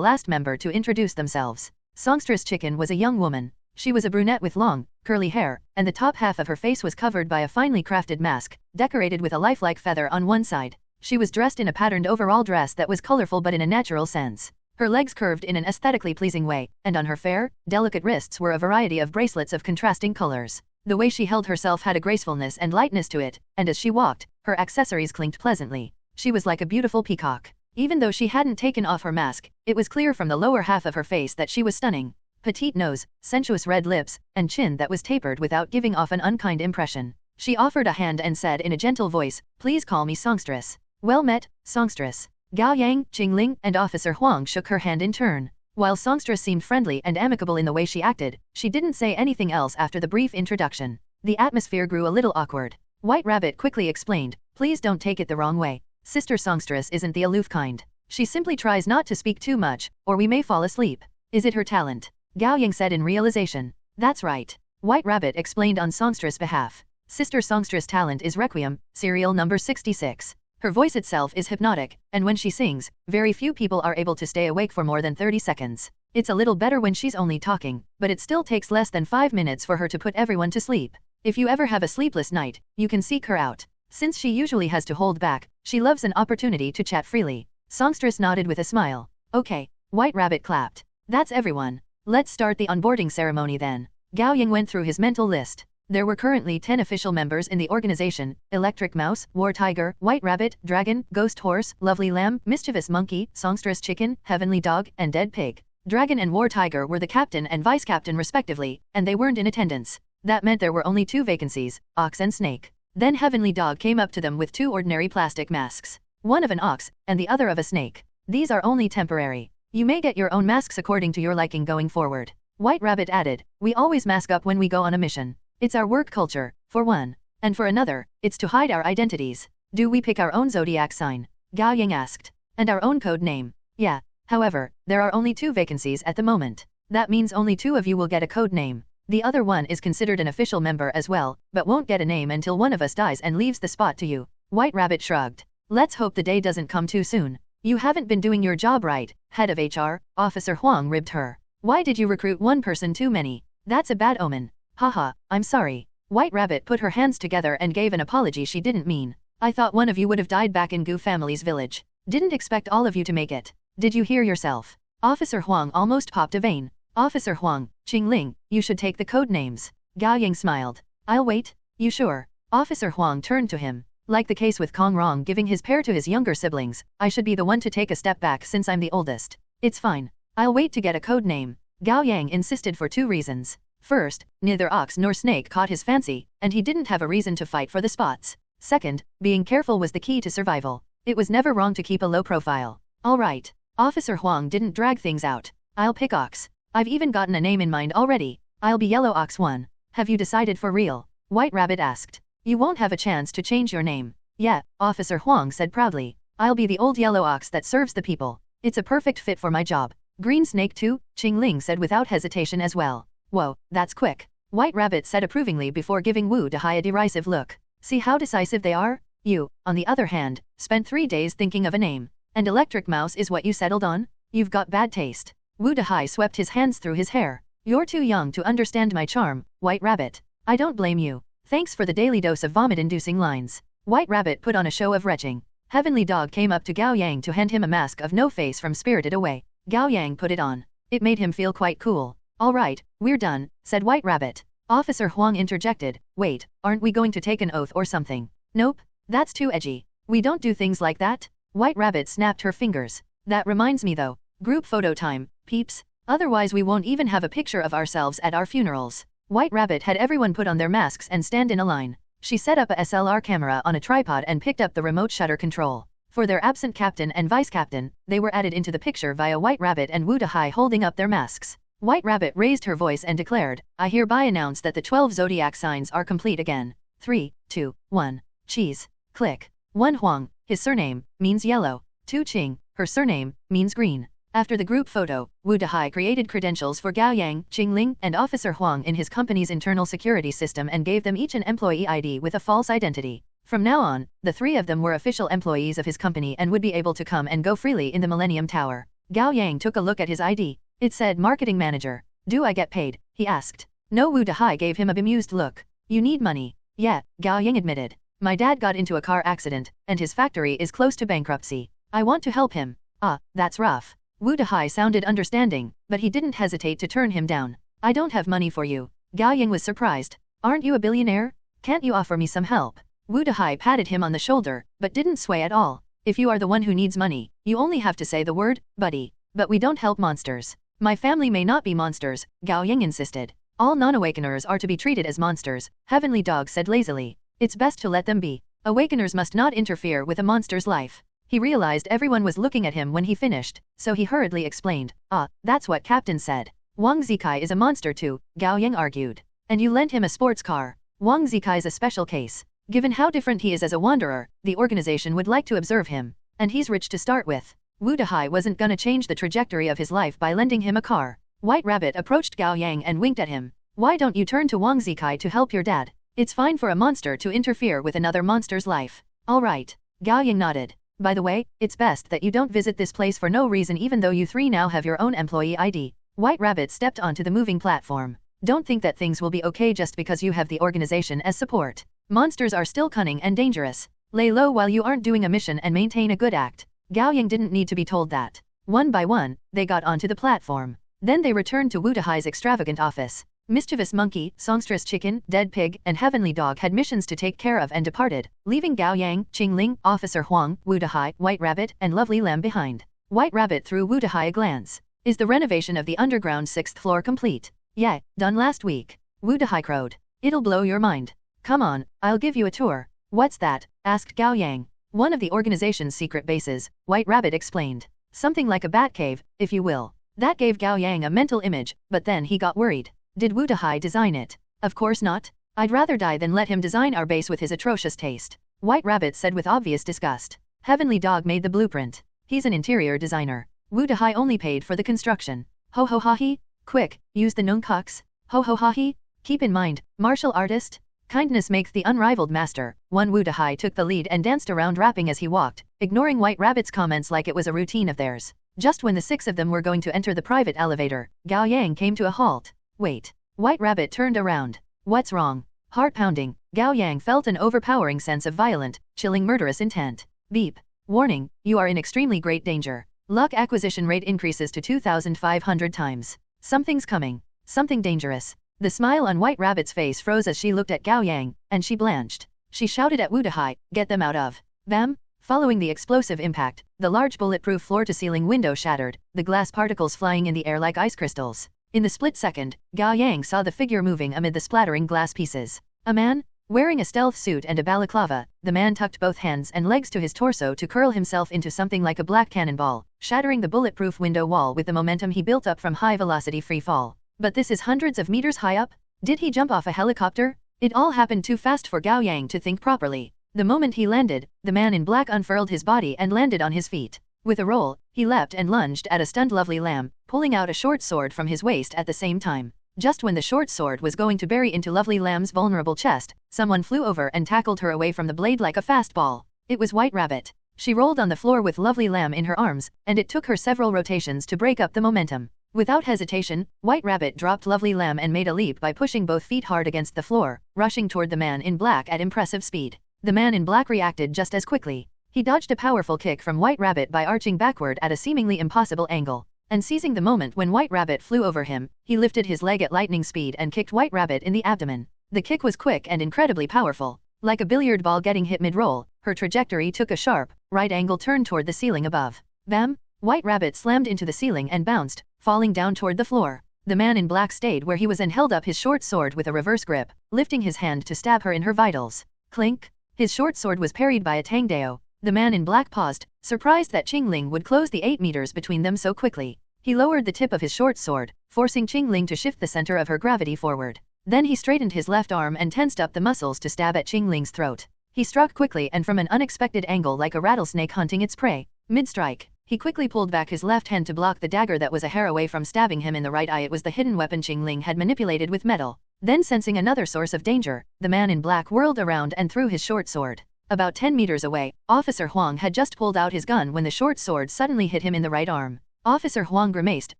last member to introduce themselves. Songstress Chicken was a young woman. She was a brunette with long, curly hair, and the top half of her face was covered by a finely crafted mask, decorated with a lifelike feather on one side. She was dressed in a patterned overall dress that was colorful but in a natural sense. Her legs curved in an aesthetically pleasing way, and on her fair, delicate wrists were a variety of bracelets of contrasting colors. The way she held herself had a gracefulness and lightness to it, and as she walked, her accessories clinked pleasantly. She was like a beautiful peacock. Even though she hadn't taken off her mask, it was clear from the lower half of her face that she was stunning. Petite nose, sensuous red lips, and chin that was tapered without giving off an unkind impression. She offered a hand and said in a gentle voice, "Please call me Songstress." "Well met, Songstress." Gao Yang, Qingling, and Officer Huang shook her hand in turn. While Songstress seemed friendly and amicable in the way she acted, she didn't say anything else after the brief introduction. The atmosphere grew a little awkward. White Rabbit quickly explained, "Please don't take it the wrong way. Sister Songstress isn't the aloof kind. She simply tries not to speak too much, or we may fall asleep." "Is it her talent?" Gao Yang said in realization. "That's right." White Rabbit explained on Songstress' behalf. Sister Songstress' talent is Requiem, serial number 66. Her voice itself is hypnotic, and when she sings, very few people are able to stay awake for more than 30 seconds. It's a little better when she's only talking, but it still takes less than 5 minutes for her to put everyone to sleep. If you ever have a sleepless night, you can seek her out. Since she usually has to hold back, she loves an opportunity to chat freely. Songstress nodded with a smile. "Okay." White Rabbit clapped. "That's everyone. Let's start the onboarding ceremony then." Gao Yang went through his mental list. There were currently 10 official members in the organization: Electric Mouse, War Tiger, White Rabbit, Dragon, Ghost Horse, Lovely Lamb, Mischievous Monkey, Songstress Chicken, Heavenly Dog, and Dead Pig. Dragon and War Tiger were the captain and vice captain respectively, and they weren't in attendance. That meant there were only 2 vacancies, Ox and Snake. Then Heavenly Dog came up to them with 2 ordinary plastic masks. One of an ox, and the other of a snake. "These are only temporary. You may get your own masks according to your liking going forward." White Rabbit added, "We always mask up when we go on a mission. It's our work culture, for one. And for another, it's to hide our identities." "Do we pick our own zodiac sign?" Gao Yang asked. "And our own code name?" "Yeah. However, there are only 2 vacancies at the moment. That means only 2 of you will get a code name. The other one is considered an official member as well, but won't get a name until one of us dies and leaves the spot to you." White Rabbit shrugged. "Let's hope the day doesn't come too soon." "You haven't been doing your job right, head of HR," Officer Huang ribbed her. "Why did you recruit one person too many? That's a bad omen." "Haha, I'm sorry." White Rabbit put her hands together and gave an apology she didn't mean. "I thought one of you would have died back in Gu family's village. Didn't expect all of you to make it. Did you hear yourself?" Officer Huang almost popped a vein. "Officer Huang, Qingling, you should take the code names." Gao Yang smiled. "I'll wait." "You sure?" Officer Huang turned to him. "Like the case with Kong Rong giving his pair to his younger siblings, I should be the one to take a step back since I'm the oldest." "It's fine. I'll wait to get a code name." Gao Yang insisted for 2 reasons. First, neither ox nor snake caught his fancy, and he didn't have a reason to fight for the spots. Second, being careful was the key to survival. It was never wrong to keep a low profile. "All right." Officer Huang didn't drag things out. "I'll pick Ox. I've even gotten a name in mind already. I'll be Yellow Ox 1. Have you decided for real?" White Rabbit asked. "You won't have a chance to change your name." "Yeah," Officer Huang said proudly. "I'll be the old yellow ox that serves the people. It's a perfect fit for my job." "Green Snake too," Qingling said without hesitation as well. "Whoa, that's quick." White Rabbit said approvingly before giving Wu Dahai a derisive look. "See how decisive they are? You, on the other hand, spent 3 days thinking of a name. And Electric Mouse is what you settled on? You've got bad taste." Wu Dahai swept his hands through his hair. "You're too young to understand my charm, White Rabbit. I don't blame you. Thanks for the daily dose of vomit-inducing lines." White Rabbit put on a show of retching. Heavenly Dog came up to Gao Yang to hand him a mask of no face from Spirited Away. Gao Yang put it on. It made him feel quite cool. "All right, we're done," said White Rabbit. Officer Huang interjected. "Wait, aren't we going to take an oath or something?" "Nope, that's too edgy. We don't do things like that." White Rabbit snapped her fingers. "That reminds me though. Group photo time, peeps. Otherwise we won't even have a picture of ourselves at our funerals." White Rabbit had everyone put on their masks and stand in a line. She set up a SLR camera on a tripod and picked up the remote shutter control. For their absent captain and vice captain, they were added into the picture via White Rabbit and Wu Dahai holding up their masks. White Rabbit raised her voice and declared, "I hereby announce that the 12 zodiac signs are complete again. 3, 2, 1. Cheese. Click. 1 Huang, his surname, means yellow. 2 Qing, her surname, means green." After the group photo, Wu Dahai created credentials for Gao Yang, Qingling, and Officer Huang in his company's internal security system and gave them each an employee ID with a false identity. From now on, the 3 of them were official employees of his company and would be able to come and go freely in the Millennium Tower. Gao Yang took a look at his ID. It said Marketing Manager. "Do I get paid?" he asked. No, Wu Dahai gave him a bemused look. "You need money." "Yeah," Gao Yang admitted. "My dad got into a car accident, and his factory is close to bankruptcy. I want to help him." "Ah, that's rough." Wu Dahai sounded understanding, but he didn't hesitate to turn him down. "I don't have money for you." Gao Yang was surprised. "Aren't you a billionaire? Can't you offer me some help?" Wu Dahai patted him on the shoulder, but didn't sway at all. "If you are the one who needs money, you only have to say the word, buddy. But we don't help monsters." "My family may not be monsters," Gao Yang insisted. "All non-awakeners are to be treated as monsters," Heavenly Dog said lazily. "It's best to let them be. Awakeners must not interfere with a monster's life." He realized everyone was looking at him when he finished, so he hurriedly explained, "Ah, that's what Captain said. Wang Zikai is a monster too," Gao Yang argued. "And you lent him a sports car. Wang Zikai is a special case. Given how different he is as a wanderer, the organization would like to observe him. And he's rich to start with." Wu Dahai wasn't gonna change the trajectory of his life by lending him a car. White Rabbit approached Gao Yang and winked at him. "Why don't you turn to Wang Zikai to help your dad? It's fine for a monster to interfere with another monster's life." "All right." Gao Yang nodded. "By the way, it's best that you don't visit this place for no reason even though you 3 now have your own employee ID." White Rabbit stepped onto the moving platform. "Don't think that things will be okay just because you have the organization as support. Monsters are still cunning and dangerous. Lay low while you aren't doing a mission and maintain a good act." Gao Yang didn't need to be told that. One by one, they got onto the platform. Then they returned to Wu Dahai's extravagant office. Mischievous Monkey, Songstress Chicken, Dead Pig, and Heavenly Dog had missions to take care of and departed, leaving Gao Yang, Qingling, Officer Huang, Wu Dahai, White Rabbit, and Lovely Lamb behind. White Rabbit threw Wu Dahai a glance. "Is the renovation of the underground 6th floor complete?" "Yeah, done last week." Wu Dahai crowed. "It'll blow your mind. Come on, I'll give you a tour." "What's that?" asked Gao Yang. "One of the organization's secret bases," White Rabbit explained. "Something like a bat cave, if you will." That gave Gao Yang a mental image, but then he got worried. Did Wu Dahai design it? Of course not. "I'd rather die than let him design our base with his atrocious taste," White Rabbit said with obvious disgust. Heavenly Dog made the blueprint. He's an interior designer. Wu Dahai only paid for the construction. "Ho ho ha he? Quick, use the nunchucks. Ho ho ha he? Keep in mind, martial artist? Kindness makes the unrivaled master." One Wu Dahai took the lead and danced around rapping as he walked, ignoring White Rabbit's comments like it was a routine of theirs. Just when the 6 of them were going to enter the private elevator, Gao Yang came to a halt. "Wait." White Rabbit turned around. "What's wrong?" Heart-pounding, Gao Yang felt an overpowering sense of violent, chilling murderous intent. Beep. "Warning, you are in extremely great danger. Luck acquisition rate increases to 2,500 times. Something's coming. Something dangerous." The smile on White Rabbit's face froze as she looked at Gao Yang, and she blanched. She shouted at Wu Dahai, "Get them out of." Bam! Following the explosive impact, the large bulletproof floor-to-ceiling window shattered, the glass particles flying in the air like ice crystals. In the split second, Gao Yang saw the figure moving amid the splattering glass pieces. A man? Wearing a stealth suit and a balaclava, the man tucked both hands and legs to his torso to curl himself into something like a black cannonball, shattering the bulletproof window wall with the momentum he built up from high-velocity free fall. But this is hundreds of meters high up? Did he jump off a helicopter? It all happened too fast for Gao Yang to think properly. The moment he landed, the man in black unfurled his body and landed on his feet. With a roll, he leapt and lunged at a stunned Lovely Lamb, pulling out a short sword from his waist at the same time. Just when the short sword was going to bury into Lovely Lamb's vulnerable chest, someone flew over and tackled her away from the blade like a fastball. It was White Rabbit. She rolled on the floor with Lovely Lamb in her arms, and it took her several rotations to break up the momentum. Without hesitation, White Rabbit dropped Lovely Lamb and made a leap by pushing both feet hard against the floor, rushing toward the man in black at impressive speed. The man in black reacted just as quickly. He dodged a powerful kick from White Rabbit by arching backward at a seemingly impossible angle. And seizing the moment when White Rabbit flew over him, he lifted his leg at lightning speed and kicked White Rabbit in the abdomen. The kick was quick and incredibly powerful. Like a billiard ball getting hit mid-roll, her trajectory took a sharp, right angle turn toward the ceiling above. Bam! White Rabbit slammed into the ceiling and bounced, falling down toward the floor. The man in black stayed where he was and held up his short sword with a reverse grip, lifting his hand to stab her in her vitals. Clink. His short sword was parried by a Tangdao. The man in black paused, surprised that Qingling would close the 8 meters between them so quickly. He lowered the tip of his short sword, forcing Qingling to shift the center of her gravity forward. Then he straightened his left arm and tensed up the muscles to stab at Qingling's throat. He struck quickly and from an unexpected angle like a rattlesnake hunting its prey. Mid-strike, he quickly pulled back his left hand to block the dagger that was a hair away from stabbing him in the right eye. It was the hidden weapon Qingling had manipulated with metal. Then sensing another source of danger, the man in black whirled around and threw his short sword. About 10 meters away, Officer Huang had just pulled out his gun when the short sword suddenly hit him in the right arm. Officer Huang grimaced,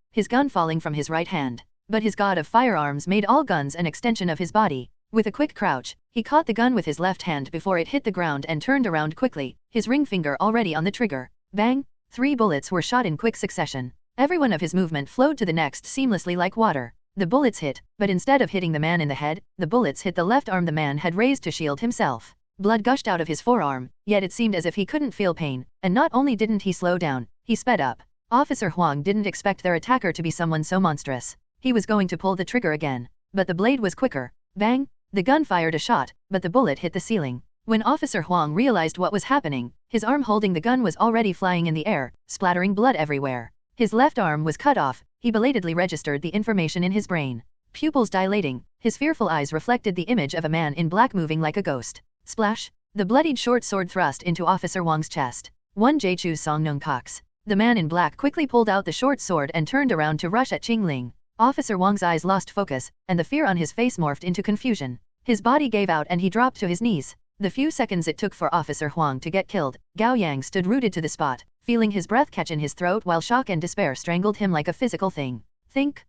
his gun falling from his right hand. But his god of firearms made all guns an extension of his body. With a quick crouch, he caught the gun with his left hand before it hit the ground and turned around quickly, his ring finger already on the trigger. Bang! 3 bullets were shot in quick succession. Every one of his movement flowed to the next seamlessly like water. The bullets hit, but instead of hitting the man in the head, the bullets hit the left arm the man had raised to shield himself. Blood gushed out of his forearm, yet it seemed as if he couldn't feel pain, and not only didn't he slow down, he sped up. Officer Huang didn't expect their attacker to be someone so monstrous. He was going to pull the trigger again, but the blade was quicker. Bang! The gun fired a shot, but the bullet hit the ceiling. When Officer Huang realized what was happening, his arm holding the gun was already flying in the air, splattering blood everywhere. His left arm was cut off. He belatedly registered the information in his brain. Pupils dilating, his fearful eyes reflected the image of a man in black moving like a ghost. Splash! The bloodied short sword thrust into Officer Wang's chest. 1 Jaichu Song Nung Cox. The man in black quickly pulled out the short sword and turned around to rush at Qingling. Officer Wang's eyes lost focus, and the fear on his face morphed into confusion. His body gave out and he dropped to his knees. The few seconds it took for Officer Huang to get killed, Gao Yang stood rooted to the spot, feeling his breath catch in his throat while shock and despair strangled him like a physical thing. Think.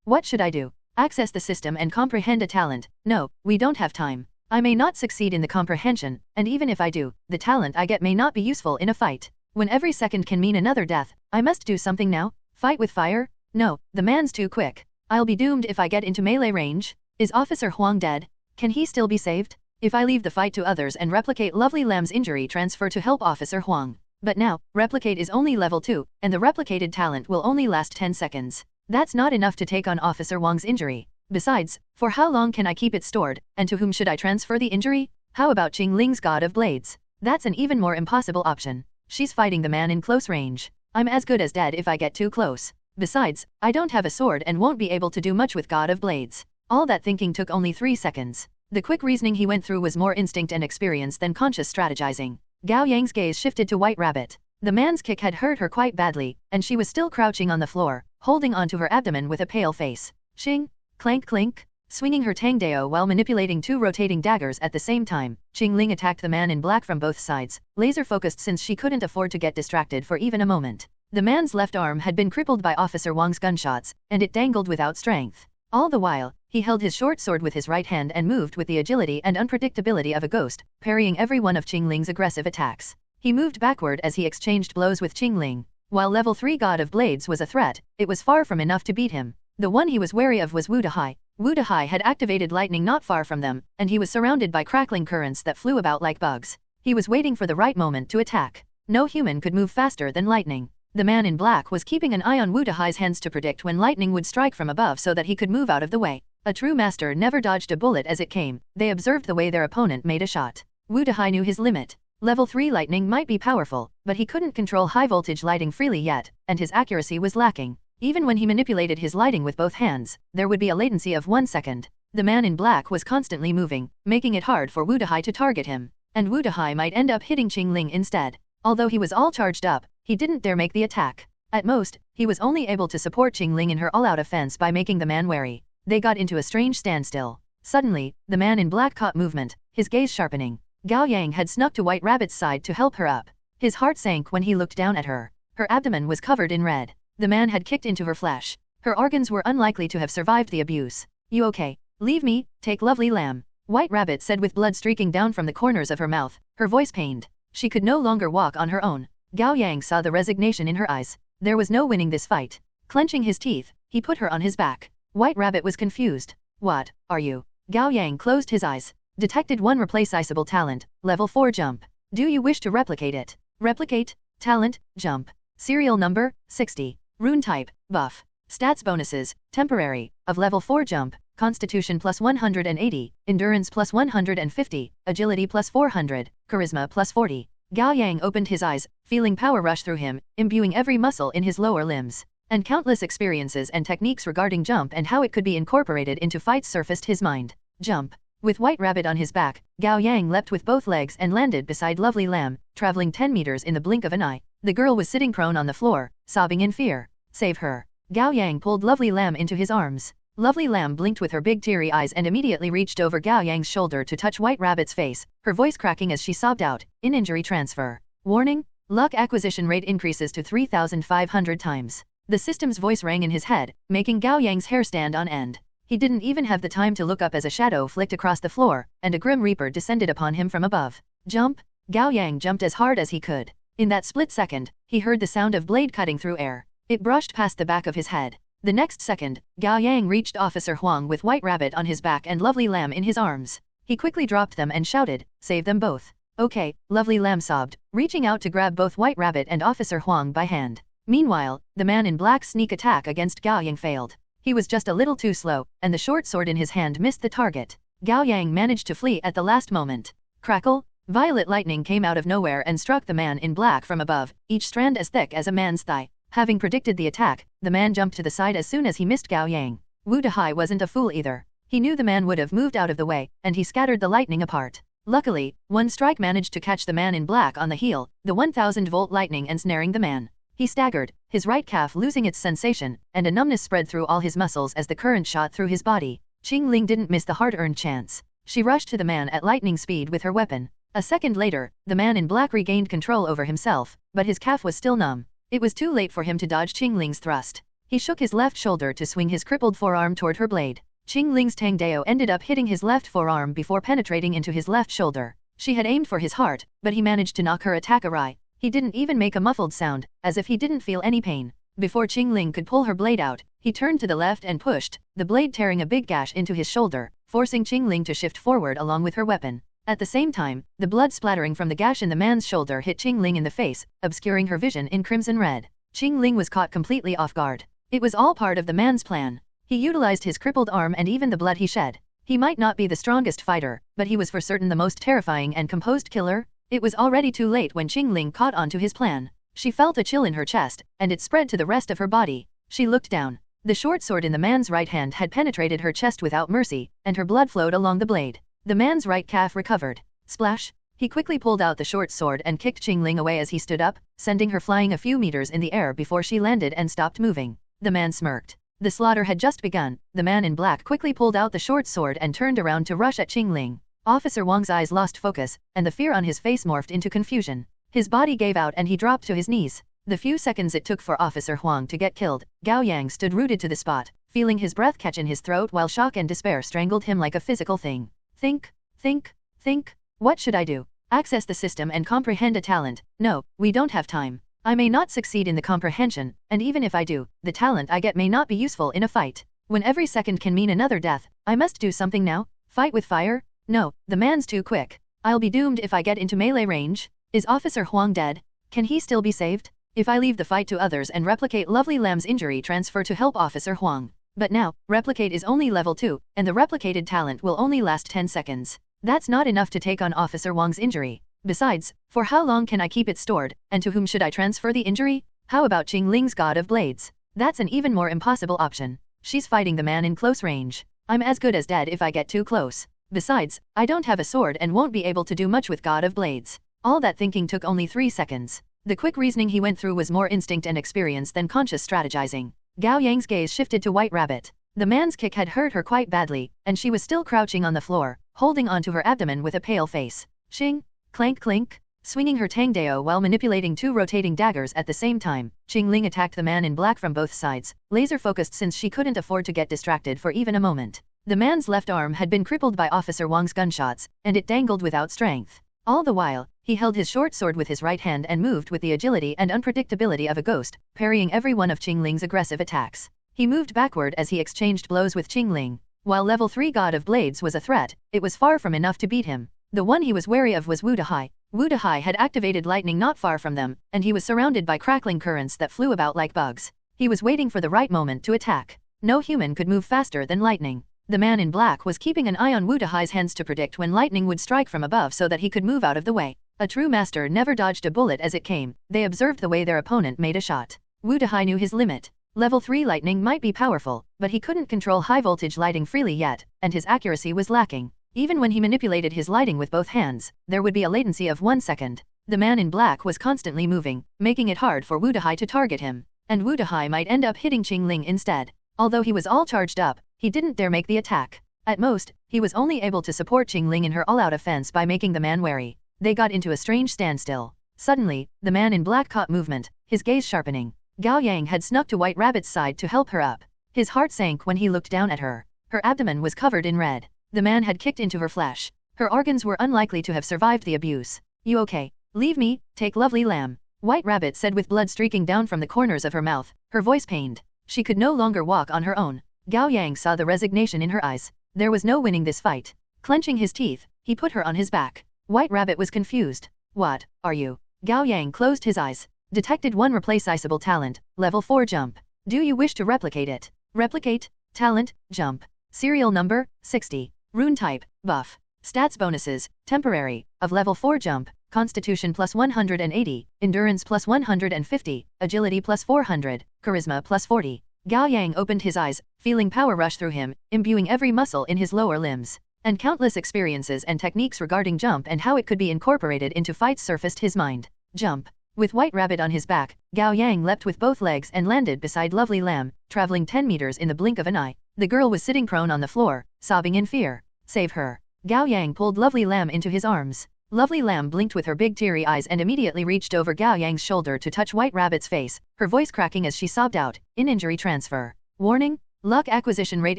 What should I do? Access the system and comprehend a talent. No, we don't have time. I may not succeed in the comprehension, and even if I do, the talent I get may not be useful in a fight. When every second can mean another death, I must do something now. Fight with fire? No, the man's too quick. I'll be doomed if I get into melee range. Is Officer Huang dead? Can he still be saved? If I leave the fight to others and replicate Lovely Lamb's injury transfer to help Officer Huang. But now, replicate is only level 2, and the replicated talent will only last 10 seconds. That's not enough to take on Officer Wang's injury. Besides, for how long can I keep it stored, and to whom should I transfer the injury? How about Qingling's God of Blades? That's an even more impossible option. She's fighting the man in close range. I'm as good as dead if I get too close. Besides, I don't have a sword and won't be able to do much with God of Blades. All that thinking took only 3 seconds. The quick reasoning he went through was more instinct and experience than conscious strategizing. Gao Yang's gaze shifted to White Rabbit. The man's kick had hurt her quite badly, and she was still crouching on the floor, holding onto her abdomen with a pale face. Xing! Clank clink! Swinging her Tangdao while manipulating 2 rotating daggers at the same time, Qingling attacked the man in black from both sides, laser-focused since she couldn't afford to get distracted for even a moment. The man's left arm had been crippled by Officer Wang's gunshots, and it dangled without strength. All the while, he held his short sword with his right hand and moved with the agility and unpredictability of a ghost, parrying every one of Qingling's aggressive attacks. He moved backward as he exchanged blows with Qingling. While level 3 God of Blades was a threat, it was far from enough to beat him. The one he was wary of was Wu Dahai. Wu Dahai had activated lightning not far from them, and he was surrounded by crackling currents that flew about like bugs. He was waiting for the right moment to attack. No human could move faster than lightning. The man in black was keeping an eye on Wu Dahai's hands to predict when lightning would strike from above so that he could move out of the way. A true master never dodged a bullet as it came. They observed the way their opponent made a shot. Wu Dahai knew his limit. Level 3 lightning might be powerful, but he couldn't control high-voltage lighting freely yet, and his accuracy was lacking. Even when he manipulated his lighting with both hands, there would be a latency of 1 second. The man in black was constantly moving, making it hard for Wu Dahai to target him, and Wu Dahai might end up hitting Qingling instead. Although he was all charged up, he didn't dare make the attack. At most, he was only able to support Qingling in her all-out offense by making the man wary. They got into a strange standstill. Suddenly, the man in black caught movement, his gaze sharpening. Gao Yang had snuck to White Rabbit's side to help her up. His heart sank when he looked down at her. Her abdomen was covered in red. The man had kicked into her flesh. Her organs were unlikely to have survived the abuse. You okay? Leave me, take Lovely Lamb. White Rabbit said with blood streaking down from the corners of her mouth, her voice pained. She could no longer walk on her own. Gao Yang saw the resignation in her eyes. There was no winning this fight. Clenching his teeth, he put her on his back. White Rabbit was confused. What are you? Gao Yang closed his eyes. Detected 1 replaceable talent, level 4 jump. Do you wish to replicate it? Replicate, talent, jump. Serial number, 60. Rune type, buff. Stats bonuses, temporary, of level 4 jump, constitution plus 180, endurance plus 150, agility plus 400, charisma plus 40. Gao Yang opened his eyes, feeling power rush through him, imbuing every muscle in his lower limbs. And countless experiences and techniques regarding jump and how it could be incorporated into fights surfaced his mind. Jump. With White Rabbit on his back, Gao Yang leapt with both legs and landed beside Lovely Lamb, traveling 10 meters in the blink of an eye. The girl was sitting prone on the floor, sobbing in fear. Save her. Gao Yang pulled Lovely Lamb into his arms. Lovely Lamb blinked with her big teary eyes and immediately reached over Gao Yang's shoulder to touch White Rabbit's face, her voice cracking as she sobbed out, "In injury transfer. Warning, luck acquisition rate increases to 3,500 times." The system's voice rang in his head, making Gao Yang's hair stand on end. He didn't even have the time to look up as a shadow flicked across the floor, and a Grim Reaper descended upon him from above. Jump! Gao Yang jumped as hard as he could. In that split second, he heard the sound of blade cutting through air. It brushed past the back of his head. The next second, Gao Yang reached Officer Huang with White Rabbit on his back and Lovely Lamb in his arms. He quickly dropped them and shouted, "Save them both." "Okay," Lovely Lamb sobbed, reaching out to grab both White Rabbit and Officer Huang by hand. Meanwhile, the man in black's sneak attack against Gao Yang failed. He was just a little too slow, and the short sword in his hand missed the target. Gao Yang managed to flee at the last moment. Crackle! Violet lightning came out of nowhere and struck the man in black from above, each strand as thick as a man's thigh. Having predicted the attack, the man jumped to the side as soon as he missed Gao Yang. Wu Dahai wasn't a fool either. He knew the man would have moved out of the way, and he scattered the lightning apart. Luckily, one strike managed to catch the man in black on the heel, the 1000-volt lightning ensnaring the man. He staggered, his right calf losing its sensation, and a numbness spread through all his muscles as the current shot through his body. Qing Ling didn't miss the hard-earned chance. She rushed to the man at lightning speed with her weapon. A second later, the man in black regained control over himself, but his calf was still numb. It was too late for him to dodge Qing Ling's thrust. He shook his left shoulder to swing his crippled forearm toward her blade. Qing Ling's Tang Dao ended up hitting his left forearm before penetrating into his left shoulder. She had aimed for his heart, but he managed to knock her attack awry. He didn't even make a muffled sound, as if he didn't feel any pain. Before Qing Ling could pull her blade out, he turned to the left and pushed, the blade tearing a big gash into his shoulder, forcing Qing Ling to shift forward along with her weapon. At the same time, the blood splattering from the gash in the man's shoulder hit Qing Ling in the face, obscuring her vision in crimson red. Qing Ling was caught completely off guard. It was all part of the man's plan. He utilized his crippled arm and even the blood he shed. He might not be the strongest fighter, but he was for certain the most terrifying and composed killer. It was already too late when Qing Ling caught on to his plan. She felt a chill in her chest, and it spread to the rest of her body. She looked down. The short sword in the man's right hand had penetrated her chest without mercy, and her blood flowed along the blade. The man's right calf recovered. Splash! He quickly pulled out the short sword and kicked Qing Ling away as he stood up, sending her flying a few meters in the air before she landed and stopped moving. The man smirked. The slaughter had just begun. The man in black quickly pulled out the short sword and turned around to rush at Qing Ling. Officer Wang's eyes lost focus, and the fear on his face morphed into confusion. His body gave out and he dropped to his knees. The few seconds it took for Officer Huang to get killed, Gao Yang stood rooted to the spot, feeling his breath catch in his throat while shock and despair strangled him like a physical thing. Think. What should I do? Access the system and comprehend a talent. No, we don't have time. I may not succeed in the comprehension, and even if I do, the talent I get may not be useful in a fight. When every second can mean another death, I must do something now. Fight with fire? No, the man's too quick. I'll be doomed if I get into melee range. Is Officer Huang dead? Can he still be saved? If I leave the fight to others and replicate Lovely Lamb's injury transfer to help Officer Huang. But now, replicate is only level 2, and the replicated talent will only last 10 seconds. That's not enough to take on Officer Wang's injury. Besides, for how long can I keep it stored, and to whom should I transfer the injury? How about Qing Ling's God of Blades? That's an even more impossible option. She's fighting the man in close range. I'm as good as dead if I get too close. Besides, I don't have a sword and won't be able to do much with God of Blades. All that thinking took only 3 seconds. The quick reasoning he went through was more instinct and experience than conscious strategizing. Gao Yang's gaze shifted to White Rabbit. The man's kick had hurt her quite badly, and she was still crouching on the floor, holding onto her abdomen with a pale face. Shing! Clank clink! Swinging her Tang Dao while manipulating 2 rotating daggers at the same time, Qing Ling attacked the man in black from both sides, laser-focused since she couldn't afford to get distracted for even a moment. The man's left arm had been crippled by Officer Wang's gunshots, and it dangled without strength. All the while, he held his short sword with his right hand and moved with the agility and unpredictability of a ghost, parrying every one of Qing Ling's aggressive attacks. He moved backward as he exchanged blows with Qing Ling. While level 3 God of Blades was a threat, it was far from enough to beat him. The one he was wary of was Wu Dahai. Wu Dahai had activated lightning not far from them, and he was surrounded by crackling currents that flew about like bugs. He was waiting for the right moment to attack. No human could move faster than lightning. The man in black was keeping an eye on Wu Dahai's hands to predict when lightning would strike from above so that he could move out of the way. A true master never dodged a bullet as it came. They observed the way their opponent made a shot. Wu Dahai knew his limit. Level 3 lightning might be powerful, but he couldn't control high-voltage lighting freely yet, and his accuracy was lacking. Even when he manipulated his lighting with both hands, there would be a latency of 1 second. The man in black was constantly moving, making it hard for Wu Dahai to target him, and Wu Dahai might end up hitting Qingling instead. Although he was all charged up, he didn't dare make the attack. At most, he was only able to support Qingling in her all-out offense by making the man wary. They got into a strange standstill. Suddenly, the man in black caught movement, his gaze sharpening. Gao Yang had snuck to White Rabbit's side to help her up. His heart sank when he looked down at her. Her abdomen was covered in red. The man had kicked into her flesh. Her organs were unlikely to have survived the abuse. "You okay? Leave me, take lovely lamb," White Rabbit said with blood streaking down from the corners of her mouth, her voice pained. She could no longer walk on her own. Gao Yang saw the resignation in her eyes. There was no winning this fight. Clenching his teeth, he put her on his back. White Rabbit was confused. "What are you?" Gao Yang closed his eyes. Detected one replaceable talent, level 4 jump. Do you wish to replicate it? Replicate, talent, jump. Serial number, 60. Rune type, buff. Stats bonuses, temporary, of level 4 jump, constitution plus 180, endurance plus 150, agility plus 400, charisma plus 40. Gao Yang opened his eyes, feeling power rush through him, imbuing every muscle in his lower limbs. And countless experiences and techniques regarding jump and how it could be incorporated into fights surfaced his mind. Jump. With White Rabbit on his back, Gao Yang leapt with both legs and landed beside Lovely Lamb, traveling 10 meters in the blink of an eye. The girl was sitting prone on the floor, sobbing in fear. "Save her." Gao Yang pulled Lovely Lamb into his arms. Lovely Lamb blinked with her big teary eyes and immediately reached over Gao Yang's shoulder to touch White Rabbit's face, her voice cracking as she sobbed out, "In injury transfer. Warning, luck acquisition rate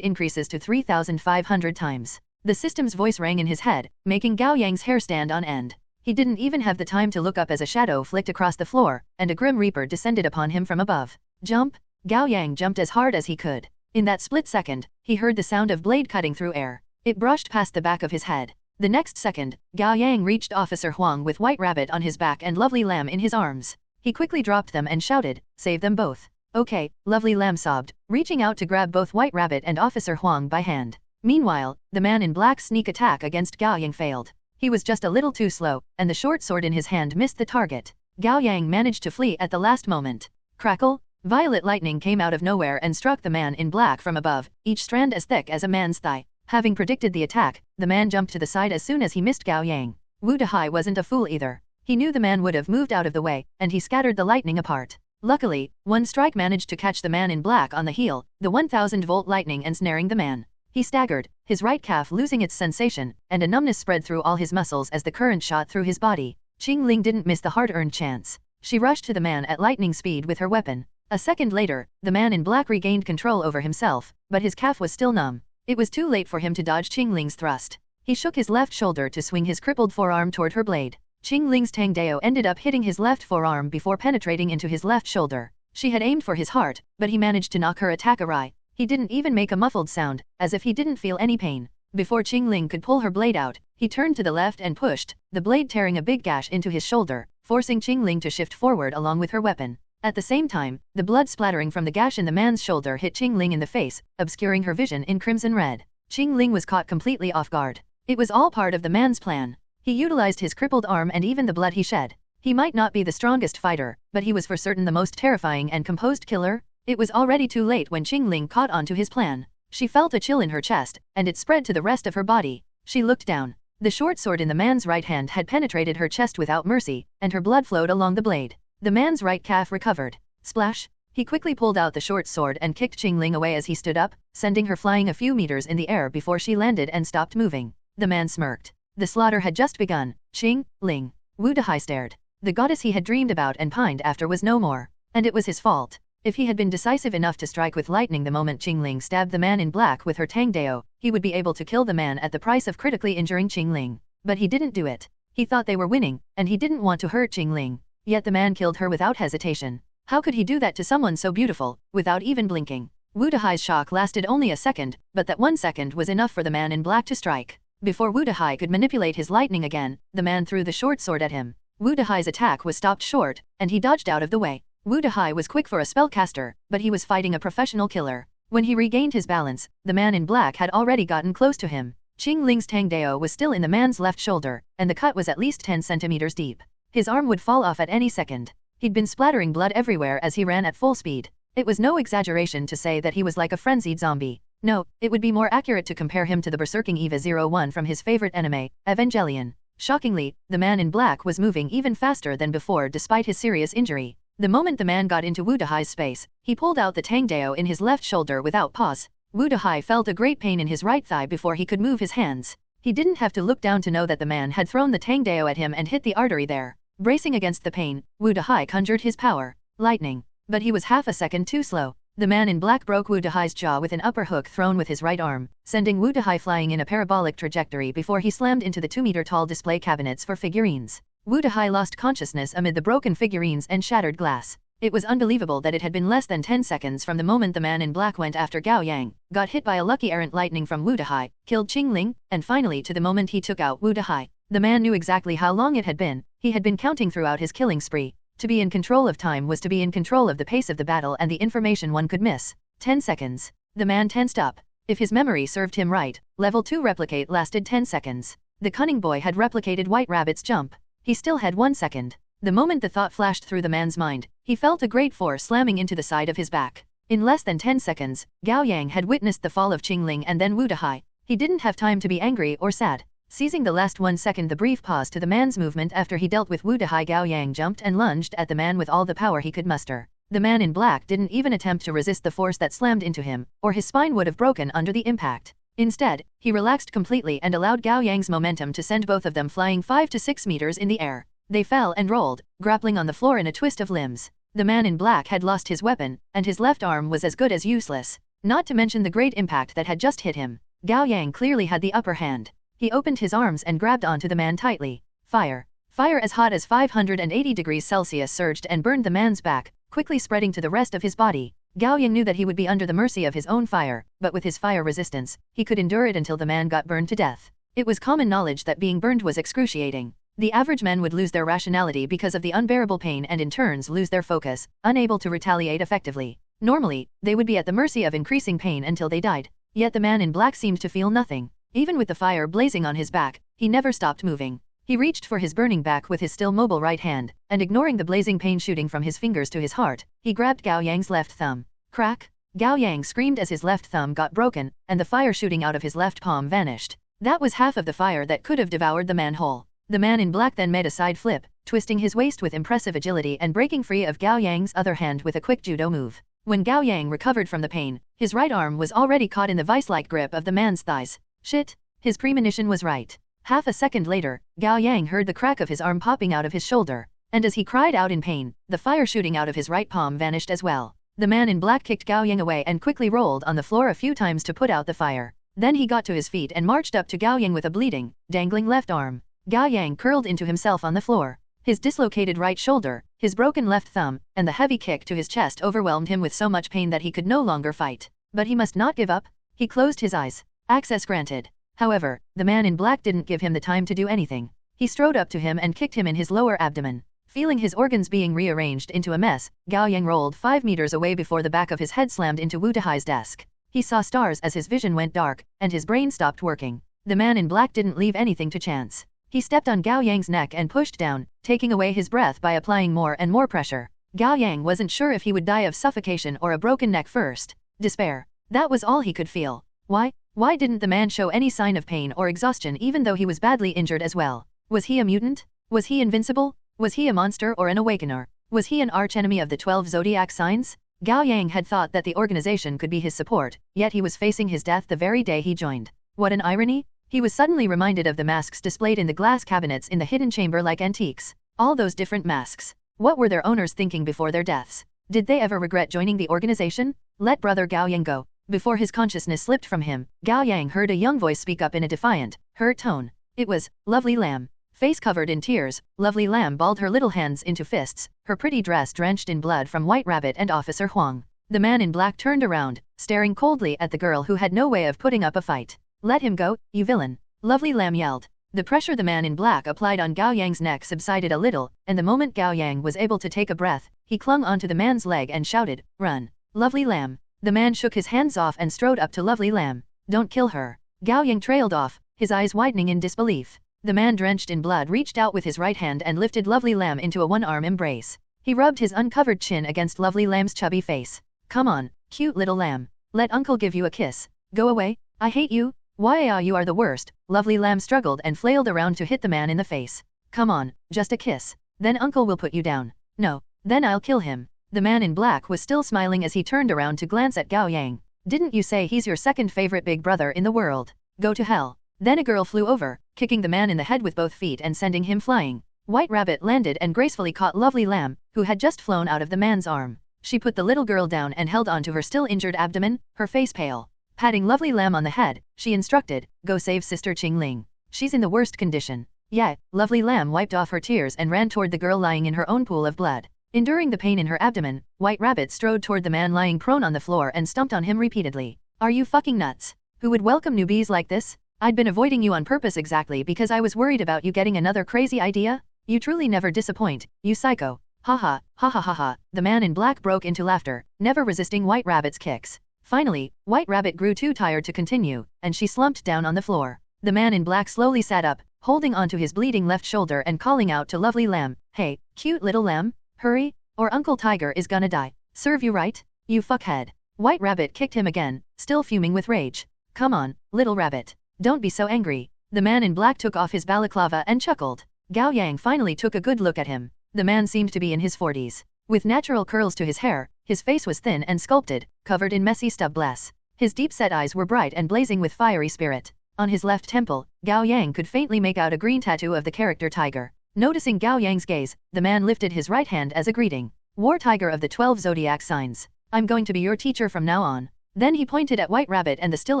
increases to 3,500 times." The system's voice rang in his head, making Gao Yang's hair stand on end. He didn't even have the time to look up as a shadow flicked across the floor, and a grim reaper descended upon him from above. "Jump!" Gao Yang jumped as hard as he could. In that split second, he heard the sound of blade cutting through air. It brushed past the back of his head. The next second, Gao Yang reached Officer Huang with White Rabbit on his back and Lovely Lamb in his arms. He quickly dropped them and shouted, "Save them both." "Okay," Lovely Lamb sobbed, reaching out to grab both White Rabbit and Officer Huang by hand. Meanwhile, the man in black's sneak attack against Gao Yang failed. He was just a little too slow, and the short sword in his hand missed the target. Gao Yang managed to flee at the last moment. Crackle! Violet lightning came out of nowhere and struck the man in black from above, each strand as thick as a man's thigh. Having predicted the attack, the man jumped to the side as soon as he missed Gao Yang. Wu Dahai wasn't a fool either. He knew the man would have moved out of the way, and he scattered the lightning apart. Luckily, one strike managed to catch the man in black on the heel, the 1000-volt lightning ensnaring the man. He staggered, his right calf losing its sensation, and a numbness spread through all his muscles as the current shot through his body. Qingling didn't miss the hard-earned chance. She rushed to the man at lightning speed with her weapon. A second later, the man in black regained control over himself, but his calf was still numb. It was too late for him to dodge Qingling's thrust. He shook his left shoulder to swing his crippled forearm toward her blade. Qingling's Tang Dao ended up hitting his left forearm before penetrating into his left shoulder. She had aimed for his heart, but he managed to knock her attack awry. He didn't even make a muffled sound, as if he didn't feel any pain. Before Qingling could pull her blade out, he turned to the left and pushed, the blade tearing a big gash into his shoulder, forcing Qingling to shift forward along with her weapon. At the same time, the blood splattering from the gash in the man's shoulder hit Qingling in the face, obscuring her vision in crimson red. Qingling was caught completely off guard. It was all part of the man's plan. He utilized his crippled arm and even the blood he shed. He might not be the strongest fighter, but he was for certain the most terrifying and composed killer. It was already too late when Qingling caught on to his plan. She felt a chill in her chest, and it spread to the rest of her body. She looked down. The short sword in the man's right hand had penetrated her chest without mercy, and her blood flowed along the blade. The man's right calf recovered. Splash! He quickly pulled out the short sword and kicked Qingling away as he stood up, sending her flying a few meters in the air before she landed and stopped moving. The man smirked. The slaughter had just begun. Qingling. Wu Dahai stared. The goddess he had dreamed about and pined after was no more. And it was his fault. If he had been decisive enough to strike with lightning the moment Qingling stabbed the man in black with her Tang Dao, he would be able to kill the man at the price of critically injuring Qingling. But he didn't do it. He thought they were winning, and he didn't want to hurt Qingling. Yet the man killed her without hesitation. How could he do that to someone so beautiful, without even blinking? Wu Dahai's shock lasted only a second, but that 1 second was enough for the man in black to strike. Before Wu Dahai could manipulate his lightning again, the man threw the short sword at him. Wu Dahai's attack was stopped short, and he dodged out of the way. Wu Dahai was quick for a spellcaster, but he was fighting a professional killer. When he regained his balance, the man in black had already gotten close to him. Qing Ling's Tang Dao was still in the man's left shoulder, and the cut was at least 10 centimeters deep. His arm would fall off at any second. He'd been splattering blood everywhere as he ran at full speed. It was no exaggeration to say that he was like a frenzied zombie. No, it would be more accurate to compare him to the berserking Eva 01 from his favorite anime, Evangelion. Shockingly, the man in black was moving even faster than before despite his serious injury. The moment the man got into Wu Dahai's space, he pulled out the Tang Dao in his left shoulder without pause. Wu Dahai felt a great pain in his right thigh before he could move his hands. He didn't have to look down to know that the man had thrown the Tang Dao at him and hit the artery there. Bracing against the pain, Wu Dahai conjured his power. Lightning. But he was half a second too slow. The man in black broke Wu Dahai's jaw with an upper hook thrown with his right arm, sending Wu Dahai flying in a parabolic trajectory before he slammed into the 2-meter-tall display cabinets for figurines. Wu Dahai lost consciousness amid the broken figurines and shattered glass. It was unbelievable that it had been less than 10 seconds from the moment the man in black went after Gao Yang, got hit by a lucky errant lightning from Wu Dahai, killed Qing Ling, and finally to the moment he took out Wu Dahai. The man knew exactly how long it had been. He had been counting throughout his killing spree. To be in control of time was to be in control of the pace of the battle and the information one could miss. 10 seconds. The man tensed up. If his memory served him right, level 2 replicate lasted 10 seconds. The cunning boy had replicated White Rabbit's jump. He still had 1 second. The moment the thought flashed through the man's mind, he felt a great force slamming into the side of his back. In less than 10 seconds, Gao Yang had witnessed the fall of Qing Ling and then Wu Dahai. He didn't have time to be angry or sad. Seizing the last 1 second, the brief pause to the man's movement after he dealt with Wu Dahai, Gao Yang jumped and lunged at the man with all the power he could muster. The man in black didn't even attempt to resist the force that slammed into him, or his spine would have broken under the impact. Instead, he relaxed completely and allowed Gao Yang's momentum to send both of them flying 5 to 6 meters in the air. They fell and rolled, grappling on the floor in a twist of limbs. The man in black had lost his weapon, and his left arm was as good as useless. Not to mention the great impact that had just hit him. Gao Yang clearly had the upper hand. He opened his arms and grabbed onto the man tightly. Fire. Fire as hot as 580 degrees Celsius surged and burned the man's back, quickly spreading to the rest of his body. Gao Yang knew that he would be under the mercy of his own fire, but with his fire resistance, he could endure it until the man got burned to death. It was common knowledge that being burned was excruciating. The average men would lose their rationality because of the unbearable pain and in turns lose their focus, unable to retaliate effectively. Normally, they would be at the mercy of increasing pain until they died. Yet the man in black seemed to feel nothing. Even with the fire blazing on his back, he never stopped moving. He reached for his burning back with his still mobile right hand, and ignoring the blazing pain shooting from his fingers to his heart, he grabbed Gao Yang's left thumb. Crack! Gao Yang screamed as his left thumb got broken, and the fire shooting out of his left palm vanished. That was half of the fire that could have devoured the man whole. The man in black then made a side flip, twisting his waist with impressive agility and breaking free of Gao Yang's other hand with a quick judo move. When Gao Yang recovered from the pain, his right arm was already caught in the vice-like grip of the man's thighs. Shit! His premonition was right. Half a second later, Gao Yang heard the crack of his arm popping out of his shoulder, and as he cried out in pain, the fire shooting out of his right palm vanished as well. The man in black kicked Gao Yang away and quickly rolled on the floor a few times to put out the fire. Then he got to his feet and marched up to Gao Yang with a bleeding, dangling left arm. Gao Yang curled into himself on the floor. His dislocated right shoulder, his broken left thumb, and the heavy kick to his chest overwhelmed him with so much pain that he could no longer fight. But he must not give up. He closed his eyes. Access granted. However, the man in black didn't give him the time to do anything. He strode up to him and kicked him in his lower abdomen. Feeling his organs being rearranged into a mess, Gao Yang rolled 5 meters away before the back of his head slammed into Wu Dahai's desk. He saw stars as his vision went dark, and his brain stopped working. The man in black didn't leave anything to chance. He stepped on Gao Yang's neck and pushed down, taking away his breath by applying more and more pressure. Gao Yang wasn't sure if he would die of suffocation or a broken neck first. Despair. That was all he could feel. Why didn't the man show any sign of pain or exhaustion even though he was badly injured as well? Was he a mutant? Was he invincible? Was he a monster or an awakener? Was he an archenemy of the 12 zodiac signs? Gao Yang had thought that the organization could be his support, yet he was facing his death the very day he joined. What an irony! He was suddenly reminded of the masks displayed in the glass cabinets in the hidden chamber like antiques. All those different masks. What were their owners thinking before their deaths? Did they ever regret joining the organization? Let brother Gao Yang go. Before his consciousness slipped from him, Gao Yang heard a young voice speak up in a defiant, hurt tone. It was, Lovely Lamb. Face covered in tears, Lovely Lamb balled her little hands into fists, her pretty dress drenched in blood from White Rabbit and Officer Huang. The man in black turned around, staring coldly at the girl who had no way of putting up a fight. Let him go, you villain. Lovely Lamb yelled. The pressure the man in black applied on Gao Yang's neck subsided a little, and the moment Gao Yang was able to take a breath, he clung onto the man's leg and shouted, "Run, Lovely Lamb." The man shook his hands off and strode up to Lovely Lamb. "Don't kill her." Gao Yang trailed off, his eyes widening in disbelief. The man drenched in blood reached out with his right hand and lifted Lovely Lamb into a one-arm embrace. He rubbed his uncovered chin against Lovely Lamb's chubby face. "Come on, cute little lamb. Let uncle give you a kiss. Go away, I hate you. Why you are the worst." Lovely Lamb struggled and flailed around to hit the man in the face. "Come on, just a kiss. Then uncle will put you down." "No, then I'll kill him." The man in black was still smiling as he turned around to glance at Gao Yang. "Didn't you say he's your second favorite big brother in the world? Go to hell." Then a girl flew over, kicking the man in the head with both feet and sending him flying. White Rabbit landed and gracefully caught Lovely Lamb, who had just flown out of the man's arm. She put the little girl down and held onto her still injured abdomen, her face pale. Patting Lovely Lamb on the head, she instructed, "Go save Sister Qing Ling. She's in the worst condition." "Yeah." Lovely Lamb wiped off her tears and ran toward the girl lying in her own pool of blood. Enduring the pain in her abdomen, White Rabbit strode toward the man lying prone on the floor and stomped on him repeatedly. "Are you fucking nuts? Who would welcome newbies like this? I'd been avoiding you on purpose exactly because I was worried about you getting another crazy idea. You truly never disappoint, you psycho. Haha, ha ha ha ha." The man in black broke into laughter, never resisting White Rabbit's kicks. Finally, White Rabbit grew too tired to continue, and she slumped down on the floor. The man in black slowly sat up, holding onto his bleeding left shoulder and calling out to Lovely Lamb, "Hey, cute little lamb, hurry, or Uncle Tiger is gonna die. Serve you right, you fuckhead." White Rabbit kicked him again, still fuming with rage. "Come on, little rabbit. Don't be so angry." The man in black took off his balaclava and chuckled. Gao Yang finally took a good look at him. The man seemed to be in his 40s. With natural curls to his hair, his face was thin and sculpted, covered in messy stubbless. His deep-set eyes were bright and blazing with fiery spirit. On his left temple, Gao Yang could faintly make out a green tattoo of the character tiger. Noticing Gao Yang's gaze, the man lifted his right hand as a greeting. "War Tiger of the 12 zodiac signs. I'm going to be your teacher from now on." Then he pointed at White Rabbit and the still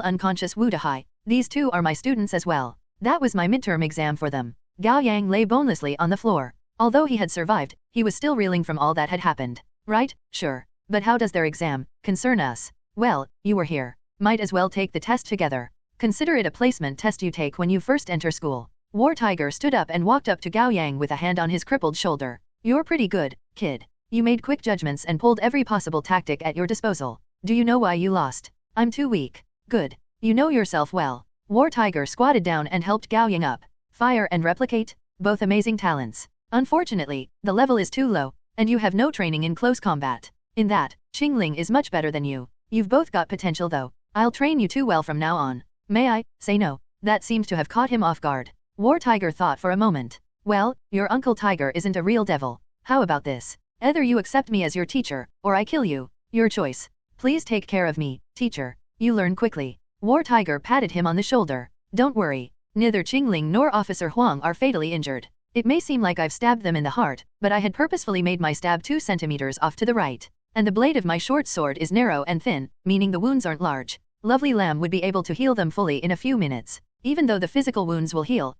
unconscious Wu Dahai. "These two are my students as well. That was my midterm exam for them." Gao Yang lay bonelessly on the floor. Although he had survived, he was still reeling from all that had happened. "Right, sure. But how does their exam concern us?" "Well, you were here. Might as well take the test together. Consider it a placement test you take when you first enter school." War Tiger stood up and walked up to Gao Yang with a hand on his crippled shoulder. "You're pretty good, kid. You made quick judgments and pulled every possible tactic at your disposal. Do you know why you lost?" "I'm too weak." "Good. You know yourself well." War Tiger squatted down and helped Gao Yang up. "Fire and replicate? Both amazing talents. Unfortunately, the level is too low, and you have no training in close combat. In that, Qing Ling is much better than you. You've both got potential though. I'll train you too well from now on." "May I say no?" That seemed to have caught him off guard. War Tiger thought for a moment. "Well, your Uncle Tiger isn't a real devil. How about this? Either you accept me as your teacher, or I kill you. Your choice. Please take care of me, teacher. You learn quickly." War Tiger patted him on the shoulder. "Don't worry. Neither Qing Ling nor Officer Huang are fatally injured. It may seem like I've stabbed them in the heart, but I had purposefully made my stab 2 centimeters off to the right. And the blade of my short sword is narrow and thin, meaning the wounds aren't large. Lovely Lamb would be able to heal them fully in a few minutes. Even though the physical wounds will heal,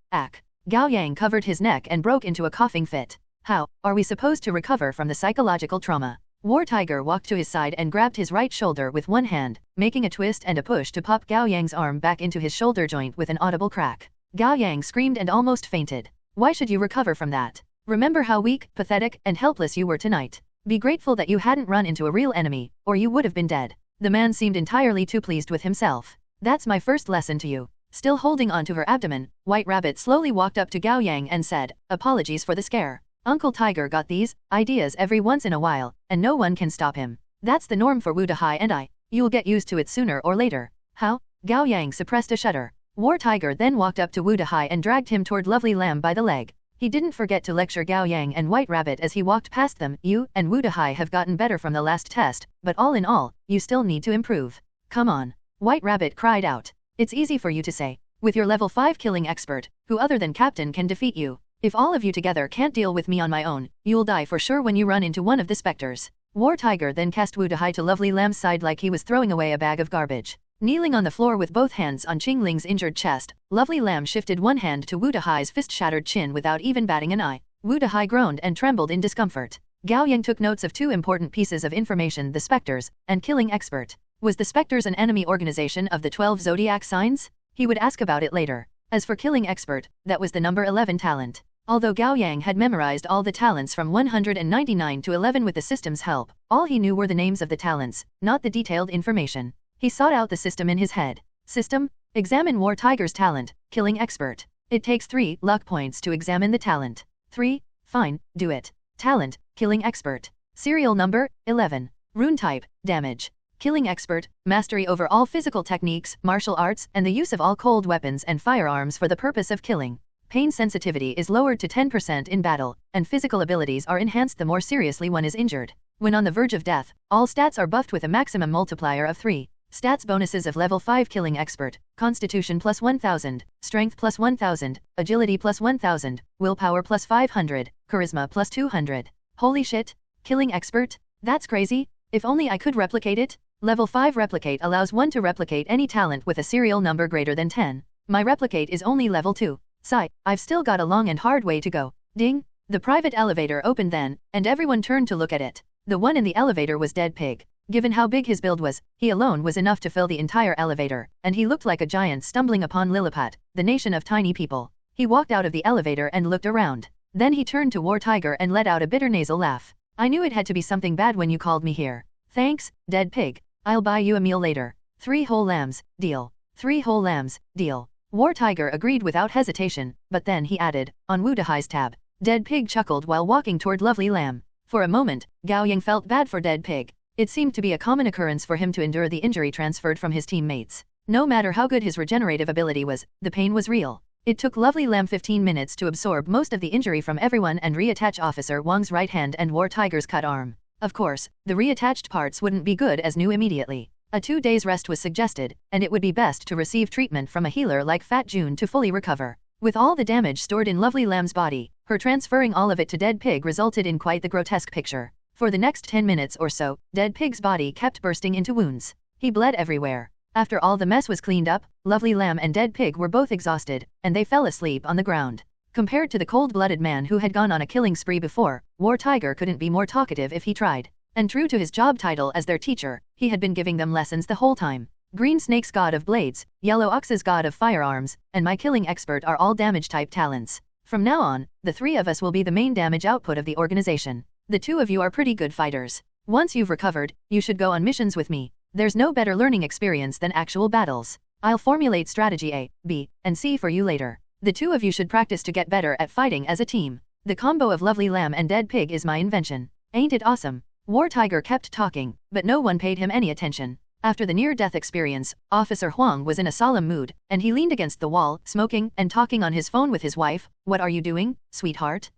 Gao Yang covered his neck and broke into a coughing fit. "How are we supposed to recover from the psychological trauma?" War Tiger walked to his side and grabbed his right shoulder with one hand, making a twist and a push to pop Gao Yang's arm back into his shoulder joint with an audible crack. Gao Yang screamed and almost fainted. "Why should you recover from that? Remember how weak, pathetic, and helpless you were tonight. Be grateful that you hadn't run into a real enemy, or you would have been dead." The man seemed entirely too pleased with himself. "That's my first lesson to you." Still holding onto her abdomen, White Rabbit slowly walked up to Gao Yang and said, "Apologies for the scare. Uncle Tiger got these ideas every once in a while, and no one can stop him. That's the norm for Wu Dahai and I. You'll get used to it sooner or later." "How?" Gao Yang suppressed a shudder. War Tiger then walked up to Wu Dahai and dragged him toward Lovely Lamb by the leg. He didn't forget to lecture Gao Yang and White Rabbit as he walked past them. "You and Wu Dahai have gotten better from the last test, but all in all, you still need to improve. Come on." White Rabbit cried out. "It's easy for you to say. With your level 5 killing expert, who other than Captain can defeat you? If all of you together can't deal with me on my own, you'll die for sure when you run into one of the specters." War Tiger then cast Wu Dahai to Lovely Lamb's side like he was throwing away a bag of garbage. Kneeling on the floor with both hands on Qing Ling's injured chest, Lovely Lamb shifted one hand to Wu Dahai's fist-shattered chin without even batting an eye. Wu Dahai groaned and trembled in discomfort. Gao Yang took notes of 2 important pieces of information: the Spectres, and Killing Expert. Was the Spectres an enemy organization of the 12 zodiac signs? He would ask about it later. As for Killing Expert, that was the number 11 talent. Although Gao Yang had memorized all the talents from 199 to 11 with the system's help, all he knew were the names of the talents, not the detailed information. He sought out the system in his head. System: examine War Tiger's talent, killing expert. It takes 3 luck points to examine the talent. 3, fine, do it. Talent, killing expert. Serial number, 11. Rune type, damage. Killing expert, mastery over all physical techniques, martial arts, and the use of all cold weapons and firearms for the purpose of killing. Pain sensitivity is lowered to 10% in battle, and physical abilities are enhanced the more seriously one is injured. When on the verge of death, all stats are buffed with a maximum multiplier of 3. Stats bonuses of level 5 killing expert, constitution plus 1000, strength plus 1000, agility plus 1000, willpower plus 500, charisma plus 200. Holy shit, killing expert? That's crazy. If only I could replicate it. Level 5 replicate allows one to replicate any talent with a serial number greater than 10. My replicate is only level 2. Sigh, I've still got a long and hard way to go. Ding! The private elevator opened then, and everyone turned to look at it. The one in the elevator was Dead Pig. Given how big his build was, he alone was enough to fill the entire elevator, and he looked like a giant stumbling upon Lilliput, the nation of tiny people. He walked out of the elevator and looked around. Then he turned to War Tiger and let out a bitter nasal laugh. I knew it had to be something bad when you called me here. Thanks, Dead Pig. I'll buy you a meal later. 3 whole lambs, deal. 3 whole lambs, deal. War Tiger agreed without hesitation, but then he added, on Wu Dahai's tab. Dead Pig chuckled while walking toward Lovely Lamb. For a moment, Gao Yang felt bad for Dead Pig. It seemed to be a common occurrence for him to endure the injury transferred from his teammates. No matter how good his regenerative ability was, the pain was real. It took Lovely Lamb 15 minutes to absorb most of the injury from everyone and reattach Officer Wang's right hand and War Tiger's cut arm. Of course, the reattached parts wouldn't be good as new immediately. A 2 days rest was suggested, and it would be best to receive treatment from a healer like Fat June to fully recover. With all the damage stored in Lovely Lamb's body, her transferring all of it to Dead Pig resulted in quite the grotesque picture. For the next 10 minutes or so, Dead Pig's body kept bursting into wounds. He bled everywhere. After all the mess was cleaned up, Lovely Lamb and Dead Pig were both exhausted, and they fell asleep on the ground. Compared to the cold-blooded man who had gone on a killing spree before, War Tiger couldn't be more talkative if he tried. And true to his job title as their teacher, he had been giving them lessons the whole time. Green Snake's god of blades, Yellow Ox's god of firearms, and my killing expert are all damage-type talents. From now on, the 3 of us will be the main damage output of the organization. The 2 of you are pretty good fighters. Once you've recovered, you should go on missions with me. There's no better learning experience than actual battles. I'll formulate strategy A, B, and C for you later. The 2 of you should practice to get better at fighting as a team. The combo of Lovely Lamb and Dead Pig is my invention. Ain't it awesome? War Tiger kept talking, but no one paid him any attention. After the near-death experience, Officer Huang was in a solemn mood, and he leaned against the wall, smoking and talking on his phone with his wife. What are you doing, sweetheart?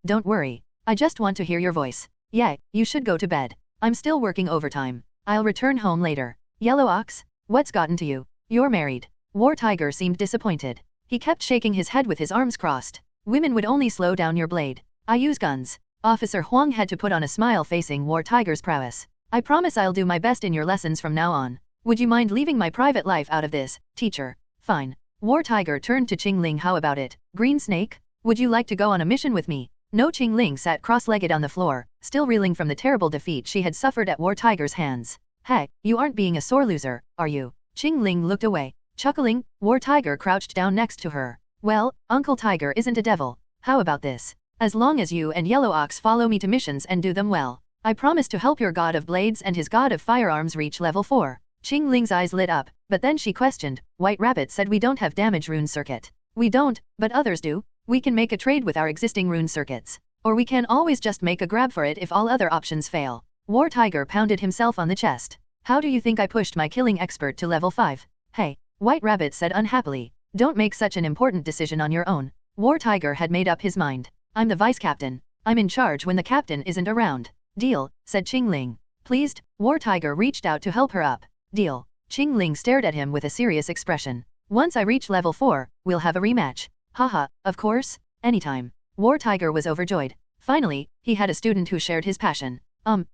Don't worry. I just want to hear your voice. Yeah, you should go to bed. I'm still working overtime. I'll return home later. Yellow Ox, what's gotten to you? You're married. War Tiger seemed disappointed. He kept shaking his head with his arms crossed. Women would only slow down your blade. I use guns. Officer Huang had to put on a smile facing War Tiger's prowess. I promise I'll do my best in your lessons from now on. Would you mind leaving my private life out of this, teacher? Fine. War Tiger turned to Qing Ling. How about it, Green Snake? Would you like to go on a mission with me? No. Qing Ling sat cross-legged on the floor, still reeling from the terrible defeat she had suffered at War Tiger's hands. Hey, you aren't being a sore loser, are you? Qing Ling looked away. Chuckling, War Tiger crouched down next to her. Well, Uncle Tiger isn't a devil. How about this? As long as you and Yellow Ox follow me to missions and do them well, I promise to help your god of blades and his god of firearms reach level 4. Qing Ling's eyes lit up, but then she questioned. White Rabbit said we don't have damage rune circuit. We don't, but others do. We can make a trade with our existing rune circuits. Or we can always just make a grab for it if all other options fail. War Tiger pounded himself on the chest. How do you think I pushed my killing expert to level 5? Hey, White Rabbit said unhappily. Don't make such an important decision on your own. War Tiger had made up his mind. I'm the vice captain. I'm in charge when the captain isn't around. Deal, said Qing Ling. Pleased, War Tiger reached out to help her up. Deal. Qing Ling stared at him with a serious expression. Once I reach level 4, we'll have a rematch. Haha, of course, anytime. War Tiger was overjoyed. Finally, he had a student who shared his passion.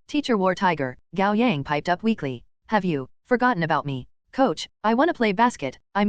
Teacher War Tiger, Gao Yang piped up weakly. Have you forgotten about me? Coach, I wanna play basket. I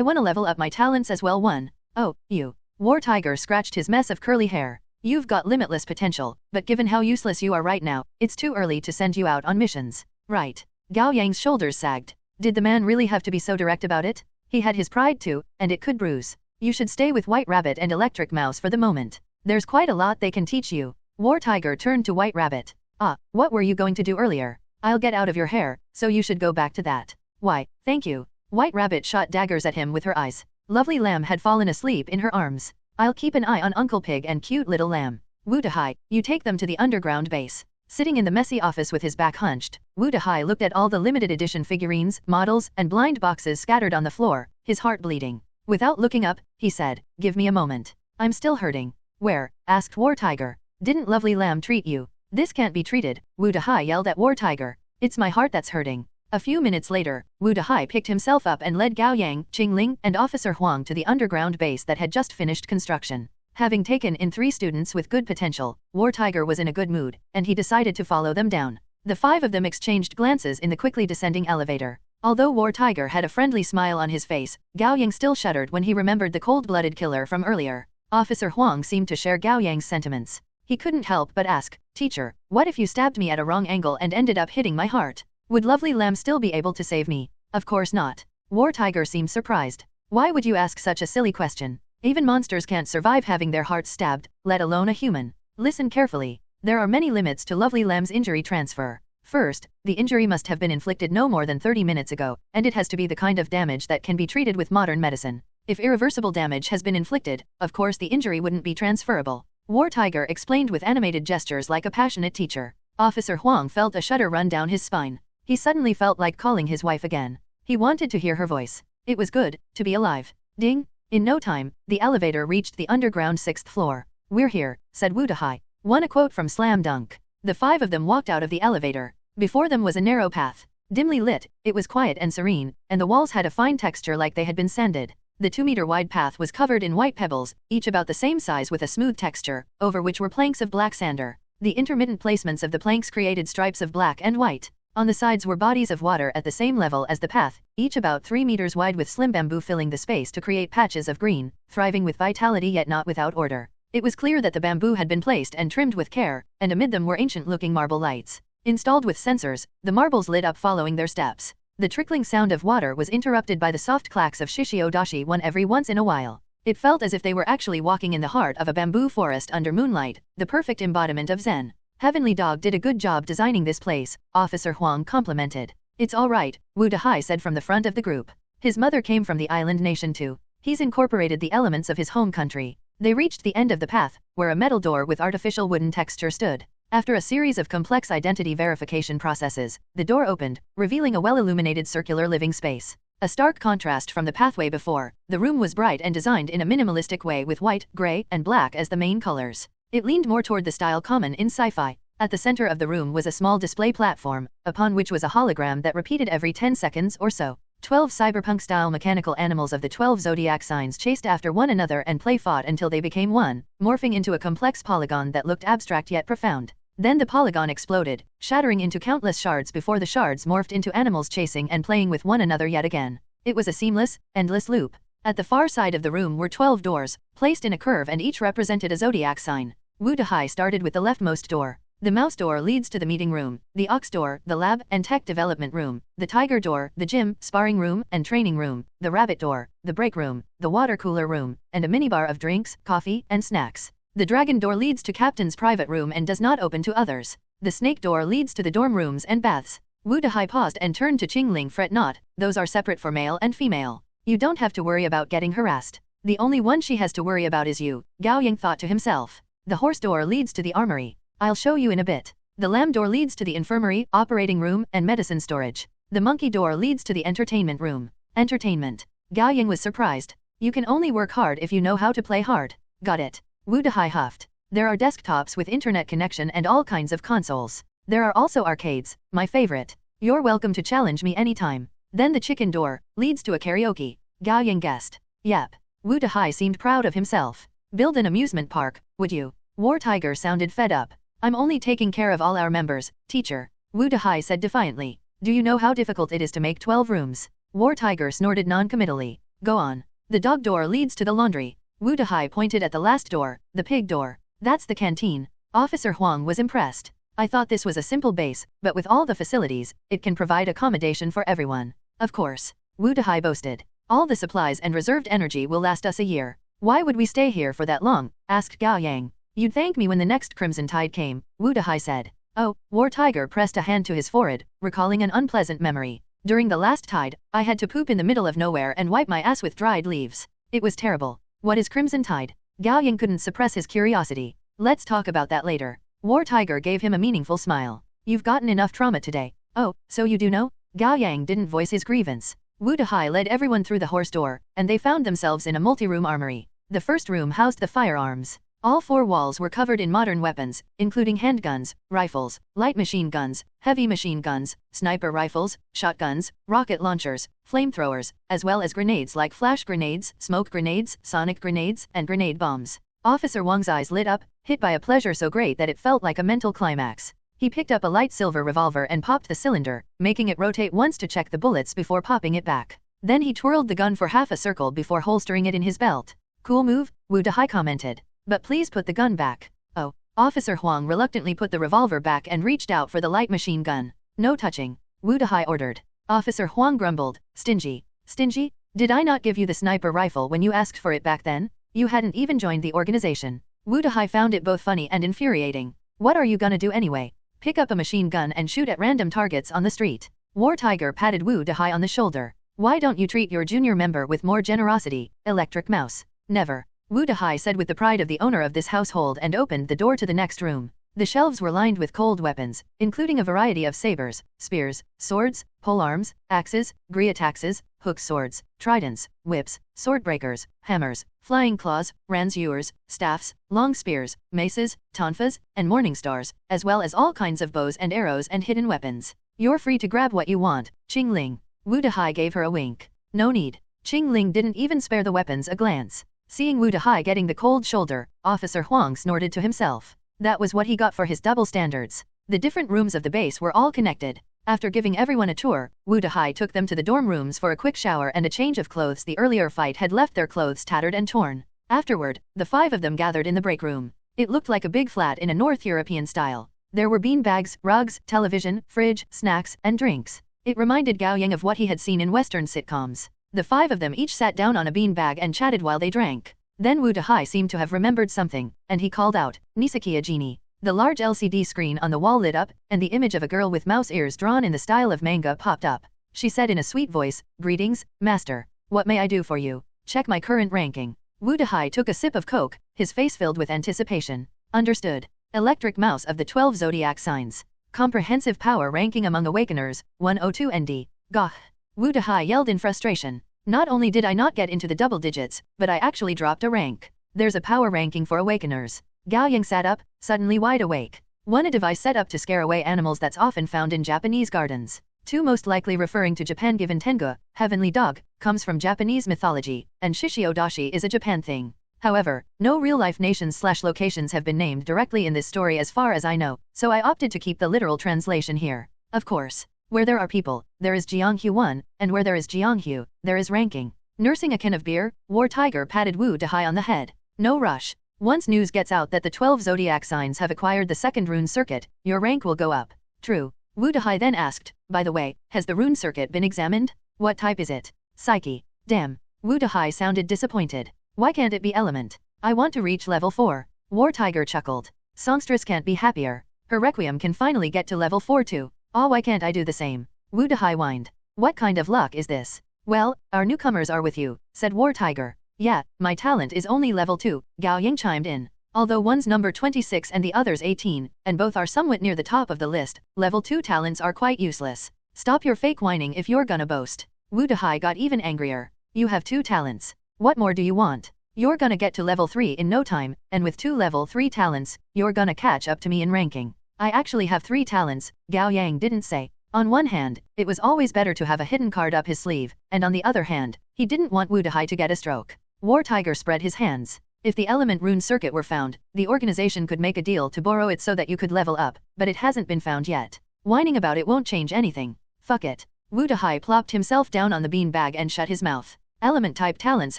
wanna level up my talents as well. Oh, you. War Tiger scratched his mess of curly hair. You've got limitless potential, but given how useless you are right now, it's too early to send you out on missions. Right. Gao Yang's shoulders sagged. Did the man really have to be so direct about it? He had his pride too, and it could bruise. You should stay with White Rabbit and Electric Mouse for the moment. There's quite a lot they can teach you. War Tiger turned to White Rabbit. Ah, what were you going to do earlier? I'll get out of your hair, so you should go back to that. Why, thank you. White Rabbit shot daggers at him with her eyes. Lovely Lamb had fallen asleep in her arms. I'll keep an eye on Uncle Pig and cute little Lamb. Woo-da-hi, you take them to the underground base. Sitting in the messy office with his back hunched, Woo-da-hi looked at all the limited edition figurines, models, and blind boxes scattered on the floor, his heart bleeding. Without looking up, he said, "Give me a moment. I'm still hurting." "Where?" asked War Tiger. "Didn't Lovely Lamb treat you?" "This can't be treated," Woo-da-hi yelled at War Tiger. "It's my heart that's hurting." A few minutes later, Woo-da-hi picked himself up and led Gao Yang, Qingling, and Officer Huang to the underground base that had just finished construction. Having taken in 3 students with good potential, War Tiger was in a good mood, and he decided to follow them down. The 5 of them exchanged glances in the quickly descending elevator. Although War Tiger had a friendly smile on his face, Gao Yang still shuddered when he remembered the cold-blooded killer from earlier. Officer Huang seemed to share Gao Yang's sentiments. He couldn't help but ask, "Teacher, what if you stabbed me at a wrong angle and ended up hitting my heart? Would Lovely Lamb still be able to save me?" "Of course not." War Tiger seemed surprised. "Why would you ask such a silly question? Even monsters can't survive having their hearts stabbed, let alone a human. Listen carefully. There are many limits to Lovely Lamb's injury transfer. First, the injury must have been inflicted no more than 30 minutes ago, and it has to be the kind of damage that can be treated with modern medicine. If irreversible damage has been inflicted, of course the injury wouldn't be transferable." War Tiger explained with animated gestures like a passionate teacher. Officer Huang felt a shudder run down his spine. He suddenly felt like calling his wife again. He wanted to hear her voice. It was good to be alive. Ding! In no time, the elevator reached the underground 6th floor. "We're here," said Woo-da-hi. A quote from Slam Dunk. The 5 of them walked out of the elevator. Before them was a narrow path. Dimly lit, it was quiet and serene, and the walls had a fine texture like they had been sanded. The 2-meter-wide path was covered in white pebbles, each about the same size with a smooth texture, over which were planks of black sander. The intermittent placements of the planks created stripes of black and white. On the sides were bodies of water at the same level as the path, each about 3 meters wide with slim bamboo filling the space to create patches of green, thriving with vitality yet not without order. It was clear that the bamboo had been placed and trimmed with care, and amid them were ancient-looking marble lights. Installed with sensors, the marbles lit up following their steps. The trickling sound of water was interrupted by the soft clacks of shishio-dashi one every once in a while. It felt as if they were actually walking in the heart of a bamboo forest under moonlight, the perfect embodiment of Zen. "Heavenly Dog did a good job designing this place," Officer Huang complimented. "It's all right," Woo-da-hi said from the front of the group. His mother came from the island nation too. He's incorporated the elements of his home country. They reached the end of the path, where a metal door with artificial wooden texture stood. After a series of complex identity verification processes, the door opened, revealing a well-illuminated circular living space. A stark contrast from the pathway before, the room was bright and designed in a minimalistic way with white, gray, and black as the main colors. It leaned more toward the style common in sci-fi. At the center of the room was a small display platform, upon which was a hologram that repeated every 10 seconds or so. 12 cyberpunk-style mechanical animals of the 12 zodiac signs chased after one another and play-fought until they became one, morphing into a complex polygon that looked abstract yet profound. Then the polygon exploded, shattering into countless shards before the shards morphed into animals chasing and playing with one another yet again. It was a seamless, endless loop. At the far side of the room were 12 doors, placed in a curve and each represented a zodiac sign. Woo-da-hi started with the leftmost door. The mouse door leads to the meeting room, the ox door, the lab and tech development room, the tiger door, the gym, sparring room and training room, the rabbit door, the break room, the water cooler room, and a minibar of drinks, coffee, and snacks. The dragon door leads to captain's private room and does not open to others. The snake door leads to the dorm rooms and baths. Woo-da-hi paused and turned to Qingling. "Fret not, those are separate for male and female. You don't have to worry about getting harassed. The only one she has to worry about is you," Gao Yang thought to himself. The horse door leads to the armory. "I'll show you in a bit." The lamb door leads to the infirmary, operating room, and medicine storage. The monkey door leads to the entertainment room. Entertainment. Gao Yang was surprised. "You can only work hard if you know how to play hard." "Got it." Woo-da-hi huffed. "There are desktops with internet connection and all kinds of consoles. There are also arcades, my favorite. You're welcome to challenge me anytime." Then the chicken door leads to a karaoke. Gao Yang guessed. "Yep." Woo-da-hi seemed proud of himself. "Build an amusement park, would you?" War Tiger sounded fed up. "I'm only taking care of all our members, teacher," Woo-da-hi said defiantly. "Do you know how difficult it is to make 12 rooms?" War Tiger snorted non-committally. "Go on." The dog door leads to the laundry. Woo-da-hi pointed at the last door, the pig door. "That's the canteen." Officer Huang was impressed. "I thought this was a simple base, but with all the facilities, it can provide accommodation for everyone." "Of course," Woo-da-hi boasted. All the supplies and reserved energy will last us a year. Why would we stay here for that long? Asked Gao Yang. You'd thank me when the next Crimson Tide came, Wu Dahai said. Oh, War Tiger pressed a hand to his forehead, recalling an unpleasant memory. During the last tide, I had to poop in the middle of nowhere and wipe my ass with dried leaves. It was terrible. What is Crimson Tide? Gao Yang couldn't suppress his curiosity. Let's talk about that later. War Tiger gave him a meaningful smile. You've gotten enough trauma today. Oh, so you do know? Gao Yang didn't voice his grievance. Wu Dahai led everyone through the horse door, and they found themselves in a multi-room armory. The first room housed the firearms. All four walls were covered in modern weapons, including handguns, rifles, light machine guns, heavy machine guns, sniper rifles, shotguns, rocket launchers, flamethrowers, as well as grenades like flash grenades, smoke grenades, sonic grenades, and grenade bombs. Officer Wang's eyes lit up, hit by a pleasure so great that it felt like a mental climax. He picked up a light silver revolver and popped the cylinder, making it rotate once to check the bullets before popping it back. Then he twirled the gun for half a circle before holstering it in his belt. Cool move, Wu Dahai commented. But please put the gun back. Oh. Officer Huang reluctantly put the revolver back and reached out for the light machine gun. No touching, Wu Dahai ordered. Officer Huang grumbled. Stingy. Stingy? Did I not give you the sniper rifle when you asked for it back then? You hadn't even joined the organization. Wu Dahai found it both funny and infuriating. What are you gonna do anyway? Pick up a machine gun and shoot at random targets on the street. War Tiger patted Wu Dahai on the shoulder. Why don't you treat your junior member with more generosity, Electric Mouse? Never, Wu Dahai said with the pride of the owner of this household and opened the door to the next room. The shelves were lined with cold weapons, including a variety of sabers, spears, swords, polearms, axes, griataxes, hook swords, tridents, whips, swordbreakers, hammers, flying claws, ransewers, staffs, long spears, maces, tonfas, and morning stars, as well as all kinds of bows and arrows and hidden weapons. You're free to grab what you want, Qing Ling. Wu Dahai gave her a wink. No need. Qing Ling didn't even spare the weapons a glance. Seeing Wu Dahai getting the cold shoulder, Officer Huang snorted to himself. That was what he got for his double standards. The different rooms of the base were all connected. After giving everyone a tour, Wu Dahai took them to the dorm rooms for a quick shower and a change of clothes. The earlier fight had left their clothes tattered and torn. Afterward, the five of them gathered in the break room. It looked like a big flat in a North European style. There were bean bags, rugs, television, fridge, snacks, and drinks. It reminded Gao Yang of what he had seen in Western sitcoms. The five of them each sat down on a bean bag and chatted while they drank. Then Wu Dahai seemed to have remembered something, and he called out, Nisakia Genie. The large LCD screen on the wall lit up, and the image of a girl with mouse ears drawn in the style of manga popped up. She said in a sweet voice, Greetings, Master. What may I do for you? Check my current ranking. Wu Dahai took a sip of Coke, his face filled with anticipation. Understood. Electric Mouse of the 12 zodiac signs. Comprehensive power ranking among awakeners, 102 ND. Gah! Wu Dahai yelled in frustration. Not only did I not get into the double digits, but I actually dropped a rank. There's a power ranking for awakeners. Gao Yang sat up, suddenly wide awake. 1. A device set up to scare away animals that's often found in Japanese gardens. 2. Most likely referring to Japan given Tengu, heavenly dog, comes from Japanese mythology, and Shishio-dashi is a Japan thing. However, no real-life nations/locations have been named directly in this story as far as I know, so I opted to keep the literal translation here. Of course. Where there are people, there is Jianghu 1, and where there is Jianghu, there is ranking. Nursing a can of beer, War Tiger patted Wu Dahai on the head. No rush. Once news gets out that the 12 zodiac signs have acquired the second rune circuit, your rank will go up. True. Wu Dahai then asked, by the way, has the rune circuit been examined? What type is it? Psyche. Damn. Wu Dahai sounded disappointed. Why can't it be element? I want to reach level 4. War Tiger chuckled. Songstress can't be happier. Her requiem can finally get to level 4 too. Oh, why can't I do the same? Wu Dahai whined. What kind of luck is this? Well, our newcomers are with you, said War Tiger. Yeah, my talent is only level 2, Gao Yang chimed in. Although one's number 26 and the other's 18, and both are somewhat near the top of the list, level 2 talents are quite useless. Stop your fake whining if you're gonna boast. Wu Dahai got even angrier. You have 2 talents. What more do you want? You're gonna get to level 3 in no time, and with 2 level 3 talents, you're gonna catch up to me in ranking. I actually have 3 talents, Gao Yang didn't say. On one hand, it was always better to have a hidden card up his sleeve, and on the other hand, he didn't want Wu Dahai to get a stroke. War Tiger spread his hands. If the element rune circuit were found, the organization could make a deal to borrow it so that you could level up, but it hasn't been found yet. Whining about it won't change anything. Fuck it. Wu Dahai plopped himself down on the bean bag and shut his mouth. Element-type talents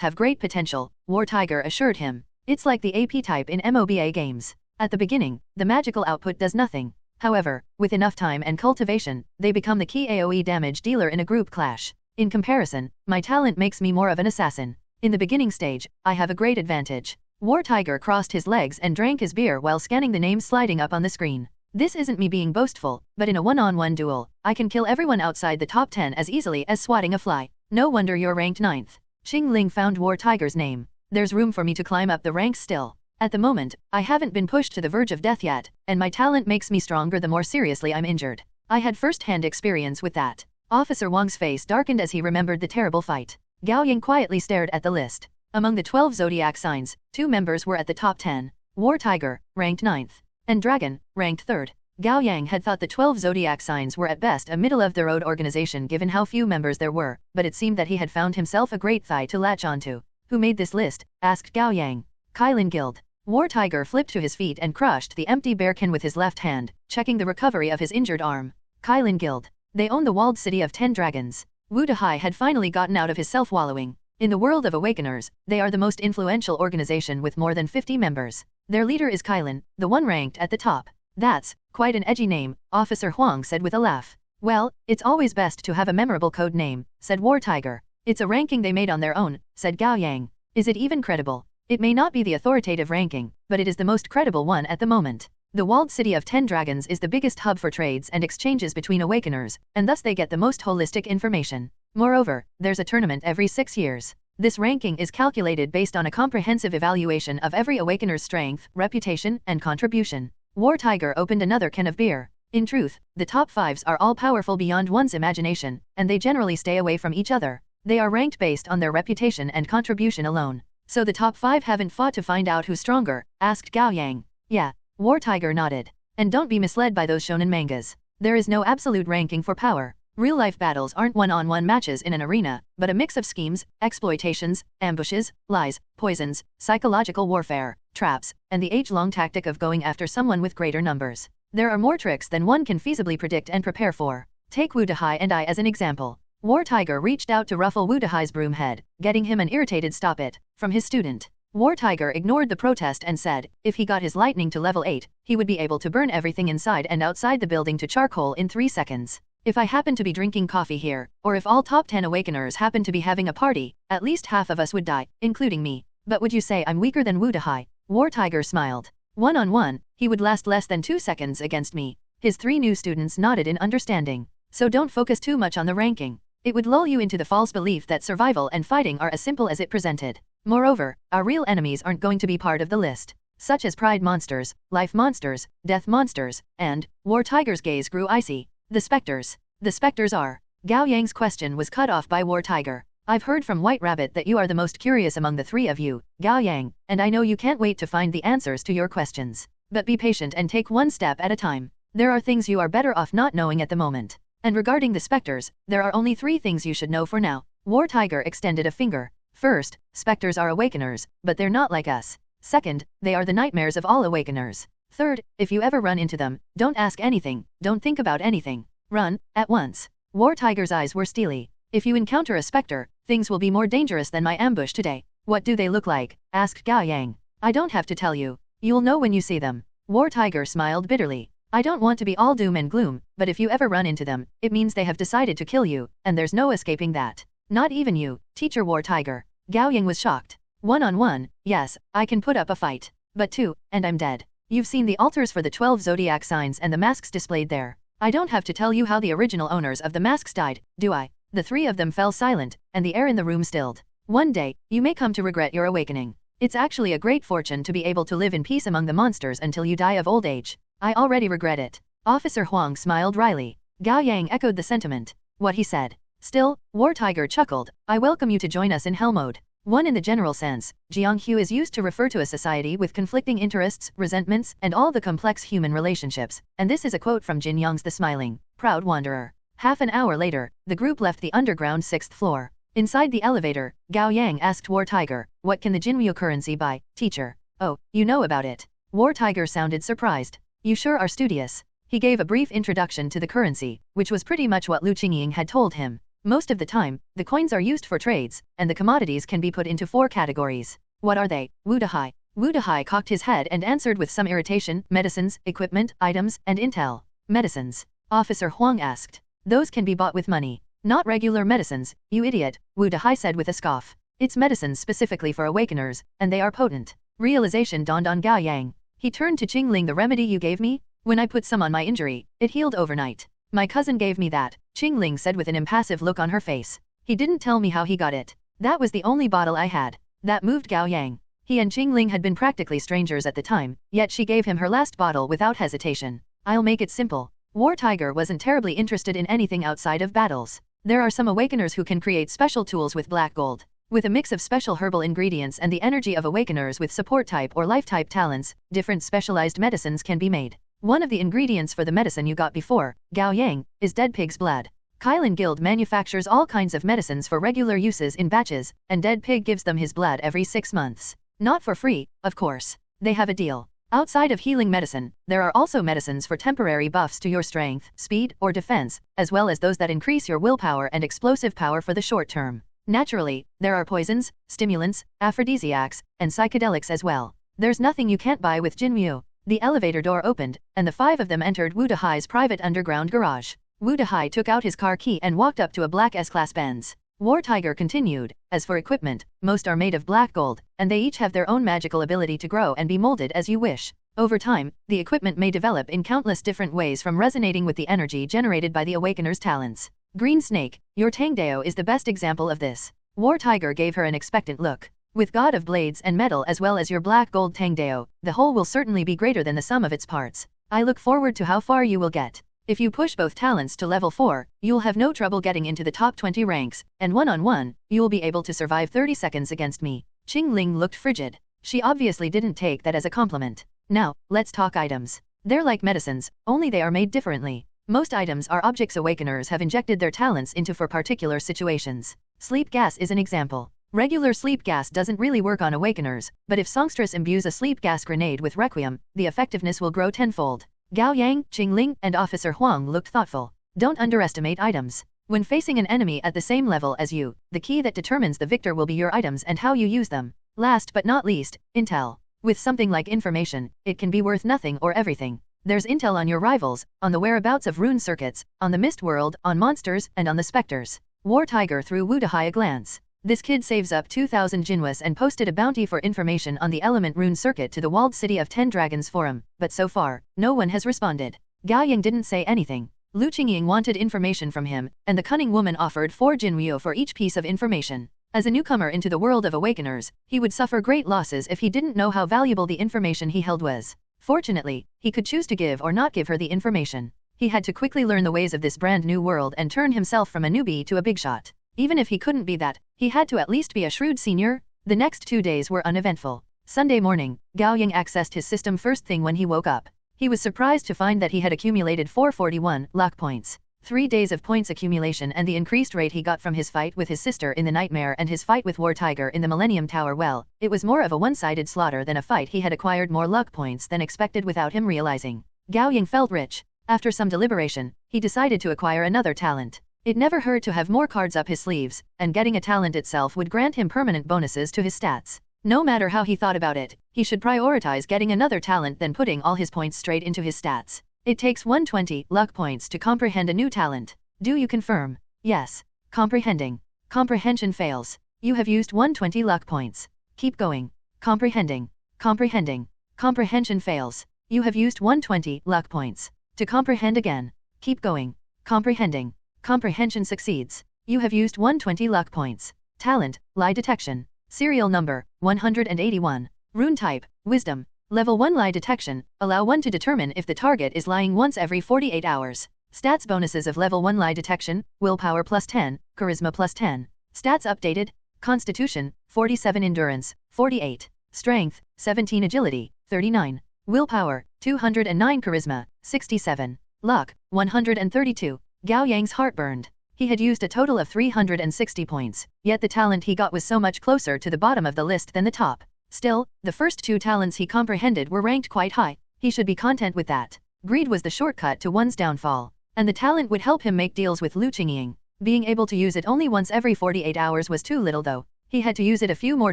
have great potential, War Tiger assured him. It's like the AP type in MOBA games. At the beginning, the magical output does nothing. However, with enough time and cultivation, they become the key AoE damage dealer in a group clash. In comparison, my talent makes me more of an assassin. In the beginning stage, I have a great advantage. War Tiger crossed his legs and drank his beer while scanning the names sliding up on the screen. This isn't me being boastful, but in a one-on-one duel, I can kill everyone outside the top 10 as easily as swatting a fly. No wonder you're ranked 9th. Xing Ling found War Tiger's name. There's room for me to climb up the ranks still. At the moment, I haven't been pushed to the verge of death yet, and my talent makes me stronger the more seriously I'm injured. I had first-hand experience with that. Officer Wang's face darkened as he remembered the terrible fight. Gao Yang quietly stared at the list. Among the 12 zodiac signs, 2 members were at the top 10. War Tiger, ranked 9th, and Dragon, ranked 3rd. Gao Yang had thought the 12 zodiac signs were at best a middle-of-the-road organization given how few members there were, but it seemed that he had found himself a great thigh to latch onto. Who made this list? Asked Gao Yang. Kylin Guild. War Tiger flipped to his feet and crushed the empty bearkin with his left hand, checking the recovery of his injured arm. Kylin Guild. They own the walled city of 10 dragons. Wu Dahai had finally gotten out of his self-wallowing. In the world of Awakeners, they are the most influential organization with more than 50 members. Their leader is Kylin, the one ranked at the top. That's quite an edgy name, Officer Huang said with a laugh. Well, it's always best to have a memorable code name, said War Tiger. It's a ranking they made on their own, said Gao Yang. Is it even credible? It may not be the authoritative ranking, but it is the most credible one at the moment. The walled city of 10 dragons is the biggest hub for trades and exchanges between Awakeners, and thus they get the most holistic information. Moreover, there's a tournament every 6 years. This ranking is calculated based on a comprehensive evaluation of every Awakener's strength, reputation, and contribution. War Tiger opened another can of beer. In truth, the top 5s are all powerful beyond one's imagination, and they generally stay away from each other. They are ranked based on their reputation and contribution alone. So the top 5 haven't fought to find out who's stronger? Asked Gao Yang. Yeah. War Tiger nodded. And don't be misled by those shonen mangas. There is no absolute ranking for power. Real-life battles aren't one-on-one matches in an arena, but a mix of schemes, exploitations, ambushes, lies, poisons, psychological warfare, traps, and the age-long tactic of going after someone with greater numbers. There are more tricks than one can feasibly predict and prepare for. Take Wu Dahai and I as an example. War Tiger reached out to ruffle Wu Dahai's broom head, getting him an irritated "stop it" from his student. War Tiger ignored the protest and said, if he got his lightning to level 8, he would be able to burn everything inside and outside the building to charcoal in 3 seconds. If I happen to be drinking coffee here, or if all top 10 Awakeners happen to be having a party, at least half of us would die, including me. But would you say I'm weaker than Wu Dahai? War Tiger smiled. One-on-one, he would last less than 2 seconds against me. His 3 new students nodded in understanding. So don't focus too much on the ranking. It would lull you into the false belief that survival and fighting are as simple as it presented. Moreover, our real enemies aren't going to be part of the list, such as pride monsters, life monsters, death monsters, and War Tiger's gaze grew icy. The specters. The specters are. Gao Yang's question was cut off by War Tiger. I've heard from White Rabbit that you are the most curious among the 3 of you, Gao Yang, and I know you can't wait to find the answers to your questions. But be patient and take one step at a time. There are things you are better off not knowing at the moment. And regarding the specters, there are only 3 things you should know for now. War Tiger extended a finger. First, specters are Awakeners, but they're not like us. Second, they are the nightmares of all Awakeners. Third, if you ever run into them, don't ask anything, don't think about anything. Run, at once. War Tiger's eyes were steely. If you encounter a specter, things will be more dangerous than my ambush today. What do they look like? Asked Gao Yang. I don't have to tell you. You'll know when you see them. War Tiger smiled bitterly. I don't want to be all doom and gloom, but if you ever run into them, it means they have decided to kill you, and there's no escaping that. Not even you, Teacher War Tiger. Gao Yang was shocked. One-on-one, yes, I can put up a fight. But 2, and I'm dead. You've seen the altars for the 12 zodiac signs and the masks displayed there. I don't have to tell you how the original owners of the masks died, do I? The 3 of them fell silent, and the air in the room stilled. One day, you may come to regret your awakening. It's actually a great fortune to be able to live in peace among the monsters until you die of old age. I already regret it. Officer Huang smiled wryly. Gao Yang echoed the sentiment. What he said. Still, War Tiger chuckled. I welcome you to join us in Hell Mode. 1 in the general sense, Jianghu is used to refer to a society with conflicting interests, resentments, and all the complex human relationships, and this is a quote from Jin Yang's The Smiling, Proud Wanderer. Half an hour later, the group left the underground 6th floor. Inside the elevator, Gao Yang asked War Tiger, what can the Jinryu currency buy, teacher? Oh, you know about it. War Tiger sounded surprised. You sure are studious. He gave a brief introduction to the currency, which was pretty much what Lu Qingying had told him. Most of the time, the coins are used for trades, and the commodities can be put into 4 categories. What are they? Wu Dahai. Wu Dahai cocked his head and answered with some irritation, medicines, equipment, items, and intel. Medicines. Officer Huang asked. Those can be bought with money. Not regular medicines, you idiot, Wu Dahai said with a scoff. It's medicines specifically for awakeners, and they are potent. Realization dawned on Gao Yang. He turned to Qingling. The remedy you gave me? When I put some on my injury, it healed overnight. My cousin gave me that, Qingling said with an impassive look on her face. He didn't tell me how he got it. That was the only bottle I had. That moved Gao Yang. He and Qingling had been practically strangers at the time, yet she gave him her last bottle without hesitation. I'll make it simple. War Tiger wasn't terribly interested in anything outside of battles. There are some awakeners who can create special tools with black gold. With a mix of special herbal ingredients and the energy of awakeners with support type or life type talents, different specialized medicines can be made. One of the ingredients for the medicine you got before, Gao Yang, is dead pig's blood. Kylan Guild manufactures all kinds of medicines for regular uses in batches, and Dead Pig gives them his blood every 6 months. Not for free, of course. They have a deal. Outside of healing medicine, there are also medicines for temporary buffs to your strength, speed, or defense, as well as those that increase your willpower and explosive power for the short term. Naturally, there are poisons, stimulants, aphrodisiacs, and psychedelics as well. There's nothing you can't buy with Jinmu. The elevator door opened, and the 5 of them entered Wu Dahai's private underground garage. Wu Dahai took out his car key and walked up to a black S-Class Benz. War Tiger continued, as for equipment, most are made of black gold, and they each have their own magical ability to grow and be molded as you wish. Over time, the equipment may develop in countless different ways from resonating with the energy generated by the Awakener's talents. Green Snake, your Tangdao is the best example of this. War Tiger gave her an expectant look. With God of Blades and Metal as well as your black gold Tangdao, the whole will certainly be greater than the sum of its parts. I look forward to how far you will get. If you push both talents to level 4, you'll have no trouble getting into the top 20 ranks, and one-on-one, you'll be able to survive 30 seconds against me. Qingling looked frigid. She obviously didn't take that as a compliment. Now, let's talk items. They're like medicines, only they are made differently. Most items are objects awakeners have injected their talents into for particular situations. Sleep gas is an example. Regular sleep gas doesn't really work on awakeners, but if songstress imbues a sleep gas grenade with Requiem, the effectiveness will grow tenfold. Gao Yang, Qingling, and Officer Huang looked thoughtful. Don't underestimate items. When facing an enemy at the same level as you, the key that determines the victor will be your items and how you use them. Last but not least, intel. With something like information, it can be worth nothing or everything. There's intel on your rivals, on the whereabouts of rune circuits, on the mist world, on monsters, and on the specters. War Tiger threw Wu Dahai a glance. This kid saves up 2,000 Jinwas and posted a bounty for information on the element rune circuit to the walled city of 10 Dragons forum, but so far, no one has responded. Gao Yang didn't say anything. Lu Qingying wanted information from him, and the cunning woman offered 4 Jinryu for each piece of information. As a newcomer into the world of awakeners, he would suffer great losses if he didn't know how valuable the information he held was. Fortunately, he could choose to give or not give her the information. He had to quickly learn the ways of this brand new world and turn himself from a newbie to a big shot. Even if he couldn't be that, he had to at least be a shrewd senior. The next 2 days were uneventful. Sunday morning, Gao Yang accessed his system first thing when he woke up. He was surprised to find that he had accumulated 441 luck points. 3 days of points accumulation and the increased rate he got from his fight with his sister in the Nightmare and his fight with War Tiger in the Millennium Tower. Well, it was more of a one-sided slaughter than a fight. He had acquired more luck points than expected without him realizing. Gao Yang felt rich. After some deliberation, he decided to acquire another talent. It never hurt to have more cards up his sleeves, and getting a talent itself would grant him permanent bonuses to his stats. No matter how he thought about it, he should prioritize getting another talent than putting all his points straight into his stats. It takes 120 luck points to comprehend a new talent. Do you confirm? Yes. Comprehending. Comprehension fails. You have used 120 luck points. Keep going. Comprehending. Comprehending. Comprehension fails. You have used 120 luck points. To comprehend again. Keep going. Comprehending. Comprehension succeeds. You have used 120 luck points. Talent, lie detection. Serial number, 181. Rune type, wisdom. Level 1 lie detection, allow one to determine if the target is lying once every 48 hours. Stats bonuses of level 1 lie detection, willpower plus 10, charisma plus 10. Stats updated, constitution, 47 endurance, 48. Strength, 17 agility, 39. Willpower, 209 charisma, 67. Luck, 132. Gao Yang's heart burned. He had used a total of 360 points, yet the talent he got was so much closer to the bottom of the list than the top. Still, the first 2 talents he comprehended were ranked quite high. He should be content with that. Greed was the shortcut to one's downfall, and the talent would help him make deals with Lu Qingying. Being able to use it only once every 48 hours was too little though. He had to use it a few more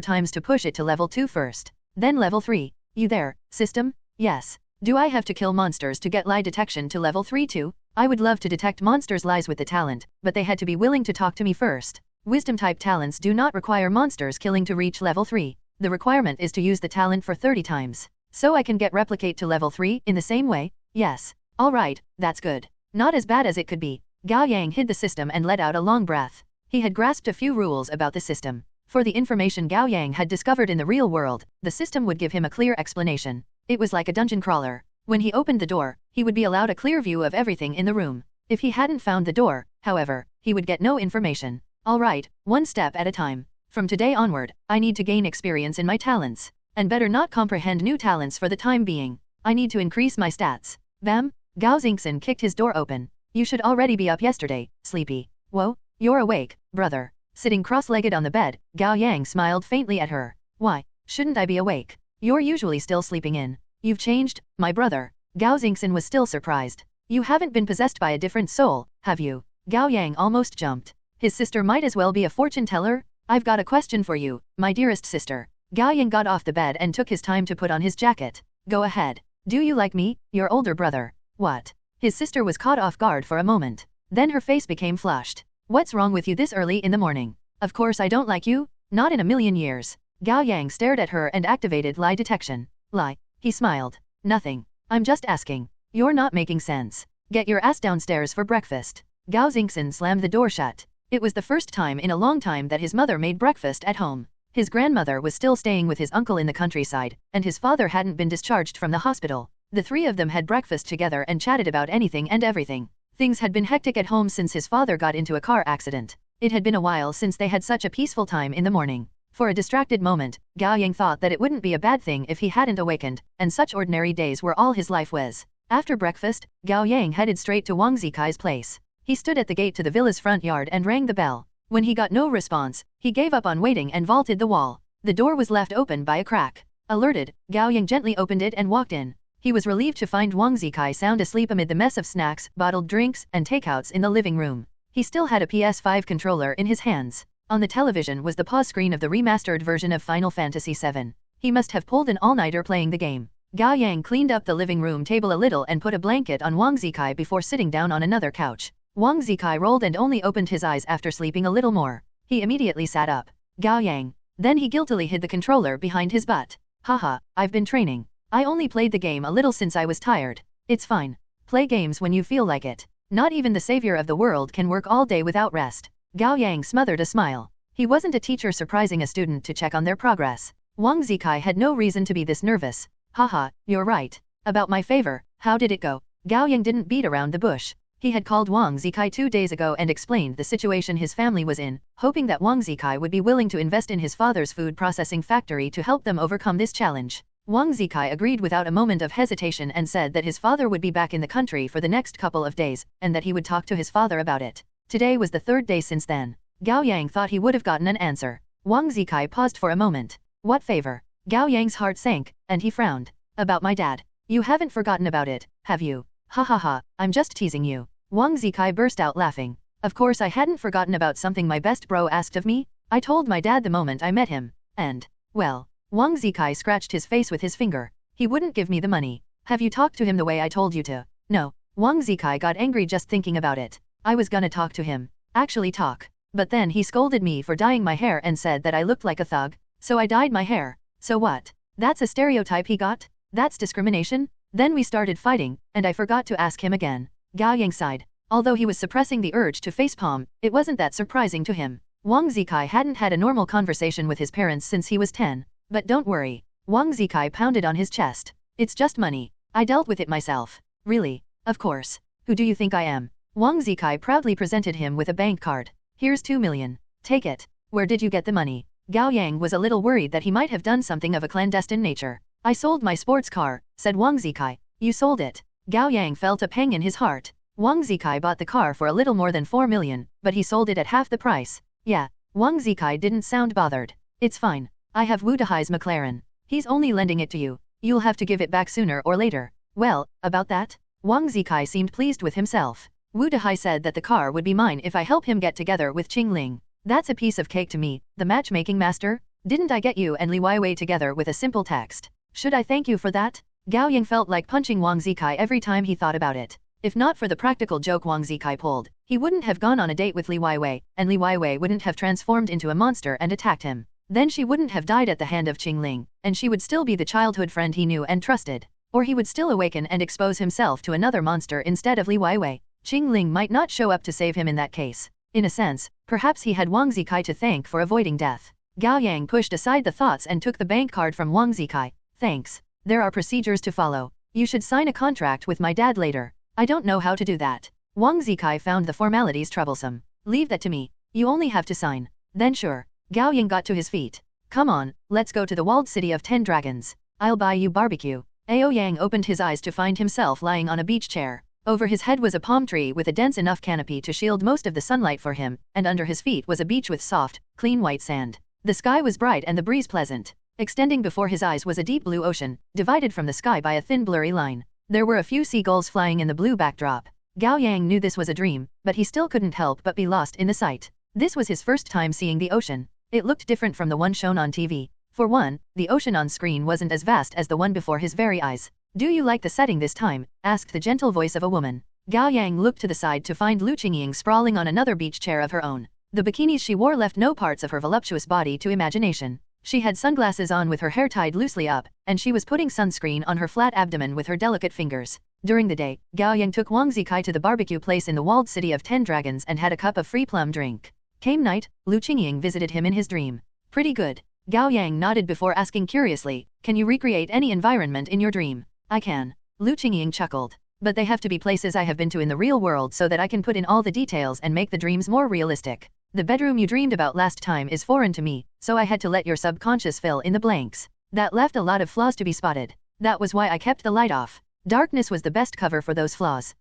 times to push it to level 2 first. Then level 3. You there, system? Yes. Do I have to kill monsters to get lie detection to level 3 too? I would love to detect monsters' lies with the talent, but they had to be willing to talk to me first. Wisdom-type talents do not require monsters killing to reach level 3. The requirement is to use the talent for 30 times. So I can get replicate to level 3 in the same way? Yes. Alright, that's good. Not as bad as it could be. Gao Yang hid the system and let out a long breath. He had grasped a few rules about the system. For the information Gao Yang had discovered in the real world, the system would give him a clear explanation. It was like a dungeon crawler. When he opened the door, he would be allowed a clear view of everything in the room. If he hadn't found the door, however, he would get no information. Alright, one step at a time. From today onward, I need to gain experience in my talents. And better not comprehend new talents for the time being. I need to increase my stats. Bam! Gao Xingxin kicked his door open. You should already be up yesterday, sleepy. Whoa, you're awake, brother. Sitting cross-legged on the bed, Gao Yang smiled faintly at her. Why, shouldn't I be awake? You're usually still sleeping in. You've changed, my brother. Gao Xingxin was still surprised. You haven't been possessed by a different soul, have you? Gao Yang almost jumped. His sister might as well be a fortune teller? I've got a question for you, my dearest sister. Gao Yang got off the bed and took his time to put on his jacket. Go ahead. Do you like me, your older brother? What? His sister was caught off guard for a moment. Then her face became flushed. What's wrong with you this early in the morning? Of course I don't like you. Not in a million years. Gao Yang stared at her and activated lie detection. Lie. He smiled. Nothing. I'm just asking. You're not making sense. Get your ass downstairs for breakfast. Gao Xingxin slammed the door shut. It was the first time in a long time that his mother made breakfast at home. His grandmother was still staying with his uncle in the countryside, and his father hadn't been discharged from the hospital. The three of them had breakfast together and chatted about anything and everything. Things had been hectic at home since his father got into a car accident. It had been a while since they had such a peaceful time in the morning. For a distracted moment, Gao Yang thought that it wouldn't be a bad thing if he hadn't awakened, and such ordinary days were all his life was. After breakfast, Gao Yang headed straight to Wang Zikai's place. He stood at the gate to the villa's front yard and rang the bell. When he got no response, he gave up on waiting and vaulted the wall. The door was left open by a crack. Alerted, Gao Yang gently opened it and walked in. He was relieved to find Wang Zikai sound asleep amid the mess of snacks, bottled drinks, and takeouts in the living room. He still had a PS5 controller in his hands. On the television was the pause screen of the remastered version of Final Fantasy VII. He must have pulled an all-nighter playing the game. Gao Yang cleaned up the living room table a little and put a blanket on Wang Zikai before sitting down on another couch. Wang Zikai rolled and only opened his eyes after sleeping a little more. He immediately sat up. Gao Yang. Then he guiltily hid the controller behind his butt. Haha, I've been training. I only played the game a little since I was tired. It's fine. Play games when you feel like it. Not even the savior of the world can work all day without rest. Gao Yang smothered a smile. He wasn't a teacher surprising a student to check on their progress. Wang Zikai had no reason to be this nervous. Haha, you're right. About my favor, how did it go? Gao Yang didn't beat around the bush. He had called Wang Zikai 2 days ago and explained the situation his family was in, hoping that Wang Zikai would be willing to invest in his father's food processing factory to help them overcome this challenge. Wang Zikai agreed without a moment of hesitation and said that his father would be back in the country for the next couple of days, and that he would talk to his father about it. Today was the 3rd day since then. Gao Yang thought he would have gotten an answer. Wang Zikai paused for a moment. What favor? Gao Yang's heart sank, and he frowned. About my dad. You haven't forgotten about it, have you? Ha ha ha, I'm just teasing you. Wang Zikai burst out laughing. Of course I hadn't forgotten about something my best bro asked of me. I told my dad the moment I met him. And, well, Wang Zikai scratched his face with his finger. He wouldn't give me the money. Have you talked to him the way I told you to? No. Wang Zikai got angry just thinking about it. I was gonna talk to him. Actually talk. But then he scolded me for dyeing my hair and said that I looked like a thug. So I dyed my hair. So what? That's a stereotype he got? That's discrimination? Then we started fighting, and I forgot to ask him again. Gao Yang sighed. Although he was suppressing the urge to facepalm, it wasn't that surprising to him. Wang Zikai hadn't had a normal conversation with his parents since he was 10. But don't worry. Wang Zikai pounded on his chest. It's just money. I dealt with it myself. Really? Of course. Who do you think I am? Wang Zikai proudly presented him with a bank card. Here's 2 million. Take it. Where did you get the money? Gao Yang was a little worried that he might have done something of a clandestine nature. I sold my sports car, said Wang Zikai. You sold it. Gao Yang felt a pang in his heart. Wang Zikai bought the car for a little more than 4 million, but he sold it at half the price. Yeah. Wang Zikai didn't sound bothered. It's fine. I have Wu Dahai's McLaren. He's only lending it to you. You'll have to give it back sooner or later. Well, about that? Wang Zikai seemed pleased with himself. Wu Dahai said that the car would be mine if I help him get together with Qing Ling. That's a piece of cake to me, the matchmaking master. Didn't I get you and Li Weiwei together with a simple text? Should I thank you for that? Gao Yang felt like punching Wang Zikai every time he thought about it. If not for the practical joke Wang Zikai pulled, he wouldn't have gone on a date with Li Weiwei, and Li Weiwei wouldn't have transformed into a monster and attacked him. Then she wouldn't have died at the hand of Qingling, and she would still be the childhood friend he knew and trusted. Or he would still awaken and expose himself to another monster instead of Li Weiwei. Qingling might not show up to save him in that case. In a sense, perhaps he had Wang Zikai to thank for avoiding death. Gao Yang pushed aside the thoughts and took the bank card from Wang Zikai. Thanks. There are procedures to follow. You should sign a contract with my dad later. I don't know how to do that. Wang Zikai found the formalities troublesome. Leave that to me. You only have to sign. Then sure. Gao Yang got to his feet. Come on, let's go to the walled city of 10 dragons. I'll buy you barbecue. Gao Yang opened his eyes to find himself lying on a beach chair. Over his head was a palm tree with a dense enough canopy to shield most of the sunlight for him, and under his feet was a beach with soft, clean white sand. The sky was bright and the breeze pleasant. Extending before his eyes was a deep blue ocean, divided from the sky by a thin blurry line. There were a few seagulls flying in the blue backdrop. Gao Yang knew this was a dream, but he still couldn't help but be lost in the sight. This was his first time seeing the ocean. It looked different from the one shown on TV. For one, the ocean on screen wasn't as vast as the one before his very eyes. Do you like the setting this time? Asked the gentle voice of a woman. Gao Yang looked to the side to find Lu Qingying sprawling on another beach chair of her own. The bikinis she wore left no parts of her voluptuous body to imagination. She had sunglasses on with her hair tied loosely up, and she was putting sunscreen on her flat abdomen with her delicate fingers. During the day, Gao Yang took Wang Zikai to the barbecue place in the walled city of 10 dragons and had a cup of free plum drink. Came night, Lu Qingying visited him in his dream. Pretty good. Gao Yang nodded before asking curiously, can you recreate any environment in your dream? I can. Lu Qingying chuckled. But they have to be places I have been to in the real world so that I can put in all the details and make the dreams more realistic. The bedroom you dreamed about last time is foreign to me, so I had to let your subconscious fill in the blanks. That left a lot of flaws to be spotted. That was why I kept the light off. Darkness was the best cover for those flaws.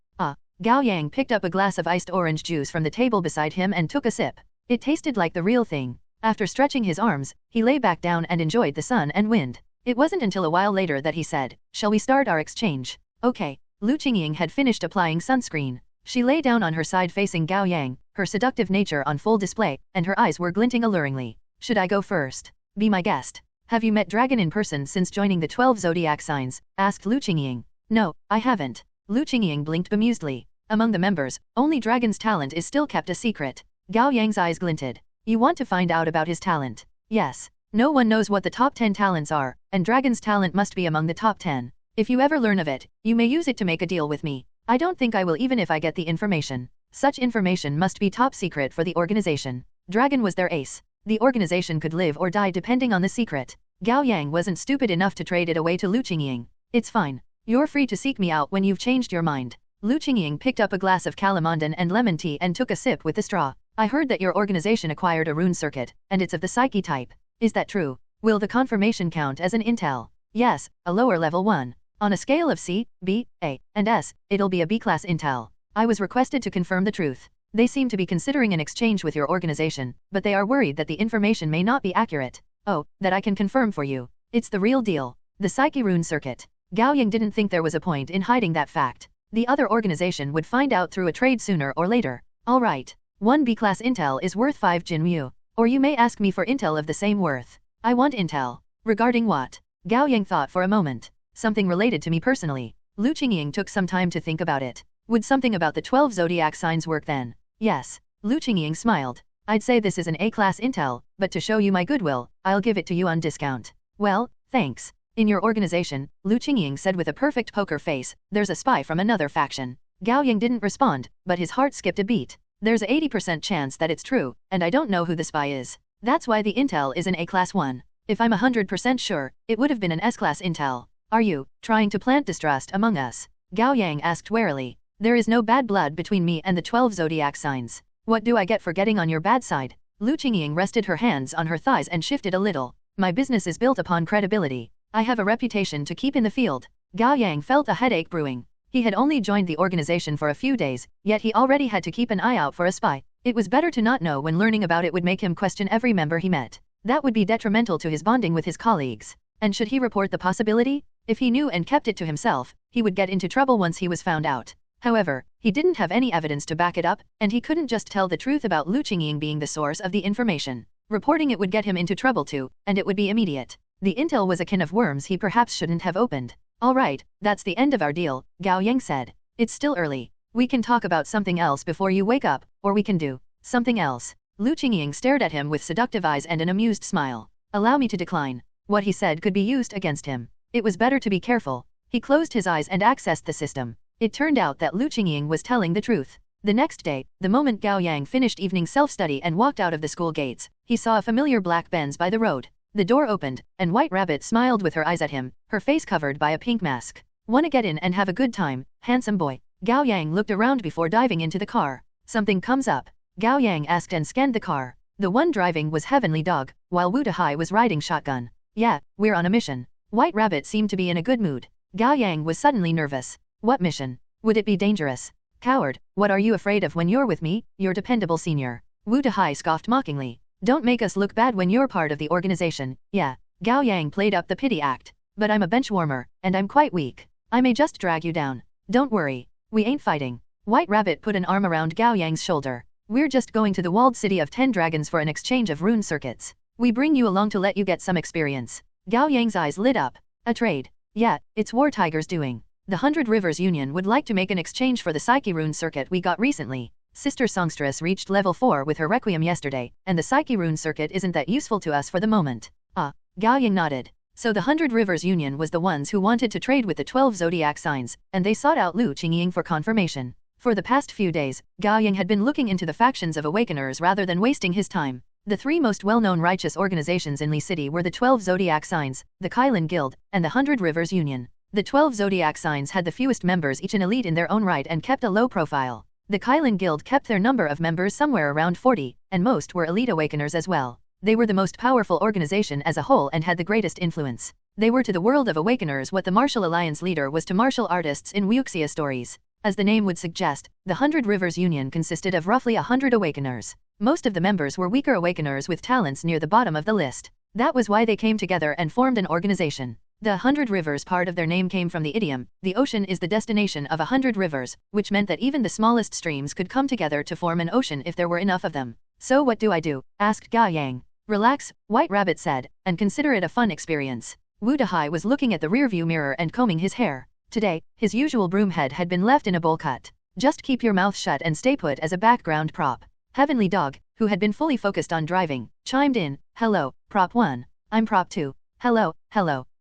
Gao Yang picked up a glass of iced orange juice from the table beside him and took a sip. It tasted like the real thing. After stretching his arms, he lay back down and enjoyed the sun and wind. It wasn't until a while later that he said, shall we start our exchange? Okay. Lu Qingying had finished applying sunscreen. She lay down on her side facing Gao Yang, her seductive nature on full display, and her eyes were glinting alluringly. Should I go first? Be my guest. Have you met Dragon in person since joining the 12 zodiac signs? Asked Lu Qingying. No, I haven't. Lu Qingying blinked bemusedly. Among the members, only Dragon's talent is still kept a secret. Gao Yang's eyes glinted. You want to find out about his talent? Yes. No one knows what the top 10 talents are, and Dragon's talent must be among the top 10. If you ever learn of it, you may use it to make a deal with me. I don't think I will even if I get the information. Such information must be top secret for the organization. Dragon was their ace. The organization could live or die depending on the secret. Gao Yang wasn't stupid enough to trade it away to Lu Qingying. It's fine. You're free to seek me out when you've changed your mind. Lu Qingying picked up a glass of calamandan and lemon tea and took a sip with the straw. I heard that your organization acquired a rune circuit, and it's of the psyche type. Is that true? Will the confirmation count as an intel? Yes, a lower level one. On a scale of C, B, A, and S, it'll be a B-class intel. I was requested to confirm the truth. They seem to be considering an exchange with your organization, but they are worried that the information may not be accurate. Oh, that I can confirm for you. It's the real deal. The Psyche Rune Circuit. Gao Yang didn't think there was a point in hiding that fact. The other organization would find out through a trade sooner or later. Alright. One B-class intel is worth 5 Jinryu. Or you may ask me for intel of the same worth. I want intel. Regarding what? Gao Yang thought for a moment. Something related to me personally. Lu Qingying took some time to think about it. Would something about the 12 zodiac signs work then? Yes. Lu Qingying smiled. I'd say this is an A-class intel, but to show you my goodwill, I'll give it to you on discount. Well, thanks. In your organization, Lu Qingying said with a perfect poker face, there's a spy from another faction. Gao Yang didn't respond, but his heart skipped a beat. There's a 80% chance that it's true, and I don't know who the spy is. That's why the intel is an A-class one. If I'm 100% sure, it would have been an S-class intel. Are you trying to plant distrust among us? Gao Yang asked warily. There is no bad blood between me and the 12 zodiac signs. What do I get for getting on your bad side? Lu Qingying rested her hands on her thighs and shifted a little. My business is built upon credibility. I have a reputation to keep in the field. Gao Yang felt a headache brewing. He had only joined the organization for a few days, yet he already had to keep an eye out for a spy. It was better to not know when learning about it would make him question every member he met. That would be detrimental to his bonding with his colleagues. And should he report the possibility? If he knew and kept it to himself, he would get into trouble once he was found out. However, he didn't have any evidence to back it up, and he couldn't just tell the truth about Lu Qingying being the source of the information. Reporting it would get him into trouble too, and it would be immediate. The intel was a can of worms he perhaps shouldn't have opened. Alright, that's the end of our deal, Gao Yang said. It's still early. We can talk about something else before you wake up, or we can do something else. Lu Qingying stared at him with seductive eyes and an amused smile. Allow me to decline. What he said could be used against him. It was better to be careful. He closed his eyes and accessed the system. It turned out that Lu Qingying was telling the truth. The next day, the moment Gao Yang finished evening self-study and walked out of the school gates, he saw a familiar black Benz by the road. The door opened, and White Rabbit smiled with her eyes at him, her face covered by a pink mask. Wanna get in and have a good time, handsome boy? Gao Yang looked around before diving into the car. Something comes up. Gao Yang asked and scanned the car. The one driving was Heavenly Dog, while Wu Dahai was riding shotgun. Yeah, we're on a mission. White Rabbit seemed to be in a good mood. Gao Yang was suddenly nervous. What mission? Would it be dangerous? Coward, what are you afraid of when you're with me, your dependable senior? Wu Dahai scoffed mockingly. Don't make us look bad when you're part of the organization. Yeah. Gao Yang played up the pity act. But I'm a benchwarmer, and I'm quite weak. I may just drag you down. Don't worry. We ain't fighting. White Rabbit put an arm around Gao Yang's shoulder. We're just going to the walled city of 10 dragons for an exchange of rune circuits. We bring you along to let you get some experience. Gao Yang's eyes lit up. A trade. Yeah, it's War Tiger's doing. The 100 Rivers Union would like to make an exchange for the Psyche rune circuit we got recently. Sister Songstress reached level 4 with her Requiem yesterday, and the Psyche rune circuit isn't that useful to us for the moment. Gao Yang nodded. So the 100 Rivers Union was the ones who wanted to trade with the 12 zodiac signs, and they sought out Lu Qingying for confirmation. For the past few days, Gao Yang had been looking into the factions of awakeners rather than wasting his time. The three most well-known righteous organizations in Li City were the 12 zodiac signs, the Kailan Guild, and the 100 Rivers Union. The 12 zodiac signs had the fewest members, each an elite in their own right, and kept a low profile. The Kailan Guild kept their number of members somewhere around 40, and most were elite awakeners as well. They were the most powerful organization as a whole and had the greatest influence. They were to the world of awakeners what the martial alliance leader was to martial artists in Wuxia stories. As the name would suggest, the 100 Rivers Union consisted of roughly 100 awakeners. Most of the members were weaker awakeners with talents near the bottom of the list. That was why they came together and formed an organization. The 100 Rivers part of their name came from the idiom, the ocean is the destination of 100 rivers, which meant that even the smallest streams could come together to form an ocean if there were enough of them. So what do I do? Asked Gao Yang. Relax, White Rabbit said, and consider it a fun experience. Wu Dahai was looking at the rearview mirror and combing his hair. Today, his usual broom head had been left in a bowl cut. Just keep your mouth shut and stay put as a background prop. Heavenly Dog, who had been fully focused on driving, chimed in. Hello, Prop 1. I'm Prop 2. Hello.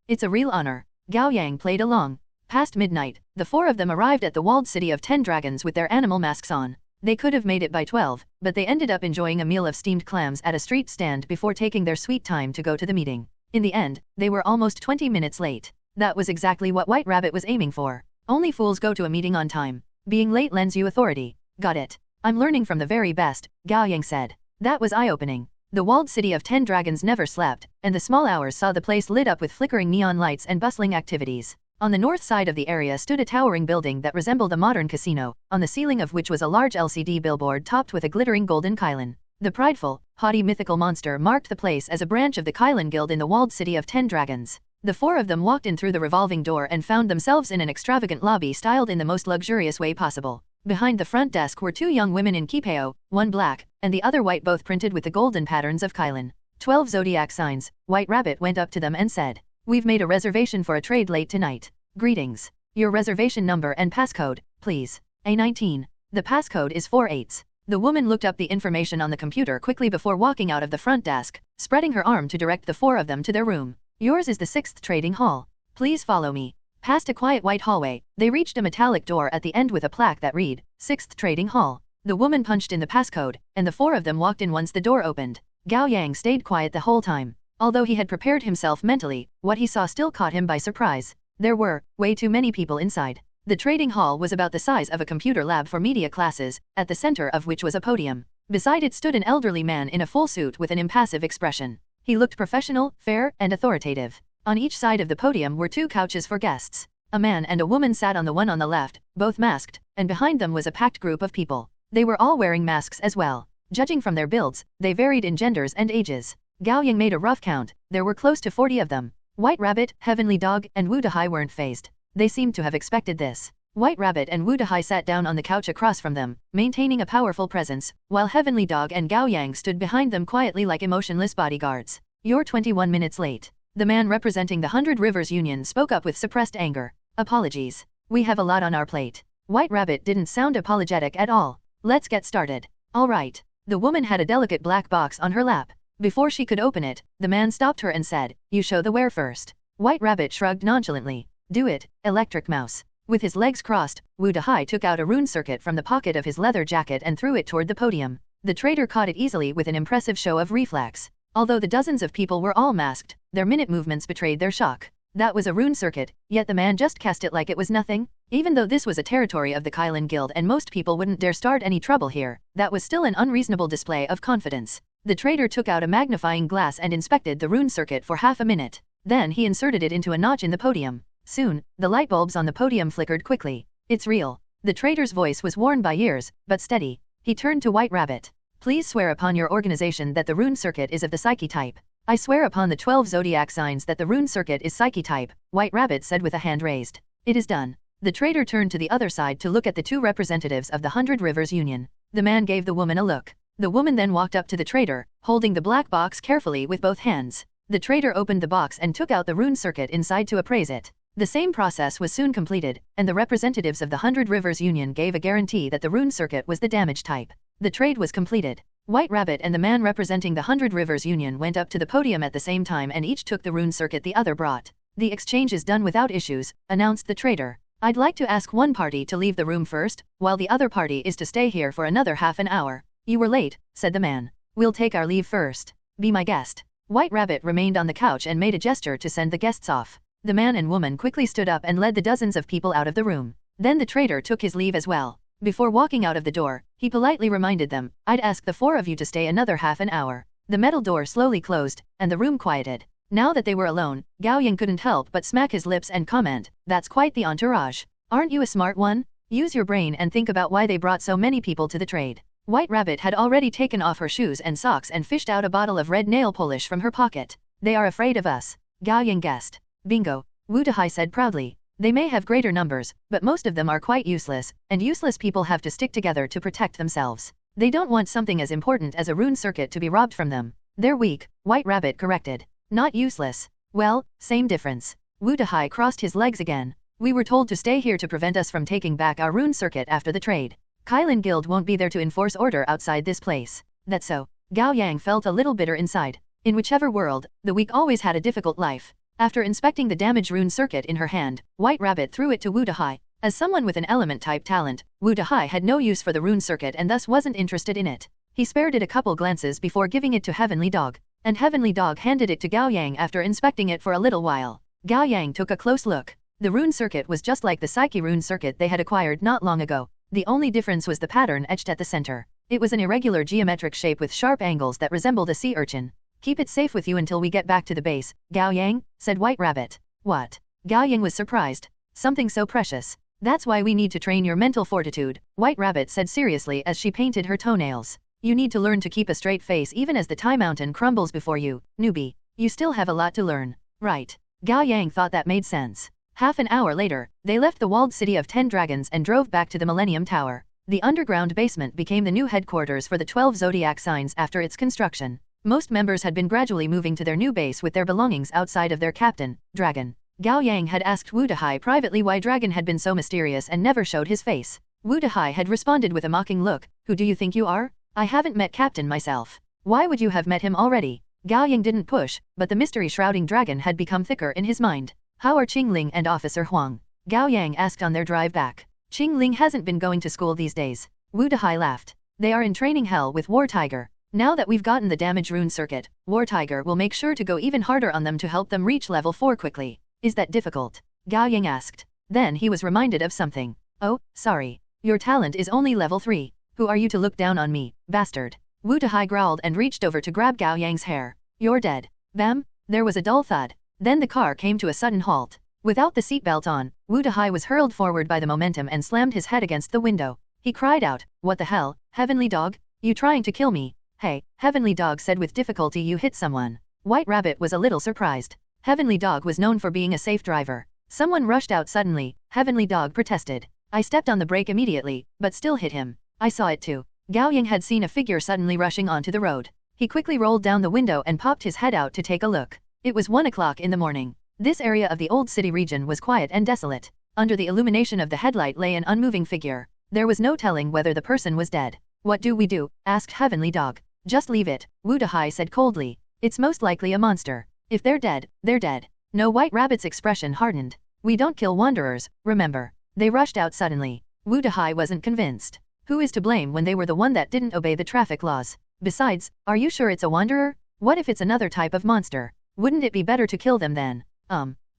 It's a real honor. Gao Yang played along. Past midnight, the four of them arrived at the walled city of 10 dragons with their animal masks on. They could have made it by 12, but they ended up enjoying a meal of steamed clams at a street stand before taking their sweet time to go to the meeting. In the end, they were almost 20 minutes late. That was exactly what White Rabbit was aiming for. Only fools go to a meeting on time. Being late lends you authority. Got it. I'm learning from the very best, Gao Yang said. That was eye-opening. The walled city of 10 dragons never slept, and the small hours saw the place lit up with flickering neon lights and bustling activities. On the north side of the area stood a towering building that resembled a modern casino, on the ceiling of which was a large LCD billboard topped with a glittering golden Kailan. The prideful, haughty mythical monster marked the place as a branch of the Kailan Guild in the walled city of 10 dragons. The four of them walked in through the revolving door and found themselves in an extravagant lobby styled in the most luxurious way possible. Behind the front desk were two young women in kipeo, one black, and the other white, both printed with the golden patterns of Kailan. 12 zodiac signs. White Rabbit went up to them and said, "We've made a reservation for a trade late tonight. Greetings. Your reservation number and passcode, please." A19. The passcode is 48. The woman looked up the information on the computer quickly before walking out of the front desk, spreading her arm to direct the four of them to their room. "Yours is the 6th trading hall. Please follow me." Past a quiet white hallway, they reached a metallic door at the end with a plaque that read, 6th Trading Hall. The woman punched in the passcode, and the four of them walked in once the door opened. Gao Yang stayed quiet the whole time. Although he had prepared himself mentally, what he saw still caught him by surprise. There were way too many people inside. The trading hall was about the size of a computer lab for media classes, at the center of which was a podium. Beside it stood an elderly man in a full suit with an impassive expression. He looked professional, fair, and authoritative. On each side of the podium were two couches for guests. A man and a woman sat on the one on the left, both masked, and behind them was a packed group of people. They were all wearing masks as well. Judging from their builds, they varied in genders and ages. Gao Yang made a rough count. There were close to 40 of them. White Rabbit, Heavenly Dog, and Wu Dahai weren't phased. They seemed to have expected this. White Rabbit and Wu Dahai sat down on the couch across from them, maintaining a powerful presence, while Heavenly Dog and Gao Yang stood behind them quietly like emotionless bodyguards. "You're 21 minutes late. The man representing the Hundred Rivers Union spoke up with suppressed anger. Apologies. We have a lot on our plate. White Rabbit didn't sound apologetic at all. Let's get started. All right. The woman had a delicate black box on her lap. Before she could open it, the man stopped her and said, "You show the ware first." White Rabbit shrugged nonchalantly. "Do it, Electric Mouse." With his legs crossed, Wu Dahai took out a rune circuit from the pocket of his leather jacket and threw it toward the podium. The trader caught it easily with an impressive show of reflex. Although the dozens of people were all masked, their minute movements betrayed their shock. That was a rune circuit, yet the man just cast it like it was nothing? Even though this was a territory of the Kylan Guild and most people wouldn't dare start any trouble here, that was still an unreasonable display of confidence. The trader took out a magnifying glass and inspected the rune circuit for half a minute. Then he inserted it into a notch in the podium. Soon, the light bulbs on the podium flickered quickly. "It's real." The trader's voice was worn by years, but steady. He turned to White Rabbit. "Please swear upon your organization that the rune circuit is of the Psyche type." "I swear upon the 12 zodiac signs that the rune circuit is Psyche type," White Rabbit said with a hand raised. "It is done." The trader turned to the other side to look at the two representatives of the Hundred Rivers Union. The man gave the woman a look. The woman then walked up to the trader, holding the black box carefully with both hands. The trader opened the box and took out the rune circuit inside to appraise it. The same process was soon completed, and the representatives of the Hundred Rivers Union gave a guarantee that the rune circuit was the damage type. The trade was completed. White Rabbit and the man representing the Hundred Rivers Union went up to the podium at the same time and each took the rune circuit the other brought. "The exchange is done without issues," announced the trader. "I'd like to ask one party to leave the room first, while the other party is to stay here for another half an hour." "You were late," said the man. "We'll take our leave first. Be my guest." White Rabbit remained on the couch and made a gesture to send the guests off. The man and woman quickly stood up and led the dozens of people out of the room. Then the trader took his leave as well. Before walking out of the door, he politely reminded them, "I'd ask the four of you to stay another half an hour." The metal door slowly closed, and the room quieted. Now that they were alone, Gao Yang couldn't help but smack his lips and comment, "That's quite the entourage. Aren't you a smart one? Use your brain and think about why they brought so many people to the trade." White Rabbit had already taken off her shoes and socks and fished out a bottle of red nail polish from her pocket. "They are afraid of us," Gao Yang guessed. "Bingo," Wu Dahai said proudly. "They may have greater numbers, but most of them are quite useless, and useless people have to stick together to protect themselves. They don't want something as important as a rune circuit to be robbed from them. They're weak," White Rabbit corrected. "Not useless." "Well, same difference." Wu Dahai crossed his legs again. "We were told to stay here to prevent us from taking back our rune circuit after the trade. Kylan Guild won't be there to enforce order outside this place." "That's so." Gao Yang felt a little bitter inside. In whichever world, the weak always had a difficult life. After inspecting the damaged rune circuit in her hand, White Rabbit threw it to Wu Dahai. As someone with an element-type talent, Wu Dahai had no use for the rune circuit and thus wasn't interested in it. He spared it a couple glances before giving it to Heavenly Dog. And Heavenly Dog handed it to Gao Yang after inspecting it for a little while. Gao Yang took a close look. The rune circuit was just like the Psyche rune circuit they had acquired not long ago. The only difference was the pattern etched at the center. It was an irregular geometric shape with sharp angles that resembled a sea urchin. "Keep it safe with you until we get back to the base, Gao Yang," said White Rabbit. "What?" Gao Yang was surprised. "Something so precious. That's why we need to train your mental fortitude," White Rabbit said seriously as she painted her toenails. "You need to learn to keep a straight face even as the Tai Mountain crumbles before you, newbie. You still have a lot to learn." "Right." Gao Yang thought that made sense. Half an hour later, they left the walled city of 10 Dragons and drove back to the Millennium Tower. The underground basement became the new headquarters for the 12 zodiac signs after its construction. Most members had been gradually moving to their new base with their belongings outside of their captain, Dragon. Gao Yang had asked Wu Dahai privately why Dragon had been so mysterious and never showed his face. Wu Dahai had responded with a mocking look, "Who do you think you are? I haven't met Captain myself." "Why would you have met him already?" Gao Yang didn't push, but the mystery shrouding Dragon had become thicker in his mind. "How are Qingling and Officer Huang?" Gao Yang asked on their drive back. "Qingling hasn't been going to school these days." Wu Dahai laughed. "They are in training hell with War Tiger. Now that we've gotten the damaged rune circuit, War Tiger will make sure to go even harder on them to help them reach level 4 quickly." "Is that difficult?" Gao Yang asked. Then he was reminded of something. "Oh, sorry. Your talent is only level 3. Who are you to look down on me, bastard?" Wu Dahai growled and reached over to grab Gao Yang's hair. "You're dead." Bam! There was a dull thud. Then the car came to a sudden halt. Without the seatbelt on, Wu Dahai was hurled forward by the momentum and slammed his head against the window. He cried out, "What the hell, Heavenly Dog? You trying to kill me?" "Hey," Heavenly Dog said with difficulty, "you hit someone." White Rabbit was a little surprised. Heavenly Dog was known for being a safe driver. Someone rushed out suddenly, Heavenly Dog protested. "I stepped on the brake immediately, but still hit him. I saw it too." Gao Yang had seen a figure suddenly rushing onto the road. He quickly rolled down the window and popped his head out to take a look. It was 1 o'clock in the morning. This area of the old city region was quiet and desolate. Under the illumination of the headlight lay an unmoving figure. There was no telling whether the person was dead. What do we do? Asked Heavenly Dog. Just leave it, Wu Dahai said coldly. It's most likely a monster. If they're dead, they're dead. No, White Rabbit's expression hardened. We don't kill wanderers, remember. They rushed out suddenly. Wu Dahai wasn't convinced. Who is to blame when they were the one that didn't obey the traffic laws? Besides, are you sure it's a wanderer? What if it's another type of monster? Wouldn't it be better to kill them then?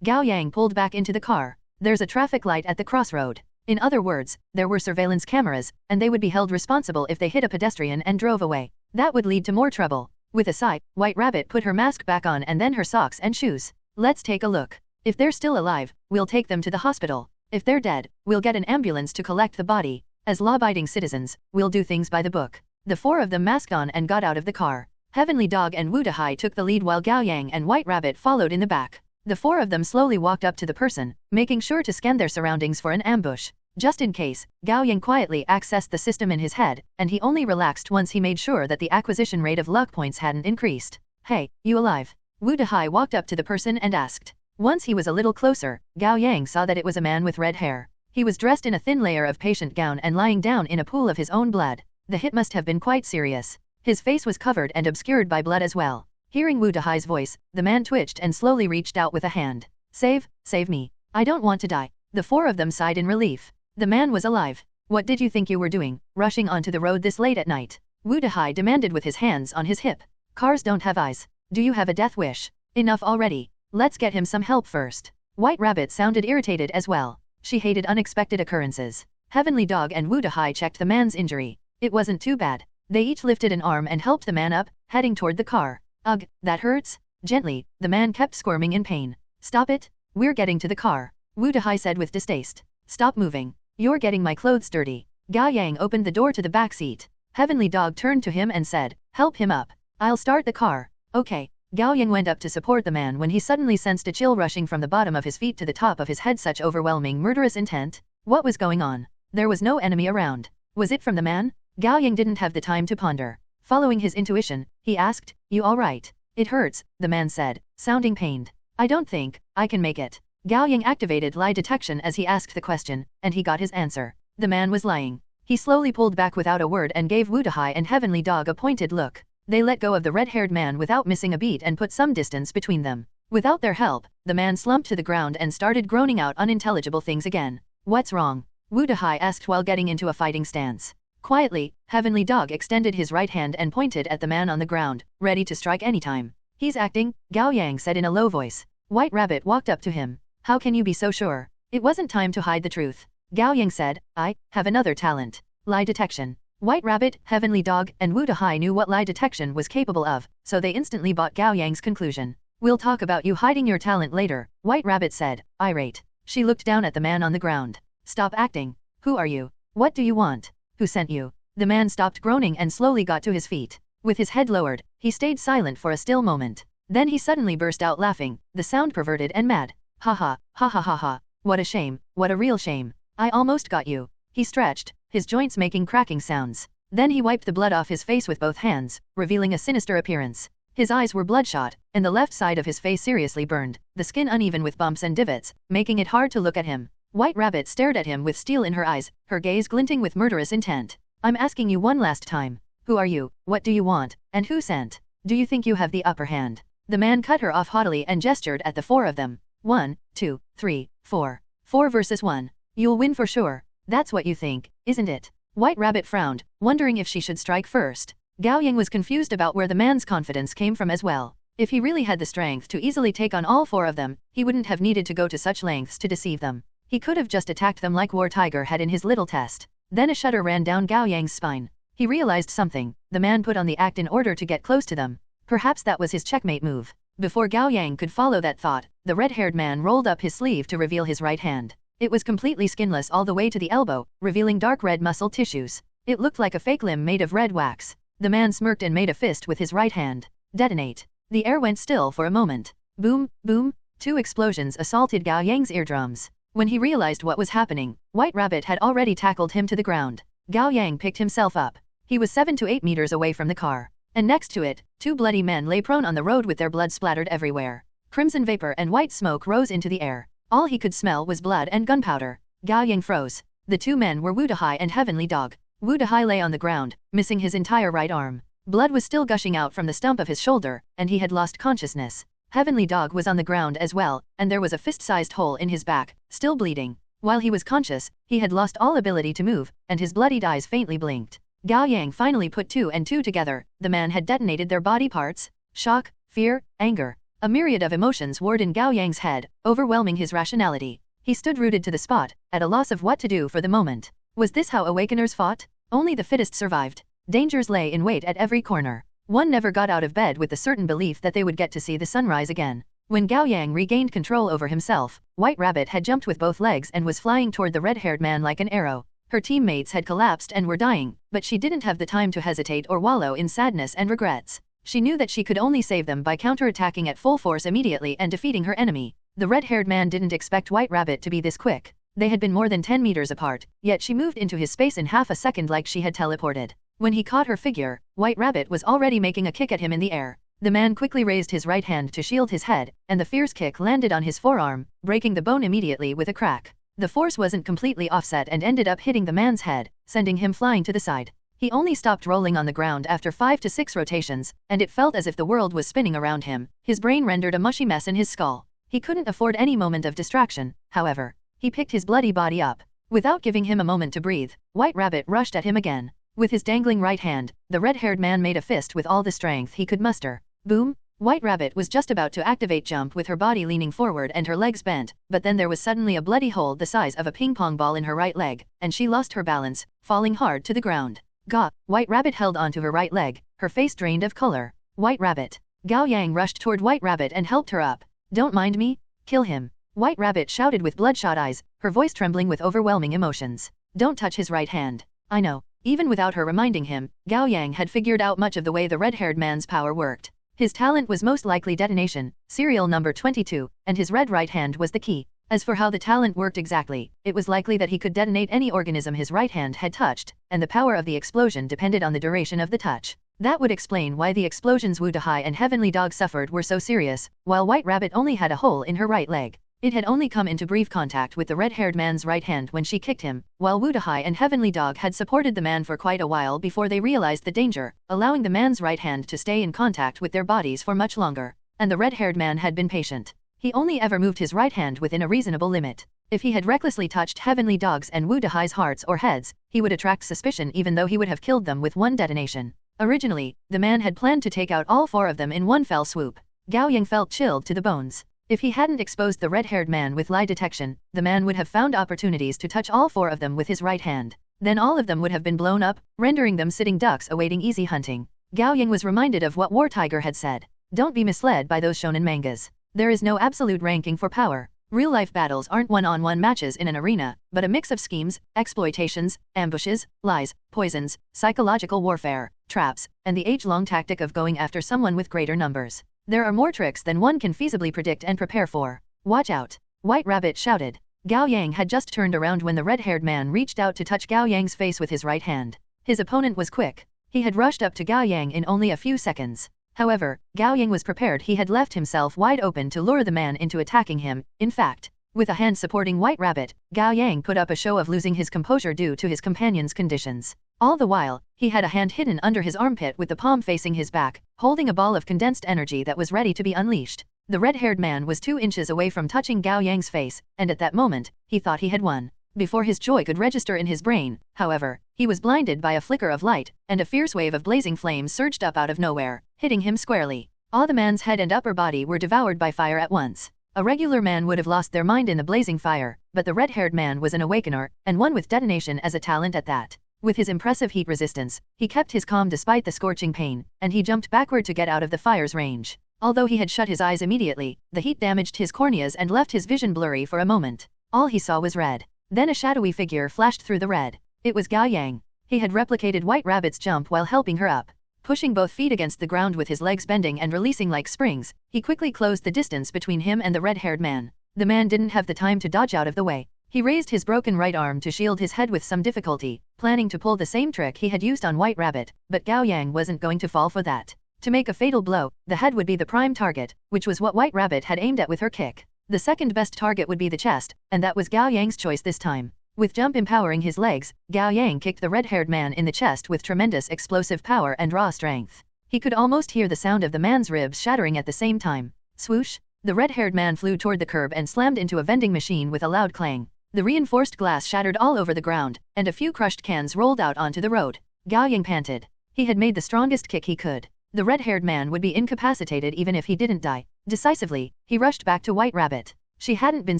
Gao Yang pulled back into the car. There's a traffic light at the crossroad. In other words, there were surveillance cameras, and they would be held responsible if they hit a pedestrian and drove away. That would lead to more trouble. With a sigh, White Rabbit put her mask back on and then her socks and shoes. Let's take a look. If they're still alive, we'll take them to the hospital. If they're dead, we'll get an ambulance to collect the body. As law-abiding citizens, we'll do things by the book. The four of them masked on and got out of the car. Heavenly Dog and Wu Dahai took the lead while Gao Yang and White Rabbit followed in the back. The four of them slowly walked up to the person, making sure to scan their surroundings for an ambush. Just in case, Gao Yang quietly accessed the system in his head, and he only relaxed once he made sure that the acquisition rate of luck points hadn't increased. Hey, you alive? Wu Dahai walked up to the person and asked. Once he was a little closer, Gao Yang saw that it was a man with red hair. He was dressed in a thin layer of patient gown and lying down in a pool of his own blood. The hit must have been quite serious. His face was covered and obscured by blood as well. Hearing Wu Dahai's voice, the man twitched and slowly reached out with a hand. Save me. I don't want to die. The four of them sighed in relief. The man was alive. What did you think you were doing, rushing onto the road this late at night? Wu Dahai demanded with his hands on his hip. Cars don't have eyes. Do you have a death wish? Enough already. Let's get him some help first. White Rabbit sounded irritated as well. She hated unexpected occurrences. Heavenly Dog and Wu Dahai checked the man's injury. It wasn't too bad. They each lifted an arm and helped the man up, heading toward the car. Ugh, that hurts? Gently, the man kept squirming in pain. Stop it. We're getting to the car. Wu Dahai said with distaste. Stop moving. You're getting my clothes dirty. Gao Yang opened the door to the back seat. Heavenly Dog turned to him and said, help him up. I'll start the car. Okay. Gao Yang went up to support the man when he suddenly sensed a chill rushing from the bottom of his feet to the top of his head. Such overwhelming murderous intent. What was going on? There was no enemy around. Was it from the man? Gao Yang didn't have the time to ponder. Following his intuition, he asked, you alright? It hurts, the man said, sounding pained. I don't think I can make it. Gao Yang activated lie detection as he asked the question, and he got his answer. The man was lying. He slowly pulled back without a word and gave Wu Dahai and Heavenly Dog a pointed look. They let go of the red-haired man without missing a beat and put some distance between them. Without their help, the man slumped to the ground and started groaning out unintelligible things again. What's wrong? Wu Dahai asked while getting into a fighting stance. Quietly, Heavenly Dog extended his right hand and pointed at the man on the ground, ready to strike anytime. He's acting, Gao Yang said in a low voice. White Rabbit walked up to him. How can you be so sure? It wasn't time to hide the truth. Gao Yang said, I have another talent. Lie detection. White Rabbit, Heavenly Dog, and Wu Dahai knew what lie detection was capable of, so they instantly bought Gao Yang's conclusion. We'll talk about you hiding your talent later, White Rabbit said, irate. She looked down at the man on the ground. Stop acting. Who are you? What do you want? Who sent you? The man stopped groaning and slowly got to his feet. With his head lowered, he stayed silent for a still moment. Then he suddenly burst out laughing, the sound perverted and mad. Ha ha, ha ha ha ha. What a shame, what a real shame. I almost got you. He stretched, his joints making cracking sounds. Then he wiped the blood off his face with both hands, revealing a sinister appearance. His eyes were bloodshot, and the left side of his face seriously burned, the skin uneven with bumps and divots, making it hard to look at him. White Rabbit stared at him with steel in her eyes, her gaze glinting with murderous intent. I'm asking you one last time. Who are you, what do you want, and who sent? Do you think you have the upper hand? The man cut her off haughtily and gestured at the four of them. 1, 2, 3, 4. 4 versus 1. You'll win for sure. That's what you think, isn't it? White Rabbit frowned, wondering if she should strike first. Gao Yang was confused about where the man's confidence came from as well. If he really had the strength to easily take on all four of them, he wouldn't have needed to go to such lengths to deceive them. He could have just attacked them like War Tiger had in his little test. Then a shudder ran down Gao Yang's spine. He realized something. The man put on the act in order to get close to them. Perhaps that was his checkmate move. Before Gao Yang could follow that thought, the red-haired man rolled up his sleeve to reveal his right hand. It was completely skinless all the way to the elbow, revealing dark red muscle tissues. It looked like a fake limb made of red wax. The man smirked and made a fist with his right hand. Detonate. The air went still for a moment. Boom, boom. 2 explosions assaulted Gao Yang's eardrums. When he realized what was happening, White Rabbit had already tackled him to the ground. Gao Yang picked himself up. He was 7 to 8 meters away from the car. And next to it, 2 bloody men lay prone on the road with their blood splattered everywhere. Crimson vapor and white smoke rose into the air. All he could smell was blood and gunpowder. Gao Yang froze. The two men were Wu Dahai and Heavenly Dog. Wu Dahai lay on the ground, missing his entire right arm. Blood was still gushing out from the stump of his shoulder, and he had lost consciousness. Heavenly Dog was on the ground as well, and there was a fist-sized hole in his back, still bleeding. While he was conscious, he had lost all ability to move, and his bloodied eyes faintly blinked. Gao Yang finally put two and two together. The man had detonated their body parts. Shock, fear, anger. A myriad of emotions warred in Gao Yang's head, overwhelming his rationality. He stood rooted to the spot, at a loss of what to do for the moment. Was this how awakeners fought? Only the fittest survived. Dangers lay in wait at every corner. One never got out of bed with the certain belief that they would get to see the sunrise again. When Gao Yang regained control over himself, White Rabbit had jumped with both legs and was flying toward the red-haired man like an arrow. Her teammates had collapsed and were dying, but she didn't have the time to hesitate or wallow in sadness and regrets. She knew that she could only save them by counterattacking at full force immediately and defeating her enemy. The red-haired man didn't expect White Rabbit to be this quick. They had been more than 10 meters apart, yet she moved into his space in half a second like she had teleported. When he caught her figure, White Rabbit was already making a kick at him in the air. The man quickly raised his right hand to shield his head, and the fierce kick landed on his forearm, breaking the bone immediately with a crack. The force wasn't completely offset and ended up hitting the man's head, sending him flying to the side. He only stopped rolling on the ground after 5 to 6 rotations, and it felt as if the world was spinning around him. His brain rendered a mushy mess in his skull. He couldn't afford any moment of distraction, however. He picked his bloody body up. Without giving him a moment to breathe, White Rabbit rushed at him again. With his dangling right hand, the red-haired man made a fist with all the strength he could muster. Boom! White Rabbit was just about to activate jump with her body leaning forward and her legs bent, but then there was suddenly a bloody hole the size of a ping-pong ball in her right leg, and she lost her balance, falling hard to the ground. Gah! White Rabbit held onto her right leg, her face drained of color. White Rabbit. Gao Yang rushed toward White Rabbit and helped her up. Don't mind me. Kill him. White Rabbit shouted with bloodshot eyes, her voice trembling with overwhelming emotions. Don't touch his right hand. I know. Even without her reminding him, Gao Yang had figured out much of the way the red-haired man's power worked. His talent was most likely detonation, serial number 22, and his red right hand was the key. As for how the talent worked exactly, it was likely that he could detonate any organism his right hand had touched, and the power of the explosion depended on the duration of the touch. That would explain why the explosions Wu Dahai and Heavenly Dog suffered were so serious, while White Rabbit only had a hole in her right leg. It had only come into brief contact with the red-haired man's right hand when she kicked him, while Wu Dahai and Heavenly Dog had supported the man for quite a while before they realized the danger, allowing the man's right hand to stay in contact with their bodies for much longer. And the red-haired man had been patient. He only ever moved his right hand within a reasonable limit. If he had recklessly touched Heavenly Dog's and Wu Dahai's hearts or heads, he would attract suspicion even though he would have killed them with one detonation. Originally, the man had planned to take out all 4 of them in one fell swoop. Gao Yang felt chilled to the bones. If he hadn't exposed the red-haired man with lie detection, the man would have found opportunities to touch all 4 of them with his right hand. Then all of them would have been blown up, rendering them sitting ducks awaiting easy hunting. Gao Yang was reminded of what War Tiger had said. Don't be misled by those shonen mangas. There is no absolute ranking for power. Real-life battles aren't one-on-one matches in an arena, but a mix of schemes, exploitations, ambushes, lies, poisons, psychological warfare, traps, and the age-long tactic of going after someone with greater numbers. There are more tricks than one can feasibly predict and prepare for. Watch out! White Rabbit shouted. Gao Yang had just turned around when the red-haired man reached out to touch Gao Yang's face with his right hand. His opponent was quick. He had rushed up to Gao Yang in only a few seconds. However, Gao Yang was prepared. He had left himself wide open to lure the man into attacking him. In fact, with a hand supporting White Rabbit, Gao Yang put up a show of losing his composure due to his companion's conditions. All the while, he had a hand hidden under his armpit with the palm facing his back, holding a ball of condensed energy that was ready to be unleashed. The red-haired man was 2 inches away from touching Gao Yang's face, and at that moment, he thought he had won. Before his joy could register in his brain, however, he was blinded by a flicker of light, and a fierce wave of blazing flame surged up out of nowhere, hitting him squarely. All the man's head and upper body were devoured by fire at once. A regular man would have lost their mind in the blazing fire, but the red-haired man was an awakener, and one with detonation as a talent at that. With his impressive heat resistance, he kept his calm despite the scorching pain, and he jumped backward to get out of the fire's range. Although he had shut his eyes immediately, the heat damaged his corneas and left his vision blurry for a moment. All he saw was red. Then a shadowy figure flashed through the red. It was Gao Yang. He had replicated White Rabbit's jump while helping her up. Pushing both feet against the ground with his legs bending and releasing like springs, he quickly closed the distance between him and the red-haired man. The man didn't have the time to dodge out of the way. He raised his broken right arm to shield his head with some difficulty, planning to pull the same trick he had used on White Rabbit, but Gao Yang wasn't going to fall for that. To make a fatal blow, the head would be the prime target, which was what White Rabbit had aimed at with her kick. The second best target would be the chest, and that was Gao Yang's choice this time. With Jump empowering his legs, Gao Yang kicked the red-haired man in the chest with tremendous explosive power and raw strength. He could almost hear the sound of the man's ribs shattering at the same time. Swoosh! The red-haired man flew toward the curb and slammed into a vending machine with a loud clang. The reinforced glass shattered all over the ground, and a few crushed cans rolled out onto the road. Gao Yang panted. He had made the strongest kick he could. The red-haired man would be incapacitated even if he didn't die. Decisively, he rushed back to White Rabbit. She hadn't been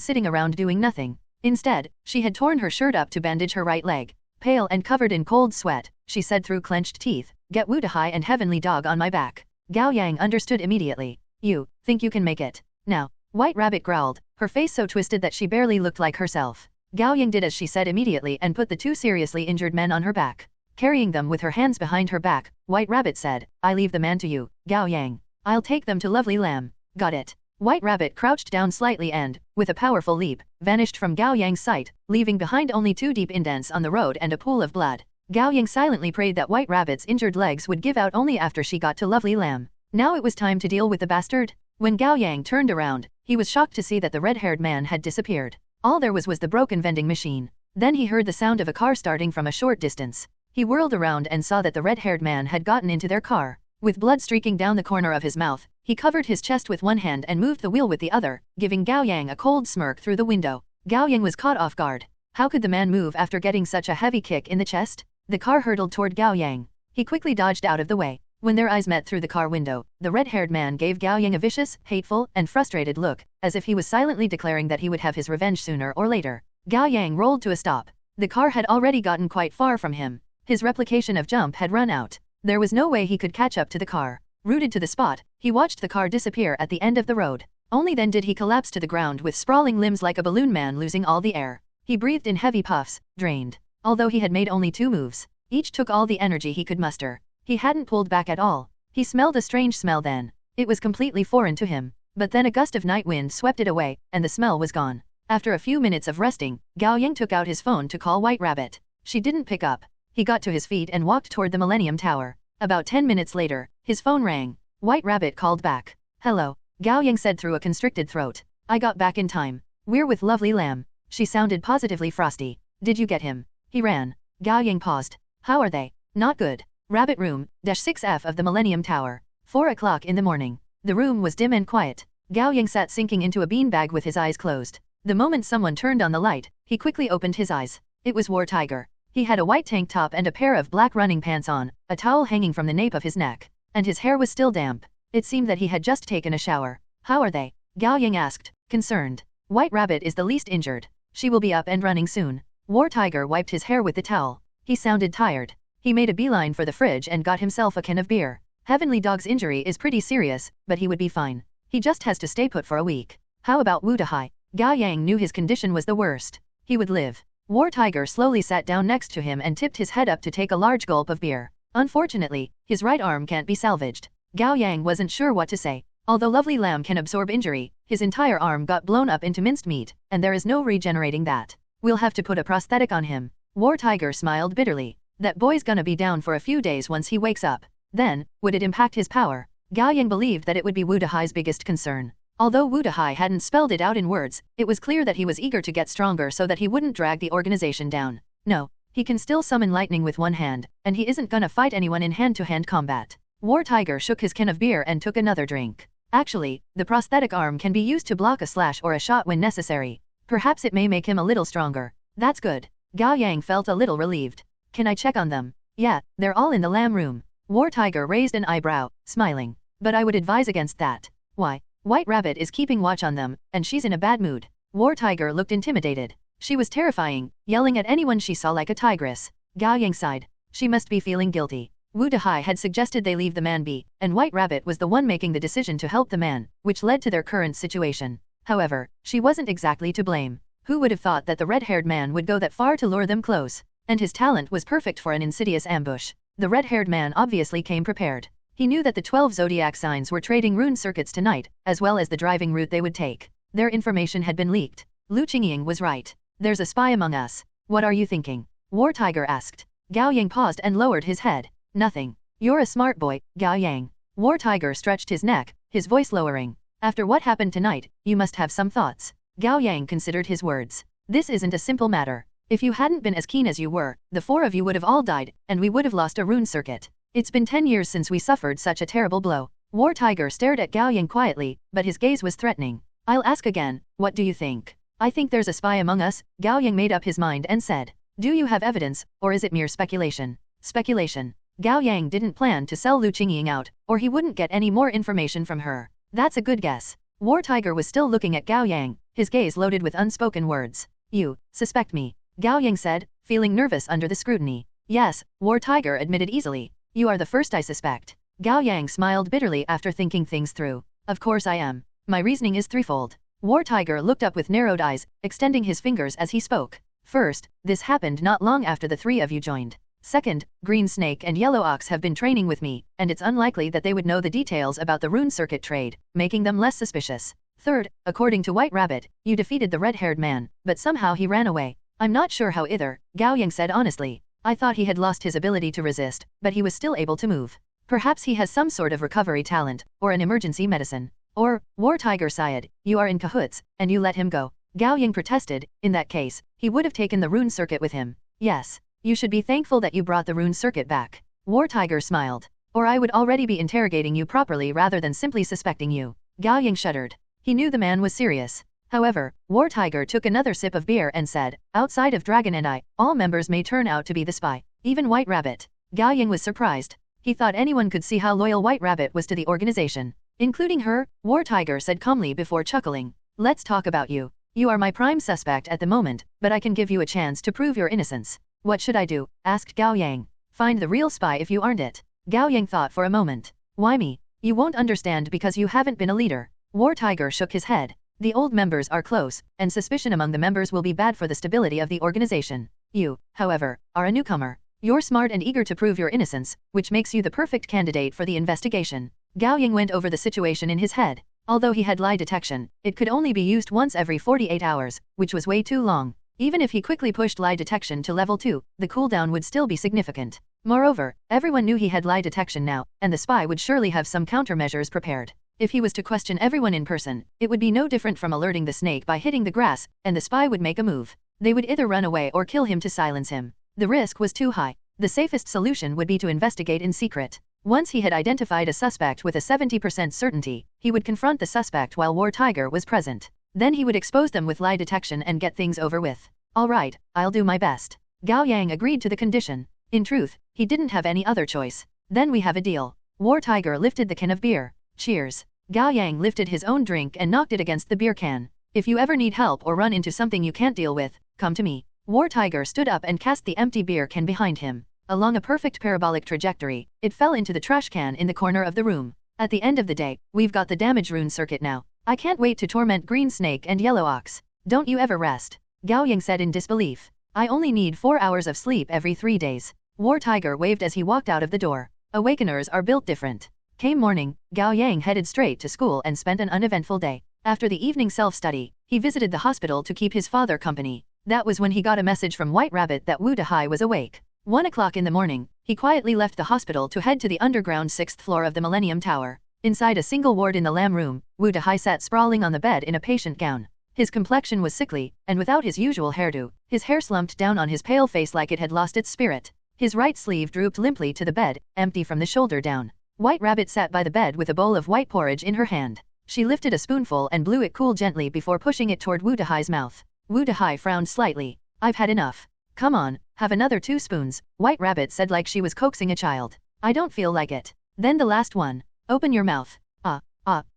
sitting around doing nothing. Instead, she had torn her shirt up to bandage her right leg. Pale and covered in cold sweat, she said through clenched teeth, "Get Wudahai and Heavenly Dog on my back." Gao Yang understood immediately. "You think you can make it? Now." White Rabbit growled, her face so twisted that she barely looked like herself. Gao Yang did as she said immediately and put the two seriously injured men on her back. Carrying them with her hands behind her back, White Rabbit said, "I leave the man to you, Gao Yang. I'll take them to Lovely Lamb." "Got it." White Rabbit crouched down slightly and, with a powerful leap, vanished from Gao Yang's sight, leaving behind only two deep indents on the road and a pool of blood. Gao Yang silently prayed that White Rabbit's injured legs would give out only after she got to Lovely Lamb. Now it was time to deal with the bastard. When Gao Yang turned around, he was shocked to see that the red-haired man had disappeared. All there was the broken vending machine. Then he heard the sound of a car starting from a short distance. He whirled around and saw that the red-haired man had gotten into their car. With blood streaking down the corner of his mouth, he covered his chest with one hand and moved the wheel with the other, giving Gao Yang a cold smirk through the window. Gao Yang was caught off guard. How could the man move after getting such a heavy kick in the chest? The car hurtled toward Gao Yang. He quickly dodged out of the way. When their eyes met through the car window, the red-haired man gave Gao Yang a vicious, hateful, and frustrated look, as if he was silently declaring that he would have his revenge sooner or later. Gao Yang rolled to a stop. The car had already gotten quite far from him. His replication of Jump had run out. There was no way he could catch up to the car. Rooted to the spot, he watched the car disappear at the end of the road. Only then did he collapse to the ground with sprawling limbs like a balloon man losing all the air. He breathed in heavy puffs, drained. Although he had made only 2 moves, each took all the energy he could muster. He hadn't pulled back at all. He smelled a strange smell then. It was completely foreign to him. But then a gust of night wind swept it away, and the smell was gone. After a few minutes of resting, Gao Yang took out his phone to call White Rabbit. She didn't pick up. He got to his feet and walked toward the Millennium Tower. About 10 minutes later, his phone rang. White Rabbit called back. "Hello," Gao Yang said through a constricted throat. "I got back in time. We're with Lovely Lamb." She sounded positively frosty. "Did you get him?" He ran. Gao Yang paused. "How are they?" "Not good. Rabbit room, -6F of the Millennium Tower. 4 o'clock in the morning." The room was dim and quiet. Gao Yang sat sinking into a beanbag with his eyes closed. The moment someone turned on the light, he quickly opened his eyes. It was War Tiger. He had a white tank top and a pair of black running pants on, a towel hanging from the nape of his neck. And his hair was still damp. It seemed that he had just taken a shower. "How are they?" Gao Yang asked, concerned. "White Rabbit is the least injured. She will be up and running soon." War Tiger wiped his hair with the towel. He sounded tired. He made a beeline for the fridge and got himself a can of beer. Heavenly Dog's injury is pretty serious, but he would be fine. He just has to stay put for a week. How about Wudahai? Gao Yang knew his condition was the worst. He would live. War Tiger slowly sat down next to him and tipped his head up to take a large gulp of beer. Unfortunately, his right arm can't be salvaged. Gao Yang wasn't sure what to say. Although Lovely Lamb can absorb injury, his entire arm got blown up into minced meat, and there is no regenerating that. We'll have to put a prosthetic on him. War Tiger smiled bitterly. That boy's gonna be down for a few days once he wakes up. Then, would it impact his power? Gao Yang believed that it would be Wudahai's biggest concern. Although Wudahai hadn't spelled it out in words, it was clear that he was eager to get stronger so that he wouldn't drag the organization down. No, he can still summon lightning with one hand, and he isn't gonna fight anyone in hand-to-hand combat. War Tiger shook his can of beer and took another drink. Actually, the prosthetic arm can be used to block a slash or a shot when necessary. Perhaps it may make him a little stronger. That's good. Gao Yang felt a little relieved. "Can I check on them?" "Yeah, they're all in the lamb room." War Tiger raised an eyebrow, smiling. "But I would advise against that." "Why?" "White Rabbit is keeping watch on them, and she's in a bad mood." War Tiger looked intimidated. She was terrifying, yelling at anyone she saw like a tigress. Gao Yang sighed. She must be feeling guilty. Wudahai had suggested they leave the man be, and White Rabbit was the one making the decision to help the man, which led to their current situation. However, she wasn't exactly to blame. Who would have thought that the red-haired man would go that far to lure them close? And his talent was perfect for an insidious ambush. The red-haired man obviously came prepared. He knew that the 12 zodiac signs were trading rune circuits tonight, as well as the driving route they would take. Their information had been leaked. Lu Qingying was right. "There's a spy among us. What are you thinking?" War Tiger asked. Gao Yang paused and lowered his head. "Nothing. You're a smart boy, Gao Yang. War Tiger stretched his neck, his voice lowering. After what happened tonight, you must have some thoughts. Gao Yang considered his words. This isn't a simple matter. If you hadn't been as keen as you were, the four of you would have all died, and we would have lost a rune circuit. It's been 10 years since we suffered such a terrible blow. War Tiger stared at Gao Yang quietly, but his gaze was threatening. I'll ask again, what do you think? I think there's a spy among us. Gao Yang made up his mind and said. Do you have evidence, or is it mere speculation? Speculation. Gao Yang didn't plan to sell Lu Qingying out, or he wouldn't get any more information from her. That's a good guess. War Tiger was still looking at Gao Yang, his gaze loaded with unspoken words. You suspect me? Gao Yang said, feeling nervous under the scrutiny. Yes, War Tiger admitted easily. You are the first I suspect. Gao Yang smiled bitterly after thinking things through. Of course I am. My reasoning is threefold. War Tiger looked up with narrowed eyes, extending his fingers as he spoke. First, this happened not long after the three of you joined. Second, Green Snake and Yellow Ox have been training with me, and it's unlikely that they would know the details about the rune circuit trade, making them less suspicious. Third, according to White Rabbit, you defeated the red-haired man, but somehow he ran away. I'm not sure how either, Gao Yang said honestly. I thought he had lost his ability to resist, but he was still able to move. Perhaps he has some sort of recovery talent, or an emergency medicine. Or, War Tiger sighed, you are in cahoots, and you let him go. Gao Yang protested, in that case, he would have taken the rune circuit with him. Yes. You should be thankful that you brought the rune circuit back. War Tiger smiled. Or I would already be interrogating you properly rather than simply suspecting you. Gao Yang shuddered. He knew the man was serious. However, War Tiger took another sip of beer and said, outside of Dragon and I, all members may turn out to be the spy. Even White Rabbit. Gao Yang was surprised. He thought anyone could see how loyal White Rabbit was to the organization. Including her, War Tiger said calmly before chuckling. Let's talk about you. You are my prime suspect at the moment, but I can give you a chance to prove your innocence. What should I do? Asked Gao Yang. Find the real spy if you aren't it. Gao Yang thought for a moment. Why me? You won't understand because you haven't been a leader. War Tiger shook his head. The old members are close, and suspicion among the members will be bad for the stability of the organization. You, however, are a newcomer. You're smart and eager to prove your innocence, which makes you the perfect candidate for the investigation. Gao Yang went over the situation in his head. Although he had lie detection, it could only be used once every 48 hours, which was way too long. Even if he quickly pushed lie detection to level 2, the cooldown would still be significant. Moreover, everyone knew he had lie detection now, and the spy would surely have some countermeasures prepared. If he was to question everyone in person, it would be no different from alerting the snake by hitting the grass, and the spy would make a move. They would either run away or kill him to silence him. The risk was too high. The safest solution would be to investigate in secret. Once he had identified a suspect with a 70% certainty, he would confront the suspect while War Tiger was present. Then he would expose them with lie detection and get things over with. Alright, I'll do my best. Gao Yang agreed to the condition. In truth, he didn't have any other choice. Then we have a deal. War Tiger lifted the can of beer. Cheers. Gao Yang lifted his own drink and knocked it against the beer can. If you ever need help or run into something you can't deal with, come to me. War Tiger stood up and cast the empty beer can behind him. Along a perfect parabolic trajectory, it fell into the trash can in the corner of the room. At the end of the day, we've got the damage rune circuit now. I can't wait to torment Green Snake and Yellow Ox. Don't you ever rest. Gao Yang said in disbelief. I only need 4 hours of sleep every 3 days. War Tiger waved as he walked out of the door. Awakeners are built different. Came morning, Gao Yang headed straight to school and spent an uneventful day. After the evening self-study, he visited the hospital to keep his father company. That was when he got a message from White Rabbit that Wu Dahai was awake. 1 o'clock in the morning, he quietly left the hospital to head to the underground 6th floor of the Millennium Tower. Inside a single ward in the Lam room, Wu Dahai sat sprawling on the bed in a patient gown. His complexion was sickly, and without his usual hairdo, his hair slumped down on his pale face like it had lost its spirit. His right sleeve drooped limply to the bed, empty from the shoulder down. White Rabbit sat by the bed with a bowl of white porridge in her hand. She lifted a spoonful and blew it cool gently before pushing it toward Wu Dahai's mouth. Wu Dahai frowned slightly. I've had enough. Come on, have another 2 spoons, White Rabbit said like she was coaxing a child. I don't feel like it. Then the last one. Open your mouth.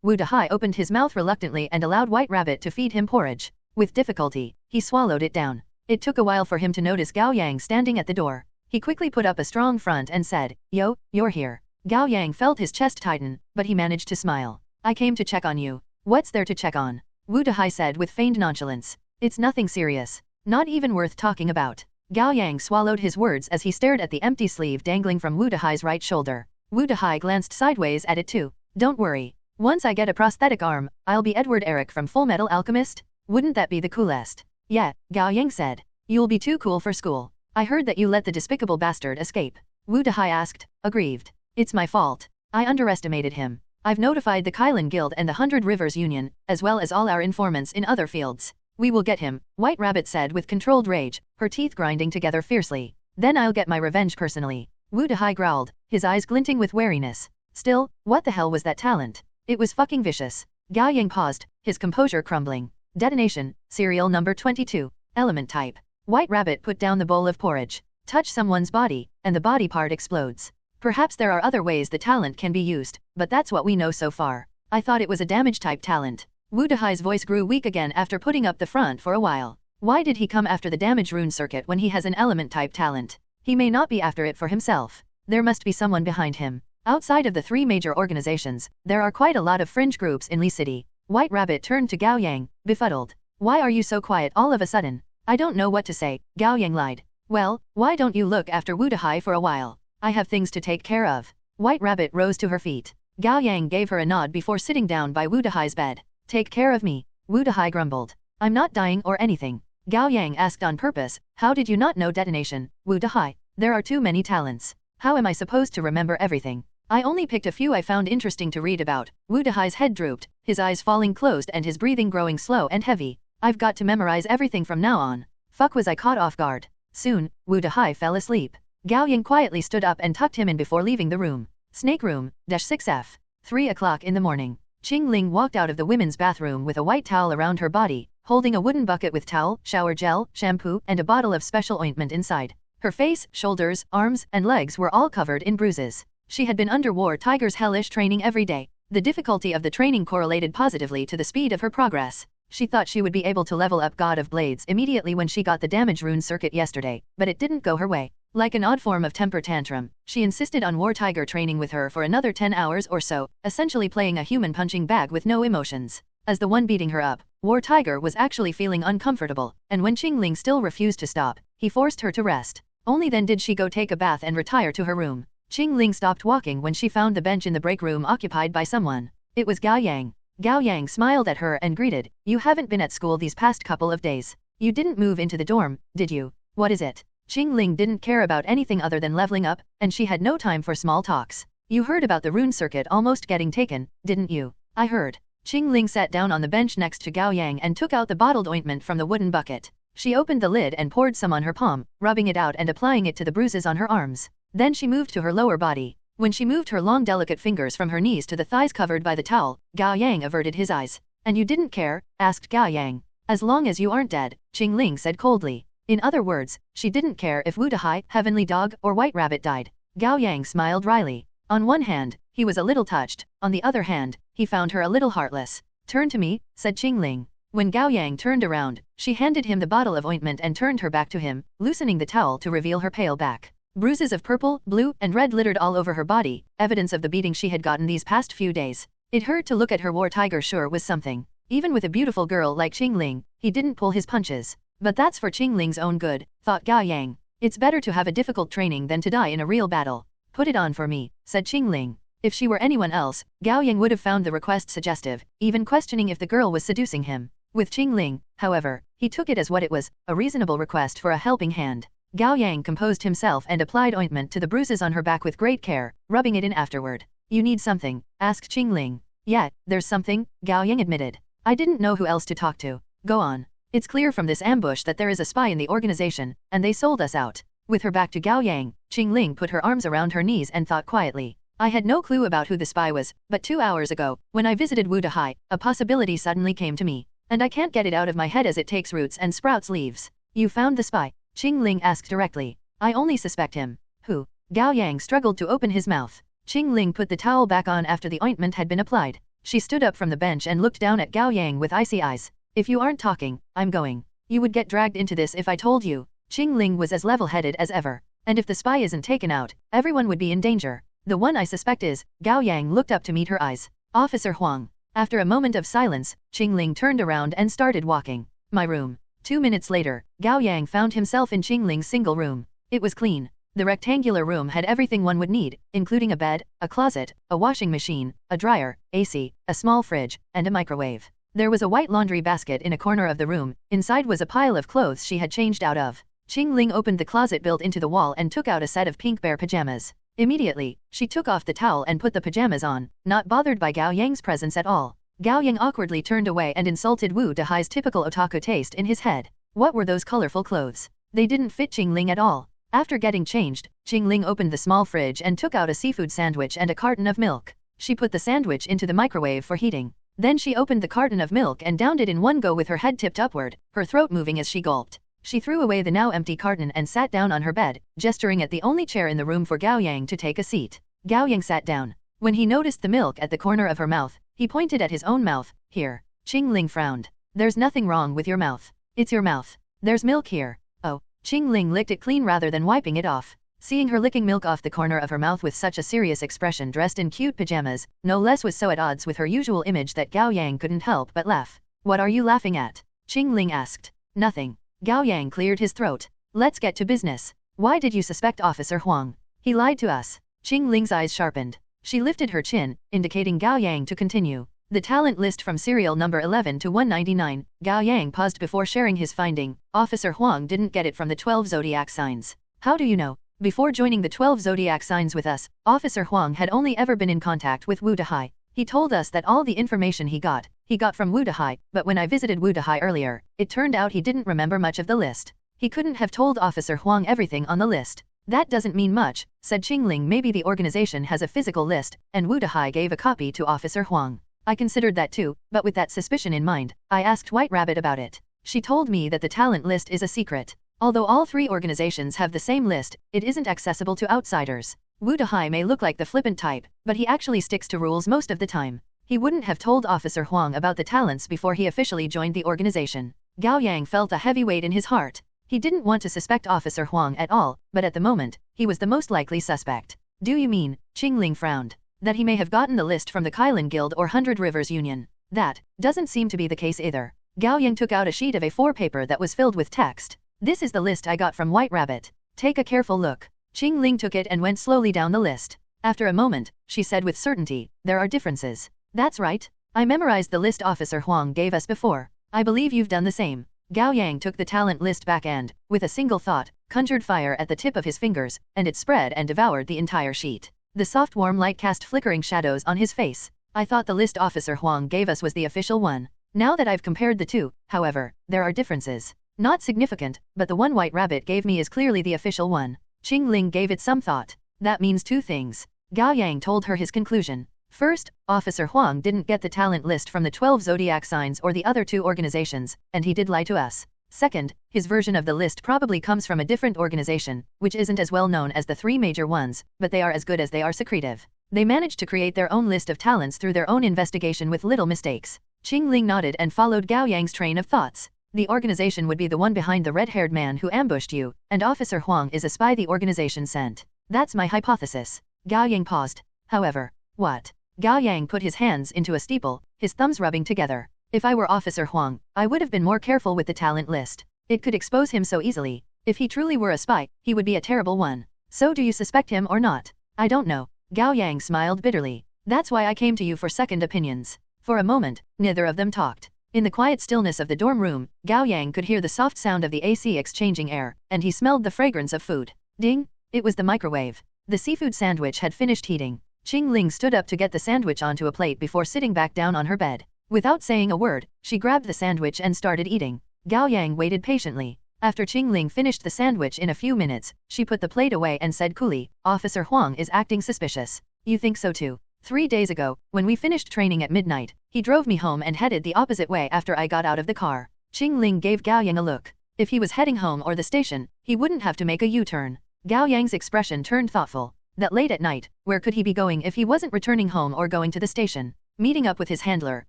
Wu Dahai opened his mouth reluctantly and allowed White Rabbit to feed him porridge. With difficulty, he swallowed it down. It took a while for him to notice Gao Yang standing at the door. He quickly put up a strong front and said, Yo, you're here. Gao Yang felt his chest tighten, but he managed to smile. I came to check on you. What's there to check on? Wu Dahai said with feigned nonchalance. It's nothing serious. Not even worth talking about. Gao Yang swallowed his words as he stared at the empty sleeve dangling from Wu Dahai's right shoulder. Wu Dahai glanced sideways at it too. Don't worry. Once I get a prosthetic arm, I'll be Edward Eric from Full Metal Alchemist? Wouldn't that be the coolest? Yeah, Gao Yang said. You'll be too cool for school. I heard that you let the despicable bastard escape. Wu Dahai asked, aggrieved. It's my fault. I underestimated him. I've notified the Kylan Guild and the 100 Rivers Union, as well as all our informants in other fields. We will get him, White Rabbit said with controlled rage, her teeth grinding together fiercely. Then I'll get my revenge personally. Wu Dahai growled, his eyes glinting with wariness. Still, what the hell was that talent? It was fucking vicious. Gao Yang paused, his composure crumbling. Detonation, serial number 22, element type. White Rabbit put down the bowl of porridge. Touch someone's body, and the body part explodes. Perhaps there are other ways the talent can be used, but that's what we know so far. I thought it was a damage-type talent. Wu Dahai's voice grew weak again after putting up the front for a while. Why did he come after the damage rune circuit when he has an element-type talent? He may not be after it for himself. There must be someone behind him. Outside of the 3 major organizations, there are quite a lot of fringe groups in Li City. White Rabbit turned to Gao Yang, befuddled. Why are you so quiet all of a sudden? I don't know what to say, Gao Yang lied. Well, why don't you look after Wu Dahai for a while? I have things to take care of. White Rabbit rose to her feet. Gao Yang gave her a nod before sitting down by Wu Dahai's bed. Take care of me, Wu Dahai grumbled. I'm not dying or anything. Gao Yang asked on purpose, how did you not know detonation, Wu Dahai? There are too many talents. How am I supposed to remember everything? I only picked a few I found interesting to read about. Wu Dahai's head drooped, his eyes falling closed and his breathing growing slow and heavy. I've got to memorize everything from now on. Fuck, was I caught off guard. Soon, Wu Dahai fell asleep. Gao Yang quietly stood up and tucked him in before leaving the room. Snake room, -6F. 3 o'clock in the morning. Qing Ling walked out of the women's bathroom with a white towel around her body, holding a wooden bucket with towel, shower gel, shampoo, and a bottle of special ointment inside. Her face, shoulders, arms, and legs were all covered in bruises. She had been under War Tiger's hellish training every day. The difficulty of the training correlated positively to the speed of her progress. She thought she would be able to level up God of Blades immediately when she got the damage rune circuit yesterday, but it didn't go her way. Like an odd form of temper tantrum, she insisted on War Tiger training with her for another 10 hours or so, essentially playing a human punching bag with no emotions. As the one beating her up, War Tiger was actually feeling uncomfortable, and when Qing Ling still refused to stop, he forced her to rest. Only then did she go take a bath and retire to her room. Qing Ling stopped walking when she found the bench in the break room occupied by someone. It was Gao Yang. Gao Yang smiled at her and greeted, "You haven't been at school these past couple of days. You didn't move into the dorm, did you? What is it?" Qing Ling didn't care about anything other than leveling up, and she had no time for small talks. "You heard about the rune circuit almost getting taken, didn't you?" "I heard." Qing Ling sat down on the bench next to Gao Yang and took out the bottled ointment from the wooden bucket. She opened the lid and poured some on her palm, rubbing it out and applying it to the bruises on her arms. Then she moved to her lower body. When she moved her long delicate fingers from her knees to the thighs covered by the towel, Gao Yang averted his eyes. "And you didn't care?" asked Gao Yang. "As long as you aren't dead," Qing Ling said coldly. In other words, she didn't care if Wu Dahai, Heavenly Dog, or White Rabbit died. Gao Yang smiled wryly. On one hand, he was a little touched, on the other hand, he found her a little heartless. "Turn to me," said Qing Ling. When Gao Yang turned around, she handed him the bottle of ointment and turned her back to him, loosening the towel to reveal her pale back. Bruises of purple, blue, and red littered all over her body, evidence of the beating she had gotten these past few days. It hurt to look at her. War Tiger sure was something. Even with a beautiful girl like Qing Ling, he didn't pull his punches. But that's for Qing Ling's own good, thought Gao Yang. It's better to have a difficult training than to die in a real battle. "Put it on for me," said Qing Ling. If she were anyone else, Gao Yang would have found the request suggestive, even questioning if the girl was seducing him. With Qing Ling, however, he took it as what it was, a reasonable request for a helping hand. Gao Yang composed himself and applied ointment to the bruises on her back with great care, rubbing it in afterward. "You need something?" asked Qing Ling. "Yeah, there's something," Gao Yang admitted. "I didn't know who else to talk to." "Go on." "It's clear from this ambush that there is a spy in the organization, and they sold us out." With her back to Gao Yang, Qing Ling put her arms around her knees and thought quietly. "I had no clue about who the spy was, but 2 hours ago, when I visited Wu Dahai, a possibility suddenly came to me. And I can't get it out of my head as it takes roots and sprouts leaves." "You found the spy?" Qing Ling asked directly. "I only suspect him." "Who?" Gao Yang struggled to open his mouth. Qing Ling put the towel back on after the ointment had been applied. She stood up from the bench and looked down at Gao Yang with icy eyes. "If you aren't talking, I'm going. You would get dragged into this if I told you." Qing Ling was as level-headed as ever. "And if the spy isn't taken out, everyone would be in danger. The one I suspect is." Gao Yang looked up to meet her eyes. "Officer Huang." After a moment of silence, Qing Ling turned around and started walking. "My room." 2 minutes later, Gao Yang found himself in Qing Ling's single room. It was clean. The rectangular room had everything one would need, including a bed, a closet, a washing machine, a dryer, AC, a small fridge, and a microwave. There was a white laundry basket in a corner of the room. Inside was a pile of clothes she had changed out of. Qing Ling opened the closet built into the wall and took out a set of pink bear pajamas. Immediately, she took off the towel and put the pajamas on, not bothered by Gao Yang's presence at all. Gao Yang awkwardly turned away and insulted Wu Dahai's typical otaku taste in his head. What were those colorful clothes? They didn't fit Qingling at all. After getting changed, Qingling opened the small fridge and took out a seafood sandwich and a carton of milk. She put the sandwich into the microwave for heating. Then she opened the carton of milk and downed it in one go with her head tipped upward, her throat moving as she gulped. She threw away the now empty carton and sat down on her bed, gesturing at the only chair in the room for Gao Yang to take a seat. Gao Yang sat down. When he noticed the milk at the corner of her mouth, he pointed at his own mouth. Here. Qingling frowned. There's nothing wrong with your mouth. It's your mouth. There's milk here. Oh. Qingling licked it clean rather than wiping it off. Seeing her licking milk off the corner of her mouth with such a serious expression dressed in cute pajamas, no less was so at odds with her usual image that Gao Yang couldn't help but laugh. What are you laughing at? Qingling asked. Nothing. Gao Yang cleared his throat. Let's get to business. Why did you suspect Officer Huang? He lied to us. Qingling's eyes sharpened. She lifted her chin, indicating Gao Yang to continue. The talent list from serial number 11 to 199, Gao Yang paused before sharing his finding. Officer Huang didn't get it from the 12 zodiac signs. How do you know? Before joining the 12 zodiac signs with us, Officer Huang had only ever been in contact with Wu Dahai. He told us that all the information he got from Wu Dahai, but when I visited Wu Dahai earlier, it turned out he didn't remember much of the list. He couldn't have told Officer Huang everything on the list. That doesn't mean much, said Qingling. Maybe the organization has a physical list, and Wu Dahai gave a copy to Officer Huang. I considered that too, but with that suspicion in mind, I asked White Rabbit about it. She told me that the talent list is a secret. Although all three organizations have the same list, it isn't accessible to outsiders. Wu Dahai may look like the flippant type, but he actually sticks to rules most of the time. He wouldn't have told Officer Huang about the talents before he officially joined the organization. Gao Yang felt a heavy weight in his heart. He didn't want to suspect Officer Huang at all, but at the moment, he was the most likely suspect. Do you mean, Qingling frowned, that he may have gotten the list from the Kailan Guild or Hundred Rivers Union? That doesn't seem to be the case either. Gao Yang took out a sheet of A4 paper that was filled with text. This is the list I got from White Rabbit. Take a careful look. Qingling took it and went slowly down the list. After a moment, she said with certainty, there are differences. That's right. I memorized the list Officer Huang gave us before. I believe you've done the same. Gao Yang took the talent list back and, with a single thought, conjured fire at the tip of his fingers, and it spread and devoured the entire sheet. The soft warm light cast flickering shadows on his face. I thought the list Officer Huang gave us was the official one. Now that I've compared the two, however, there are differences. Not significant, but the one White Rabbit gave me is clearly the official one. Qingling gave it some thought. That means two things. Gao Yang told her his conclusion. First, Officer Huang didn't get the talent list from the 12 zodiac signs or the other two organizations, and he did lie to us. Second, his version of the list probably comes from a different organization, which isn't as well known as the three major ones, but they are as good as they are secretive. They managed to create their own list of talents through their own investigation with little mistakes. Qingling nodded and followed Gao Yang's train of thoughts. The organization would be the one behind the red-haired man who ambushed you, and Officer Huang is a spy the organization sent. That's my hypothesis. Gao Yang paused. However, what? Gao Yang put his hands into a steeple, his thumbs rubbing together. If I were Officer Huang, I would have been more careful with the talent list. It could expose him so easily. If he truly were a spy, he would be a terrible one. So do you suspect him or not? I don't know. Gao Yang smiled bitterly. That's why I came to you for second opinions. For a moment, neither of them talked. In the quiet stillness of the dorm room, Gao Yang could hear the soft sound of the AC exchanging air, and he smelled the fragrance of food. Ding! It was the microwave. The seafood sandwich had finished heating. Qingling stood up to get the sandwich onto a plate before sitting back down on her bed. Without saying a word, she grabbed the sandwich and started eating. Gao Yang waited patiently. After Qingling finished the sandwich in a few minutes, she put the plate away and said coolly, Officer Huang is acting suspicious. You think so too? 3 days ago, when we finished training at midnight, he drove me home and headed the opposite way after I got out of the car. Qingling gave Gao Yang a look. If he was heading home or the station, he wouldn't have to make a U-turn. Gao Yang's expression turned thoughtful. That late at night, where could he be going if he wasn't returning home or going to the station? Meeting up with his handler,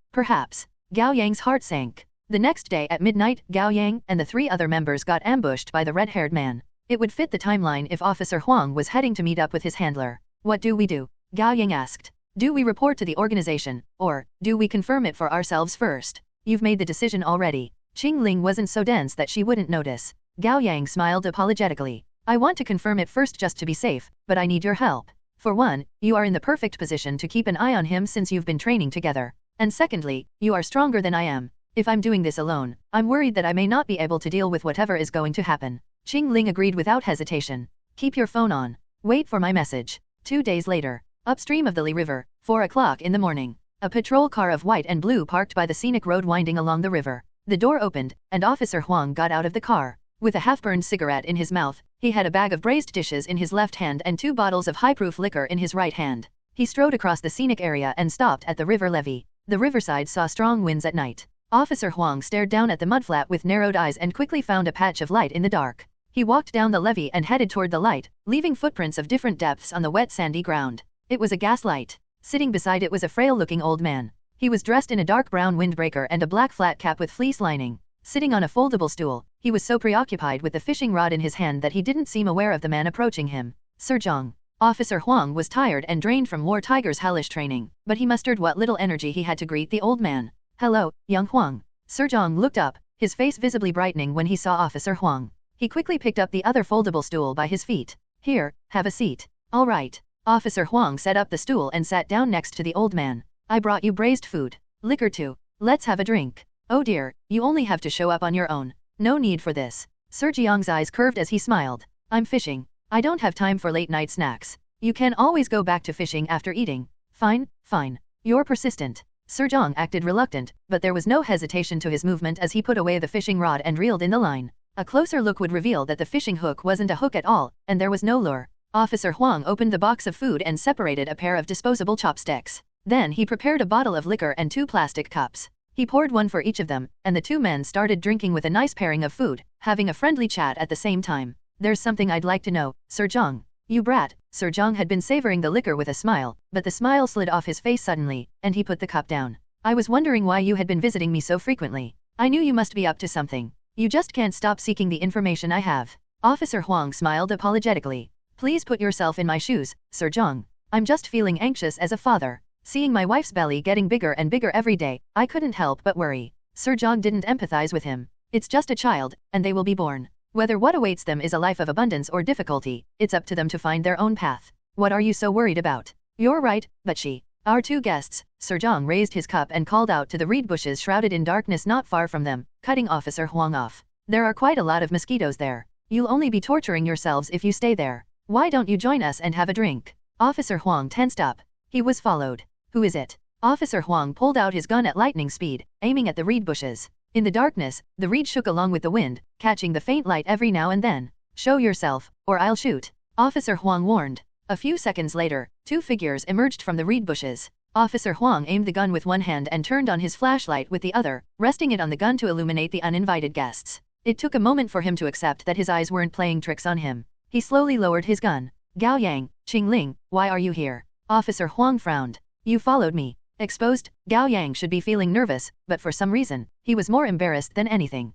perhaps. Gao Yang's heart sank. The next day at midnight, Gao Yang and the 3 other members got ambushed by the red-haired man. It would fit the timeline if Officer Huang was heading to meet up with his handler. What do we do? Gao Yang asked. Do we report to the organization, or do we confirm it for ourselves first? You've made the decision already. Qingling wasn't so dense that she wouldn't notice. Gao Yang smiled apologetically. I want to confirm it first just to be safe, but I need your help. For one, you are in the perfect position to keep an eye on him since you've been training together. And secondly, you are stronger than I am. If I'm doing this alone, I'm worried that I may not be able to deal with whatever is going to happen. Qingling agreed without hesitation. Keep your phone on. Wait for my message. 2 days later, upstream of the Li River, 4 o'clock in the morning, a patrol car of white and blue parked by the scenic road winding along the river. The door opened, and Officer Huang got out of the car. With a half-burned cigarette in his mouth, he had a bag of braised dishes in his left hand and 2 bottles of high-proof liquor in his right hand. He strode across the scenic area and stopped at the river levee. The riverside saw strong winds at night. Officer Huang stared down at the mudflat with narrowed eyes and quickly found a patch of light in the dark. He walked down the levee and headed toward the light, leaving footprints of different depths on the wet sandy ground. It was a gas light. Sitting beside it was a frail-looking old man. He was dressed in a dark brown windbreaker and a black flat cap with fleece lining. Sitting on a foldable stool, he was so preoccupied with the fishing rod in his hand that he didn't seem aware of the man approaching him. Sir Zhang. Officer Huang was tired and drained from War Tiger's hellish training, but he mustered what little energy he had to greet the old man. "Hello, young Huang." Sir Zhang looked up, his face visibly brightening when he saw Officer Huang. He quickly picked up the other foldable stool by his feet. "Here, have a seat." "All right." Officer Huang set up the stool and sat down next to the old man. "I brought you braised food. Liquor too. Let's have a drink." "Oh dear, you only have to show up on your own. No need for this." Sir Jiang's eyes curved as he smiled. "I'm fishing. I don't have time for late-night snacks. You can always go back to fishing after eating." "Fine, fine. You're persistent." Sir Jiang acted reluctant, but there was no hesitation to his movement as he put away the fishing rod and reeled in the line. A closer look would reveal that the fishing hook wasn't a hook at all, and there was no lure. Officer Huang opened the box of food and separated a pair of disposable chopsticks. Then he prepared a bottle of liquor and 2 plastic cups. He poured one for each of them, and the 2 men started drinking with a nice pairing of food, having a friendly chat at the same time. "There's something I'd like to know, Sir Zhang." "You brat." Sir Zhang had been savoring the liquor with a smile, but the smile slid off his face suddenly, and he put the cup down. "I was wondering why you had been visiting me so frequently. I knew you must be up to something. You just can't stop seeking the information I have." Officer Huang smiled apologetically. "Please put yourself in my shoes, Sir Zhang. I'm just feeling anxious as a father. Seeing my wife's belly getting bigger and bigger every day, I couldn't help but worry." Sir Zhang didn't empathize with him. "It's just a child, and they will be born. Whether what awaits them is a life of abundance or difficulty, it's up to them to find their own path. What are you so worried about?" "You're right, but our 2 guests." Sir Zhang raised his cup and called out to the reed bushes shrouded in darkness not far from them, cutting Officer Huang off. "There are quite a lot of mosquitoes there. You'll only be torturing yourselves if you stay there. Why don't you join us and have a drink?" Officer Huang tensed up. He was followed. "Who is it?" Officer Huang pulled out his gun at lightning speed, aiming at the reed bushes. In the darkness, the reed shook along with the wind, catching the faint light every now and then. "Show yourself, or I'll shoot," Officer Huang warned. A few seconds later, 2 figures emerged from the reed bushes. Officer Huang aimed the gun with one hand and turned on his flashlight with the other, resting it on the gun to illuminate the uninvited guests. It took a moment for him to accept that his eyes weren't playing tricks on him. He slowly lowered his gun. "Gao Yang, Qingling, why are you here?" Officer Huang frowned. "You followed me." Exposed, Gao Yang should be feeling nervous, but for some reason, he was more embarrassed than anything.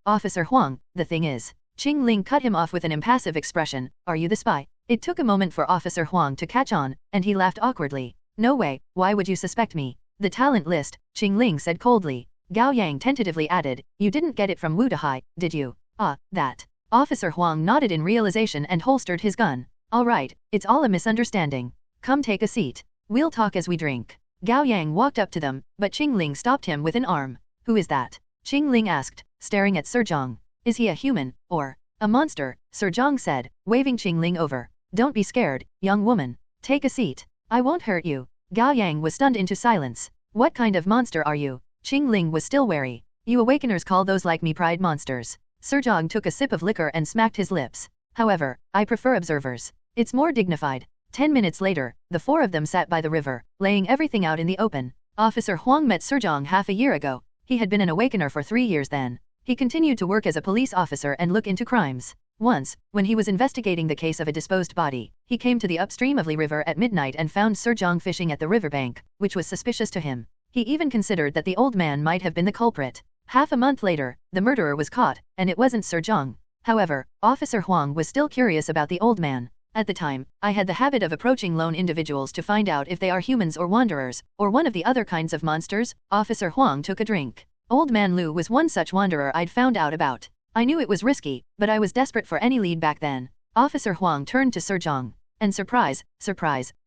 Officer Huang, the thing is." Qingling cut him off with an impassive expression. "Are you the spy?" It took a moment for Officer Huang to catch on, and he laughed awkwardly. "No way, why would you suspect me?" "The talent list," Qingling said coldly. Gao Yang tentatively added, "You didn't get it from Wu Dehai, did you?" "Ah, that." Officer Huang nodded in realization and holstered his gun. "All right, it's all a misunderstanding. Come take a seat. We'll talk as we drink." Gao Yang walked up to them, but Qingling stopped him with an arm. "Who is that?" Qingling asked, staring at Sir Zhang. "Is he a human, or a monster?" Sir Zhang said, waving Qingling over. "Don't be scared, young woman. Take a seat. I won't hurt you." Gao Yang was stunned into silence. "What kind of monster are you?" Qingling was still wary. "You awakeners call those like me pride monsters." Sir Zhang took a sip of liquor and smacked his lips. "However, I prefer observers. It's more dignified." 10 minutes later, the 4 of them sat by the river, laying everything out in the open. Officer Huang met Sir Zhang half a year ago. He had been an awakener for 3 years then. He continued to work as a police officer and look into crimes. Once, when he was investigating the case of a disposed body, he came to the upstream of Li River at midnight and found Sir Zhang fishing at the riverbank, which was suspicious to him. He even considered that the old man might have been the culprit. Half a month later, the murderer was caught, and it wasn't Sir Zhang. However, Officer Huang was still curious about the old man. "At the time, I had the habit of approaching lone individuals to find out if they are humans or wanderers, or one of the other kinds of monsters." Officer Huang took a drink. "Old Man Lu was one such wanderer I'd found out about. I knew it was risky, but I was desperate for any lead back then." Officer Huang turned to Sir Zhang. "And surprise,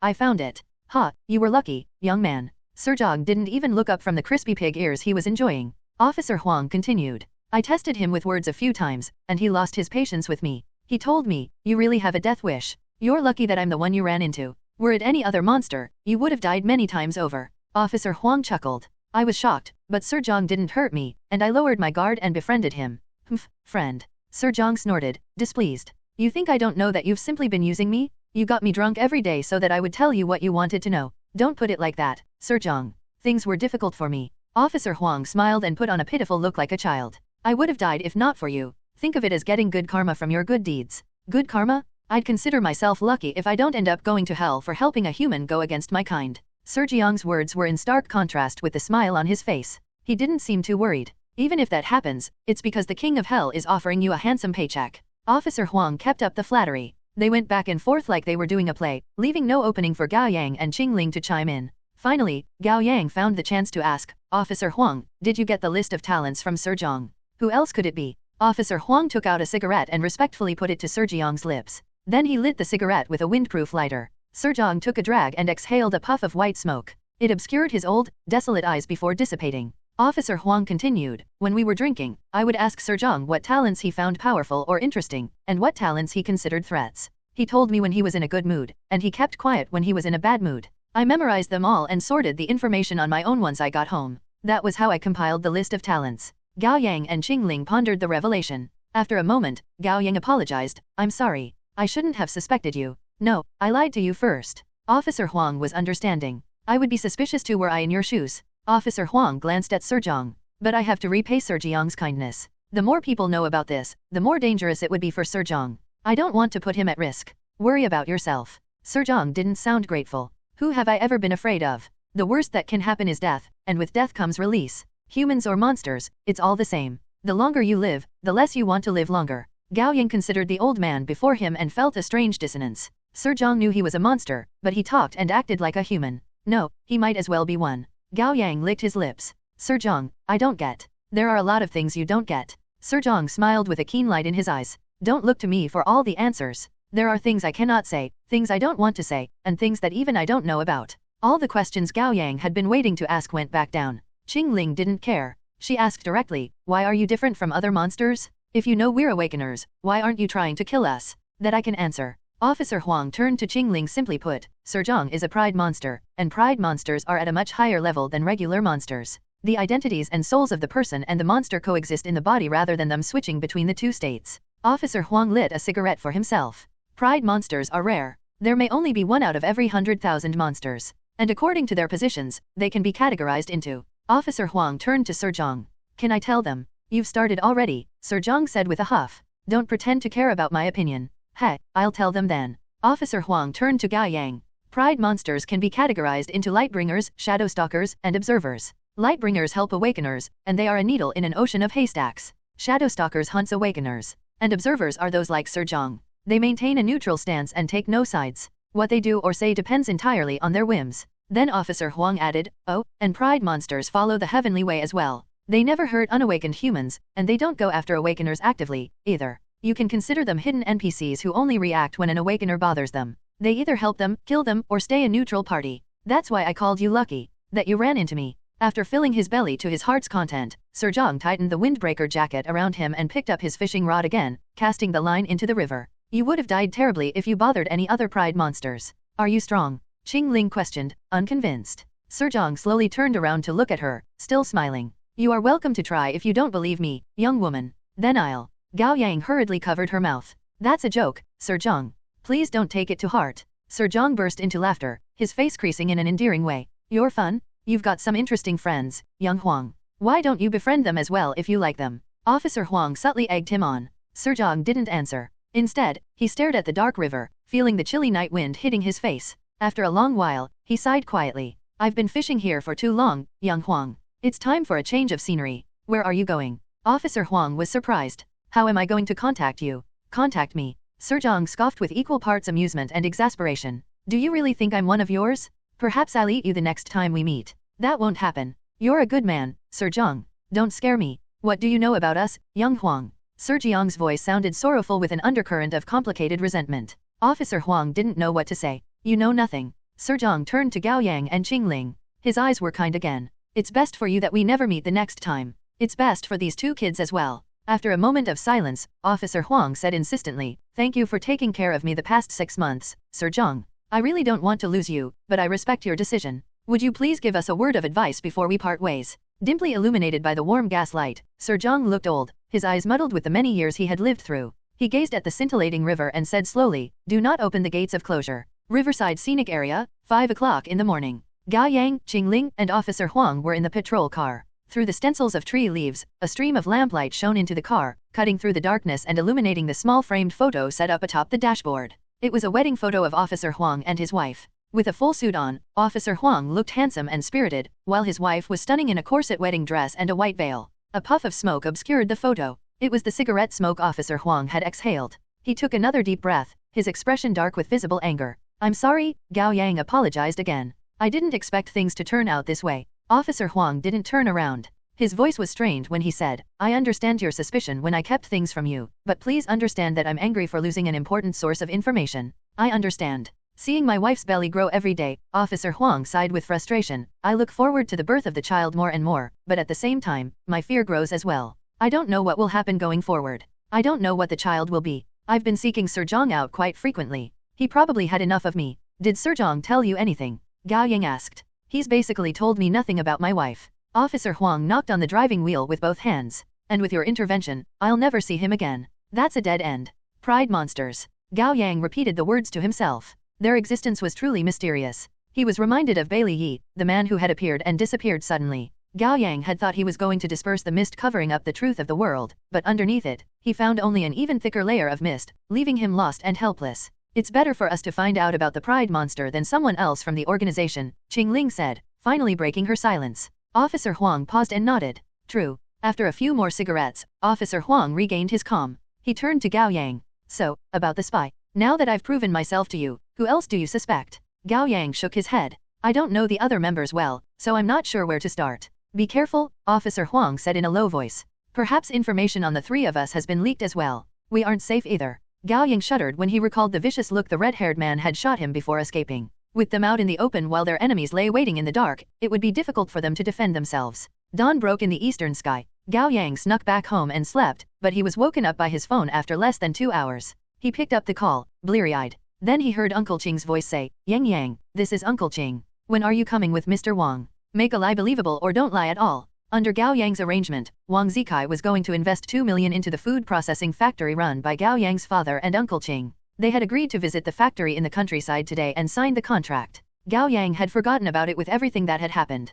I found it." "Ha, you were lucky, young man." Sir Zhang didn't even look up from the crispy pig ears he was enjoying. Officer Huang continued. "I tested him with words a few times, and he lost his patience with me. He told me, 'You really have a death wish. You're lucky that I'm the one you ran into.' Were it any other monster, you would have died many times over. Officer Huang chuckled. I was shocked, but Sir Zhang didn't hurt me, and I lowered my guard and befriended him. Humph, friend. Sir Zhang snorted, displeased. You think I don't know that you've simply been using me? You got me drunk every day so that I would tell you what you wanted to know. Don't put it like that, Sir Zhang. Things were difficult for me. Officer Huang smiled and put on a pitiful look like a child. I would have died if not for you. Think of it as getting good karma from your good deeds. Good karma? I'd consider myself lucky if I don't end up going to hell for helping a human go against my kind. Sir Jiang's words were in stark contrast with the smile on his face. He didn't seem too worried. Even if that happens, it's because the King of Hell is offering you a handsome paycheck. Officer Huang kept up the flattery. They went back and forth like they were doing a play, leaving no opening for Gao Yang and Qingling to chime in. Finally, Gao Yang found the chance to ask, Officer Huang, did you get the list of talents from Sir Zhang? Who else could it be? Officer Huang took out a cigarette and respectfully put it to Sir Jiang's lips. Then he lit the cigarette with a windproof lighter. Sir Zhang took a drag and exhaled a puff of white smoke. It obscured his old, desolate eyes before dissipating. Officer Huang continued, when we were drinking, I would ask Sir Zhang what talents he found powerful or interesting, and what talents he considered threats. He told me when he was in a good mood, and he kept quiet when he was in a bad mood. I memorized them all and sorted the information on my own once I got home. That was how I compiled the list of talents. Gao Yang and Qingling pondered the revelation. After a moment, Gao Yang apologized, I'm sorry. I shouldn't have suspected you. No, I lied to you first. Officer Huang was understanding. I would be suspicious too were I in your shoes. Officer Huang glanced at Sir Zhang. But I have to repay Sir Jiang's kindness. The more people know about this, the more dangerous it would be for Sir Zhang. I don't want to put him at risk. Worry about yourself. Sir Zhang didn't sound grateful. Who have I ever been afraid of? The worst that can happen is death, and with death comes release. Humans or monsters, it's all the same. The longer you live, the less you want to live longer. Gao Yang considered the old man before him and felt a strange dissonance. Sir Zhang knew he was a monster, but he talked and acted like a human. No, he might as well be one. Gao Yang licked his lips. Sir Zhang, I don't get. There are a lot of things you don't get. Sir Zhang smiled with a keen light in his eyes. Don't look to me for all the answers. There are things I cannot say, things I don't want to say, and things that even I don't know about. All the questions Gao Yang had been waiting to ask went back down. Qingling didn't care. She asked directly, why are you different from other monsters? If you know we're awakeners, why aren't you trying to kill us? That I can answer. Officer Huang turned to Qingling simply put, Sir Zhang is a pride monster, and pride monsters are at a much higher level than regular monsters. The identities and souls of the person and the monster coexist in the body rather than them switching between the two states. Officer Huang lit a cigarette for himself. Pride monsters are rare. There may only be one out of every 100,000 monsters. And according to their positions, they can be categorized into. Officer Huang turned to Sir Zhang. Can I tell them? You've started already, Sir Zhang said with a huff. Don't pretend to care about my opinion. Hey, I'll tell them then. Officer Huang turned to Gao Yang. Pride monsters can be categorized into lightbringers, shadow stalkers, and observers. Lightbringers help awakeners, and they are a needle in an ocean of haystacks. Shadow stalkers hunts awakeners. And observers are those like Sir Zhang. They maintain a neutral stance and take no sides. What they do or say depends entirely on their whims. Then Officer Huang added, oh, and pride monsters follow the heavenly way as well. They never hurt unawakened humans, and they don't go after awakeners actively, either. You can consider them hidden NPCs who only react when an awakener bothers them. They either help them, kill them, or stay a neutral party. That's why I called you lucky. That you ran into me. After filling his belly to his heart's content, Sir Zhang tightened the windbreaker jacket around him and picked up his fishing rod again, casting the line into the river. You would have died terribly if you bothered any other pride monsters. Are you strong? Qingling questioned, unconvinced. Sir Zhang slowly turned around to look at her, still smiling. You are welcome to try if you don't believe me, young woman. Then I'll. Gao Yang hurriedly covered her mouth. That's a joke, Sir Zhang. Please don't take it to heart. Sir Zhang burst into laughter, his face creasing in an endearing way. You're fun? You've got some interesting friends, young Huang. Why don't you befriend them as well if you like them? Officer Huang subtly egged him on. Sir Zhang didn't answer. Instead, he stared at the dark river, feeling the chilly night wind hitting his face. After a long while, he sighed quietly. I've been fishing here for too long, young Huang. It's time for a change of scenery. Where are you going? Officer Huang was surprised. How am I going to contact you? Contact me. Sir Zhang scoffed with equal parts amusement and exasperation. Do you really think I'm one of yours? Perhaps I'll eat you the next time we meet. That won't happen. You're a good man, Sir Zhang. Don't scare me. What do you know about us, young Huang? Sir Jiang's voice sounded sorrowful with an undercurrent of complicated resentment. Officer Huang didn't know what to say. You know nothing. Sir Zhang turned to Gao Yang and Qingling. His eyes were kind again. It's best for you that we never meet the next time. It's best for these two kids as well. After a moment of silence, Officer Huang said insistently, thank you for taking care of me the past 6 months, Sir Zhang. I really don't want to lose you, but I respect your decision. Would you please give us a word of advice before we part ways? Dimly illuminated by the warm gaslight, Sir Zhang looked old, his eyes muddled with the many years he had lived through. He gazed at the scintillating river and said slowly, "Do not open the gates of closure." Riverside Scenic Area, 5 o'clock in the morning. Gao Yang, Qingling, and Officer Huang were in the patrol car. Through the stencils of tree leaves, a stream of lamplight shone into the car, cutting through the darkness and illuminating the small framed photo set up atop the dashboard. It was a wedding photo of Officer Huang and his wife. With a full suit on, Officer Huang looked handsome and spirited, while his wife was stunning in a corset wedding dress and a white veil. A puff of smoke obscured the photo. It was the cigarette smoke Officer Huang had exhaled. He took another deep breath, his expression dark with visible anger. "I'm sorry," Gao Yang apologized again. "I didn't expect things to turn out this way." Officer Huang didn't turn around. His voice was strained when he said, "I understand your suspicion when I kept things from you, but please understand that I'm angry for losing an important source of information. I understand. Seeing my wife's belly grow every day," Officer Huang sighed with frustration, "I look forward to the birth of the child more and more, but at the same time, my fear grows as well. I don't know what will happen going forward. I don't know what the child will be. I've been seeking Sir Zhang out quite frequently. He probably had enough of me." "Did Sir Zhang tell you anything?" Gao Yang asked. "He's basically told me nothing about my wife." Officer Huang knocked on the driving wheel with both hands. "And with your intervention, I'll never see him again. That's a dead end. Pride monsters." Gao Yang repeated the words to himself. Their existence was truly mysterious. He was reminded of Bailey Yi, the man who had appeared and disappeared suddenly. Gao Yang had thought he was going to disperse the mist covering up the truth of the world, but underneath it, he found only an even thicker layer of mist, leaving him lost and helpless. "It's better for us to find out about the pride monster than someone else from the organization," Qingling said, finally breaking her silence. Officer Huang paused and nodded. "True." After a few more cigarettes, Officer Huang regained his calm. He turned to Gao Yang. "So, about the spy. Now that I've proven myself to you, who else do you suspect?" Gao Yang shook his head. "I don't know the other members well, so I'm not sure where to start." "Be careful," Officer Huang said in a low voice. "Perhaps information on the three of us has been leaked as well. We aren't safe either." Gao Yang shuddered when he recalled the vicious look the red-haired man had shot him before escaping. With them out in the open while their enemies lay waiting in the dark, it would be difficult for them to defend themselves. Dawn broke in the eastern sky. Gao Yang snuck back home and slept, but he was woken up by his phone after less than 2 hours. He picked up the call, bleary-eyed. Then he heard Uncle Qing's voice say, Yang, this is Uncle Qing. When are you coming with Mr. Wang? Make a lie believable or don't lie at all." Under Gao Yang's arrangement, Wang Zikai was going to invest 2 million into the food processing factory run by Gao Yang's father and Uncle Qing. They had agreed to visit the factory in the countryside today and signed the contract. Gao Yang had forgotten about it with everything that had happened.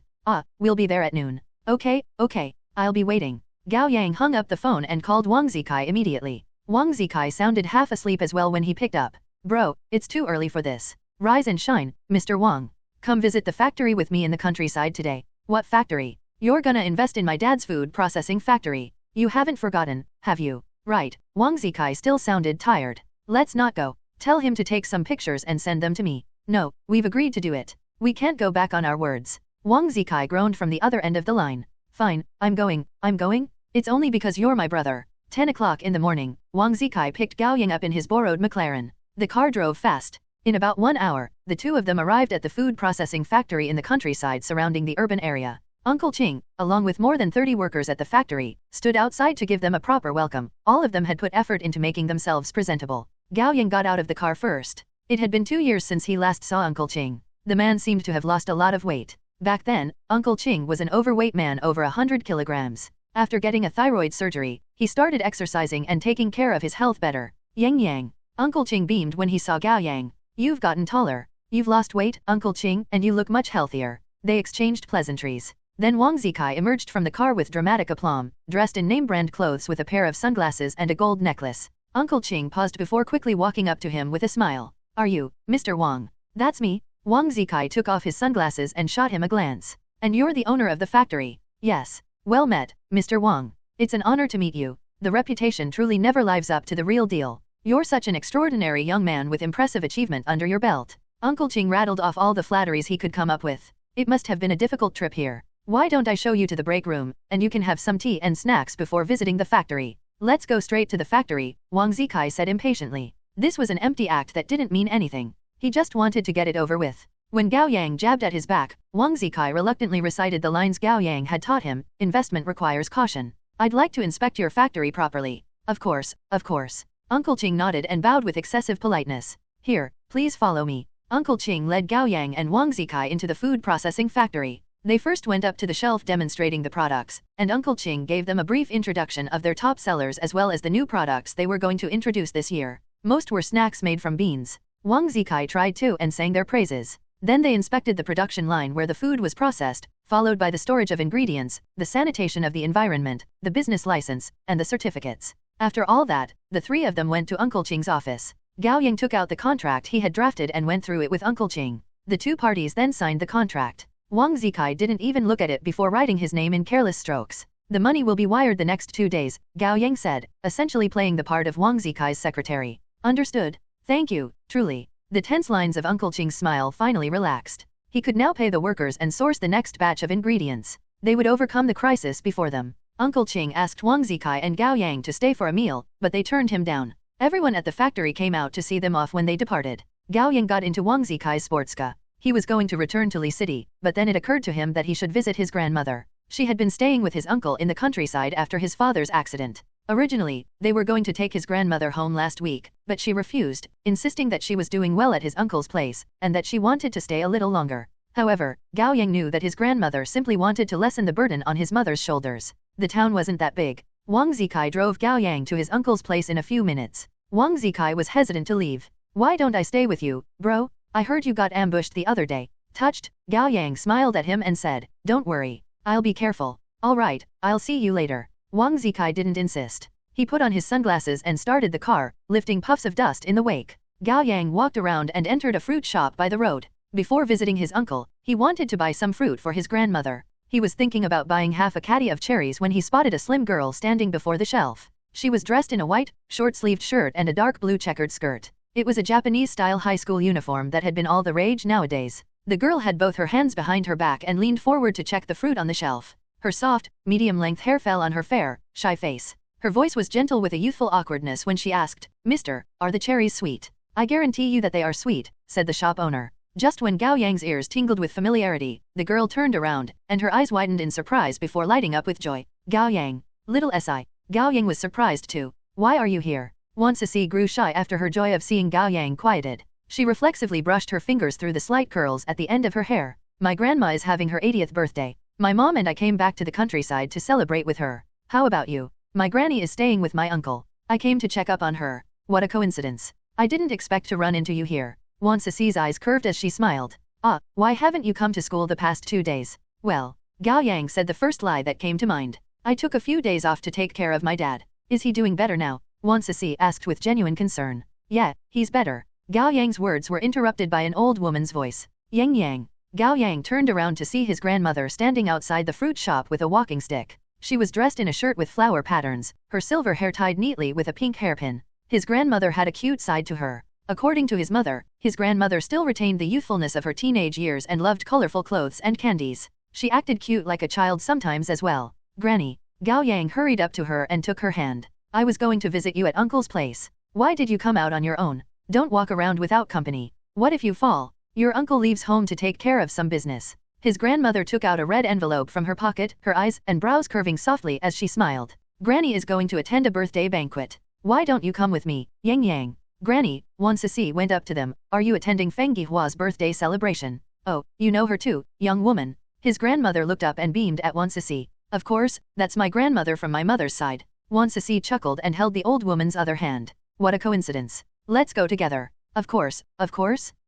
We'll be there at noon." Okay, I'll be waiting." Gao Yang hung up the phone and called Wang Zikai immediately. Wang Zikai sounded half asleep as well when he picked up. "Bro, it's too early for this. Rise and shine, Mr. Wang. Come visit the factory with me in the countryside today." "What factory?" "You're gonna invest in my dad's food processing factory. You haven't forgotten, have you?" "Right." Wang Zikai still sounded tired. "Let's not go. Tell him to take some pictures and send them to me." "No, we've agreed to do it. We can't go back on our words." Wang Zikai groaned from the other end of the line. "Fine, I'm going. It's only because you're my brother." 10 o'clock in the morning, Wang Zikai picked Gao Yang up in his borrowed McLaren. The car drove fast. In about 1 hour, the two of them arrived at the food processing factory in the countryside surrounding the urban area. Uncle Qing, along with more than 30 workers at the factory, stood outside to give them a proper welcome. All of them had put effort into making themselves presentable. Gao Yang got out of the car first. It had been 2 years since he last saw Uncle Qing. The man seemed to have lost a lot of weight. Back then, Uncle Qing was an overweight man over 100 kilograms. After getting a thyroid surgery, he started exercising and taking care of his health better. Yang. Uncle Qing beamed when he saw Gao Yang. "You've gotten taller. You've lost weight, Uncle Qing, and you look much healthier." They exchanged pleasantries. Then Wang Zikai emerged from the car with dramatic aplomb, dressed in name-brand clothes with a pair of sunglasses and a gold necklace. Uncle Qing paused before quickly walking up to him with a smile. "Are you, Mr. Wang?" "That's me." Wang Zikai took off his sunglasses and shot him a glance. "And you're the owner of the factory?" "Yes." "Well met, Mr. Wang. It's an honor to meet you. The reputation truly never lives up to the real deal. You're such an extraordinary young man with impressive achievement under your belt." Uncle Qing rattled off all the flatteries he could come up with. "It must have been a difficult trip here. Why don't I show you to the break room, and you can have some tea and snacks before visiting the factory?" "Let's go straight to the factory," Wang Zikai said impatiently. This was an empty act that didn't mean anything. He just wanted to get it over with. When Gao Yang jabbed at his back, Wang Zikai reluctantly recited the lines Gao Yang had taught him, "Investment requires caution. I'd like to inspect your factory properly." Of course. Uncle Qing nodded and bowed with excessive politeness. "Here, please follow me." Uncle Qing led Gao Yang and Wang Zikai into the food processing factory. They first went up to the shelf demonstrating the products, and Uncle Qing gave them a brief introduction of their top sellers as well as the new products they were going to introduce this year. Most were snacks made from beans. Wang Zikai tried too and sang their praises. Then they inspected the production line where the food was processed, followed by the storage of ingredients, the sanitation of the environment, the business license, and the certificates. After all that, the three of them went to Uncle Qing's office. Gao Yang took out the contract he had drafted and went through it with Uncle Qing. The two parties then signed the contract. Wang Zikai didn't even look at it before writing his name in careless strokes. The money will be wired the next 2 days, Gao Yang said, essentially playing the part of Wang Zikai's secretary. Understood. Thank you, truly. The tense lines of Uncle Qing's smile finally relaxed. He could now pay the workers and source the next batch of ingredients. They would overcome the crisis before them. Uncle Qing asked Wang Zikai and Gao Yang to stay for a meal, but they turned him down. Everyone at the factory came out to see them off when they departed. Gao Yang got into Wang Zikai's sports car. He was going to return to Li City, but then it occurred to him that he should visit his grandmother. She had been staying with his uncle in the countryside after his father's accident. Originally, they were going to take his grandmother home last week, but she refused, insisting that she was doing well at his uncle's place, and that she wanted to stay a little longer. However, Gao Yang knew that his grandmother simply wanted to lessen the burden on his mother's shoulders. The town wasn't that big. Wang Zikai drove Gao Yang to his uncle's place in a few minutes. Wang Zikai was hesitant to leave. Why don't I stay with you, bro? I heard you got ambushed the other day. Touched, Gao Yang smiled at him and said, don't worry. I'll be careful. Alright, I'll see you later. Wang Zikai didn't insist. He put on his sunglasses and started the car, lifting puffs of dust in the wake. Gao Yang walked around and entered a fruit shop by the road. Before visiting his uncle, he wanted to buy some fruit for his grandmother. He was thinking about buying half a caddy of cherries when he spotted a slim girl standing before the shelf. She was dressed in a white, short-sleeved shirt and a dark blue checkered skirt. It was a Japanese-style high school uniform that had been all the rage nowadays. The girl had both her hands behind her back and leaned forward to check the fruit on the shelf. Her soft, medium-length hair fell on her fair, shy face. Her voice was gentle with a youthful awkwardness when she asked, "Mister, are the cherries sweet?" "I guarantee you that they are sweet," said the shop owner. Just when Gao Yang's ears tingled with familiarity, the girl turned around, and her eyes widened in surprise before lighting up with joy. Gao Yang. Little S.I. Gao Yang was surprised too. "Why are you here?" Wan Sisi grew shy after her joy of seeing Gao Yang quieted. She reflexively brushed her fingers through the slight curls at the end of her hair. "My grandma is having her 80th birthday. My mom and I came back to the countryside to celebrate with her. How about you?" "My granny is staying with my uncle. I came to check up on her." "What a coincidence. I didn't expect to run into you here." Wan Sisi's eyes curved as she smiled. "Ah, why haven't you come to school the past 2 days?" "Well," Gao Yang said the first lie that came to mind. "I took a few days off to take care of my dad." "Is he doing better now?" Wan Sisi asked with genuine concern. "Yeah, he's better." Gao Yang's words were interrupted by an old woman's voice. "Yang Yang." Gao Yang turned around to see his grandmother standing outside the fruit shop with a walking stick. She was dressed in a shirt with flower patterns, her silver hair tied neatly with a pink hairpin. His grandmother had a cute side to her. According to his mother, his grandmother still retained the youthfulness of her teenage years and loved colorful clothes and candies. She acted cute like a child sometimes as well. "Granny." Gao Yang hurried up to her and took her hand. "I was going to visit you at Uncle's place. Why did you come out on your own? Don't walk around without company. What if you fall? Your uncle leaves home to take care of some business." His grandmother took out a red envelope from her pocket, her eyes and brows curving softly as she smiled. "Granny is going to attend a birthday banquet. Why don't you come with me, Yang Yang?" "Granny," Wan Sisi went up to them, "are you attending Feng Yihua's birthday celebration?" "Oh, you know her too, young woman." His grandmother looked up and beamed at Wan Sisi. "Of course, that's my grandmother from my mother's side." Wan Sisi chuckled and held the old woman's other hand. "What a coincidence. Let's go together." Of course.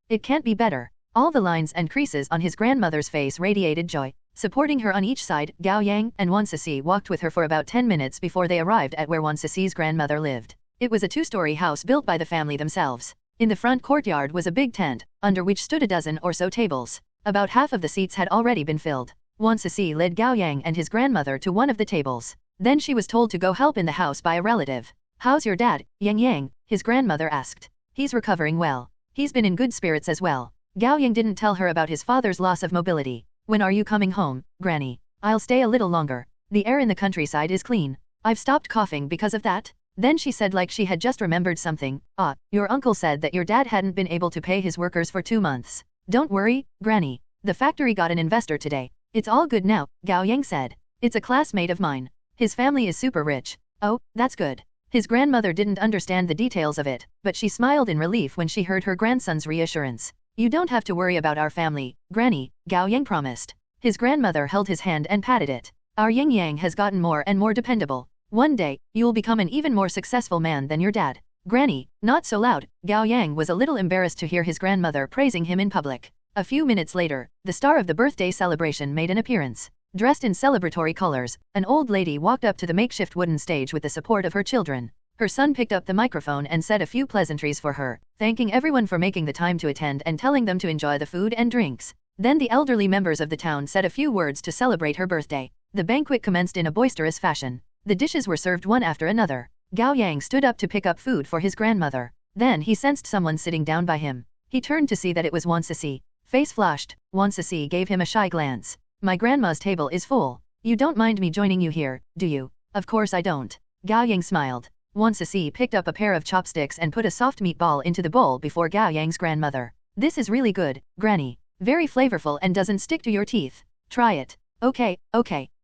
It can't be better." All the lines and creases on his grandmother's face radiated joy. Supporting her on each side, Gao Yang and Wan Sisi walked with her for about 10 minutes before they arrived at where Wan Sisi's grandmother lived. It was a 2-story house built by the family themselves. In the front courtyard was a big tent, under which stood a dozen or so tables. About half of the seats had already been filled. Wan Sisi led Gao Yang and his grandmother to one of the tables. Then she was told to go help in the house by a relative. "How's your dad, Yang Yang?" his grandmother asked. "He's recovering well. He's been in good spirits as well." Gao Yang didn't tell her about his father's loss of mobility. "When are you coming home, Granny?" "I'll stay a little longer. The air in the countryside is clean. I've stopped coughing because of that." Then she said like she had just remembered something. "Ah, your uncle said that your dad hadn't been able to pay his workers for 2 months. Don't worry, Granny. The factory got an investor today. It's all good now," Gao Yang said. "It's a classmate of mine. His family is super rich." "Oh, that's good." His grandmother didn't understand the details of it, but she smiled in relief when she heard her grandson's reassurance. You don't have to worry about our family, Granny, Gao Yang promised. His grandmother held his hand and patted it. Our yin yang has gotten more and more dependable. One day, you'll become an even more successful man than your dad. Granny, not so loud. Gao Yang was a little embarrassed to hear his grandmother praising him in public. A few minutes later, the star of the birthday celebration made an appearance. Dressed in celebratory colors, an old lady walked up to the makeshift wooden stage with the support of her children. Her son picked up the microphone and said a few pleasantries for her, thanking everyone for making the time to attend and telling them to enjoy the food and drinks. Then the elderly members of the town said a few words to celebrate her birthday. The banquet commenced in a boisterous fashion. The dishes were served one after another. Gao Yang stood up to pick up food for his grandmother. Then he sensed someone sitting down by him. He turned to see that it was Wan Sisi. Face flushed, Wan Sisi gave him a shy glance. My grandma's table is full. You don't mind me joining you here, do you? Of course I don't. Gao Yang smiled. Wan Sisi picked up a pair of chopsticks and put a soft meatball into the bowl before Gao Yang's grandmother. This is really good, Granny. Very flavorful and doesn't stick to your teeth. Try it. Okay.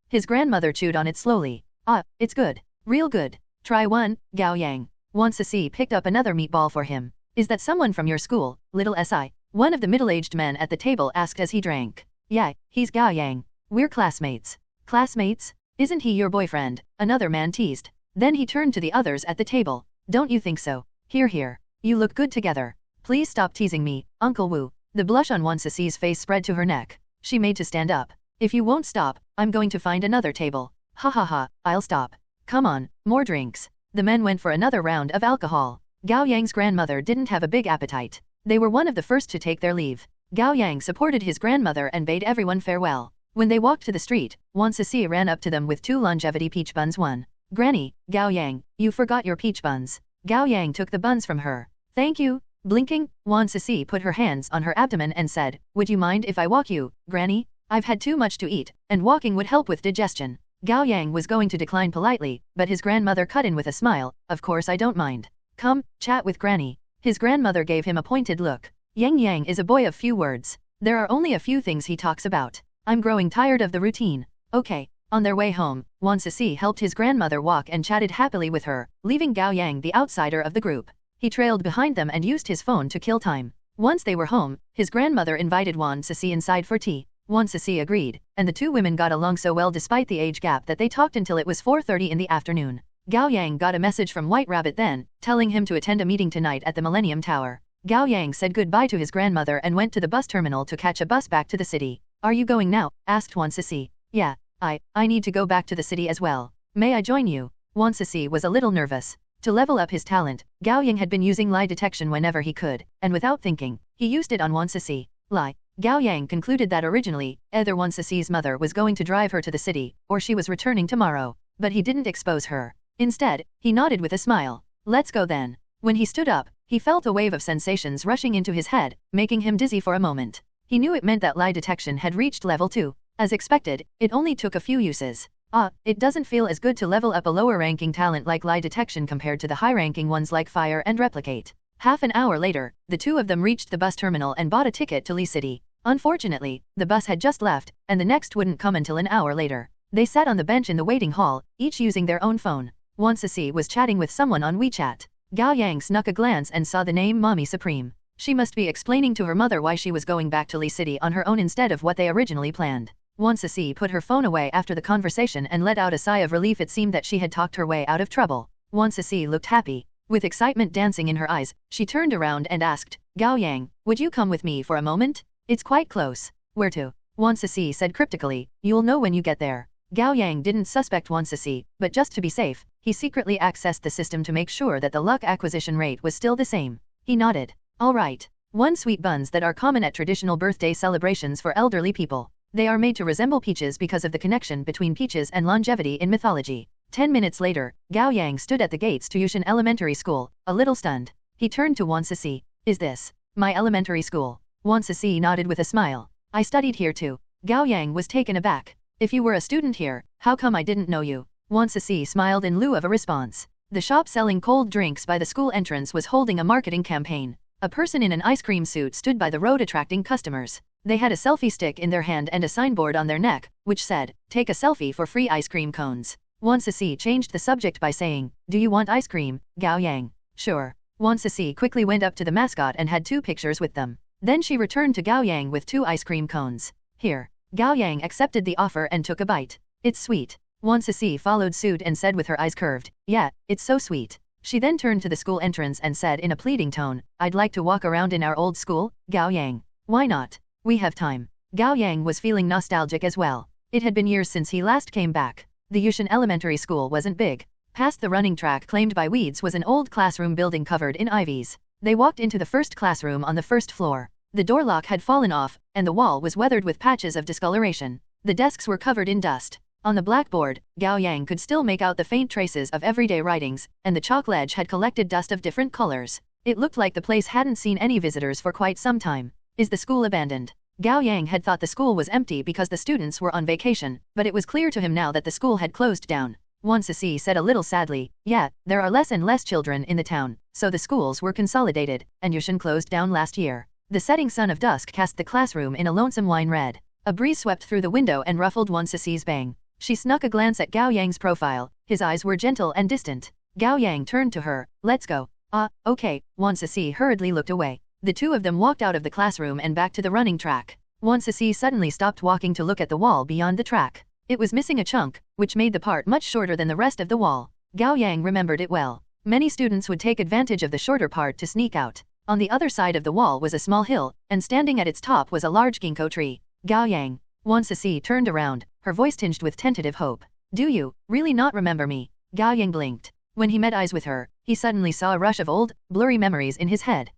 His grandmother chewed on it slowly. Ah, it's good. Real good. Try one, Gao Yang. Wan Sisi picked up another meatball for him. Is that someone from your school, little Si? One of the middle-aged men at the table asked as he drank. Yeah, he's Gao Yang. We're classmates. Classmates? Isn't he your boyfriend? Another man teased. Then he turned to the others at the table. Don't you think so? Here. You look good together. Please stop teasing me, Uncle Wu. The blush on Wan Sisi's face spread to her neck. She made to stand up. If you won't stop, I'm going to find another table. Ha, I'll stop. Come on, more drinks. The men went for another round of alcohol. Gao Yang's grandmother didn't have a big appetite. They were one of the first to take their leave. Gao Yang supported his grandmother and bade everyone farewell. When they walked to the street, Wan Sisi ran up to them with 2 longevity peach buns. One. Granny, Gao Yang, you forgot your peach buns. Gao Yang took the buns from her. Thank you. Blinking, Wan Sisi put her hands on her abdomen and said, would you mind if I walk you, Granny? I've had too much to eat, and walking would help with digestion. Gao Yang was going to decline politely, but his grandmother cut in with a smile, of course I don't mind. Come, chat with Granny. His grandmother gave him a pointed look. Yang is a boy of few words. There are only a few things he talks about. I'm growing tired of the routine. Okay. On their way home, Wan Sisi helped his grandmother walk and chatted happily with her, leaving Gao Yang the outsider of the group. He trailed behind them and used his phone to kill time. Once they were home, his grandmother invited Wan Sisi inside for tea. Wan Sisi agreed, and the two women got along so well despite the age gap that they talked until it was 4:30 in the afternoon. Gao Yang got a message from White Rabbit then, telling him to attend a meeting tonight at the Millennium Tower. Gao Yang said goodbye to his grandmother and went to the bus terminal to catch a bus back to the city. Are you going now? Asked Wan Sisi. Yeah, I need to go back to the city as well. May I join you? Wan Sisi was a little nervous. To level up his talent, Gao Yang had been using lie detection whenever he could, and without thinking, he used it on Wan Sisi. Lie. Gao Yang concluded that originally, either Wan Sisi's mother was going to drive her to the city, or she was returning tomorrow. But he didn't expose her. Instead, he nodded with a smile. Let's go then. When he stood up, he felt a wave of sensations rushing into his head, making him dizzy for a moment. He knew it meant that lie detection had reached level 2. As expected, it only took a few uses. It doesn't feel as good to level up a lower-ranking talent like lie detection compared to the high-ranking ones like fire and replicate. Half an hour later, the two of them reached the bus terminal and bought a ticket to Lee City. Unfortunately, the bus had just left, and the next wouldn't come until an hour later. They sat on the bench in the waiting hall, each using their own phone. Wan Sisi was chatting with someone on WeChat. Gao Yang snuck a glance and saw the name Mommy Supreme. She must be explaining to her mother why she was going back to Lee City on her own instead of what they originally planned. Wan Sisi put her phone away after the conversation and let out a sigh of relief. It seemed that she had talked her way out of trouble. Wan Sisi looked happy. With excitement dancing in her eyes, she turned around and asked, Gao Yang, would you come with me for a moment? It's quite close. Where to? Wan Sisi said cryptically, you'll know when you get there. Gao Yang didn't suspect Wan Sisi, but just to be safe, he secretly accessed the system to make sure that the luck acquisition rate was still the same. He nodded. All right. 1 sweet buns that are common at traditional birthday celebrations for elderly people. They are made to resemble peaches because of the connection between peaches and longevity in mythology. 10 minutes later, Gao Yang stood at the gates to Yushan Elementary School, a little stunned. He turned to Wan Sisi. Is this my elementary school? Wan Sisi nodded with a smile. I studied here too. Gao Yang was taken aback. If you were a student here, how come I didn't know you? Wan Sisi smiled in lieu of a response. The shop selling cold drinks by the school entrance was holding a marketing campaign. A person in an ice cream suit stood by the road attracting customers. They had a selfie stick in their hand and a signboard on their neck, which said, take a selfie for free ice cream cones. Wan Sisi changed the subject by saying, do you want ice cream, Gao Yang? Sure. Wan Sisi quickly went up to the mascot and had 2 pictures with them. Then she returned to Gao Yang with 2 ice cream cones. Here. Gao Yang accepted the offer and took a bite. It's sweet. Wan Sisi followed suit and said with her eyes curved, yeah, it's so sweet. She then turned to the school entrance and said in a pleading tone, I'd like to walk around in our old school, Gao Yang. Why not? We have time. Gao Yang was feeling nostalgic as well. It had been years since he last came back. The Yushan Elementary School wasn't big. Past the running track claimed by weeds was an old classroom building covered in ivies. They walked into the first classroom on the first floor. The door lock had fallen off, and the wall was weathered with patches of discoloration. The desks were covered in dust. On the blackboard, Gao Yang could still make out the faint traces of everyday writings, and the chalk ledge had collected dust of different colors. It looked like the place hadn't seen any visitors for quite some time. Is the school abandoned? Gao Yang had thought the school was empty because the students were on vacation, but it was clear to him now that the school had closed down. Wan Sisi said a little sadly, yeah, there are less and less children in the town, so the schools were consolidated, and Yushan closed down last year. The setting sun of dusk cast the classroom in a lonesome wine red. A breeze swept through the window and ruffled Wan Sisi's bang. She snuck a glance at Gao Yang's profile. His eyes were gentle and distant. Gao Yang turned to her, let's go. Okay. Wan Sisi hurriedly looked away. The two of them walked out of the classroom and back to the running track. Wan Sisi suddenly stopped walking to look at the wall beyond the track. It was missing a chunk, which made the part much shorter than the rest of the wall. Gao Yang remembered it well. Many students would take advantage of the shorter part to sneak out. On the other side of the wall was a small hill, and standing at its top was a large ginkgo tree. Gao Yang. Wan Sisi turned around, her voice tinged with tentative hope. Do you really not remember me? Gao Yang blinked. When he met eyes with her, he suddenly saw a rush of old, blurry memories in his head.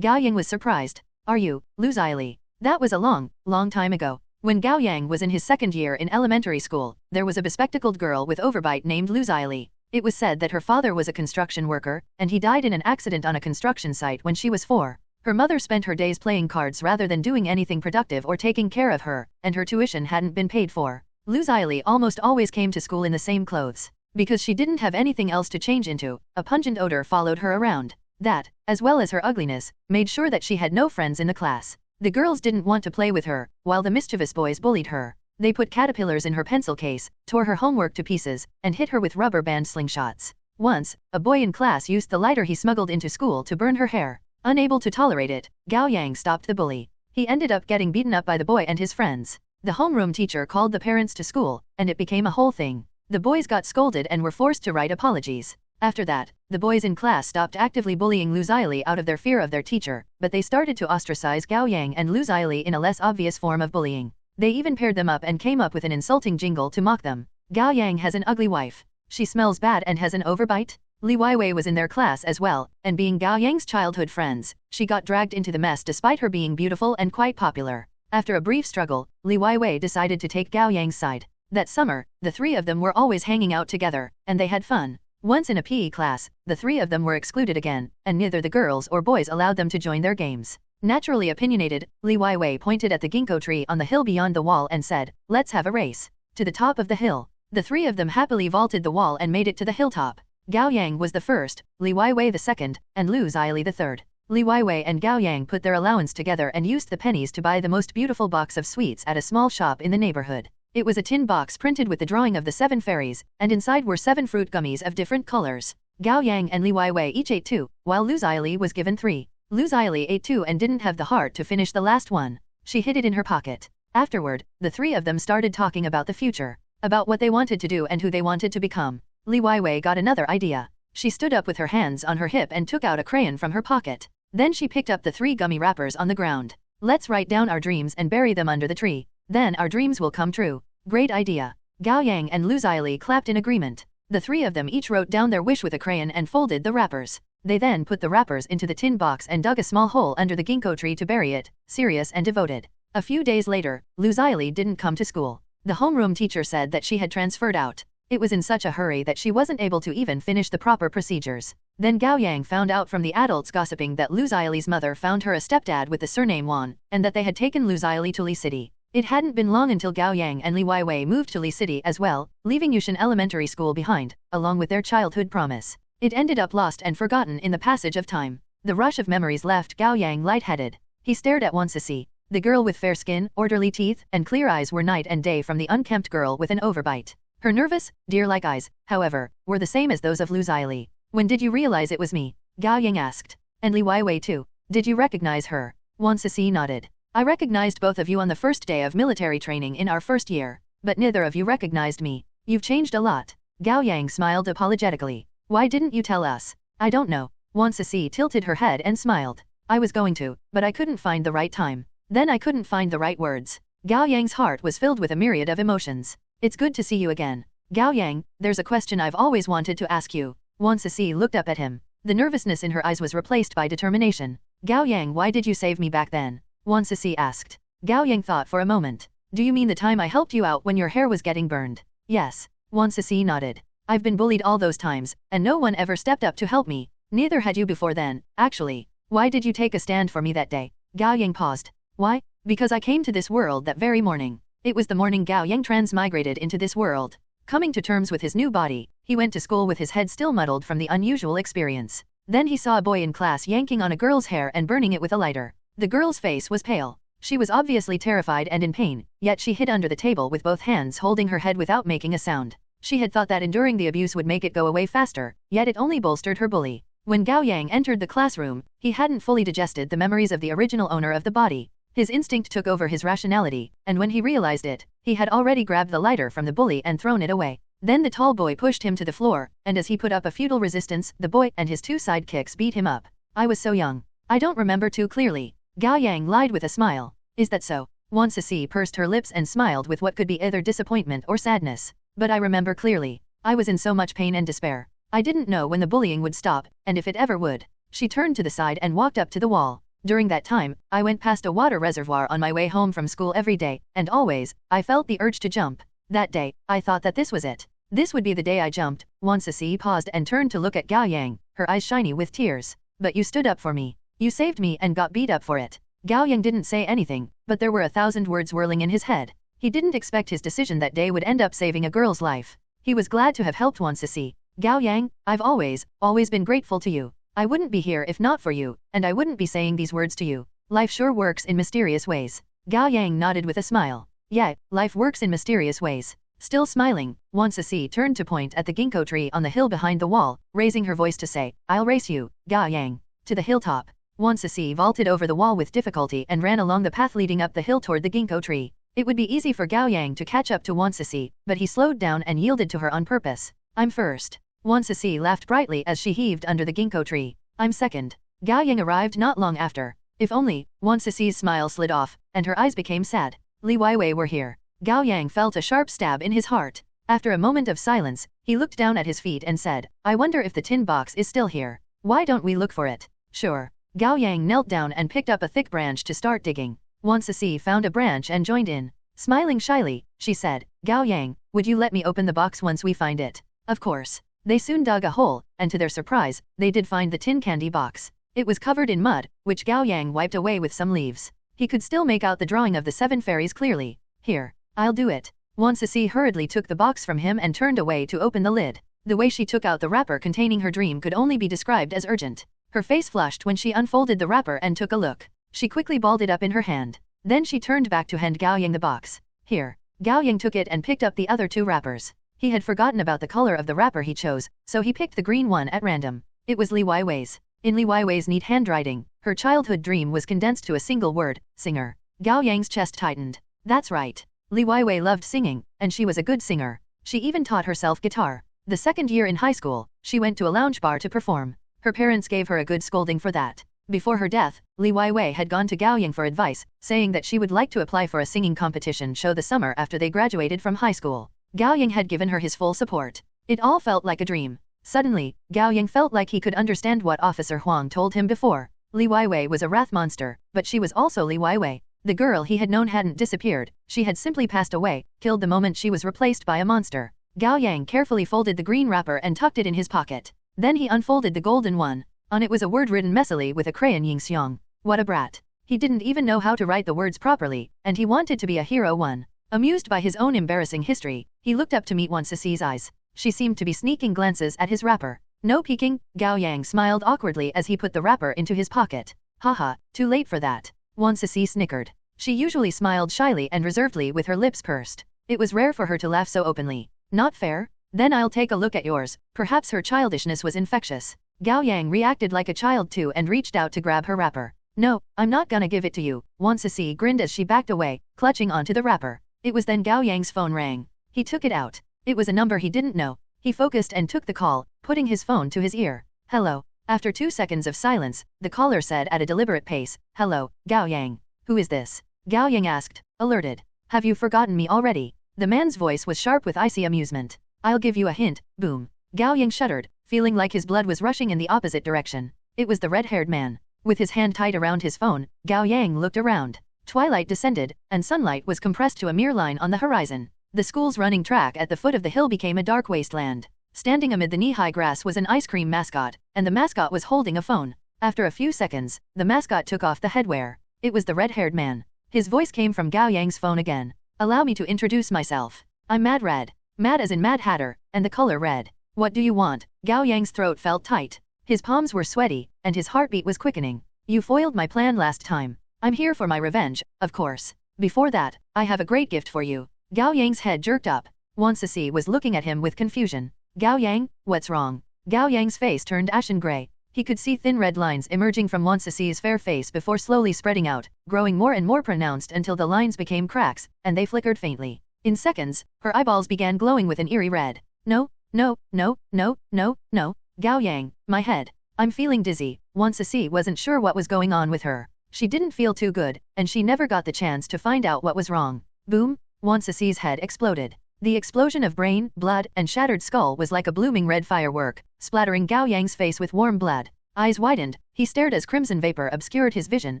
Gao Yang was surprised. Are you, Lu Zili? That was a long, long time ago. When Gao Yang was in his second year in elementary school, there was a bespectacled girl with overbite named Lu Zili. It was said that her father was a construction worker, and he died in an accident on a construction site when she was 4. Her mother spent her days playing cards rather than doing anything productive or taking care of her, and her tuition hadn't been paid for. Lu Zili almost always came to school in the same clothes. Because she didn't have anything else to change into, a pungent odor followed her around. That, as well as her ugliness, made sure that she had no friends in the class. The girls didn't want to play with her, while the mischievous boys bullied her. They put caterpillars in her pencil case, tore her homework to pieces, and hit her with rubber band slingshots. Once, a boy in class used the lighter he smuggled into school to burn her hair. Unable to tolerate it, Gao Yang stopped the bully. He ended up getting beaten up by the boy and his friends. The homeroom teacher called the parents to school, and it became a whole thing. The boys got scolded and were forced to write apologies. After that, the boys in class stopped actively bullying Lu Zili out of their fear of their teacher, but they started to ostracize Gao Yang and Lu Zili in a less obvious form of bullying. They even paired them up and came up with an insulting jingle to mock them. Gao Yang has an ugly wife. She smells bad and has an overbite. Li Weiwei was in their class as well, and being Gao Yang's childhood friends, she got dragged into the mess despite her being beautiful and quite popular. After a brief struggle, Li Weiwei decided to take Gao Yang's side. That summer, the three of them were always hanging out together, and they had fun. Once in a PE class, the three of them were excluded again, and neither the girls or boys allowed them to join their games. Naturally opinionated, Li Weiwei pointed at the ginkgo tree on the hill beyond the wall and said, let's have a race. To the top of the hill. The three of them happily vaulted the wall and made it to the hilltop. Gao Yang was the first, Li Weiwei the second, and Lu Zili the third. Li Weiwei and Gao Yang put their allowance together and used the pennies to buy the most beautiful box of sweets at a small shop in the neighborhood. It was a tin box printed with the drawing of the 7 fairies, and inside were 7 fruit gummies of different colors. Gao Yang and Li Weiwei each ate 2, while Lu Zili was given 3. Lu Zili ate 2 and didn't have the heart to finish the last one. She hid it in her pocket. Afterward, the three of them started talking about the future, about what they wanted to do and who they wanted to become. Li Weiwei got another idea. She stood up with her hands on her hip and took out a crayon from her pocket. Then she picked up the 3 gummy wrappers on the ground. Let's write down our dreams and bury them under the tree. Then our dreams will come true. Great idea. Gao Yang and Lu Zili clapped in agreement. The three of them each wrote down their wish with a crayon and folded the wrappers. They then put the wrappers into the tin box and dug a small hole under the ginkgo tree to bury it, serious and devoted. A few days later, Lu Zili didn't come to school. The homeroom teacher said that she had transferred out. It was in such a hurry that she wasn't able to even finish the proper procedures. Then Gao Yang found out from the adults gossiping that Lu Zili's mother found her a stepdad with the surname Wan, and that they had taken Lu Zili to Li City. It hadn't been long until Gao Yang and Li Weiwei moved to Li City as well, leaving Yushan Elementary School behind, along with their childhood promise. It ended up lost and forgotten in the passage of time. The rush of memories left Gao Yang lightheaded. He stared at Wan Sisi. The girl with fair skin, orderly teeth, and clear eyes were night and day from the unkempt girl with an overbite. Her nervous, deer-like eyes, however, were the same as those of Lu Zili. When did you realize it was me? Gao Yang asked. And Li Weiwei too. Did you recognize her? Wan Sisi nodded. I recognized both of you on the first day of military training in our first year, but neither of you recognized me. You've changed a lot. Gao Yang smiled apologetically. Why didn't you tell us? I don't know. Wan Sisi tilted her head and smiled. I was going to, but I couldn't find the right time. Then I couldn't find the right words. Gao Yang's heart was filled with a myriad of emotions. It's good to see you again. Gao Yang, there's a question I've always wanted to ask you. Wan Sisi looked up at him. The nervousness in her eyes was replaced by determination. Gao Yang, why did you save me back then? Wan Sisi asked. Gao Yang thought for a moment. Do you mean the time I helped you out when your hair was getting burned? Yes. Wan Sisi nodded. I've been bullied all those times, and no one ever stepped up to help me. Neither had you before then, actually. Why did you take a stand for me that day? Gao Yang paused. Why? Because I came to this world that very morning. It was the morning Gao Yang transmigrated into this world. Coming to terms with his new body, he went to school with his head still muddled from the unusual experience. Then he saw a boy in class yanking on a girl's hair and burning it with a lighter. The girl's face was pale. She was obviously terrified and in pain, yet she hid under the table with both hands holding her head without making a sound. She had thought that enduring the abuse would make it go away faster, yet it only bolstered her bully. When Gao Yang entered the classroom, he hadn't fully digested the memories of the original owner of the body. His instinct took over his rationality, and when he realized it, he had already grabbed the lighter from the bully and thrown it away. Then the tall boy pushed him to the floor, and as he put up a futile resistance, the boy and his two sidekicks beat him up. I was so young. I don't remember too clearly. Gao Yang lied with a smile. Is that so? Wan Sisi pursed her lips and smiled with what could be either disappointment or sadness. But I remember clearly. I was in so much pain and despair. I didn't know when the bullying would stop, and if it ever would. She turned to the side and walked up to the wall. During that time, I went past a water reservoir on my way home from school every day, and always, I felt the urge to jump. That day, I thought that this was it. This would be the day I jumped. Wan Sisi paused and turned to look at Gao Yang, her eyes shiny with tears. But you stood up for me. You saved me and got beat up for it. Gao Yang didn't say anything, but there were 1,000 words whirling in his head. He didn't expect his decision that day would end up saving a girl's life. He was glad to have helped Wan Sisi. Gao Yang, I've always been grateful to you. I wouldn't be here if not for you, and I wouldn't be saying these words to you. Life sure works in mysterious ways. Gao Yang nodded with a smile. Yeah, life works in mysterious ways. Still smiling, Wan Sisi turned to point at the ginkgo tree on the hill behind the wall, raising her voice to say, I'll race you, Gao Yang, to the hilltop. Wan Sisi vaulted over the wall with difficulty and ran along the path leading up the hill toward the ginkgo tree. It would be easy for Gao Yang to catch up to Wan Sisi, but he slowed down and yielded to her on purpose. I'm first. Wan Sisi laughed brightly as she heaved under the ginkgo tree. I'm second. Gao Yang arrived not long after. If only, Wan Sisi's smile slid off, and her eyes became sad. Li Weiwei were here. Gao Yang felt a sharp stab in his heart. After a moment of silence, he looked down at his feet and said, I wonder if the tin box is still here. Why don't we look for it? Sure. Gao Yang knelt down and picked up a thick branch to start digging. Wan Sisi found a branch and joined in. Smiling shyly, she said, Gao Yang, would you let me open the box once we find it? Of course. They soon dug a hole, and to their surprise, they did find the tin candy box. It was covered in mud, which Gao Yang wiped away with some leaves. He could still make out the drawing of the 7 fairies clearly. Here. I'll do it. Wan Sisi hurriedly took the box from him and turned away to open the lid. The way she took out the wrapper containing her dream could only be described as urgent. Her face flushed when she unfolded the wrapper and took a look. She quickly balled it up in her hand. Then she turned back to hand Gao Yang the box. Here. Gao Yang took it and picked up the other 2 wrappers. He had forgotten about the color of the wrapper he chose, so he picked the green one at random. It was Li Weiwei's. In Li Weiwei's neat handwriting, her childhood dream was condensed to a single word, singer. Gao Yang's chest tightened. That's right. Li Weiwei loved singing, and she was a good singer. She even taught herself guitar. The second year in high school, she went to a lounge bar to perform. Her parents gave her a good scolding for that. Before her death, Li Weiwei had gone to Gao Yang for advice, saying that she would like to apply for a singing competition show the summer after they graduated from high school. Gao Yang had given her his full support. It all felt like a dream. Suddenly, Gao Yang felt like he could understand what Officer Huang told him before. Li Weiwei was a wrath monster, but she was also Li Weiwei. The girl he had known hadn't disappeared, she had simply passed away, killed the moment she was replaced by a monster. Gao Yang carefully folded the green wrapper and tucked it in his pocket. Then he unfolded the golden one. On it was a word written messily with a crayon yin xiang. What a brat. He didn't even know how to write the words properly, and he wanted to be a hero one. Amused by his own embarrassing history, he looked up to meet Wan Sisi's eyes. She seemed to be sneaking glances at his wrapper. No peeking, Gao Yang smiled awkwardly as he put the wrapper into his pocket. Haha, too late for that. Wan Sisi snickered. She usually smiled shyly and reservedly with her lips pursed. It was rare for her to laugh so openly. Not fair? Then I'll take a look at yours. Perhaps her childishness was infectious. Gao Yang reacted like a child too and reached out to grab her wrapper. No, I'm not gonna give it to you, Wan Sisi grinned as she backed away, clutching onto the wrapper. It was then Gao Yang's phone rang. He took it out. It was a number he didn't know. He focused and took the call, putting his phone to his ear. Hello. After 2 seconds of silence, the caller said at a deliberate pace, Hello, Gao Yang. Who is this? Gao Yang asked, alerted. Have you forgotten me already? The man's voice was sharp with icy amusement. I'll give you a hint, boom. Gao Yang shuddered, feeling like his blood was rushing in the opposite direction. It was the red-haired man. With his hand tight around his phone, Gao Yang looked around. Twilight descended, and sunlight was compressed to a mere line on the horizon. The school's running track at the foot of the hill became a dark wasteland. Standing amid the knee-high grass was an ice cream mascot, and the mascot was holding a phone. After a few seconds, the mascot took off the headwear. It was the red-haired man. His voice came from Gao Yang's phone again. Allow me to introduce myself. I'm Mad Red. Mad as in Mad Hatter, and the color red. What do you want? Gao Yang's throat felt tight. His palms were sweaty, and his heartbeat was quickening. You foiled my plan last time. I'm here for my revenge, of course. Before that, I have a great gift for you. Gao Yang's head jerked up. Wan Sisi was looking at him with confusion. Gao Yang, what's wrong? Gao Yang's face turned ashen gray. He could see thin red lines emerging from Wan Sisi's fair face before slowly spreading out, growing more and more pronounced until the lines became cracks, and they flickered faintly. In seconds, her eyeballs began glowing with an eerie red. No, no, no, no, no, no. Gao Yang, my head. I'm feeling dizzy. Wan Sisi wasn't sure what was going on with her. She didn't feel too good, and she never got the chance to find out what was wrong. Boom! Wan Sisi's head exploded. The explosion of brain, blood, and shattered skull was like a blooming red firework, splattering Gao Yang's face with warm blood. Eyes widened, he stared as crimson vapor obscured his vision,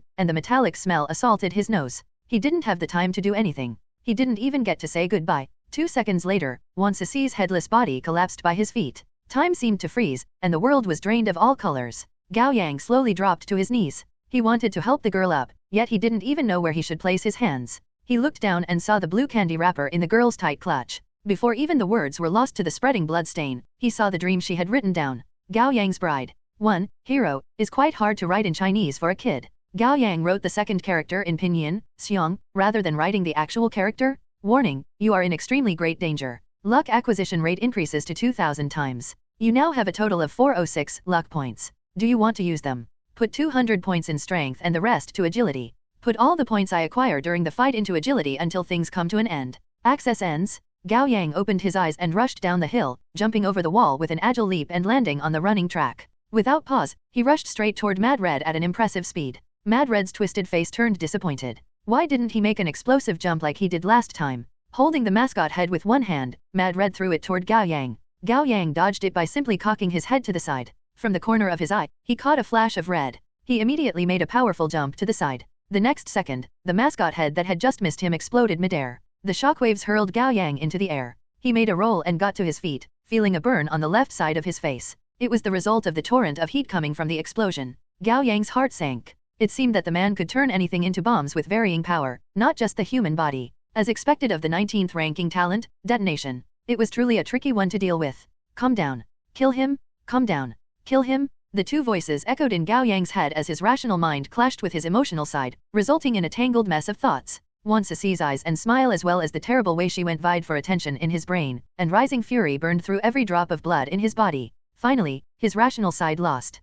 and the metallic smell assaulted his nose. He didn't have the time to do anything. He didn't even get to say goodbye. 2 seconds later, Wan Sisi's headless body collapsed by his feet. Time seemed to freeze, and the world was drained of all colors. Gao Yang slowly dropped to his knees. He wanted to help the girl up, yet he didn't even know where he should place his hands. He looked down and saw the blue candy wrapper in the girl's tight clutch. Before even the words were lost to the spreading blood stain, he saw the dream she had written down. Gao Yang's bride. 1. Hero, is quite hard to write in Chinese for a kid. Gao Yang wrote the second character in pinyin, xiong, rather than writing the actual character. Warning, you are in extremely great danger. Luck acquisition rate increases to 2,000 times. You now have a total of 406 luck points. Do you want to use them? Put 200 points in strength and the rest to agility. Put all the points I acquire during the fight into agility until things come to an end. Access ends. Gao Yang opened his eyes and rushed down the hill, jumping over the wall with an agile leap and landing on the running track. Without pause, he rushed straight toward Mad Red at an impressive speed. Mad Red's twisted face turned disappointed. Why didn't he make an explosive jump like he did last time? Holding the mascot head with one hand, Mad Red threw it toward Gao Yang. Gao Yang dodged it by simply cocking his head to the side. From the corner of his eye, he caught a flash of red. He immediately made a powerful jump to the side. The next second, the mascot head that had just missed him exploded midair. The shockwaves hurled Gao Yang into the air. He made a roll and got to his feet, feeling a burn on the left side of his face. It was the result of the torrent of heat coming from the explosion. Gao Yang's heart sank. It seemed that the man could turn anything into bombs with varying power, not just the human body. As expected of the 19th ranking talent, detonation. It was truly a tricky one to deal with. Calm down. Kill him. Calm down. Kill him. The two voices echoed in Gao Yang's head as his rational mind clashed with his emotional side, resulting in a tangled mess of thoughts. Wan Sisi's eyes and smile as well as the terrible way she went vied for attention in his brain, and rising fury burned through every drop of blood in his body. Finally, his rational side lost.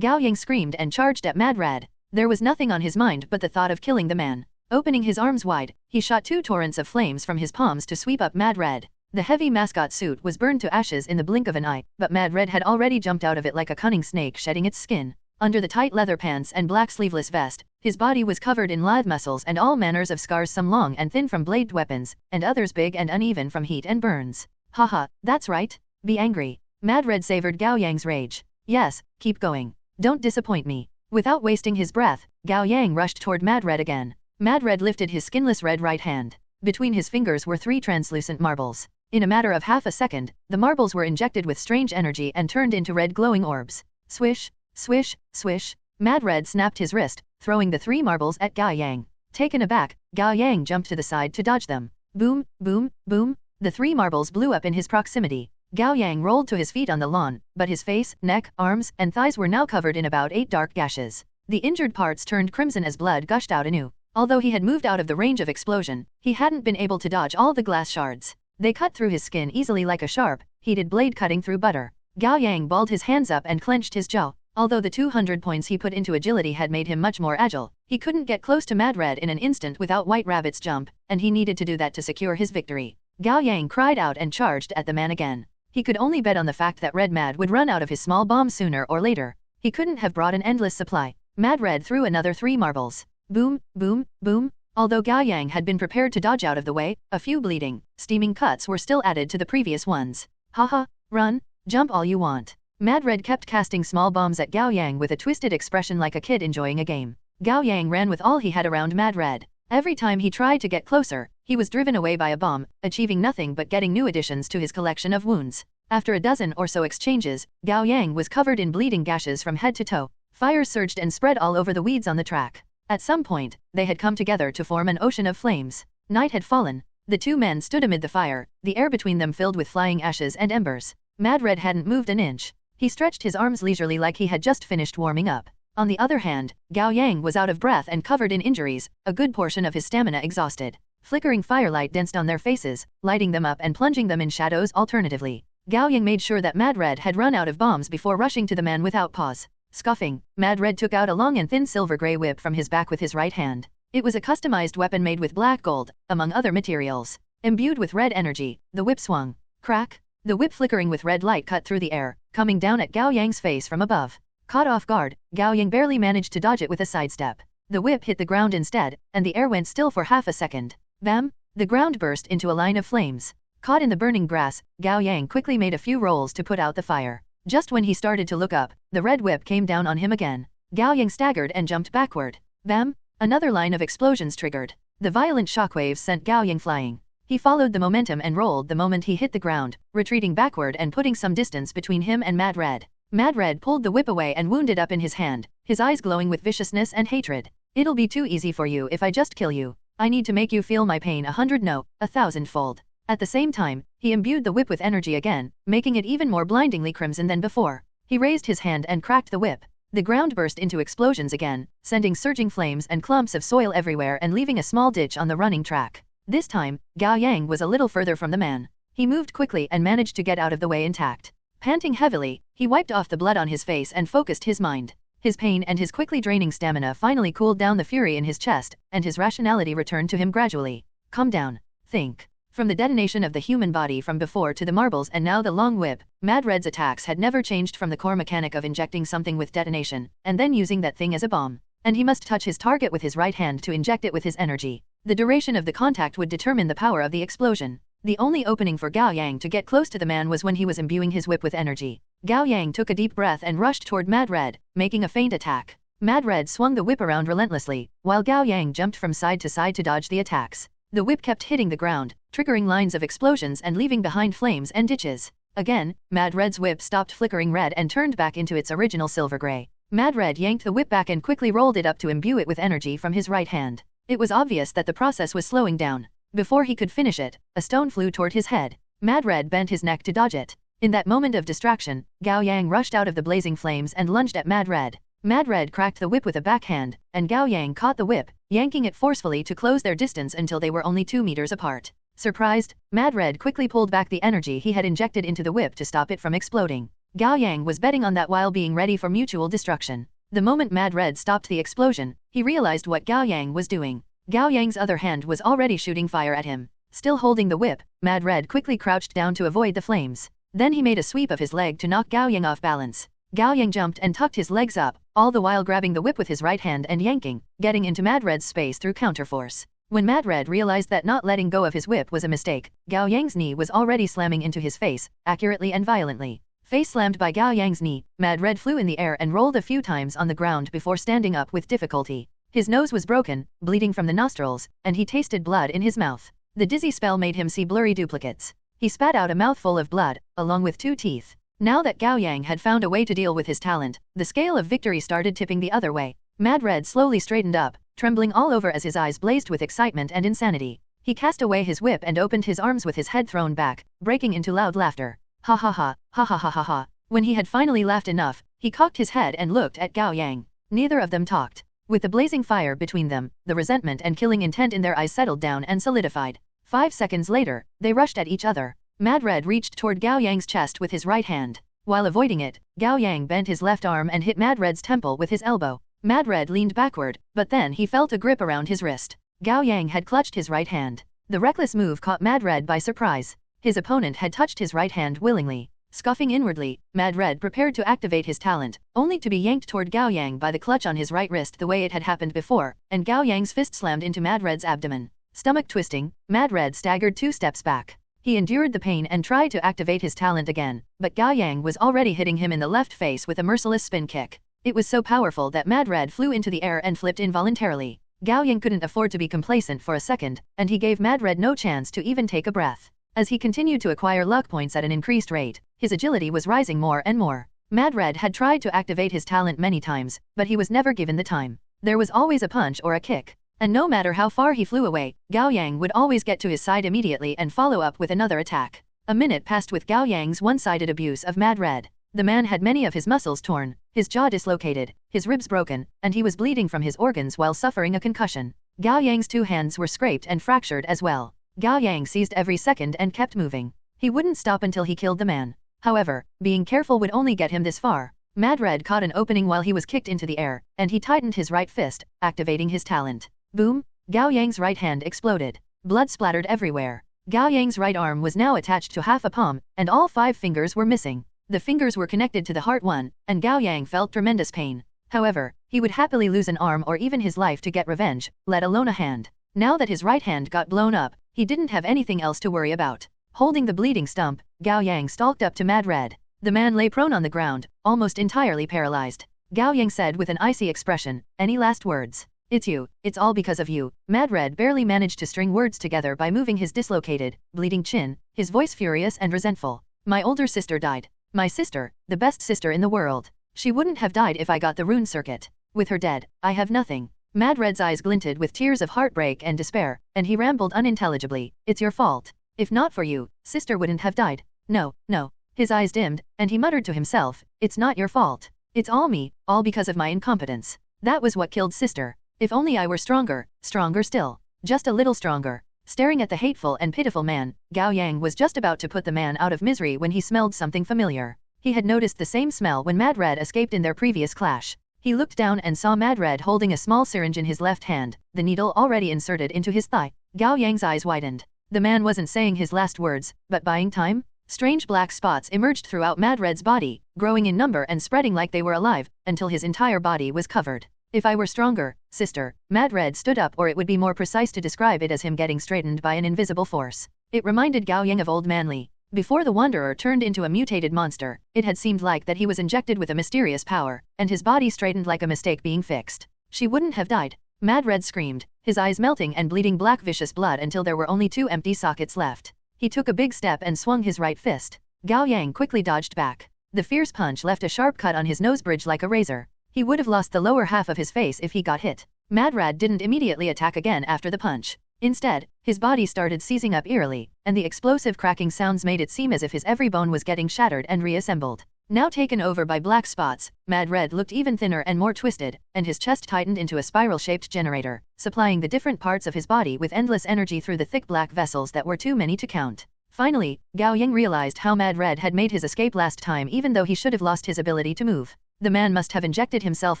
Gao Yang screamed and charged at Mad Red. There was nothing on his mind but the thought of killing the man. Opening his arms wide, he shot 2 torrents of flames from his palms to sweep up Mad Red. The heavy mascot suit was burned to ashes in the blink of an eye, but Mad Red had already jumped out of it like a cunning snake shedding its skin. Under the tight leather pants and black sleeveless vest, his body was covered in lithe muscles and all manners of scars, some long and thin from bladed weapons, and others big and uneven from heat and burns. Haha, that's right. Be angry. Mad Red savored Gao Yang's rage. Yes, keep going. Don't disappoint me. Without wasting his breath, Gao Yang rushed toward Mad Red again. Mad Red lifted his skinless red right hand. Between his fingers were 3 translucent marbles. In a matter of half a second, the marbles were injected with strange energy and turned into red glowing orbs. Swish, swish, swish. Mad Red snapped his wrist, throwing the 3 marbles at Gao Yang. Taken aback, Gao Yang jumped to the side to dodge them. Boom, boom, boom. The 3 marbles blew up in his proximity. Gao Yang rolled to his feet on the lawn, but his face, neck, arms, and thighs were now covered in about 8 dark gashes. The injured parts turned crimson as blood gushed out anew. Although he had moved out of the range of explosion, he hadn't been able to dodge all the glass shards. They cut through his skin easily like a sharp, heated blade cutting through butter. Gao Yang balled his hands up and clenched his jaw. Although the 200 points he put into agility had made him much more agile, he couldn't get close to Mad Red in an instant without White Rabbit's jump, and he needed to do that to secure his victory. Gao Yang cried out and charged at the man again. He could only bet on the fact that Red Mad would run out of his small bomb sooner or later. He couldn't have brought an endless supply. Mad Red threw another 3 marbles. Boom, boom, boom. Although Gao Yang had been prepared to dodge out of the way, a few bleeding, steaming cuts were still added to the previous ones. Haha, run, jump all you want. Mad Red kept casting small bombs at Gao Yang with a twisted expression like a kid enjoying a game. Gao Yang ran with all he had around Mad Red. Every time he tried to get closer, he was driven away by a bomb, achieving nothing but getting new additions to his collection of wounds. After a dozen or so exchanges, Gao Yang was covered in bleeding gashes from head to toe. Fires surged and spread all over the weeds on the track. At some point, they had come together to form an ocean of flames. Night had fallen. The two men stood amid the fire, the air between them filled with flying ashes and embers. Mad Red hadn't moved an inch. He stretched his arms leisurely like he had just finished warming up. On the other hand, Gao Yang was out of breath and covered in injuries, a good portion of his stamina exhausted. Flickering firelight danced on their faces, lighting them up and plunging them in shadows alternatively. Gao Yang made sure that Mad Red had run out of bombs before rushing to the man without pause. Scoffing, Mad Red took out a long and thin silver-gray whip from his back with his right hand. It was a customized weapon made with black gold, among other materials. Imbued with red energy, the whip swung. Crack! The whip flickering with red light cut through the air, coming down at Gao Yang's face from above. Caught off guard, Gao Yang barely managed to dodge it with a sidestep. The whip hit the ground instead, and the air went still for half a second. Bam! The ground burst into a line of flames. Caught in the burning grass, Gao Yang quickly made a few rolls to put out the fire. Just when he started to look up, the red whip came down on him again. Gao Yang staggered and jumped backward. Bam! Another line of explosions triggered. The violent shockwaves sent Gao Yang flying. He followed the momentum and rolled the moment he hit the ground, retreating backward and putting some distance between him and Mad Red. Mad Red pulled the whip away and wounded up in his hand, his eyes glowing with viciousness and hatred. It'll be too easy for you if I just kill you. I need to make you feel my pain 1,000-fold. At the same time, he imbued the whip with energy again, making it even more blindingly crimson than before. He raised his hand and cracked the whip. The ground burst into explosions again, sending surging flames and clumps of soil everywhere and leaving a small ditch on the running track. This time, Gao Yang was a little further from the man. He moved quickly and managed to get out of the way intact. Panting heavily, he wiped off the blood on his face and focused his mind. His pain and his quickly draining stamina finally cooled down the fury in his chest, and his rationality returned to him gradually. Calm down. Think. From the detonation of the human body from before to the marbles and now the long whip, Mad Red's attacks had never changed from the core mechanic of injecting something with detonation, and then using that thing as a bomb. And he must touch his target with his right hand to inject it with his energy. The duration of the contact would determine the power of the explosion. The only opening for Gao Yang to get close to the man was when he was imbuing his whip with energy. Gao Yang took a deep breath and rushed toward Mad Red, making a feint attack. Mad Red swung the whip around relentlessly, while Gao Yang jumped from side to side to dodge the attacks. The whip kept hitting the ground, triggering lines of explosions and leaving behind flames and ditches. Again, Mad Red's whip stopped flickering red and turned back into its original silver gray. Mad Red yanked the whip back and quickly rolled it up to imbue it with energy from his right hand. It was obvious that the process was slowing down. Before he could finish it, a stone flew toward his head. Mad Red bent his neck to dodge it. In that moment of distraction, Gao Yang rushed out of the blazing flames and lunged at Mad Red. Mad Red cracked the whip with a backhand, and Gao Yang caught the whip, yanking it forcefully to close their distance until they were only 2 meters apart. Surprised, Mad Red quickly pulled back the energy he had injected into the whip to stop it from exploding. Gao Yang was betting on that while being ready for mutual destruction. The moment Mad Red stopped the explosion, he realized what Gao Yang was doing. Gao Yang's other hand was already shooting fire at him. Still holding the whip, Mad Red quickly crouched down to avoid the flames. Then he made a sweep of his leg to knock Gao Yang off balance. Gao Yang jumped and tucked his legs up, all the while grabbing the whip with his right hand and yanking, getting into Mad Red's space through counterforce. When Mad Red realized that not letting go of his whip was a mistake, Gao Yang's knee was already slamming into his face, accurately and violently. Face slammed by Gao Yang's knee, Mad Red flew in the air and rolled a few times on the ground before standing up with difficulty. His nose was broken, bleeding from the nostrils, and he tasted blood in his mouth. The dizzy spell made him see blurry duplicates. He spat out a mouthful of blood, along with 2 teeth. Now that Gao Yang had found a way to deal with his talent, the scale of victory started tipping the other way. Mad Red slowly straightened up, trembling all over as his eyes blazed with excitement and insanity. He cast away his whip and opened his arms with his head thrown back, breaking into loud laughter. Ha ha ha, ha ha ha ha ha. When he had finally laughed enough, he cocked his head and looked at Gao Yang. Neither of them talked. With the blazing fire between them, the resentment and killing intent in their eyes settled down and solidified. 5 seconds later, they rushed at each other. Mad Red reached toward Gao Yang's chest with his right hand. While avoiding it, Gao Yang bent his left arm and hit Mad Red's temple with his elbow. Mad Red leaned backward, but then he felt a grip around his wrist. Gao Yang had clutched his right hand. The reckless move caught Mad Red by surprise. His opponent had touched his right hand willingly. Scoffing inwardly, Mad Red prepared to activate his talent, only to be yanked toward Gao Yang by the clutch on his right wrist the way it had happened before, and Gao Yang's fist slammed into Mad Red's abdomen. Stomach twisting, Mad Red staggered 2 steps back. He endured the pain and tried to activate his talent again, but Gao Yang was already hitting him in the left face with a merciless spin kick. It was so powerful that Mad Red flew into the air and flipped involuntarily. Gao Yang couldn't afford to be complacent for a second, and he gave Mad Red no chance to even take a breath. As he continued to acquire luck points at an increased rate, his agility was rising more and more. Mad Red had tried to activate his talent many times, but he was never given the time. There was always a punch or a kick. And no matter how far he flew away, Gao Yang would always get to his side immediately and follow up with another attack. A minute passed with Gao Yang's one-sided abuse of Mad Red. The man had many of his muscles torn, his jaw dislocated, his ribs broken, and he was bleeding from his organs while suffering a concussion. Gao Yang's 2 hands were scraped and fractured as well. Gao Yang seized every second and kept moving. He wouldn't stop until he killed the man. However, being careful would only get him this far. Mad Red caught an opening while he was kicked into the air, and he tightened his right fist, activating his talent. Boom! Gao Yang's right hand exploded. Blood splattered everywhere. Gao Yang's right arm was now attached to half a palm, and all 5 fingers were missing. The fingers were connected to the heart one, and Gao Yang felt tremendous pain. However, he would happily lose an arm or even his life to get revenge, let alone a hand. Now that his right hand got blown up, he didn't have anything else to worry about. Holding the bleeding stump, Gao Yang stalked up to Mad Red. The man lay prone on the ground, almost entirely paralyzed. Gao Yang said with an icy expression, "Any last words?" "It's you, it's all because of you." Mad Red barely managed to string words together by moving his dislocated, bleeding chin, his voice furious and resentful. "My older sister died. My sister, the best sister in the world. She wouldn't have died if I got the rune circuit. With her dead, I have nothing." Mad Red's eyes glinted with tears of heartbreak and despair, and he rambled unintelligibly. "It's your fault. If not for you, sister wouldn't have died. No, no." His eyes dimmed, and he muttered to himself, "It's not your fault. It's all me, all because of my incompetence. That was what killed sister. If only I were stronger, stronger still. Just a little stronger." Staring at the hateful and pitiful man, Gao Yang was just about to put the man out of misery when he smelled something familiar. He had noticed the same smell when Mad Red escaped in their previous clash. He looked down and saw Mad Red holding a small syringe in his left hand, the needle already inserted into his thigh. Gao Yang's eyes widened. The man wasn't saying his last words, but buying time? Strange black spots emerged throughout Mad Red's body, growing in number and spreading like they were alive, until his entire body was covered. "If I were stronger, sister." Mad Red stood up, or it would be more precise to describe it as him getting straightened by an invisible force. It reminded Gao Yang of Old Manly. Before the Wanderer turned into a mutated monster, it had seemed like that he was injected with a mysterious power, and his body straightened like a mistake being fixed. "She wouldn't have died." Mad Red screamed, his eyes melting and bleeding black vicious blood until there were only 2 empty sockets left. He took a big step and swung his right fist. Gao Yang quickly dodged back. The fierce punch left a sharp cut on his nose bridge like a razor. He would have lost the lower half of his face if he got hit. Mad Red didn't immediately attack again after the punch. Instead, his body started seizing up eerily, and the explosive cracking sounds made it seem as if his every bone was getting shattered and reassembled. Now taken over by black spots, Mad Red looked even thinner and more twisted, and his chest tightened into a spiral-shaped generator, supplying the different parts of his body with endless energy through the thick black vessels that were too many to count. Finally, Gao Yang realized how Mad Red had made his escape last time, even though he should have lost his ability to move. The man must have injected himself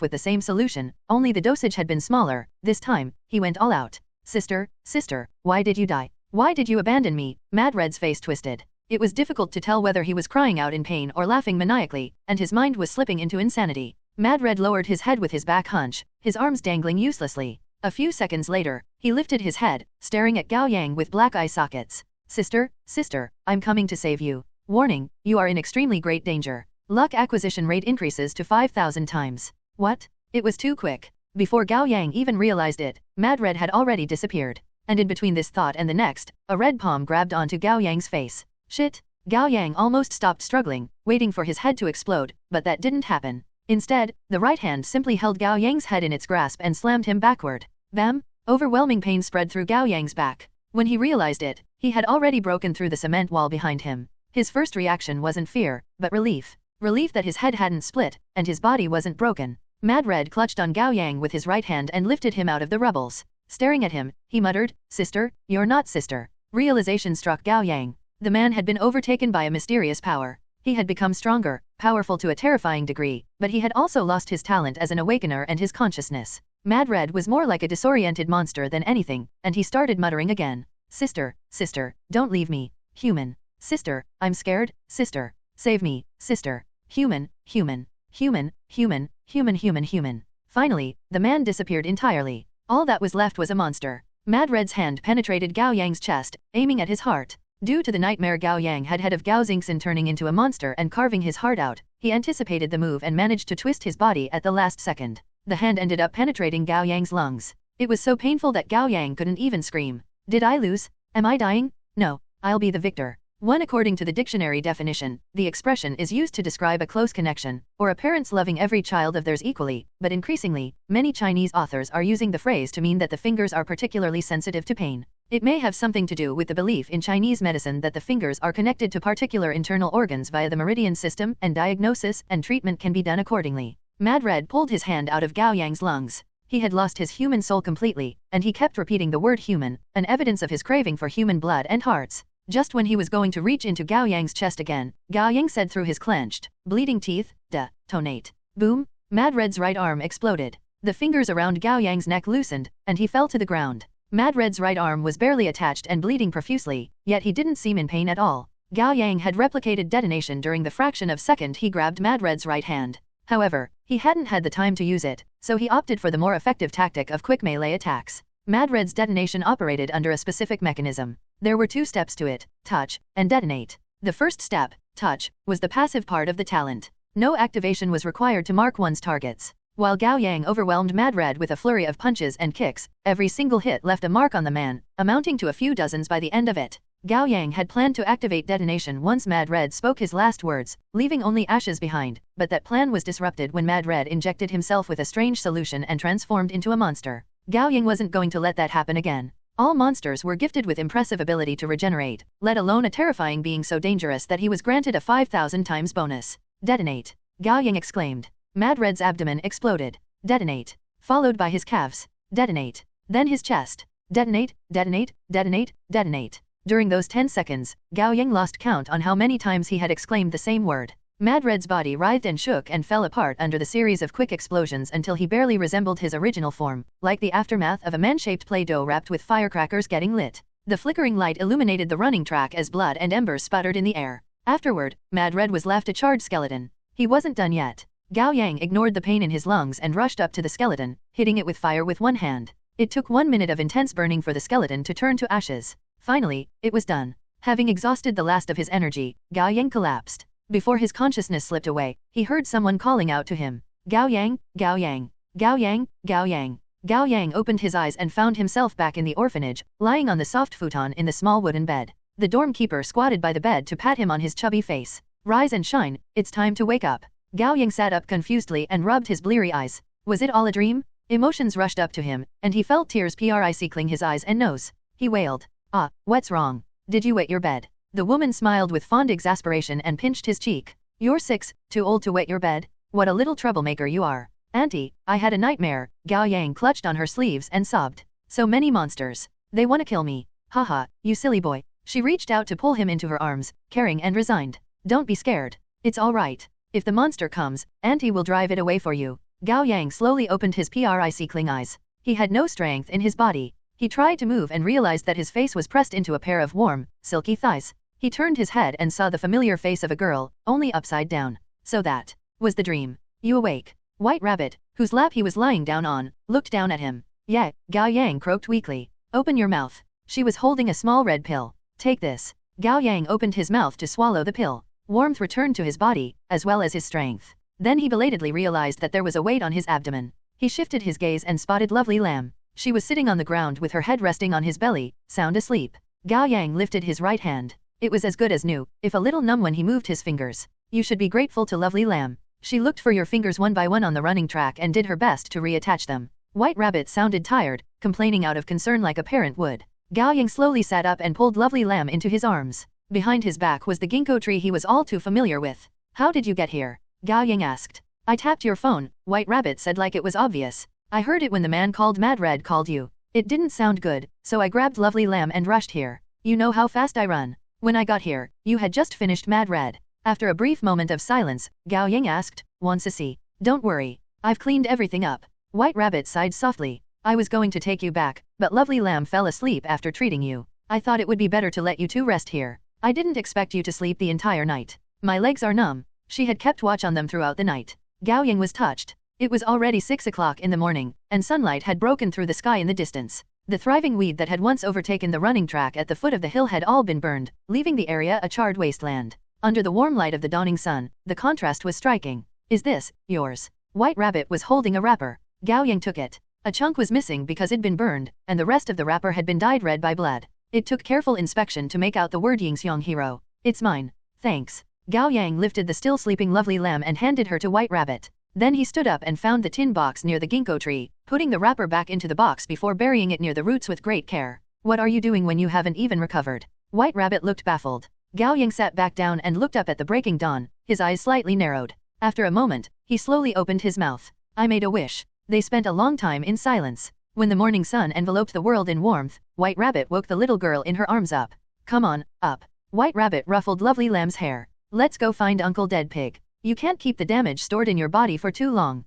with the same solution, only the dosage had been smaller. This time, he went all out. "Sister, sister, why did you die? Why did you abandon me?" Mad Red's face twisted. It was difficult to tell whether he was crying out in pain or laughing maniacally, and his mind was slipping into insanity. Mad Red lowered his head with his back hunch, his arms dangling uselessly. A few seconds later, he lifted his head, staring at Gao Yang with black eye sockets. "Sister, sister, I'm coming to save you. Warning, you are in extremely great danger. Luck acquisition rate increases to 5,000 times. What? It was too quick. Before Gao Yang even realized it, Mad Red had already disappeared. And in between this thought and the next, a red palm grabbed onto Gao Yang's face. Shit! Gao Yang almost stopped struggling, waiting for his head to explode, but that didn't happen. Instead, the right hand simply held Gao Yang's head in its grasp and slammed him backward. Bam! Overwhelming pain spread through Gao Yang's back. When he realized it, he had already broken through the cement wall behind him. His first reaction wasn't fear, but relief. Relief that his head hadn't split, and his body wasn't broken. Mad Red clutched on Gao Yang with his right hand and lifted him out of the rubbles. Staring at him, he muttered, "Sister, you're not sister." Realization struck Gao Yang. The man had been overtaken by a mysterious power. He had become stronger, powerful to a terrifying degree, but he had also lost his talent as an awakener and his consciousness. Mad Red was more like a disoriented monster than anything, and he started muttering again. Sister, sister, don't leave me. Human. Sister, I'm scared. Sister, save me. Sister. Human, human, human, human, human, human, human. Finally, the man disappeared entirely. All that was left was a monster. Mad Red's hand penetrated Gao Yang's chest, aiming at his heart. Due to the nightmare Gao Yang had of Gao Xingxin turning into a monster and carving his heart out, he anticipated the move and managed to twist his body at the last second. The hand ended up penetrating Gao Yang's lungs. It was so painful that Gao Yang couldn't even scream. Did I lose? Am I dying? No, I'll be the victor. According to the dictionary definition, the expression is used to describe a close connection, or a parent's loving every child of theirs equally, but increasingly, many Chinese authors are using the phrase to mean that the fingers are particularly sensitive to pain. It may have something to do with the belief in Chinese medicine that the fingers are connected to particular internal organs via the meridian system, and diagnosis and treatment can be done accordingly. Mad Red pulled his hand out of Gao Yang's lungs. He had lost his human soul completely, and he kept repeating the word human, an evidence of his craving for human blood and hearts. Just when he was going to reach into Gao Yang's chest again, Gao Yang said through his clenched, bleeding teeth, detonate. Boom! Mad Red's right arm exploded. The fingers around Gao Yang's neck loosened, and he fell to the ground. Mad Red's right arm was barely attached and bleeding profusely, yet he didn't seem in pain at all. Gao Yang had replicated detonation during the fraction of a second he grabbed Mad Red's right hand. However, he hadn't had the time to use it, so he opted for the more effective tactic of quick melee attacks. Mad Red's detonation operated under a specific mechanism. There were two steps to it, touch, and detonate. The first step, touch, was the passive part of the talent. No activation was required to mark one's targets. While Gao Yang overwhelmed Mad Red with a flurry of punches and kicks, every single hit left a mark on the man, amounting to a few dozens by the end of it. Gao Yang had planned to activate detonation once Mad Red spoke his last words, leaving only ashes behind, but that plan was disrupted when Mad Red injected himself with a strange solution and transformed into a monster. Gao Yang wasn't going to let that happen again. All monsters were gifted with impressive ability to regenerate, let alone a terrifying being so dangerous that he was granted a 5,000 times bonus. Detonate! Gao Yang exclaimed. Mad Red's abdomen exploded. Detonate! Followed by his calves. Detonate! Then his chest. Detonate, detonate, detonate, detonate. During those 10 seconds, Gao Yang lost count on how many times he had exclaimed the same word. Mad Red's body writhed and shook and fell apart under the series of quick explosions until he barely resembled his original form, like the aftermath of a man-shaped Play-Doh wrapped with firecrackers getting lit. The flickering light illuminated the running track as blood and embers sputtered in the air. Afterward, Mad Red was left a charred skeleton. He wasn't done yet. Gao Yang ignored the pain in his lungs and rushed up to the skeleton, hitting it with fire with one hand. It took 1 minute of intense burning for the skeleton to turn to ashes. Finally, it was done. Having exhausted the last of his energy, Gao Yang collapsed. Before his consciousness slipped away, he heard someone calling out to him. Gao Yang, Gao Yang, Gao Yang, Gao Yang. Gao Yang opened his eyes and found himself back in the orphanage, lying on the soft futon in the small wooden bed. The dorm keeper squatted by the bed to pat him on his chubby face. Rise and shine, it's time to wake up. Gao Yang sat up confusedly and rubbed his bleary eyes. Was it all a dream? Emotions rushed up to him, and he felt tears prickling his eyes and nose. He wailed. Ah, what's wrong? Did you wet your bed? The woman smiled with fond exasperation and pinched his cheek. You're 6, too old to wet your bed? What a little troublemaker you are. Auntie, I had a nightmare. Gao Yang clutched on her sleeves and sobbed. So many monsters. They want to kill me. Haha, you silly boy. She reached out to pull him into her arms, caring and resigned. Don't be scared. It's all right. If the monster comes, Auntie will drive it away for you. Gao Yang slowly opened his prickling eyes. He had no strength in his body. He tried to move and realized that his face was pressed into a pair of warm, silky thighs. He turned his head and saw the familiar face of a girl, only upside down. So that was the dream. You awake. White Rabbit, whose lap he was lying down on, looked down at him. Yeah, Gao Yang croaked weakly. Open your mouth. She was holding a small red pill. Take this. Gao Yang opened his mouth to swallow the pill. Warmth returned to his body, as well as his strength. Then he belatedly realized that there was a weight on his abdomen. He shifted his gaze and spotted lovely Lamb. She was sitting on the ground with her head resting on his belly, sound asleep. Gao Yang lifted his right hand. It was as good as new, if a little numb when he moved his fingers. You should be grateful to lovely Lamb. She looked for your fingers one by one on the running track and did her best to reattach them. White Rabbit sounded tired, complaining out of concern like a parent would. Gao Yang slowly sat up and pulled lovely Lamb into his arms. Behind his back was the ginkgo tree he was all too familiar with. How did you get here? Gao Yang asked. I tapped your phone, White Rabbit said like it was obvious. I heard it when the man called Mad Red called you. It didn't sound good, so I grabbed lovely Lamb and rushed here. You know how fast I run. When I got here, you had just finished Mad Red. After a brief moment of silence, Gao Yang asked, "Want to see? Don't worry. I've cleaned everything up." White Rabbit sighed softly. "I was going to take you back, but Lovely Lamb fell asleep after treating you. I thought it would be better to let you two rest here. I didn't expect you to sleep the entire night. My legs are numb." She had kept watch on them throughout the night. Gao Yang was touched. It was already 6 o'clock in the morning, and sunlight had broken through the sky in the distance. The thriving weed that had once overtaken the running track at the foot of the hill had all been burned, leaving the area a charred wasteland. Under the warm light of the dawning sun, the contrast was striking. "Is this yours?" White Rabbit was holding a wrapper. Gao Yang took it. A chunk was missing because it'd been burned, and the rest of the wrapper had been dyed red by blood. It took careful inspection to make out the word Yingxiong hero. "It's mine. Thanks." Gao Yang lifted the still sleeping Lovely Lamb and handed her to White Rabbit. Then he stood up and found the tin box near the ginkgo tree, putting the wrapper back into the box before burying it near the roots with great care. "What are you doing when you haven't even recovered?" White Rabbit looked baffled. Gao Yang sat back down and looked up at the breaking dawn, his eyes slightly narrowed. After a moment, he slowly opened his mouth. "I made a wish." They spent a long time in silence. When the morning sun enveloped the world in warmth, White Rabbit woke the little girl in her arms up. "Come on, up." White Rabbit ruffled Lovely Lamb's hair. "Let's go find Uncle Dead Pig. You can't keep the damage stored in your body for too long."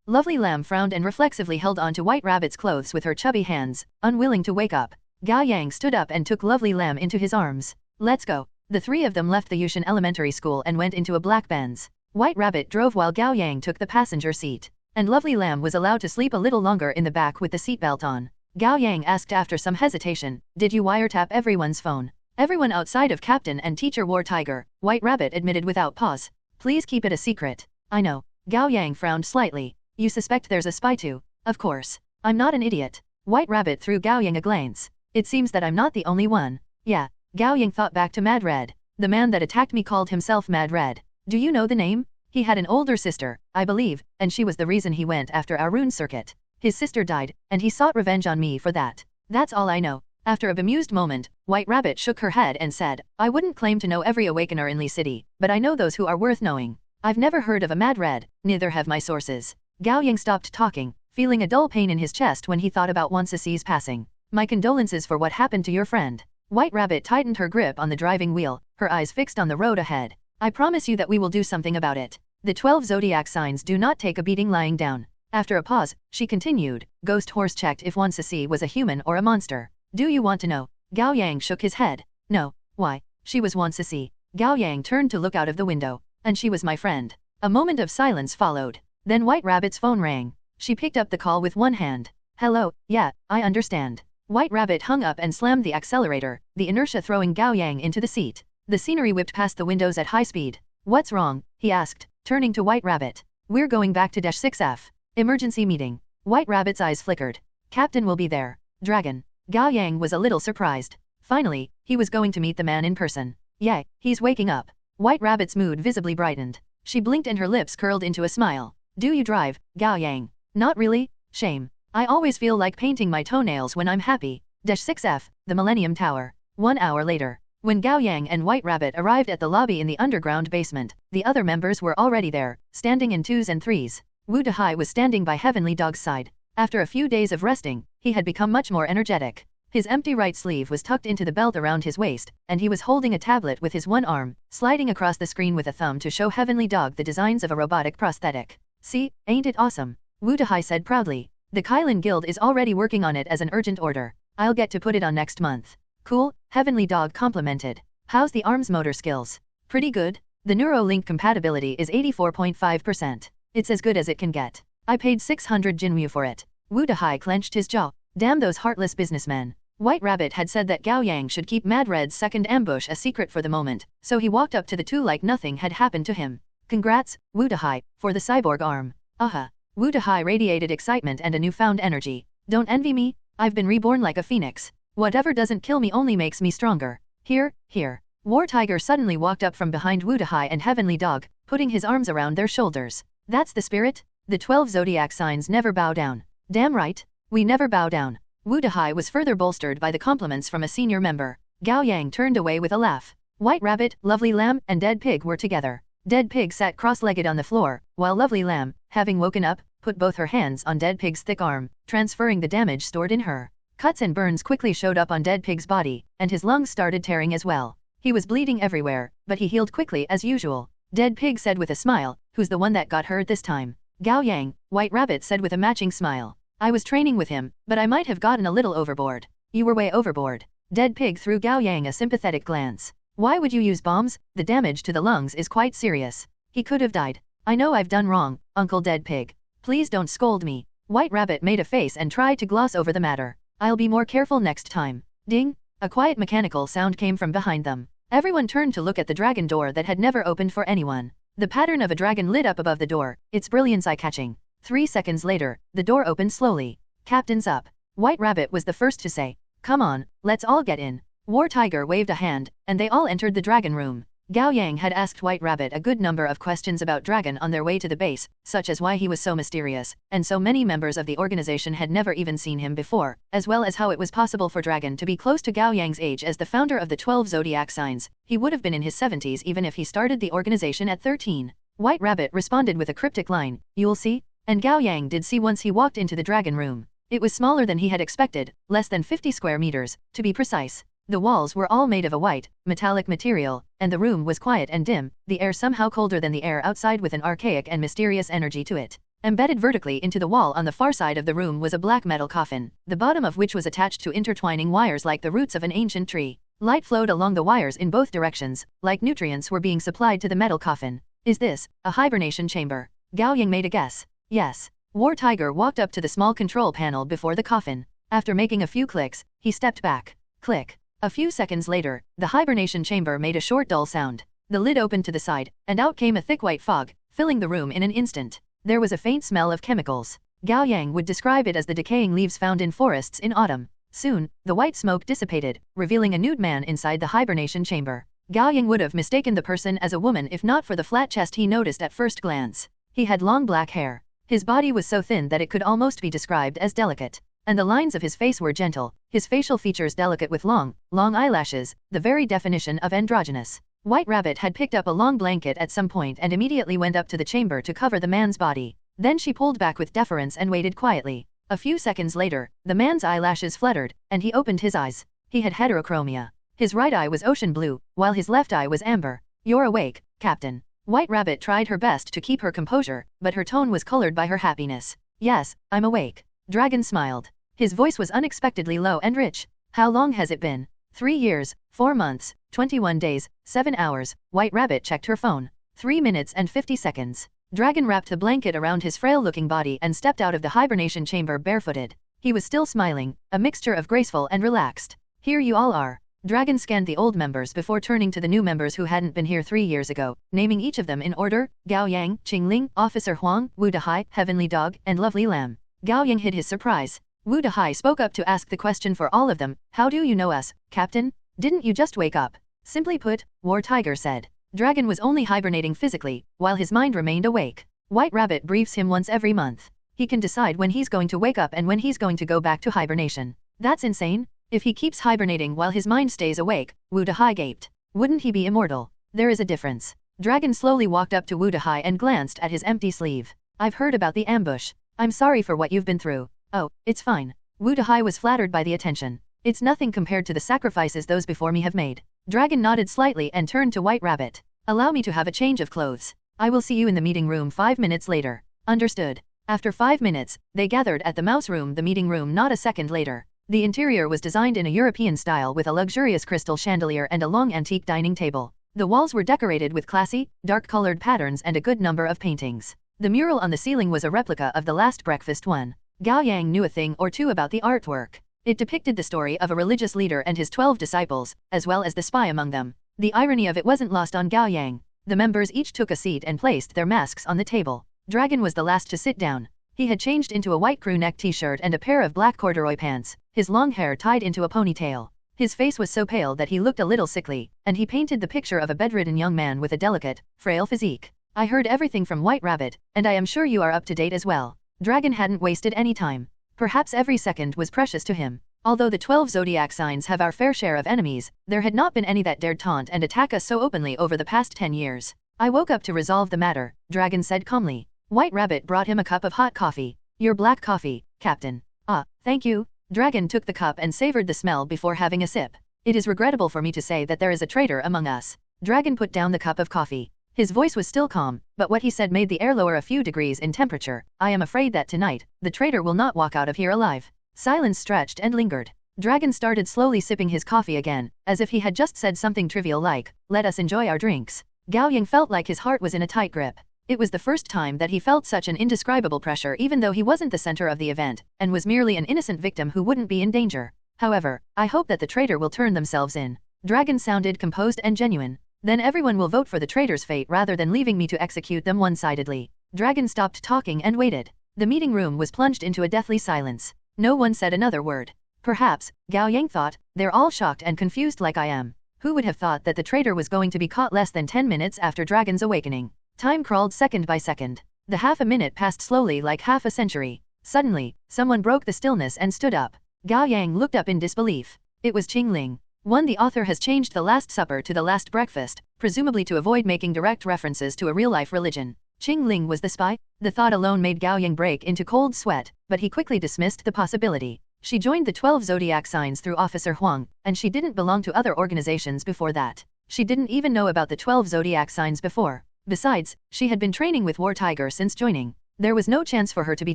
Lovely Lamb frowned and reflexively held on to White Rabbit's clothes with her chubby hands, unwilling to wake up. Gao Yang stood up and took Lovely Lamb into his arms. "Let's go." The three of them left the Yushan Elementary School and went into a black Benz. White Rabbit drove while Gao Yang took the passenger seat, and Lovely Lamb was allowed to sleep a little longer in the back with the seatbelt on. Gao Yang asked after some hesitation, "Did you wiretap everyone's phone?" "Everyone outside of Captain and Teacher War Tiger," White Rabbit admitted without pause. "Please keep it a secret." "I know." Gao Yang frowned slightly. "You suspect there's a spy too?" "Of course. I'm not an idiot." White Rabbit threw Gao Yang a glance. "It seems that I'm not the only one." "Yeah." Gao Yang thought back to Mad Red. "The man that attacked me called himself Mad Red. Do you know the name?" "He had an older sister, I believe, and she was the reason he went after our rune circuit. His sister died, and he sought revenge on me for that. That's all I know." After a bemused moment, White Rabbit shook her head and said, "I wouldn't claim to know every awakener in Lee City, but I know those who are worth knowing. I've never heard of a Mad Red, neither have my sources." Gao Yang stopped talking, feeling a dull pain in his chest when he thought about Wansasi's passing. "My condolences for what happened to your friend." White Rabbit tightened her grip on the driving wheel, her eyes fixed on the road ahead. "I promise you that we will do something about it. The 12 zodiac signs do not take a beating lying down." After a pause, she continued, "Ghost Horse checked if Wansasi was a human or a monster. Do you want to know?" Gao Yang shook his head. "No." "Why?" "She was Wansasi." Gao Yang turned to look out of the window. "And she was my friend." A moment of silence followed. Then White Rabbit's phone rang. She picked up the call with one hand. "Hello, yeah, I understand." White Rabbit hung up and slammed the accelerator, the inertia throwing Gao Yang into the seat. The scenery whipped past the windows at high speed. "What's wrong?" he asked, turning to White Rabbit. "We're going back to -6F. Emergency meeting." White Rabbit's eyes flickered. "Captain will be there. Dragon." Gao Yang was a little surprised. Finally, he was going to meet the man in person. "Yay, he's waking up." White Rabbit's mood visibly brightened. She blinked and her lips curled into a smile. "Do you drive, Gao Yang?" "Not really. Shame. I always feel like painting my toenails when I'm happy." -6F, the Millennium Tower. 1 hour later. When Gao Yang and White Rabbit arrived at the lobby in the underground basement, the other members were already there, standing in 2s and 3s. Wu Dehai was standing by Heavenly Dog's side. After a few days of resting, he had become much more energetic. His empty right sleeve was tucked into the belt around his waist, and he was holding a tablet with his one arm, sliding across the screen with a thumb to show Heavenly Dog the designs of a robotic prosthetic. "See, ain't it awesome?" Wu Dehai said proudly. "The Kylan Guild is already working on it as an urgent order. I'll get to put it on next month." "Cool," Heavenly Dog complimented. "How's the arms motor skills?" "Pretty good. The Neuralink compatibility is 84.5%. It's as good as it can get. I paid 600 Jinwu for it." Wu Dehai clenched his jaw. Damn those heartless businessmen. White Rabbit had said that Gao Yang should keep Mad Red's second ambush a secret for the moment, so he walked up to the two like nothing had happened to him. "Congrats, Wu Dehai, for the cyborg arm." "Aha." Wu Dehai radiated excitement and a newfound energy. "Don't envy me. I've been reborn like a phoenix. Whatever doesn't kill me only makes me stronger. Here, here." War Tiger suddenly walked up from behind Wu Dehai and Heavenly Dog, putting his arms around their shoulders. "That's the spirit. The 12 zodiac signs never bow down." "Damn right. We never bow down." Wu Dehai was further bolstered by the compliments from a senior member. Gao Yang turned away with a laugh. White Rabbit, Lovely Lamb, and Dead Pig were together. Dead Pig sat cross-legged on the floor, while Lovely Lamb, having woken up, put both her hands on Dead Pig's thick arm, transferring the damage stored in her. Cuts and burns quickly showed up on Dead Pig's body, and his lungs started tearing as well. He was bleeding everywhere, but he healed quickly as usual. Dead Pig said with a smile, who's the one that got hurt this time? Gao Yang, White Rabbit said with a matching smile. I was training with him, but I might have gotten a little overboard. You were way overboard. Dead Pig threw Gao Yang a sympathetic glance. Why would you use bombs? The damage to the lungs is quite serious. He could have died. I know I've done wrong, Uncle Dead Pig. Please don't scold me. White Rabbit made a face and tried to gloss over the matter. I'll be more careful next time. Ding! A quiet mechanical sound came from behind them. Everyone turned to look at the dragon door that had never opened for anyone. The pattern of a dragon lit up above the door, its brilliance eye-catching. 3 seconds later, the door opened slowly. Captain's up. White Rabbit was the first to say. Come on, let's all get in. War Tiger waved a hand, and they all entered the dragon room. Gao Yang had asked White Rabbit a good number of questions about Dragon on their way to the base, such as why he was so mysterious, and so many members of the organization had never even seen him before, as well as how it was possible for Dragon to be close to Gao Yang's age as the founder of the 12 zodiac signs. He would have been in his 70s even if he started the organization at 13. White Rabbit responded with a cryptic line, "You'll see?" And Gao Yang did see once he walked into the dragon room. It was smaller than he had expected, less than 50 square meters, to be precise. The walls were all made of a white, metallic material, and the room was quiet and dim, the air somehow colder than the air outside with an archaic and mysterious energy to it. Embedded vertically into the wall on the far side of the room was a black metal coffin, the bottom of which was attached to intertwining wires like the roots of an ancient tree. Light flowed along the wires in both directions, like nutrients were being supplied to the metal coffin. Is this a hibernation chamber? Gao Yang made a guess. Yes. War Tiger walked up to the small control panel before the coffin. After making a few clicks, he stepped back. Click. A few seconds later, the hibernation chamber made a short dull sound. The lid opened to the side, and out came a thick white fog, filling the room in an instant. There was a faint smell of chemicals. Gao Yang would describe it as the decaying leaves found in forests in autumn. Soon, the white smoke dissipated, revealing a nude man inside the hibernation chamber. Gao Yang would have mistaken the person as a woman if not for the flat chest he noticed at first glance. He had long black hair. His body was so thin that it could almost be described as delicate. And the lines of his face were gentle, his facial features delicate with long eyelashes, the very definition of androgynous. White Rabbit had picked up a long blanket at some point and immediately went up to the chamber to cover the man's body. Then she pulled back with deference and waited quietly. A few seconds later, the man's eyelashes fluttered, and he opened his eyes. He had heterochromia. His right eye was ocean blue, while his left eye was amber. You're awake, Captain. White Rabbit tried her best to keep her composure, but her tone was colored by her happiness. Yes, I'm awake. Dragon smiled. His voice was unexpectedly low and rich. How long has it been? 3 years, 4 months, 21 days, 7 hours. White Rabbit checked her phone. 3 minutes and 50 seconds. Dragon wrapped the blanket around his frail-looking body and stepped out of the hibernation chamber barefooted. He was still smiling, a mixture of graceful and relaxed. Here you all are. Dragon scanned the old members before turning to the new members who hadn't been here 3 years ago, naming each of them in order: Gao Yang, Qingling, Officer Huang, Wu Dahai, Heavenly Dog, and Lovely Lamb. Gao Yang hid his surprise. Wu Dahai spoke up to ask the question for all of them. How do you know us, Captain? Didn't you just wake up? Simply put, War Tiger said. Dragon was only hibernating physically, while his mind remained awake. White Rabbit briefs him once every month. He can decide when he's going to wake up and when he's going to go back to hibernation. That's insane. If he keeps hibernating while his mind stays awake, Wu Dahai gaped. Wouldn't he be immortal? There is a difference. Dragon slowly walked up to Wu Dahai and glanced at his empty sleeve. I've heard about the ambush. I'm sorry for what you've been through. Oh, it's fine. Wu Dahai was flattered by the attention. It's nothing compared to the sacrifices those before me have made. Dragon nodded slightly and turned to White Rabbit. Allow me to have a change of clothes. I will see you in the meeting room 5 minutes later. Understood. After 5 minutes, they gathered at the mouse room, the meeting room, not a second later. The interior was designed in a European style with a luxurious crystal chandelier and a long antique dining table. The walls were decorated with classy, dark-colored patterns and a good number of paintings. The mural on the ceiling was a replica of the last breakfast one. Gao Yang knew a thing or two about the artwork. It depicted the story of a religious leader and his 12 disciples, as well as the spy among them. The irony of it wasn't lost on Gao Yang. The members each took a seat and placed their masks on the table. Dragon was the last to sit down. He had changed into a white crew neck t-shirt and a pair of black corduroy pants, his long hair tied into a ponytail. His face was so pale that he looked a little sickly, and he painted the picture of a bedridden young man with a delicate, frail physique. I heard everything from White Rabbit, and I am sure you are up to date as well. Dragon hadn't wasted any time. Perhaps every second was precious to him. Although the 12 zodiac signs have our fair share of enemies, there had not been any that dared taunt and attack us so openly over the past 10 years. I woke up to resolve the matter, Dragon said calmly. White Rabbit brought him a cup of hot coffee. Your black coffee, Captain. Ah, thank you. Dragon took the cup and savored the smell before having a sip. It is regrettable for me to say that there is a traitor among us. Dragon put down the cup of coffee. His voice was still calm, but what he said made the air lower a few degrees in temperature. I am afraid that tonight, the traitor will not walk out of here alive. Silence stretched and lingered. Dragon started slowly sipping his coffee again, as if he had just said something trivial like, let us enjoy our drinks. Gao Yang felt like his heart was in a tight grip. It was the first time that he felt such an indescribable pressure even though he wasn't the center of the event, and was merely an innocent victim who wouldn't be in danger. However, I hope that the traitor will turn themselves in. Dragon sounded composed and genuine. Then everyone will vote for the traitor's fate rather than leaving me to execute them one-sidedly. Dragon stopped talking and waited. The meeting room was plunged into a deathly silence. No one said another word. Perhaps, Gao Yang thought, they're all shocked and confused like I am. Who would have thought that the traitor was going to be caught less than 10 minutes after Dragon's awakening? Time crawled second by second. The half a minute passed slowly like half a century. Suddenly, someone broke the stillness and stood up. Gao Yang looked up in disbelief. It was Qingling. The author has changed the Last Supper to the Last Breakfast, presumably to avoid making direct references to a real-life religion. Qingling was the spy? The thought alone made Gao Yang break into cold sweat, but he quickly dismissed the possibility. She joined the 12 zodiac signs through Officer Huang, and she didn't belong to other organizations before that. She didn't even know about the 12 zodiac signs before. Besides, she had been training with War Tiger since joining. There was no chance for her to be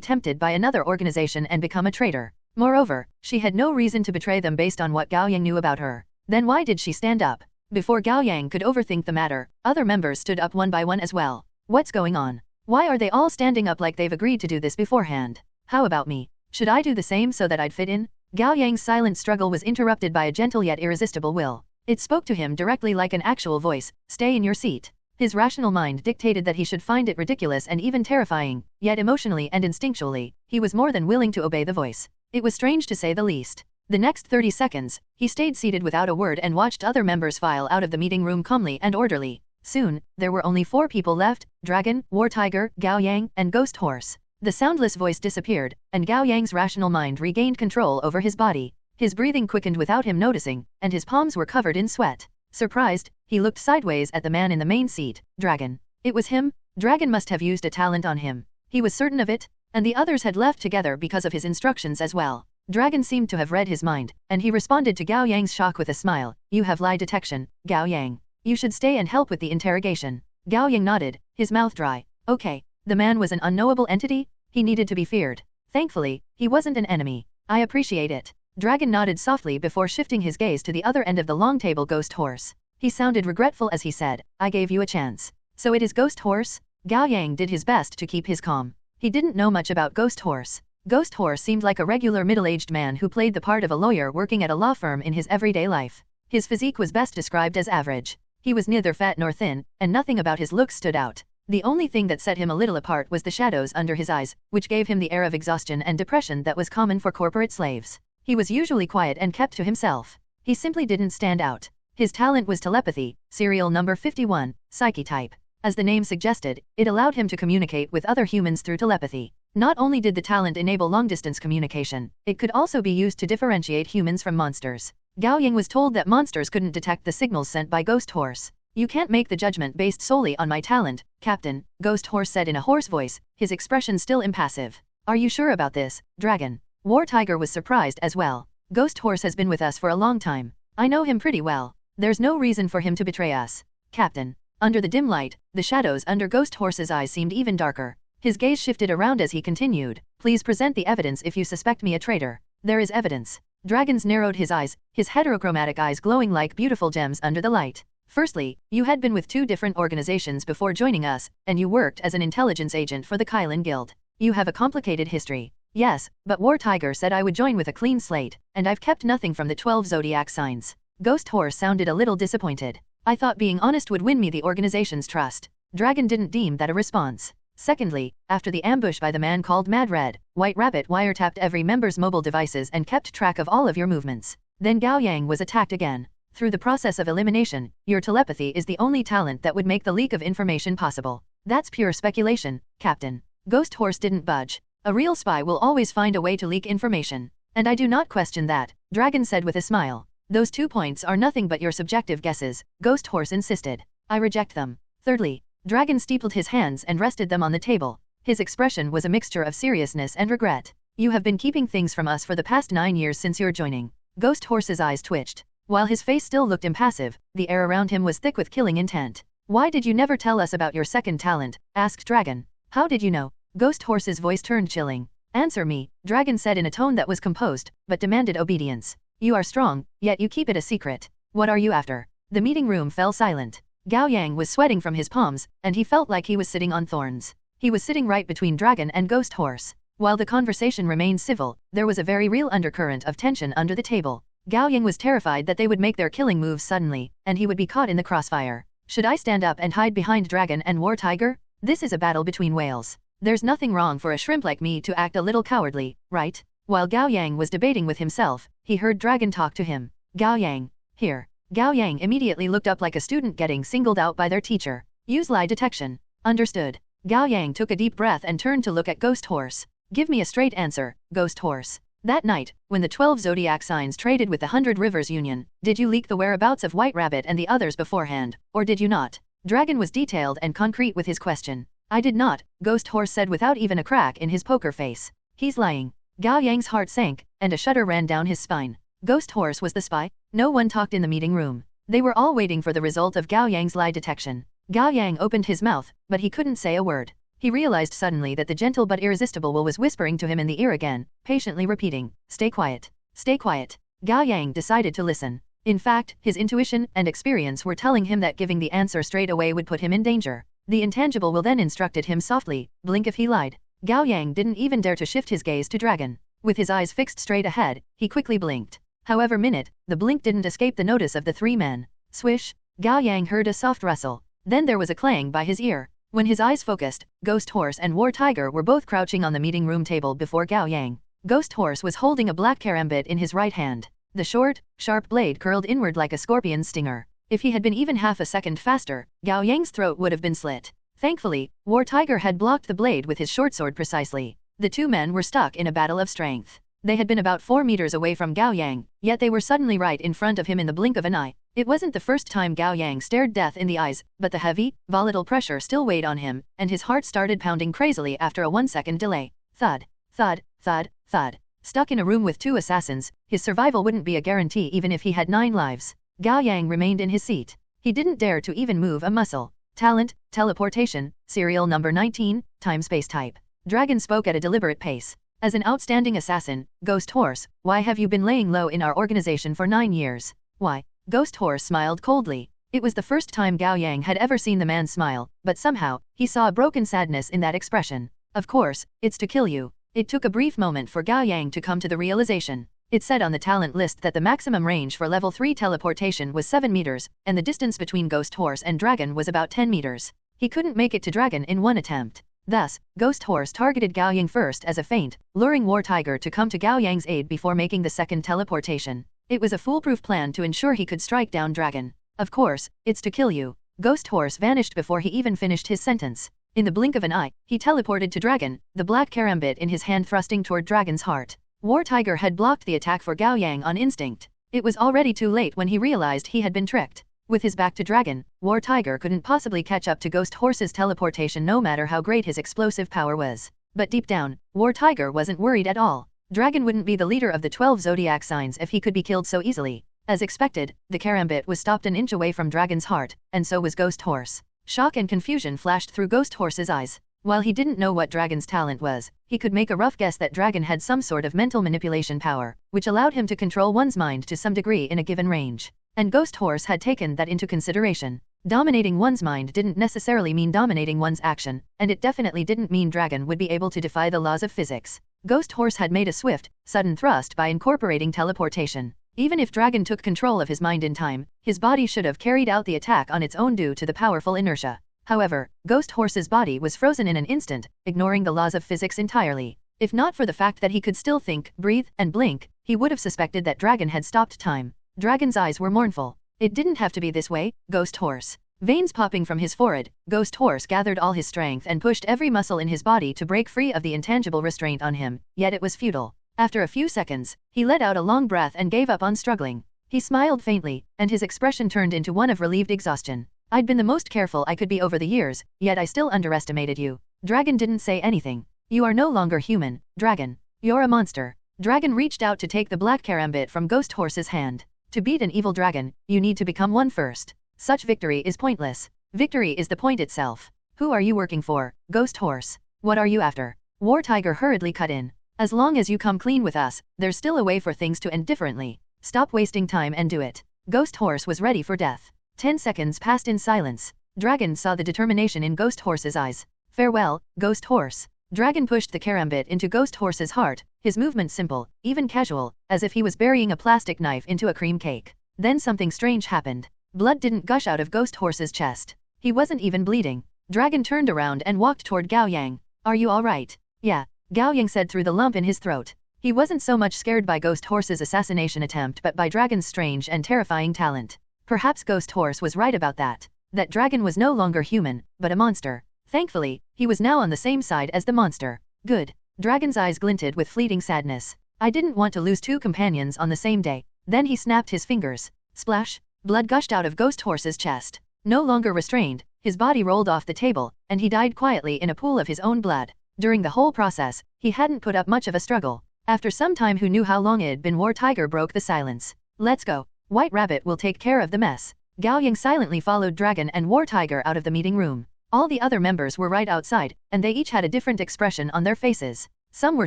tempted by another organization and become a traitor. Moreover, she had no reason to betray them based on what Gao Yang knew about her. Then why did she stand up? Before Gao Yang could overthink the matter, other members stood up one by one as well. What's going on? Why are they all standing up like they've agreed to do this beforehand? How about me? Should I do the same so that I'd fit in? Gao Yang's silent struggle was interrupted by a gentle yet irresistible will. It spoke to him directly like an actual voice, stay in your seat. His rational mind dictated that he should find it ridiculous and even terrifying, yet emotionally and instinctually, he was more than willing to obey the voice. It was strange to say the least. The next 30 seconds, he stayed seated without a word and watched other members file out of the meeting room calmly and orderly. Soon, there were only 4 people left, Dragon, War Tiger, Gao Yang, and Ghost Horse. The soundless voice disappeared, and Gao Yang's rational mind regained control over his body. His breathing quickened without him noticing, and his palms were covered in sweat. Surprised, he looked sideways at the man in the main seat, Dragon. It was him? Dragon must have used a talent on him. He was certain of it, and the others had left together because of his instructions as well. Dragon seemed to have read his mind, and he responded to Gao Yang's shock with a smile. You have lie detection, Gao Yang. You should stay and help with the interrogation. Gao Yang nodded, his mouth dry. Okay. The man was an unknowable entity? He needed to be feared. Thankfully, he wasn't an enemy. I appreciate it. Dragon nodded softly before shifting his gaze to the other end of the long table. Ghost Horse. He sounded regretful as he said, I gave you a chance. So it is Ghost Horse? Gao Yang did his best to keep his calm. He didn't know much about Ghost Horse. Ghost Horse seemed like a regular middle-aged man who played the part of a lawyer working at a law firm in his everyday life. His physique was best described as average. He was neither fat nor thin, and nothing about his looks stood out. The only thing that set him a little apart was the shadows under his eyes, which gave him the air of exhaustion and depression that was common for corporate slaves. He was usually quiet and kept to himself. He simply didn't stand out. His talent was telepathy, serial number 51, psyche type. As the name suggested, it allowed him to communicate with other humans through telepathy. Not only did the talent enable long-distance communication, it could also be used to differentiate humans from monsters. Gao Yang was told that monsters couldn't detect the signals sent by Ghost Horse. You can't make the judgment based solely on my talent, Captain, Ghost Horse said in a hoarse voice, his expression still impassive. Are you sure about this, Dragon? War Tiger was surprised as well. Ghost Horse has been with us for a long time. I know him pretty well. There's no reason for him to betray us. Captain. Under the dim light, the shadows under Ghost Horse's eyes seemed even darker. His gaze shifted around as he continued. Please present the evidence if you suspect me a traitor. There is evidence. Dragons narrowed his eyes, his heterochromatic eyes glowing like beautiful gems under the light. Firstly, you had been with 2 different organizations before joining us, and you worked as an intelligence agent for the Kylan Guild. You have a complicated history. Yes, but War Tiger said I would join with a clean slate, and I've kept nothing from the 12 zodiac signs. Ghost Horse sounded a little disappointed. I thought being honest would win me the organization's trust. Dragon didn't deem that a response. Secondly, after the ambush by the man called Mad Red, White Rabbit wiretapped every member's mobile devices and kept track of all of your movements. Then Gao Yang was attacked again. Through the process of elimination, your telepathy is the only talent that would make the leak of information possible. That's pure speculation, Captain. Ghost Horse didn't budge. A real spy will always find a way to leak information. And I do not question that, Dragon said with a smile. Those 2 points are nothing but your subjective guesses, Ghost Horse insisted. I reject them. Thirdly, Dragon steepled his hands and rested them on the table. His expression was a mixture of seriousness and regret. You have been keeping things from us for the past 9 years since your joining. Ghost Horse's eyes twitched. While his face still looked impassive, the air around him was thick with killing intent. Why did you never tell us about your second talent? Asked Dragon. How did you know? Ghost Horse's voice turned chilling. Answer me, Dragon said in a tone that was composed, but demanded obedience. You are strong, yet you keep it a secret. What are you after? The meeting room fell silent. Gao Yang was sweating from his palms, and he felt like he was sitting on thorns. He was sitting right between Dragon and Ghost Horse. While the conversation remained civil, there was a very real undercurrent of tension under the table. Gao Yang was terrified that they would make their killing moves suddenly, and he would be caught in the crossfire. Should I stand up and hide behind Dragon and War Tiger? This is a battle between whales. There's nothing wrong for a shrimp like me to act a little cowardly, right? While Gao Yang was debating with himself, he heard Dragon talk to him. Gao Yang, here. Gao Yang immediately looked up like a student getting singled out by their teacher. Use lie detection. Understood. Gao Yang took a deep breath and turned to look at Ghost Horse. Give me a straight answer, Ghost Horse. That night, when the 12 zodiac signs traded with the 100 Rivers Union, did you leak the whereabouts of White Rabbit and the others beforehand, or did you not? Dragon was detailed and concrete with his question. I did not, Ghost Horse said without even a crack in his poker face. He's lying. Gao Yang's heart sank, and a shudder ran down his spine. Ghost Horse was the spy? No one talked in the meeting room. They were all waiting for the result of Gao Yang's lie detection. Gao Yang opened his mouth, but he couldn't say a word. He realized suddenly that the gentle but irresistible Will was whispering to him in the ear again, patiently repeating, stay quiet. Stay quiet. Gao Yang decided to listen. In fact, his intuition and experience were telling him that giving the answer straight away would put him in danger. The intangible Will then instructed him softly, blink if he lied. Gao Yang didn't even dare to shift his gaze to Dragon. With his eyes fixed straight ahead, he quickly blinked. However the blink didn't escape the notice of the three men. Swish! Gao Yang heard a soft rustle. Then there was a clang by his ear. When his eyes focused, Ghost Horse and War Tiger were both crouching on the meeting room table before Gao Yang. Ghost Horse was holding a black karambit in his right hand. The short, sharp blade curled inward like a scorpion's stinger. If he had been even half a second faster, Gao Yang's throat would have been slit. Thankfully, War Tiger had blocked the blade with his short sword precisely. The two men were stuck in a battle of strength. They had been about 4 meters away from Gao Yang, yet they were suddenly right in front of him in the blink of an eye. It wasn't the first time Gao Yang stared death in the eyes, but the heavy, volatile pressure still weighed on him, and his heart started pounding crazily after a 1-second delay. Thud, thud, thud, thud. Stuck in a room with 2 assassins, his survival wouldn't be a guarantee even if he had 9 lives. Gao Yang remained in his seat. He didn't dare to even move a muscle. Talent, teleportation, serial number 19, time-space type. Dragon spoke at a deliberate pace. As an outstanding assassin, Ghost Horse, why have you been laying low in our organization for 9 years? Why? Ghost Horse smiled coldly. It was the first time Gao Yang had ever seen the man smile, but somehow, he saw a broken sadness in that expression. Of course, it's to kill you. It took a brief moment for Gao Yang to come to the realization. It said on the talent list that the maximum range for level 3 teleportation was 7 meters, and the distance between Ghost Horse and Dragon was about 10 meters. He couldn't make it to Dragon in one attempt. Thus, Ghost Horse targeted Gao Yang first as a feint, luring War Tiger to come to Gao Yang's aid before making the second teleportation. It was a foolproof plan to ensure he could strike down Dragon. Of course, it's to kill you. Ghost Horse vanished before he even finished his sentence. In the blink of an eye, he teleported to Dragon, the black karambit in his hand thrusting toward Dragon's heart. War Tiger had blocked the attack for Gao Yang on instinct. It was already too late when he realized he had been tricked. With his back to Dragon, War Tiger couldn't possibly catch up to Ghost Horse's teleportation no matter how great his explosive power was. But deep down, War Tiger wasn't worried at all. Dragon wouldn't be the leader of the 12 zodiac signs if he could be killed so easily. As expected, the karambit was stopped an inch away from Dragon's heart, and so was Ghost Horse. Shock and confusion flashed through Ghost Horse's eyes. While he didn't know what Dragon's talent was, he could make a rough guess that Dragon had some sort of mental manipulation power, which allowed him to control one's mind to some degree in a given range. And Ghost Horse had taken that into consideration. Dominating one's mind didn't necessarily mean dominating one's action, and it definitely didn't mean Dragon would be able to defy the laws of physics. Ghost Horse had made a swift, sudden thrust by incorporating teleportation. Even if Dragon took control of his mind in time, his body should have carried out the attack on its own due to the powerful inertia. However, Ghost Horse's body was frozen in an instant, ignoring the laws of physics entirely. If not for the fact that he could still think, breathe, and blink, he would have suspected that Dragon had stopped time. Dragon's eyes were mournful. It didn't have to be this way, Ghost Horse. Veins popping from his forehead, Ghost Horse gathered all his strength and pushed every muscle in his body to break free of the intangible restraint on him, yet it was futile. After a few seconds, he let out a long breath and gave up on struggling. He smiled faintly, and his expression turned into one of relieved exhaustion. I'd been the most careful I could be over the years, yet I still underestimated you. Dragon didn't say anything. You are no longer human, Dragon. You're a monster. Dragon reached out to take the black karambit from Ghost Horse's hand. To beat an evil dragon, you need to become one first. Such victory is pointless. Victory is the point itself. Who are you working for, Ghost Horse? What are you after? War Tiger hurriedly cut in. As long as you come clean with us, there's still a way for things to end differently. Stop wasting time and do it. Ghost Horse was ready for death. 10 seconds passed in silence. Dragon saw the determination in Ghost Horse's eyes. Farewell, Ghost Horse. Dragon pushed the karambit into Ghost Horse's heart, his movement simple, even casual, as if he was burying a plastic knife into a cream cake. Then something strange happened. Blood didn't gush out of Ghost Horse's chest. He wasn't even bleeding. Dragon turned around and walked toward Gao Yang. Are you alright? Yeah, Gao Yang said through the lump in his throat. He wasn't so much scared by Ghost Horse's assassination attempt but by Dragon's strange and terrifying talent. Perhaps Ghost Horse was right about that. That Dragon was no longer human, but a monster. Thankfully, he was now on the same side as the monster. Good. Dragon's eyes glinted with fleeting sadness. I didn't want to lose two companions on the same day. Then he snapped his fingers. Splash. Blood gushed out of Ghost Horse's chest. No longer restrained, his body rolled off the table, and he died quietly in a pool of his own blood. During the whole process, he hadn't put up much of a struggle. After some time who knew how long it'd been War Tiger broke the silence. Let's go. White Rabbit will take care of the mess. Gao Yang silently followed Dragon and War Tiger out of the meeting room. All the other members were right outside, and they each had a different expression on their faces. Some were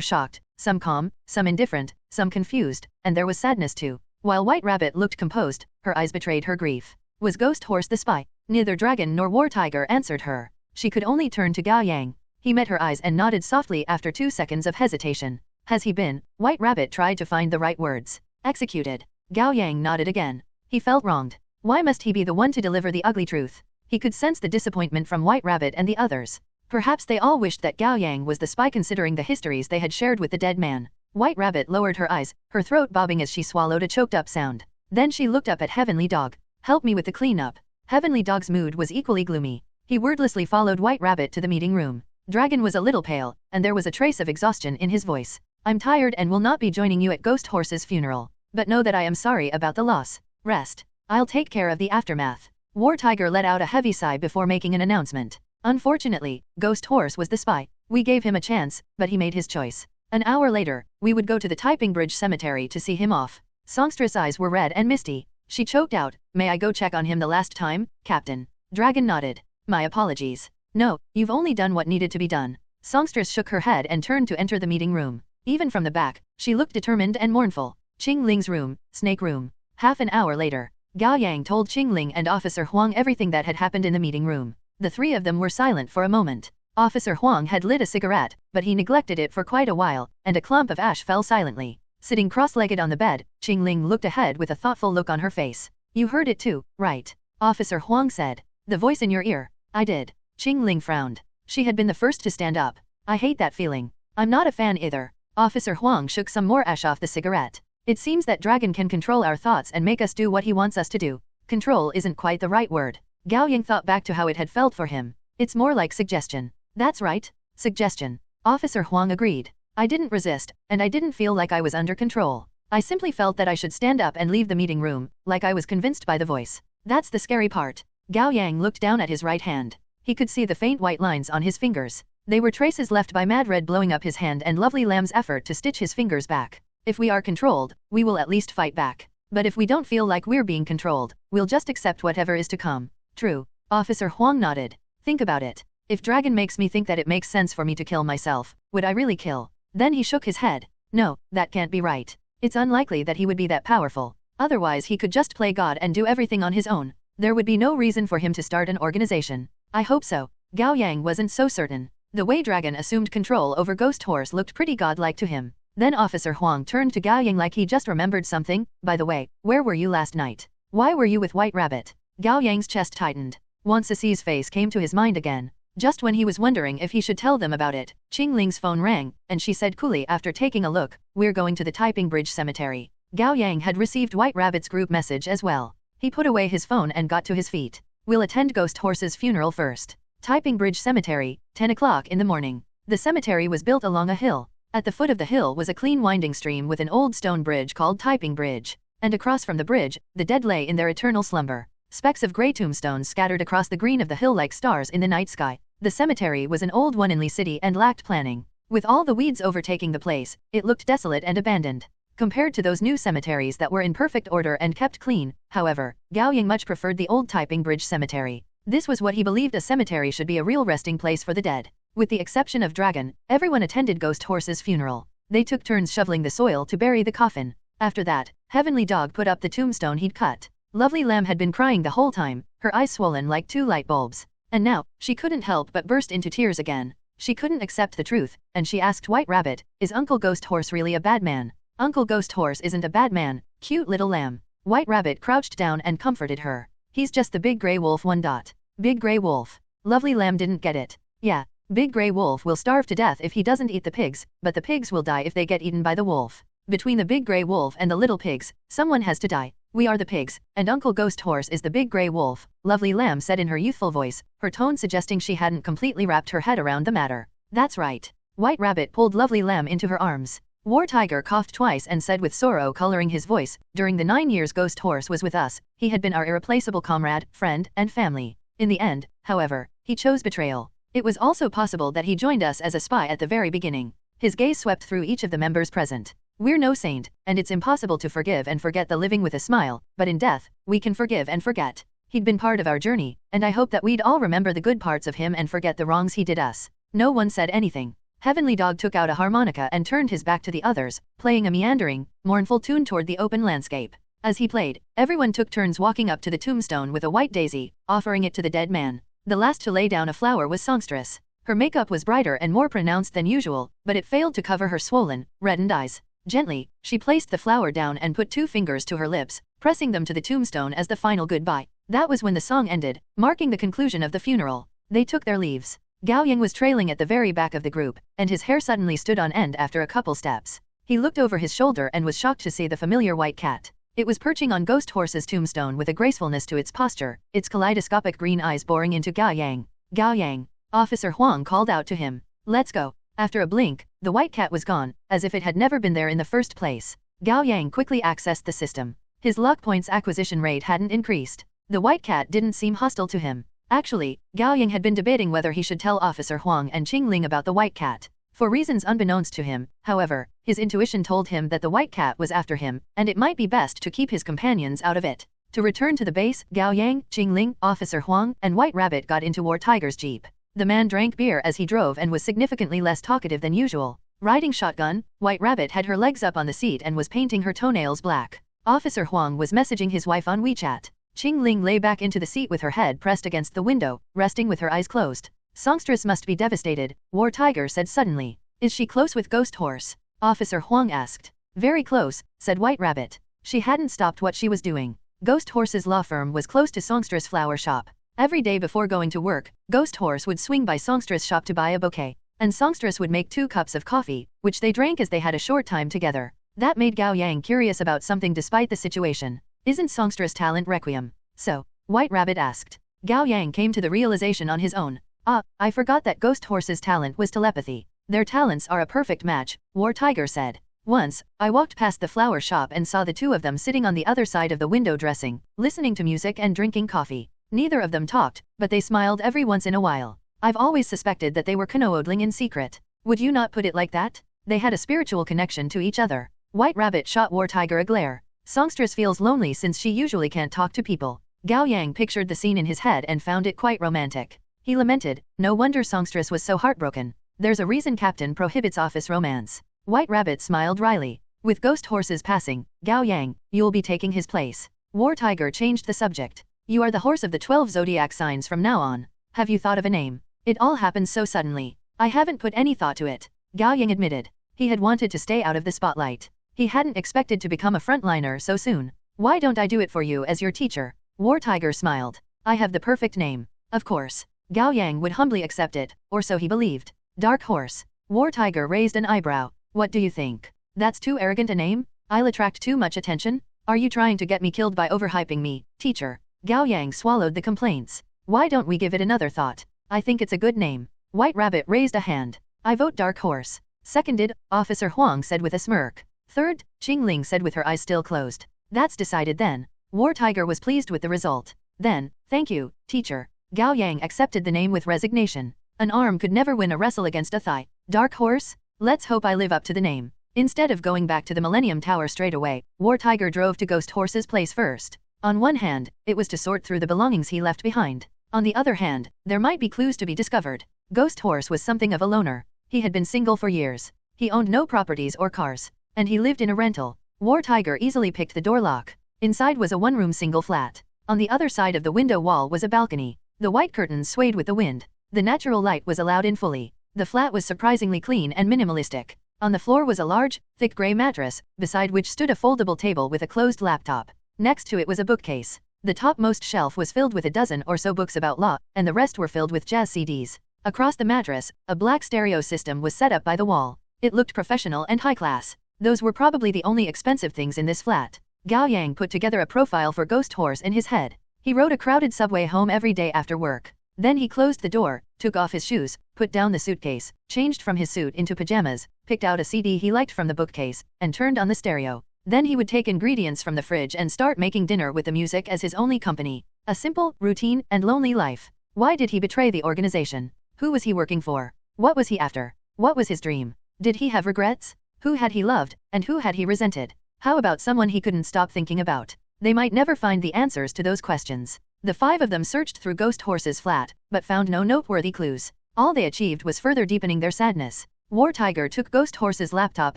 shocked, some calm, some indifferent, some confused, and there was sadness too. While White Rabbit looked composed, her eyes betrayed her grief. Was Ghost Horse the spy? Neither Dragon nor War Tiger answered her. She could only turn to Gao Yang. He met her eyes and nodded softly after 2 seconds of hesitation. Has he been? White Rabbit tried to find the right words. Executed. Gao Yang nodded again. He felt wronged. Why must he be the one to deliver the ugly truth? He could sense the disappointment from White Rabbit and the others. Perhaps they all wished that Gao Yang was the spy considering the histories they had shared with the dead man. White Rabbit lowered her eyes, her throat bobbing as she swallowed a choked-up sound. Then she looked up at Heavenly Dog. Help me with the cleanup. Heavenly Dog's mood was equally gloomy. He wordlessly followed White Rabbit to the meeting room. Dragon was a little pale, and there was a trace of exhaustion in his voice. I'm tired and will not be joining you at Ghost Horse's funeral. But know that I am sorry about the loss. Rest. I'll take care of the aftermath. War Tiger let out a heavy sigh before making an announcement. Unfortunately, Ghost Horse was the spy. We gave him a chance, but he made his choice. An hour later, we would go to the Typing Bridge Cemetery to see him off. Songstress' eyes were red and misty. She choked out, may I go check on him the last time, Captain? Dragon nodded. My apologies. No, you've only done what needed to be done. Songstress shook her head and turned to enter the meeting room. Even from the back, she looked determined and mournful. Qing Ling's room, Snake Room. Half an hour later, Gao Yang told Qing Ling and Officer Huang everything that had happened in the meeting room. The three of them were silent for a moment. Officer Huang had lit a cigarette, but he neglected it for quite a while, and a clump of ash fell silently. Sitting cross-legged on the bed, Qing Ling looked ahead with a thoughtful look on her face. You heard it too, right? Officer Huang said. The voice in your ear. I did. Qing Ling frowned. She had been the first to stand up. I hate that feeling. I'm not a fan either. Officer Huang shook some more ash off the cigarette. It seems that Dragon can control our thoughts and make us do what he wants us to do. Control isn't quite the right word. Gao Yang thought back to how it had felt for him. It's more like suggestion. That's right. Suggestion. Officer Huang agreed. I didn't resist, and I didn't feel like I was under control. I simply felt that I should stand up and leave the meeting room, like I was convinced by the voice. That's the scary part. Gao Yang looked down at his right hand. He could see the faint white lines on his fingers. They were traces left by Mad Red blowing up his hand and Lovely Lamb's effort to stitch his fingers back. If we are controlled, we will at least fight back. But if we don't feel like we're being controlled, we'll just accept whatever is to come. True. Officer Huang nodded. Think about it. If Dragon makes me think that it makes sense for me to kill myself, would I really kill? Then he shook his head. No, that can't be right. It's unlikely that he would be that powerful. Otherwise he could just play God and do everything on his own. There would be no reason for him to start an organization. I hope so. Gao Yang wasn't so certain. The way Dragon assumed control over Ghost Horse looked pretty godlike to him. Then Officer Huang turned to Gao Yang like he just remembered something. By the way, where were you last night? Why were you with White Rabbit? Gao Yang's chest tightened. Wan Ceci's face came to his mind again. Just when he was wondering if he should tell them about it, Qing Ling's phone rang, and she said coolly after taking a look, we're going to the Typing Bridge Cemetery. Gao Yang had received White Rabbit's group message as well. He put away his phone and got to his feet. We'll attend Ghost Horse's funeral first. Typing Bridge Cemetery, 10 o'clock in the morning. The cemetery was built along a hill. At the foot of the hill was a clean winding stream with an old stone bridge called Typing Bridge. And across from the bridge, the dead lay in their eternal slumber. Specks of grey tombstones scattered across the green of the hill like stars in the night sky. The cemetery was an old one in Lee City and lacked planning. With all the weeds overtaking the place, it looked desolate and abandoned. compared to those new cemeteries that were in perfect order and kept clean. However, Gao Yang much preferred the old typing bridge cemetery. This was what he believed a cemetery should be, a real resting place for the dead. With the exception of Dragon, everyone attended Ghost Horse's funeral. They took turns shoveling the soil to bury the coffin. After that, Heavenly Dog put up the tombstone he'd cut. Lovely Lamb had been crying the whole time, her eyes swollen like two light bulbs. And now, she couldn't help but burst into tears again. She couldn't accept the truth, and she asked White Rabbit, "Is Uncle Ghost Horse really a bad man?" "Uncle Ghost Horse isn't a bad man, cute little lamb." White Rabbit crouched down and comforted her. "He's just the big grey wolf one dot." Big grey wolf. Lovely Lamb didn't get it. "Yeah, Big grey wolf will starve to death if he doesn't eat the pigs, but the pigs will die if they get eaten by the wolf. Between the big grey wolf and the little pigs, someone has to die. We are the pigs, and Uncle Ghost Horse is the big grey wolf," Lovely Lamb said in her youthful voice, her tone suggesting she hadn't completely wrapped her head around the matter. "That's right." White Rabbit pulled Lovely Lamb into her arms. War Tiger coughed twice and said with sorrow coloring his voice, "During the 9 years Ghost Horse was with us, he had been our irreplaceable comrade, friend, and family. In the end, however, he chose betrayal. It was also possible that he joined us as a spy at the very beginning." His gaze swept through each of the members present. "We're no saint, and it's impossible to forgive and forget the living with a smile, but in death, we can forgive and forget. He'd been part of our journey, and I hope that we'd all remember the good parts of him and forget the wrongs he did us." No one said anything. Heavenly Dog took out a harmonica and turned his back to the others, playing a meandering, mournful tune toward the open landscape. As he played, everyone took turns walking up to the tombstone with a white daisy, offering it to the dead man. The last to lay down a flower was songstress. Her makeup was brighter and more pronounced than usual, but it failed to cover her swollen, reddened eyes. Gently, she placed the flower down and put 2 fingers to her lips, pressing them to the tombstone as the final goodbye. That was when the song ended, marking the conclusion of the funeral. They took their leaves. Gao Yang was trailing at the very back of the group, and his hair suddenly stood on end after a couple steps. He looked over his shoulder and was shocked to see the familiar white cat. It was perching on Ghost Horse's tombstone with a gracefulness to its posture, its kaleidoscopic green eyes boring into Gao Yang. "Gao Yang." Officer Huang called out to him. "Let's go." After a blink, the white cat was gone, as if it had never been there in the first place. Gao Yang quickly accessed the system. His luck points acquisition rate hadn't increased. The white cat didn't seem hostile to him. Actually, Gao Yang had been debating whether he should tell Officer Huang and Qing Ling about the white cat. For reasons unbeknownst to him, however, his intuition told him that the white cat was after him, and it might be best to keep his companions out of it. To return to the base, Gao Yang, Qing Ling, Officer Huang, and White Rabbit got into War Tiger's jeep. The man drank beer as he drove and was significantly less talkative than usual. Riding shotgun, White Rabbit had her legs up on the seat and was painting her toenails black. Officer Huang was messaging his wife on WeChat. Qing Ling lay back into the seat with her head pressed against the window, resting with her eyes closed. "Songstress must be devastated," War Tiger said suddenly. "Is she close with Ghost Horse?" Officer Huang asked. "Very close," said White Rabbit. She hadn't stopped what she was doing. Ghost Horse's law firm was close to Songstress' flower shop. Every day before going to work, Ghost Horse would swing by Songstress' shop to buy a bouquet, and Songstress would make 2 cups of coffee, which they drank as they had a short time together. That made Gao Yang curious about something despite the situation. "Isn't Songstress' talent requiem?" "So?" White Rabbit asked. Gao Yang came to the realization on his own. "Ah, I forgot that Ghost Horse's talent was telepathy. Their talents are a perfect match," War Tiger said. "Once, I walked past the flower shop and saw the 2 of them sitting on the other side of the window dressing, listening to music and drinking coffee. Neither of them talked, but they smiled every once in a while. I've always suspected that they were canoodling in secret. Would you not put it like that? They had a spiritual connection to each other." White Rabbit shot War Tiger a glare. Songstress feels lonely since she usually can't talk to people. Gao Yang pictured the scene in his head and found it quite romantic. He lamented, "No wonder Songstress was so heartbroken. There's a reason Captain prohibits office romance." White Rabbit smiled wryly. "With Ghost Horse's passing, Gao Yang, you'll be taking his place." War Tiger changed the subject. "You are the horse of the 12 zodiac signs from now on. Have you thought of a name?" "It all happened so suddenly. I haven't put any thought to it," Gao Yang admitted. He had wanted to stay out of the spotlight. He hadn't expected to become a frontliner so soon. "Why don't I do it for you as your teacher?" War Tiger smiled. "I have the perfect name." Of course. Gao Yang would humbly accept it, or so he believed. Dark Horse. War Tiger raised an eyebrow. "What do you think? That's too arrogant a name? I'll attract too much attention? Are you trying to get me killed by overhyping me, teacher?" Gao Yang swallowed the complaints. "Why don't we give it another thought? I think it's a good name." White Rabbit raised a hand. "I vote Dark Horse." "Seconded," Officer Huang said with a smirk. "Third," Qing Ling said with her eyes still closed. "That's decided then." War Tiger was pleased with the result. "Then, thank you, teacher." Gao Yang accepted the name with resignation. An arm could never win a wrestle against a thigh. "Dark Horse? Let's hope I live up to the name." Instead of going back to the Millennium Tower straight away, War Tiger drove to Ghost Horse's place first. On one hand, it was to sort through the belongings he left behind. On the other hand, there might be clues to be discovered. Ghost Horse was something of a loner. He had been single for years. He owned no properties or cars. And he lived in a rental. War Tiger easily picked the door lock. Inside was a one-room single flat. On the other side of the window wall was a balcony. The white curtains swayed with the wind. The natural light was allowed in fully. The flat was surprisingly clean and minimalistic. On the floor was a large, thick gray mattress, beside which stood a foldable table with a closed laptop. Next to it was a bookcase. The topmost shelf was filled with a dozen or so books about law, and the rest were filled with jazz CDs. Across the mattress, a black stereo system was set up by the wall. It looked professional and high class. Those were probably the only expensive things in this flat. Gao Yang put together a profile for Ghost Horse in his head. He rode a crowded subway home every day after work. Then he closed the door, took off his shoes, put down the suitcase, changed from his suit into pajamas, picked out a CD he liked from the bookcase, and turned on the stereo. Then he would take ingredients from the fridge and start making dinner with the music as his only company. A simple, routine, and lonely life. Why did he betray the organization? Who was he working for? What was he after? What was his dream? Did he have regrets? Who had he loved, and who had he resented? How about someone he couldn't stop thinking about? They might never find the answers to those questions. The five of them searched through Ghost Horse's flat, but found no noteworthy clues. All they achieved was further deepening their sadness. War Tiger took Ghost Horse's laptop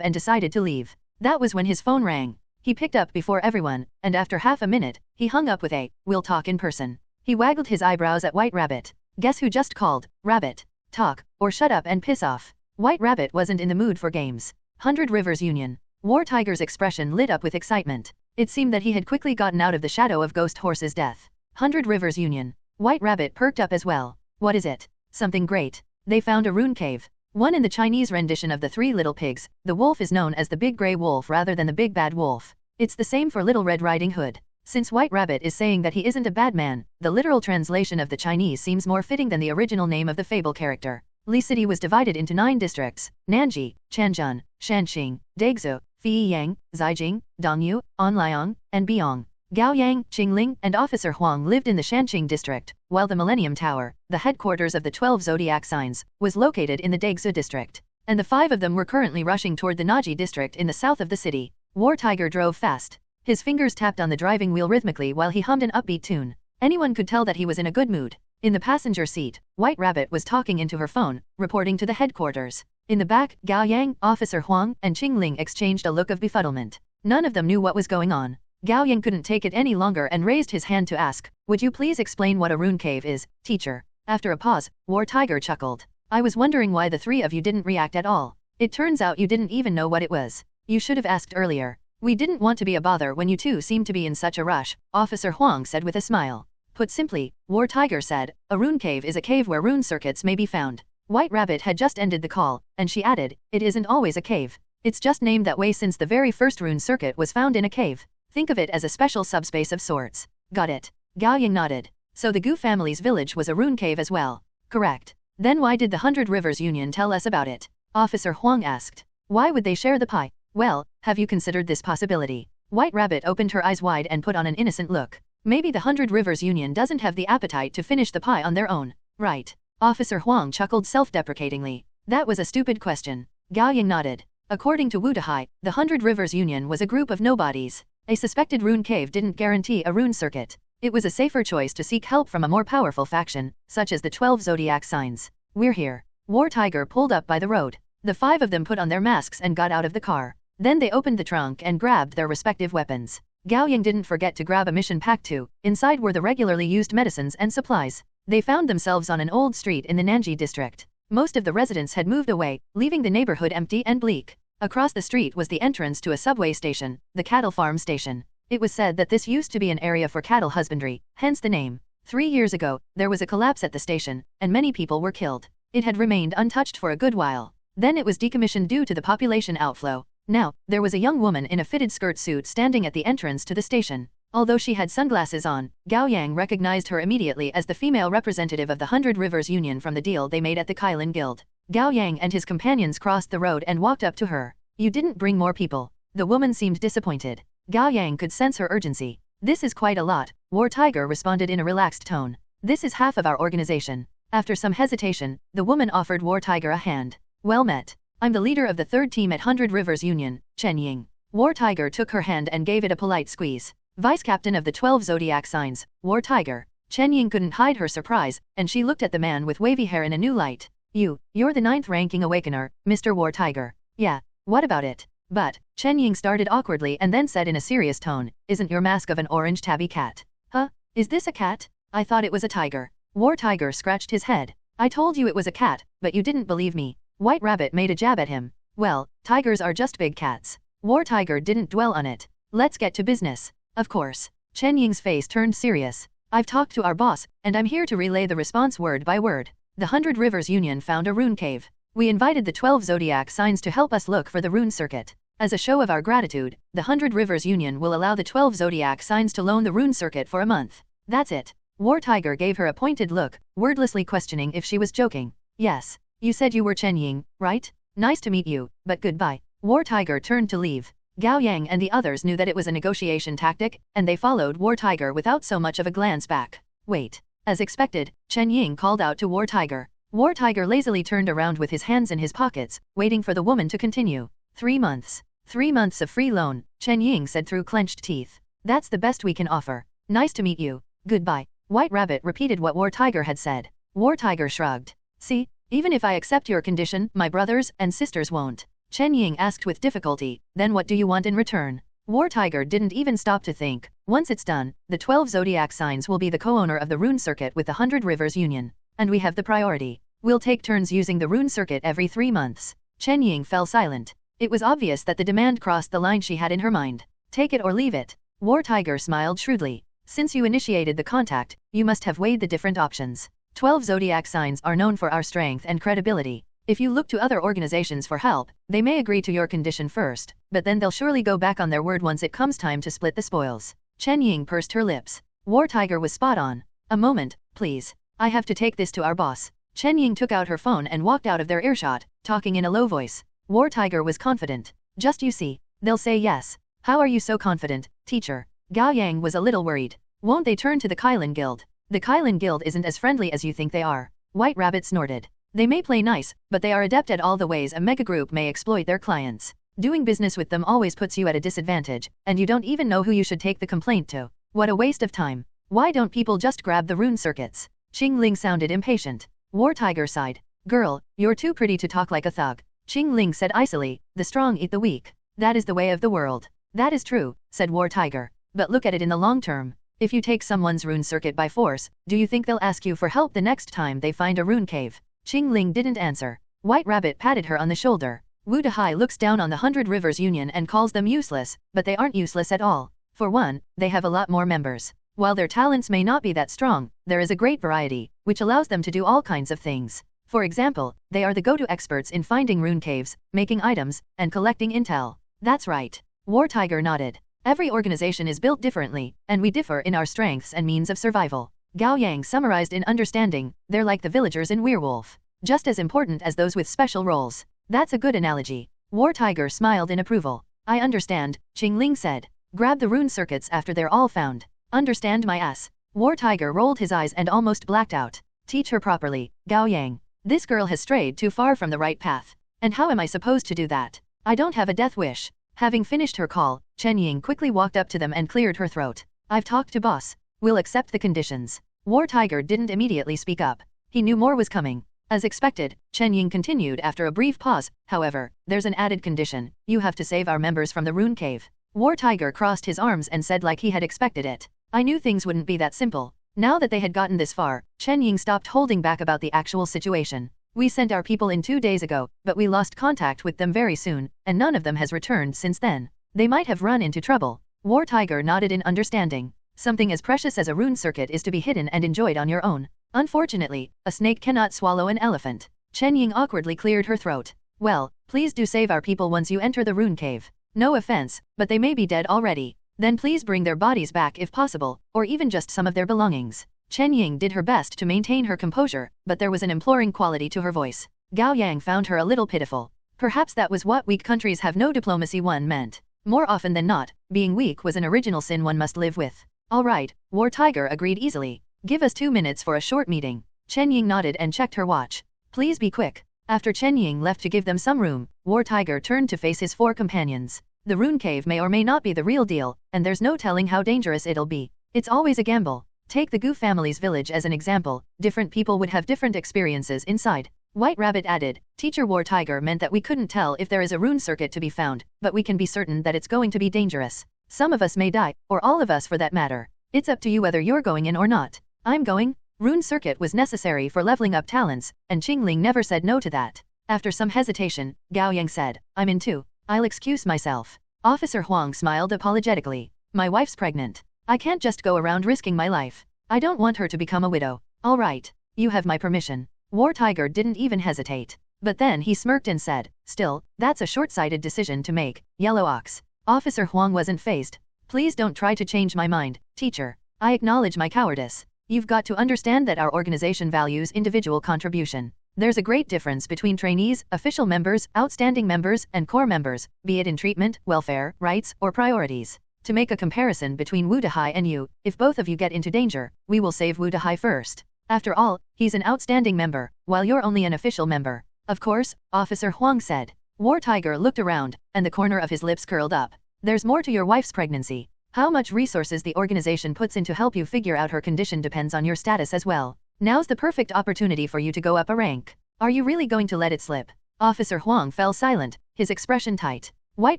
and decided to leave. That was when his phone rang. He picked up before everyone, and after half a minute, he hung up with a, "We'll talk in person." He waggled his eyebrows at White Rabbit. Guess who just called? Rabbit. Talk, or shut up and piss off. White Rabbit wasn't in the mood for games. 100 Rivers Union. War Tiger's expression lit up with excitement. It seemed that he had quickly gotten out of the shadow of Ghost Horse's death. 100 Rivers Union. White Rabbit perked up as well. What is it? Something great. They found a rune cave. One in the Chinese rendition of the Three Little Pigs, the wolf is known as the Big Grey Wolf rather than the Big Bad Wolf. It's the same for Little Red Riding Hood. Since White Rabbit is saying that he isn't a bad man, the literal translation of the Chinese seems more fitting than the original name of the fable character. Li City was divided into 9 districts: Nanji, Changchun, Shanxing, Daegzhou, Feiyang, Zhaijing, Dongyu, Anliang, and Biong. Gao Yang, Qingling, and Officer Huang lived in the Shanxing district, while the Millennium Tower, the headquarters of the 12 zodiac signs, was located in the Daegzhou district. And the 5 of them were currently rushing toward the Naji district in the south of the city. War Tiger drove fast. His fingers tapped on the driving wheel rhythmically while he hummed an upbeat tune. Anyone could tell that he was in a good mood. In the passenger seat, White Rabbit was talking into her phone, reporting to the headquarters. In the back, Gao Yang, Officer Huang, and Qingling exchanged a look of befuddlement. None of them knew what was going on. Gao Yang couldn't take it any longer and raised his hand to ask, "Would you please explain what a rune cave is, teacher?" After a pause, War Tiger chuckled. "I was wondering why the 3 of you didn't react at all. It turns out you didn't even know what it was. You should have asked earlier. We didn't want to be a bother when you two seemed to be in such a rush," Officer Huang said with a smile. Put simply, War Tiger said, a rune cave is a cave where rune circuits may be found. White Rabbit had just ended the call, and she added, "It isn't always a cave. It's just named that way since the very first rune circuit was found in a cave. Think of it as a special subspace of sorts." Got it. Gao Yang nodded. So the Gu family's village was a rune cave as well. Correct. Then why did the 100 Rivers Union tell us about it? Officer Huang asked. Why would they share the pie? Well, have you considered this possibility? White Rabbit opened her eyes wide and put on an innocent look. Maybe the 100 Rivers Union doesn't have the appetite to finish the pie on their own. Right. Officer Huang chuckled self-deprecatingly. That was a stupid question. Gao Yang nodded. According to Wu Dahai, the 100 Rivers Union was a group of nobodies. A suspected rune cave didn't guarantee a rune circuit. It was a safer choice to seek help from a more powerful faction, such as the 12 zodiac signs. We're here. War Tiger pulled up by the road. The 5 of them put on their masks and got out of the car. Then they opened the trunk and grabbed their respective weapons. Gao Yang didn't forget to grab a mission pack too. Inside were the regularly used medicines and supplies. They found themselves on an old street in the Nanji district. Most of the residents had moved away, leaving the neighborhood empty and bleak. Across the street was the entrance to a subway station, the cattle farm station. It was said that this used to be an area for cattle husbandry, hence the name. 3 years ago, there was a collapse at the station, and many people were killed. It had remained untouched for a good while. Then it was decommissioned due to the population outflow. Now, there was a young woman in a fitted skirt suit standing at the entrance to the station. Although she had sunglasses on, Gao Yang recognized her immediately as the female representative of the 100 Rivers Union from the deal they made at the Kylin Guild. Gao Yang and his companions crossed the road and walked up to her. You didn't bring more people. The woman seemed disappointed. Gao Yang could sense her urgency. This is quite a lot, War Tiger responded in a relaxed tone. This is half of our organization. After some hesitation, the woman offered War Tiger a hand. Well met. I'm the leader of the third team at 100 Rivers Union, Chen Ying. War Tiger took her hand and gave it a polite squeeze. Vice captain of the 12 zodiac signs, War Tiger. Chen Ying couldn't hide her surprise, and she looked at the man with wavy hair in a new light. You're the 9th ranking awakener, Mr. War Tiger. Yeah, what about it? But, Chen Ying started awkwardly and then said in a serious tone, isn't your mask of an orange tabby cat? Huh? Is this a cat? I thought it was a tiger. War Tiger scratched his head. I told you it was a cat, but you didn't believe me. White Rabbit made a jab at him. Well, tigers are just big cats. War Tiger didn't dwell on it. Let's get to business. Of course. Chen Ying's face turned serious. I've talked to our boss, and I'm here to relay the response word by word. The 100 Rivers Union found a rune cave. We invited the 12 zodiac signs to help us look for the rune circuit. As a show of our gratitude, the 100 Rivers Union will allow the 12 zodiac signs to loan the rune circuit for a month. That's it. War Tiger gave her a pointed look, wordlessly questioning if she was joking. Yes. You said you were Chen Ying, right? Nice to meet you, but goodbye. War Tiger turned to leave. Gao Yang and the others knew that it was a negotiation tactic, and they followed War Tiger without so much of a glance back. Wait. As expected, Chen Ying called out to War Tiger. War Tiger lazily turned around with his hands in his pockets, waiting for the woman to continue. 3 months. 3 months of free loan, Chen Ying said through clenched teeth. That's the best we can offer. Nice to meet you. Goodbye. White Rabbit repeated what War Tiger had said. War Tiger shrugged. See? Even if I accept your condition, my brothers and sisters won't. Chen Ying asked with difficulty, then what do you want in return? War Tiger didn't even stop to think. Once it's done, the 12 zodiac signs will be the co-owner of the rune circuit with the 100 Rivers Union. And we have the priority. We'll take turns using the rune circuit every 3 months. Chen Ying fell silent. It was obvious that the demand crossed the line she had in her mind. Take it or leave it. War Tiger smiled shrewdly. Since you initiated the contact, you must have weighed the different options. 12 zodiac signs are known for our strength and credibility. If you look to other organizations for help, they may agree to your condition first, but then they'll surely go back on their word once it comes time to split the spoils. Chen Ying pursed her lips. War Tiger was spot on. A moment, please. I have to take this to our boss. Chen Ying took out her phone and walked out of their earshot, talking in a low voice. War Tiger was confident. Just you see. They'll say yes. How are you so confident, teacher? Gao Yang was a little worried. Won't they turn to the Kylan Guild? The Kylan Guild isn't as friendly as you think they are. White Rabbit snorted. They may play nice, but they are adept at all the ways a mega group may exploit their clients. Doing business with them always puts you at a disadvantage, and you don't even know who you should take the complaint to. What a waste of time. Why don't people just grab the rune circuits? Qing Ling sounded impatient. War Tiger sighed. Girl, you're too pretty to talk like a thug. Qing Ling said icily, the strong eat the weak. That is the way of the world. That is true, said War Tiger. But look at it in the long term. If you take someone's rune circuit by force, do you think they'll ask you for help the next time they find a rune cave? Qing Ling didn't answer. White Rabbit patted her on the shoulder. Wu Dahai looks down on the 100 Rivers Union and calls them useless, but they aren't useless at all. For one, they have a lot more members. While their talents may not be that strong, there is a great variety, which allows them to do all kinds of things. For example, they are the go-to experts in finding rune caves, making items, and collecting intel. That's right. War Tiger nodded. Every organization is built differently, and we differ in our strengths and means of survival. Gao Yang summarized in understanding, they're like the villagers in Werewolf. Just as important as those with special roles. That's a good analogy. War Tiger smiled in approval. I understand, Qing Ling said. Grab the rune circuits after they're all found. Understand my ass. War Tiger rolled his eyes and almost blacked out. Teach her properly, Gao Yang. This girl has strayed too far from the right path. And how am I supposed to do that? I don't have a death wish. Having finished her call, Chen Ying quickly walked up to them and cleared her throat. I've talked to boss. We'll accept the conditions. War Tiger didn't immediately speak up. He knew more was coming. As expected, Chen Ying continued after a brief pause. However, there's an added condition. You have to save our members from the rune cave. War Tiger crossed his arms and said like he had expected it. I knew things wouldn't be that simple. Now that they had gotten this far, Chen Ying stopped holding back about the actual situation. We sent our people in 2 days ago, but we lost contact with them very soon, and none of them has returned since then. They might have run into trouble. War Tiger nodded in understanding. Something as precious as a rune circuit is to be hidden and enjoyed on your own. Unfortunately, a snake cannot swallow an elephant. Chen Ying awkwardly cleared her throat. Well, please do save our people once you enter the rune cave. No offense, but they may be dead already. Then please bring their bodies back if possible, or even just some of their belongings. Chen Ying did her best to maintain her composure, but there was an imploring quality to her voice. Gao Yang found her a little pitiful. Perhaps that was what weak countries have no diplomacy one meant. More often than not, being weak was an original sin one must live with. All right, War Tiger agreed easily. Give us 2 minutes for a short meeting. Chen Ying nodded and checked her watch. Please be quick. After Chen Ying left to give them some room, War Tiger turned to face his 4 companions. The rune cave may or may not be the real deal, and there's no telling how dangerous it'll be. It's always a gamble. Take the Gu family's village as an example, different people would have different experiences inside. White Rabbit added, Teacher War Tiger meant that we couldn't tell if there is a rune circuit to be found, but we can be certain that it's going to be dangerous. Some of us may die, or all of us for that matter. It's up to you whether you're going in or not. I'm going. Rune circuit was necessary for leveling up talents, and Qingling never said no to that. After some hesitation, Gao Yang said, I'm in too. I'll excuse myself. Officer Huang smiled apologetically. My wife's pregnant. I can't just go around risking my life. I don't want her to become a widow. All right. You have my permission. War Tiger didn't even hesitate. But then he smirked and said, still, that's a short-sighted decision to make, Yellow Ox. Officer Huang wasn't fazed. Please don't try to change my mind, teacher. I acknowledge my cowardice. You've got to understand that our organization values individual contribution. There's a great difference between trainees, official members, outstanding members, and core members, be it in treatment, welfare, rights, or priorities. To make a comparison between Wu Dahai and you, if both of you get into danger, we will save Wu Dahai first. After all, he's an outstanding member, while you're only an official member. Of course, Officer Huang said. War Tiger looked around, and the corner of his lips curled up. There's more to your wife's pregnancy. How much resources the organization puts in to help you figure out her condition depends on your status as well. Now's the perfect opportunity for you to go up a rank. Are you really going to let it slip? Officer Huang fell silent, his expression tight. White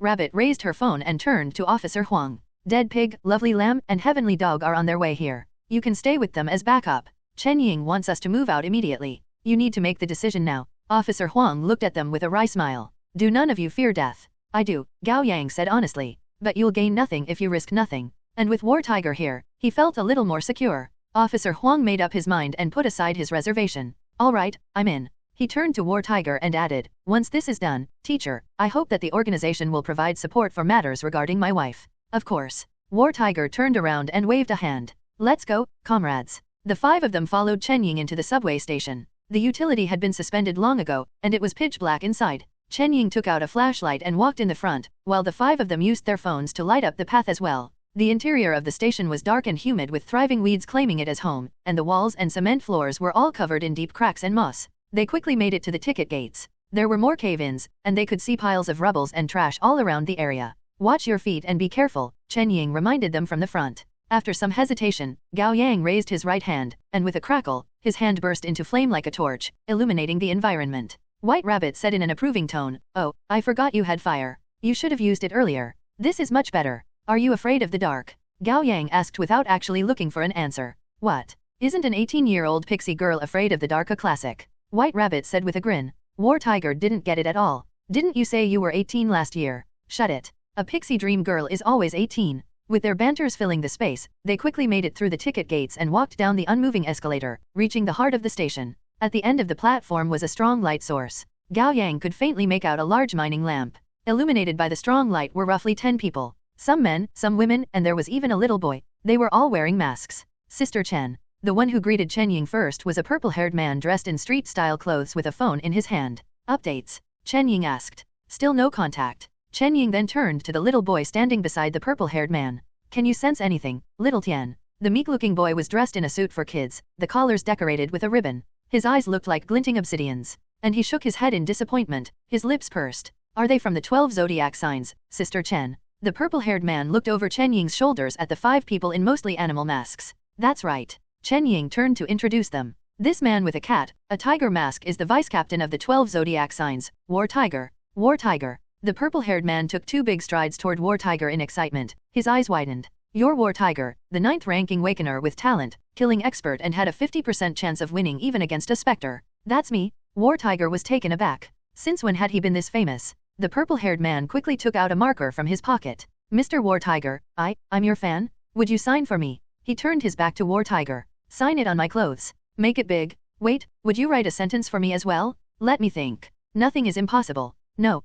Rabbit raised her phone and turned to Officer Huang. Dead Pig, Lovely Lamb, and Heavenly Dog are on their way here. You can stay with them as backup. Chen Ying wants us to move out immediately. You need to make the decision now. Officer Huang looked at them with a wry smile. Do none of you fear death? I do, Gao Yang said honestly. But you'll gain nothing if you risk nothing. And with War Tiger here, he felt a little more secure. Officer Huang made up his mind and put aside his reservation. All right, I'm in. He turned to War Tiger and added, once this is done, teacher, I hope that the organization will provide support for matters regarding my wife. Of course. War Tiger turned around and waved a hand. Let's go, comrades. The 5 of them followed Chen Ying into the subway station. The utility had been suspended long ago, and it was pitch black inside. Chen Ying took out a flashlight and walked in the front, while the 5 of them used their phones to light up the path as well. The interior of the station was dark and humid with thriving weeds claiming it as home, and the walls and cement floors were all covered in deep cracks and moss. They quickly made it to the ticket gates. There were more cave-ins, and they could see piles of rubbles and trash all around the area. Watch your feet and be careful, Chen Ying reminded them from the front. After some hesitation, Gao Yang raised his right hand, and with a crackle, his hand burst into flame like a torch, illuminating the environment. White Rabbit said in an approving tone, oh, I forgot you had fire. You should have used it earlier. This is much better. Are you afraid of the dark? Gao Yang asked without actually looking for an answer. What? Isn't an 18-year-old pixie girl afraid of the dark a classic? White Rabbit said with a grin. War Tiger didn't get it at all. Didn't you say you were 18 last year? Shut it. A pixie dream girl is always 18. With their banters filling the space, they quickly made it through the ticket gates and walked down the unmoving escalator, reaching the heart of the station. At the end of the platform was a strong light source. Gao Yang could faintly make out a large mining lamp. Illuminated by the strong light were roughly 10 people. Some men, some women, and there was even a little boy. They were all wearing masks. Sister Chen. The one who greeted Chen Ying first was a purple-haired man dressed in street-style clothes with a phone in his hand. Updates? Chen Ying asked. Still no contact. Chen Ying then turned to the little boy standing beside the purple-haired man. Can you sense anything, little Tian? The meek-looking boy was dressed in a suit for kids, the collars decorated with a ribbon. His eyes looked like glinting obsidians. And he shook his head in disappointment, his lips pursed. Are they from the 12 zodiac signs, Sister Chen? The purple-haired man looked over Chen Ying's shoulders at the 5 people in mostly animal masks. That's right. Chen Ying turned to introduce them. This man with a cat, a tiger mask is the vice-captain of the 12 zodiac signs, War Tiger. War Tiger. The purple-haired man took 2 big strides toward War Tiger in excitement. His eyes widened. You're War Tiger, the 9th-ranking Wakener with talent, killing expert and had a 50% chance of winning even against a specter. That's me. War Tiger was taken aback. Since when had he been this famous? The purple-haired man quickly took out a marker from his pocket. Mr. War Tiger, I'm your fan. Would you sign for me? He turned his back to War Tiger. Sign it on my clothes. Make it big. Wait, would you write a sentence for me as well? Let me think. Nothing is impossible. No,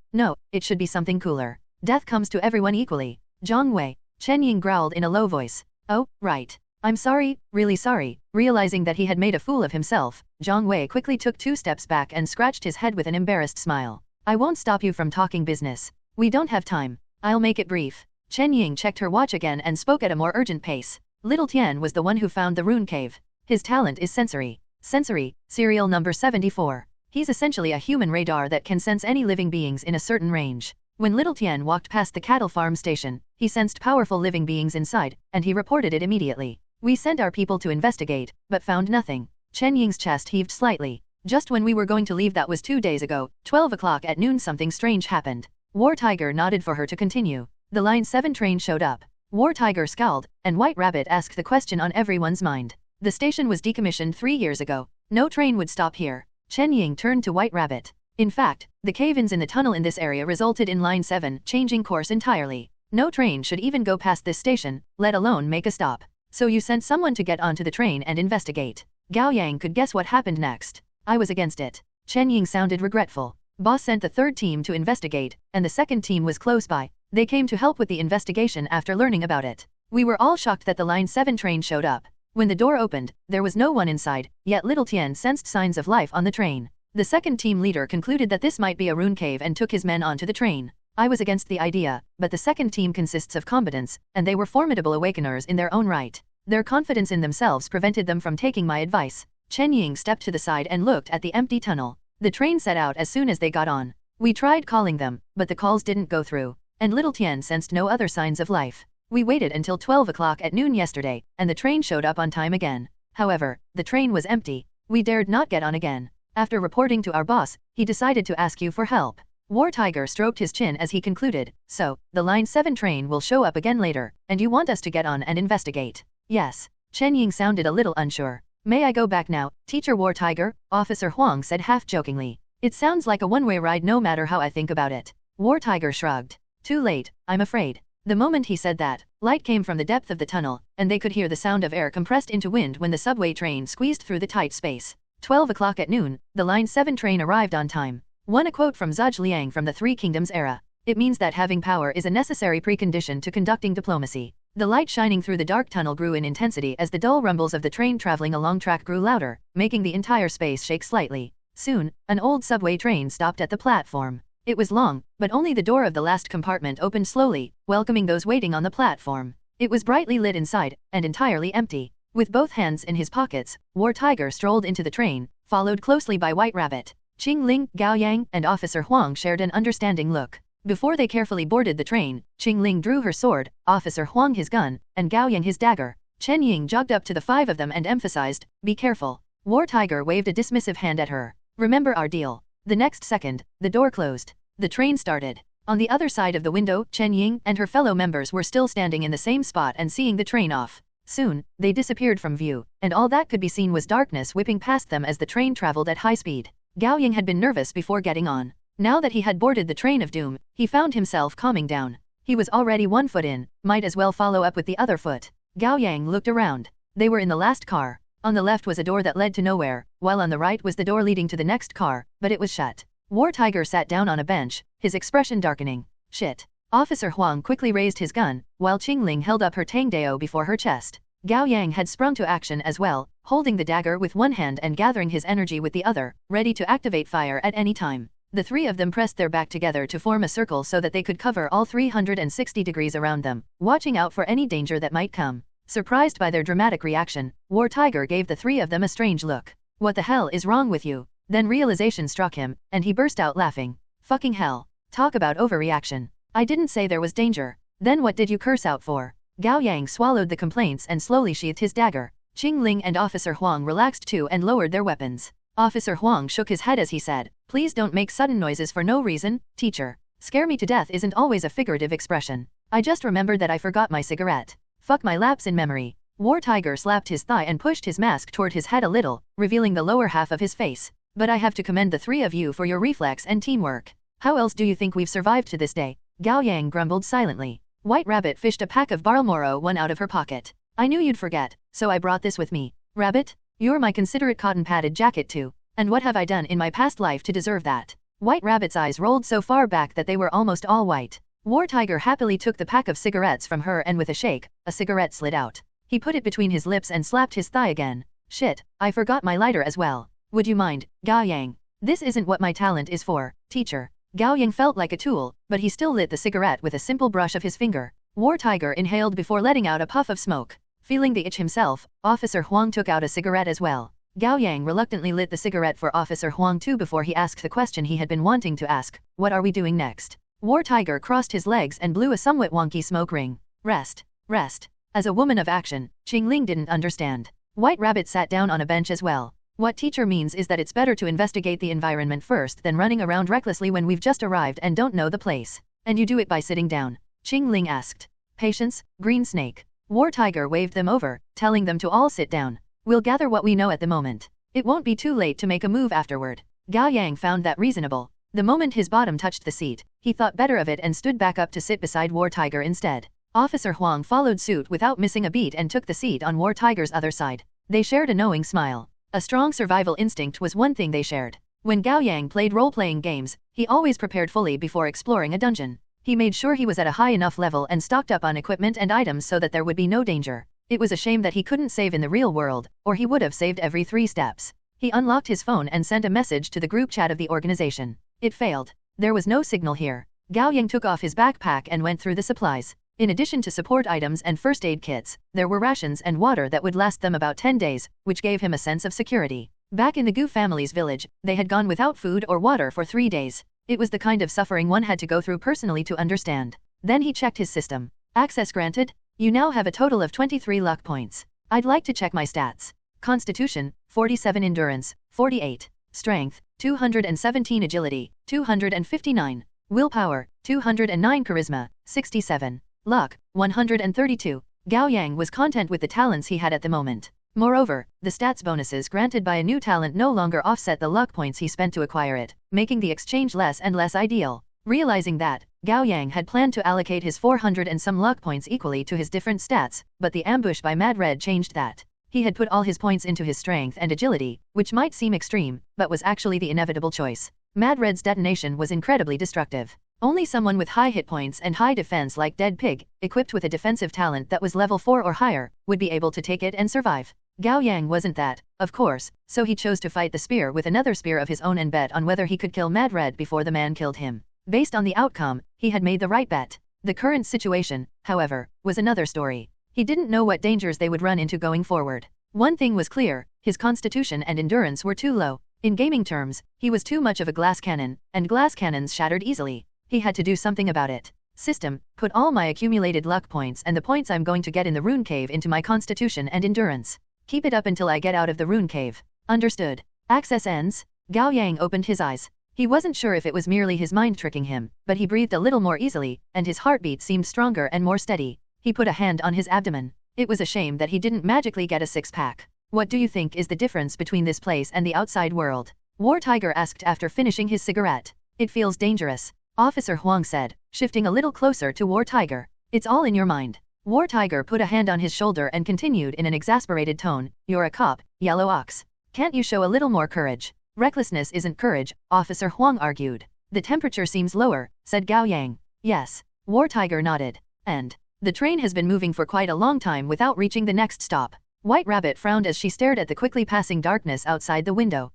it should be something cooler. Death comes to everyone equally. Zhang Wei. Chen Ying growled in a low voice. Oh, right. I'm sorry, really sorry. Realizing that he had made a fool of himself, Zhang Wei quickly took 2 steps back and scratched his head with an embarrassed smile. I won't stop you from talking business. We don't have time. I'll make it brief. Chen Ying checked her watch again and spoke at a more urgent pace. Little Tian was the one who found the rune cave. His talent is sensory. Sensory, serial number 74. He's essentially a human radar that can sense any living beings in a certain range. When Little Tian walked past the cattle farm station, he sensed powerful living beings inside, and he reported it immediately. We sent our people to investigate, but found nothing. Chen Ying's chest heaved slightly. Just when we were going to leave, that was 2 days ago, 12 o'clock at noon, something strange happened. War Tiger nodded for her to continue. The Line 7 train showed up. War Tiger scowled, and White Rabbit asked the question on everyone's mind. The station was decommissioned 3 years ago. No train would stop here. Chen Ying turned to White Rabbit. In fact, the cave-ins in the tunnel in this area resulted in Line 7 changing course entirely. No train should even go past this station, let alone make a stop. So you sent someone to get onto the train and investigate. Gao Yang could guess what happened next. I was against it. Chen Ying sounded regretful. Boss sent the third team to investigate, and the second team was close by. They came to help with the investigation after learning about it. We were all shocked that the Line 7 train showed up. When the door opened, there was no one inside, yet Little Tian sensed signs of life on the train. The second team leader concluded that this might be a rune cave and took his men onto the train. I was against the idea, but the second team consists of combatants, and they were formidable awakeners in their own right. Their confidence in themselves prevented them from taking my advice. Chen Ying stepped to the side and looked at the empty tunnel. The train set out as soon as they got on. We tried calling them, but the calls didn't go through, and Little Tian sensed no other signs of life. We waited until 12 o'clock at noon yesterday, and the train showed up on time again. However, the train was empty. We dared not get on again. After reporting to our boss, he decided to ask you for help. War Tiger stroked his chin as he concluded, so, the Line 7 train will show up again later, and you want us to get on and investigate. Yes. Chen Ying sounded a little unsure. May I go back now, Teacher War Tiger? Officer Huang said half-jokingly. It sounds like a one-way ride no matter how I think about it. War Tiger shrugged. Too late, I'm afraid. The moment he said that, light came from the depth of the tunnel, and they could hear the sound of air compressed into wind when the subway train squeezed through the tight space. 12 o'clock at noon, the Line 7 train arrived on time. A quote from Zhuge Liang from the Three Kingdoms era. It means that having power is a necessary precondition to conducting diplomacy. The light shining through the dark tunnel grew in intensity as the dull rumbles of the train traveling along track grew louder, making the entire space shake slightly. Soon, an old subway train stopped at the platform. It was long, but only the door of the last compartment opened slowly, welcoming those waiting on the platform. It was brightly lit inside, and entirely empty. With both hands in his pockets, War Tiger strolled into the train, followed closely by White Rabbit. Qing Ling, Gao Yang, and Officer Huang shared an understanding look. Before they carefully boarded the train, Qing Ling drew her sword, Officer Huang his gun, and Gao Yang his dagger. Chen Ying jogged up to the 5 of them and emphasized, "Be careful." War Tiger waved a dismissive hand at her. "Remember our deal." The next second, the door closed. The train started. On the other side of the window, Chen Ying and her fellow members were still standing in the same spot and seeing the train off. Soon, they disappeared from view, and all that could be seen was darkness whipping past them as the train traveled at high speed. Gao Yang had been nervous before getting on. Now that he had boarded the train of doom, he found himself calming down. He was already 1 foot in, might as well follow up with the other foot. Gao Yang looked around. They were in the last car. On the left was a door that led to nowhere, while on the right was the door leading to the next car, but it was shut. War Tiger sat down on a bench, his expression darkening. Shit. Officer Huang quickly raised his gun, while Qing Ling held up her Tang Dao before her chest. Gao Yang had sprung to action as well, holding the dagger with one hand and gathering his energy with the other, ready to activate fire at any time. The 3 of them pressed their back together to form a circle so that they could cover all 360 degrees around them, watching out for any danger that might come. Surprised by their dramatic reaction, War Tiger gave the 3 of them a strange look. "What the hell is wrong with you?" Then realization struck him, and he burst out laughing. "Fucking hell. Talk about overreaction. I didn't say there was danger. Then what did you curse out for?" Gao Yang swallowed the complaints and slowly sheathed his dagger. Qing Ling and Officer Huang relaxed too and lowered their weapons. Officer Huang shook his head as he said, "Please don't make sudden noises for no reason, teacher. Scare me to death isn't always a figurative expression. I just remembered that I forgot my cigarette. Fuck my lapse in memory." War Tiger slapped his thigh and pushed his mask toward his head a little, revealing the lower half of his face. "But I have to commend the 3 of you for your reflex and teamwork. How else do you think we've survived to this day?" Gao Yang grumbled silently. White Rabbit fished a pack of Barlmoro one out of her pocket. "I knew you'd forget, so I brought this with me. Rabbit, you're my considerate cotton-padded jacket too. And what have I done in my past life to deserve that?" White Rabbit's eyes rolled so far back that they were almost all white. War Tiger happily took the pack of cigarettes from her and with a shake, a cigarette slid out. He put it between his lips and slapped his thigh again. "Shit, I forgot my lighter as well. Would you mind, Gao Yang? This isn't what my talent is for, teacher." Gao Yang felt like a tool, but he still lit the cigarette with a simple brush of his finger. War Tiger inhaled before letting out a puff of smoke. Feeling the itch himself, Officer Huang took out a cigarette as well. Gao Yang reluctantly lit the cigarette for Officer Huang too before he asked the question he had been wanting to ask. What are we doing next? War Tiger crossed his legs and blew a somewhat wonky smoke ring. Rest. Rest. As a woman of action, Qingling didn't understand. White Rabbit sat down on a bench as well. What teacher means is that it's better to investigate the environment first than running around recklessly when we've just arrived and don't know the place. And you do it by sitting down. Qingling asked. Patience, Green Snake. War Tiger waved them over, telling them to all sit down. We'll gather what we know at the moment. It won't be too late to make a move afterward. Gao Yang found that reasonable. The moment his bottom touched the seat, he thought better of it and stood back up to sit beside War Tiger instead. Officer Huang followed suit without missing a beat and took the seat on War Tiger's other side. They shared a knowing smile. A strong survival instinct was one thing they shared. When Gao Yang played role-playing games, he always prepared fully before exploring a dungeon. He made sure he was at a high enough level and stocked up on equipment and items so that there would be no danger. It was a shame that he couldn't save in the real world, or he would have saved every 3 steps. He unlocked his phone and sent a message to the group chat of the organization. It failed. There was no signal here. Gao Yang took off his backpack and went through the supplies. In addition to support items and first aid kits, there were rations and water that would last them about 10 days, which gave him a sense of security. Back in the Gu family's village, they had gone without food or water for 3 days. It was the kind of suffering one had to go through personally to understand. Then he checked his system. Access granted? You now have a total of 23 luck points. I'd like to check my stats. Constitution, 47 endurance, 48. Strength, 217 agility, 259. Willpower, 209 charisma, 67. Luck, 132. Gao Yang was content with the talents he had at the moment. Moreover, the stats bonuses granted by a new talent no longer offset the luck points he spent to acquire it, making the exchange less and less ideal. Realizing that, Gao Yang had planned to allocate his 400 and some luck points equally to his different stats, but the ambush by Mad Red changed that. He had put all his points into his strength and agility, which might seem extreme, but was actually the inevitable choice. Mad Red's detonation was incredibly destructive. Only someone with high hit points and high defense like Dead Pig, equipped with a defensive talent that was level 4 or higher, would be able to take it and survive. Gao Yang wasn't that, of course, so he chose to fight the spear with another spear of his own and bet on whether he could kill Mad Red before the man killed him. Based on the outcome, he had made the right bet. The current situation, however, was another story. He didn't know what dangers they would run into going forward. One thing was clear, his constitution and endurance were too low. In gaming terms, he was too much of a glass cannon, and glass cannons shattered easily. He had to do something about it. System, put all my accumulated luck points and the points I'm going to get in the rune cave into my constitution and endurance. Keep it up until I get out of the rune cave. Understood. Access ends. Gao Yang opened his eyes. He wasn't sure if it was merely his mind tricking him, but he breathed a little more easily, and his heartbeat seemed stronger and more steady. He put a hand on his abdomen. It was a shame that he didn't magically get a 6-pack. What do you think is the difference between this place and the outside world? War Tiger asked after finishing his cigarette. It feels dangerous. Officer Huang said, shifting a little closer to War Tiger. It's all in your mind. War Tiger put a hand on his shoulder and continued in an exasperated tone, you're a cop, Yellow Ox. Can't you show a little more courage? Recklessness isn't courage, Officer Huang argued. The temperature seems lower, said Gao Yang. Yes. War Tiger nodded. And the train has been moving for quite a long time without reaching the next stop. White Rabbit frowned as she stared at the quickly passing darkness outside the window.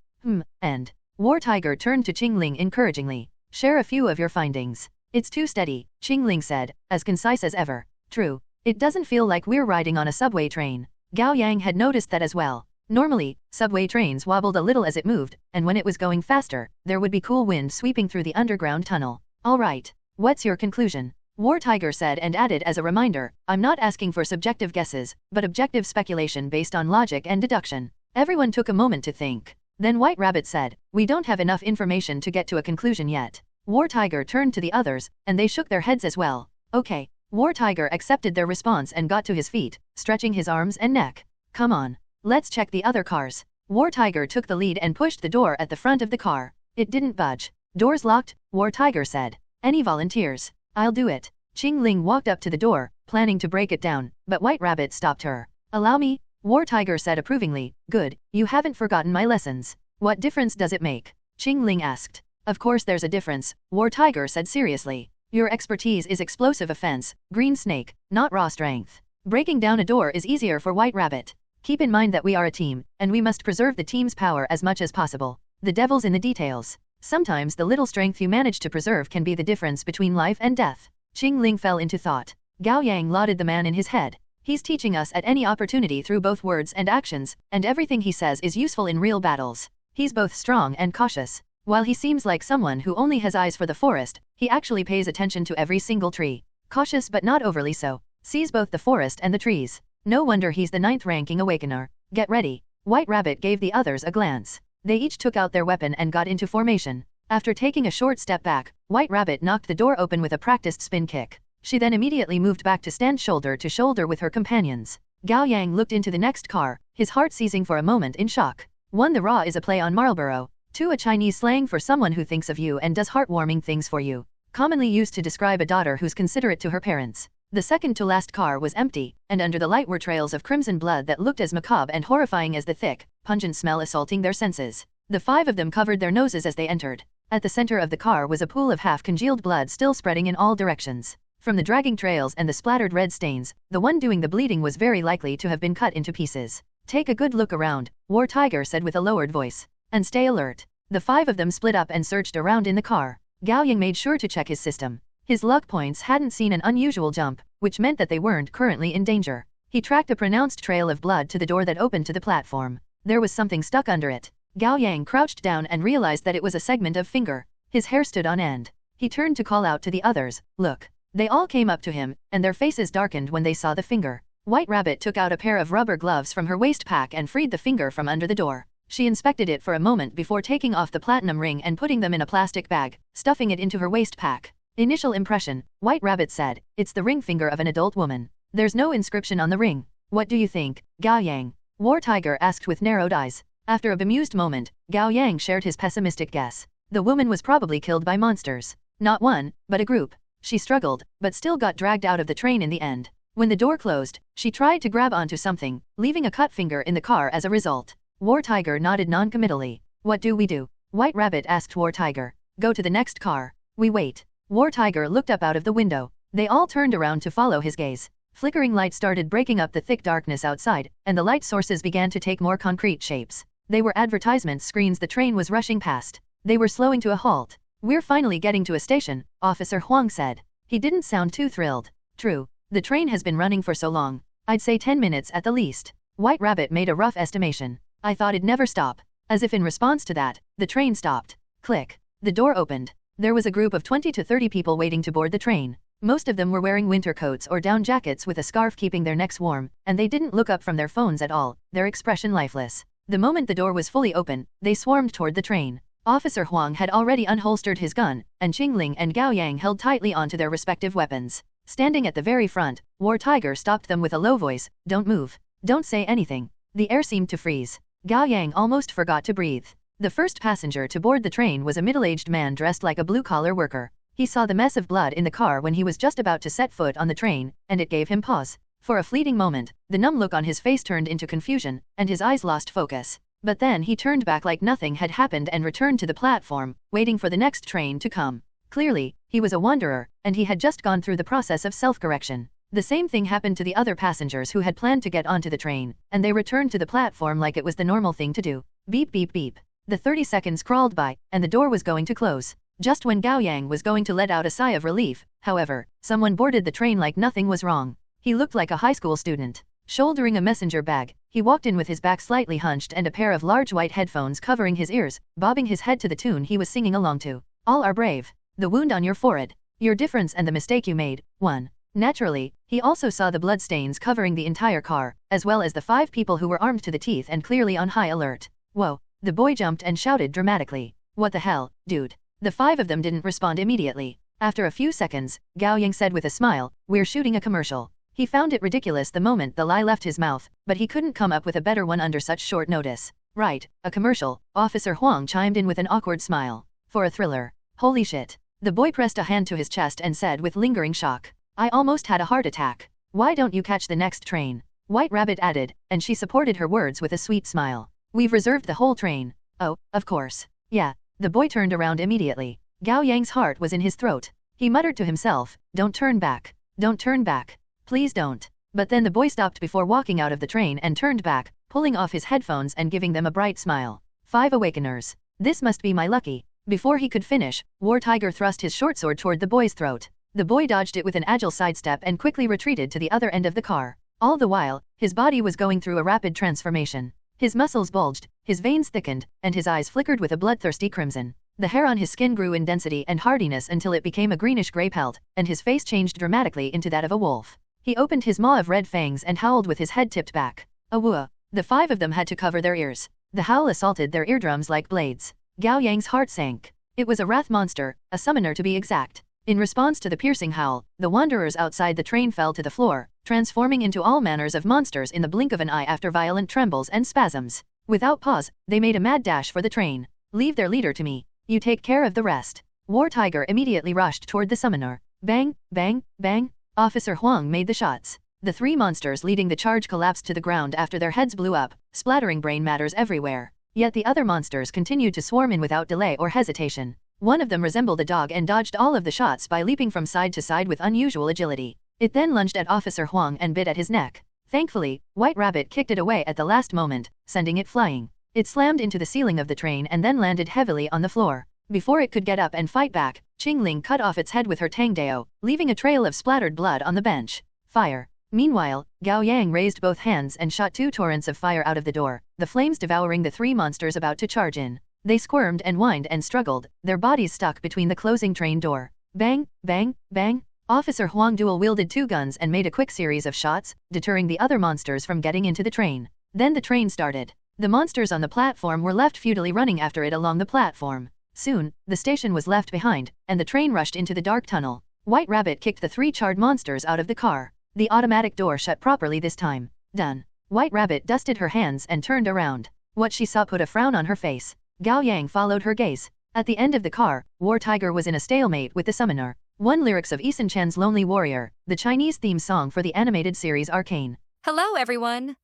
And War Tiger turned to Qingling encouragingly. Share a few of your findings. It's too steady, Qingling said, as concise as ever. True. It doesn't feel like we're riding on a subway train. Gao Yang had noticed that as well. Normally, subway trains wobbled a little as it moved, and when it was going faster, there would be cool wind sweeping through the underground tunnel. All right. What's your conclusion? War Tiger said and added as a reminder, I'm not asking for subjective guesses, but objective speculation based on logic and deduction. Everyone took a moment to think. Then White Rabbit said, we don't have enough information to get to a conclusion yet. War Tiger turned to the others, and they shook their heads as well. Okay. War Tiger accepted their response and got to his feet, stretching his arms and neck. Come on. Let's check the other cars. War Tiger took the lead and pushed the door at the front of the car. It didn't budge. Doors locked, War Tiger said. Any volunteers? I'll do it. Qingling walked up to the door, planning to break it down, but White Rabbit stopped her. Allow me? War Tiger said approvingly. Good, you haven't forgotten my lessons. What difference does it make? Qingling asked. Of course there's a difference, War Tiger said seriously. Your expertise is explosive offense, Green Snake, not raw strength. Breaking down a door is easier for White Rabbit. Keep in mind that we are a team, and we must preserve the team's power as much as possible. The devil's in the details. Sometimes the little strength you manage to preserve can be the difference between life and death. Qingling fell into thought. Gao Yang lauded the man in his head. He's teaching us at any opportunity through both words and actions, and everything he says is useful in real battles. He's both strong and cautious. While he seems like someone who only has eyes for the forest, he actually pays attention to every single tree. Cautious but not overly so. Sees both the forest and the trees. No wonder he's the 9th ranking awakener. Get ready. White Rabbit gave the others a glance. They each took out their weapon and got into formation. After taking a short step back, White Rabbit knocked the door open with a practiced spin kick. She then immediately moved back to stand shoulder to shoulder with her companions. Gao Yang looked into the next car, his heart seizing for a moment in shock. 1. The Raw is a play on Marlboro. 2. A Chinese slang for someone who thinks of you and does heartwarming things for you. Commonly used to describe a daughter who's considerate to her parents. The second to last car was empty, and under the light were trails of crimson blood that looked as macabre and horrifying as the thick, pungent smell assaulting their senses. The 5 of them covered their noses as they entered. At the center of the car was a pool of half-congealed blood still spreading in all directions. From the dragging trails and the splattered red stains, the one doing the bleeding was very likely to have been cut into pieces. Take a good look around, War Tiger said with a lowered voice. And stay alert. The 5 of them split up and searched around in the car. Gao Yang made sure to check his system. His luck points hadn't seen an unusual jump, which meant that they weren't currently in danger. He tracked a pronounced trail of blood to the door that opened to the platform. There was something stuck under it. Gao Yang crouched down and realized that it was a segment of finger. His hair stood on end. He turned to call out to the others, look. They all came up to him, and their faces darkened when they saw the finger. White Rabbit took out a pair of rubber gloves from her waist pack and freed the finger from under the door. She inspected it for a moment before taking off the platinum ring and putting them in a plastic bag, stuffing it into her waist pack. Initial impression, White Rabbit said, it's the ring finger of an adult woman. There's no inscription on the ring. What do you think, Gao Yang? War Tiger asked with narrowed eyes. After a bemused moment, Gao Yang shared his pessimistic guess. The woman was probably killed by monsters. Not one, but a group. She struggled, but still got dragged out of the train in the end. When the door closed, she tried to grab onto something, leaving a cut finger in the car as a result. War Tiger nodded non-committally. What do we do? White Rabbit asked War Tiger. Go to the next car. We wait. War Tiger looked up out of the window. They all turned around to follow his gaze. Flickering light started breaking up the thick darkness outside, and the light sources began to take more concrete shapes. They were advertisement screens the train was rushing past. They were slowing to a halt. We're finally getting to a station, Officer Huang said. He didn't sound too thrilled. True. The train has been running for so long. I'd say 10 minutes at the least. White Rabbit made a rough estimation. I thought it'd never stop. As if in response to that, the train stopped. Click. The door opened. There was a group of 20 to 30 people waiting to board the train. Most of them were wearing winter coats or down jackets with a scarf keeping their necks warm, and they didn't look up from their phones at all, their expression lifeless. The moment the door was fully open, they swarmed toward the train. Officer Huang had already unholstered his gun, and Qingling and Gao Yang held tightly onto their respective weapons. Standing at the very front, War Tiger stopped them with a low voice, don't move. Don't say anything. The air seemed to freeze. Gao Yang almost forgot to breathe. The first passenger to board the train was a middle-aged man dressed like a blue-collar worker. He saw the mess of blood in the car when he was just about to set foot on the train, and it gave him pause. For a fleeting moment, the numb look on his face turned into confusion, and his eyes lost focus. But then he turned back like nothing had happened and returned to the platform, waiting for the next train to come. Clearly, he was a wanderer, and he had just gone through the process of self-correction. The same thing happened to the other passengers who had planned to get onto the train, and they returned to the platform like it was the normal thing to do. Beep beep beep. The 30 seconds crawled by, and the door was going to close. Just when Gao Yang was going to let out a sigh of relief, however, someone boarded the train like nothing was wrong. He looked like a high school student. Shouldering a messenger bag, he walked in with his back slightly hunched and a pair of large white headphones covering his ears, bobbing his head to the tune he was singing along to. All are brave. The wound on your forehead. Your difference and the mistake you made. 1. Naturally, he also saw the blood stains covering the entire car, as well as the 5 people who were armed to the teeth and clearly on high alert. Whoa. The boy jumped and shouted dramatically. What the hell, dude? The 5 of them didn't respond immediately. After a few seconds, Gao Yang said with a smile, we're shooting a commercial. He found it ridiculous the moment the lie left his mouth, but he couldn't come up with a better one under such short notice. Right, a commercial, Officer Huang chimed in with an awkward smile. For a thriller. Holy shit. The boy pressed a hand to his chest and said with lingering shock. I almost had a heart attack. Why don't you catch the next train? White Rabbit added, and she supported her words with a sweet smile. We've reserved the whole train. Oh, of course. Yeah. The boy turned around immediately. Gao Yang's heart was in his throat. He muttered to himself, don't turn back. Don't turn back. Please don't. But then the boy stopped before walking out of the train and turned back, pulling off his headphones and giving them a bright smile. 5 awakeners. This must be my lucky. Before he could finish, War Tiger thrust his short sword toward the boy's throat. The boy dodged it with an agile sidestep and quickly retreated to the other end of the car. All the while, his body was going through a rapid transformation. His muscles bulged, his veins thickened, and his eyes flickered with a bloodthirsty crimson. The hair on his skin grew in density and hardiness until it became a greenish-gray pelt, and his face changed dramatically into that of a wolf. He opened his maw of red fangs and howled with his head tipped back. Awua! The 5 of them had to cover their ears. The howl assaulted their eardrums like blades. Gao Yang's heart sank. It was a wrath monster, a summoner to be exact. In response to the piercing howl, the wanderers outside the train fell to the floor, transforming into all manners of monsters in the blink of an eye after violent trembles and spasms. Without pause, they made a mad dash for the train. Leave their leader to me. You take care of the rest. War Tiger immediately rushed toward the summoner. Bang, bang, bang. Officer Huang made the shots. The 3 monsters leading the charge collapsed to the ground after their heads blew up, splattering brain matters everywhere. Yet the other monsters continued to swarm in without delay or hesitation. One of them resembled a dog and dodged all of the shots by leaping from side to side with unusual agility. It then lunged at Officer Huang and bit at his neck. Thankfully, White Rabbit kicked it away at the last moment, sending it flying. It slammed into the ceiling of the train and then landed heavily on the floor. Before it could get up and fight back, Qingling cut off its head with her Tangdao, leaving a trail of splattered blood on the bench. Fire. Meanwhile, Gao Yang raised both hands and shot 2 torrents of fire out of the door, the flames devouring the 3 monsters about to charge in. They squirmed and whined and struggled, their bodies stuck between the closing train door. Bang, bang, bang. Officer Huang dual-wielded 2 guns and made a quick series of shots, deterring the other monsters from getting into the train. Then the train started. The monsters on the platform were left futilely running after it along the platform. Soon, the station was left behind, and the train rushed into the dark tunnel. White Rabbit kicked the 3 charred monsters out of the car. The automatic door shut properly this time. Done. White Rabbit dusted her hands and turned around. What she saw put a frown on her face. Gao Yang followed her gaze. At the end of the car, War Tiger was in a stalemate with the summoner. One lyrics of Eason Chen's Lonely Warrior, the Chinese theme song for the animated series Arcane. Hello, everyone!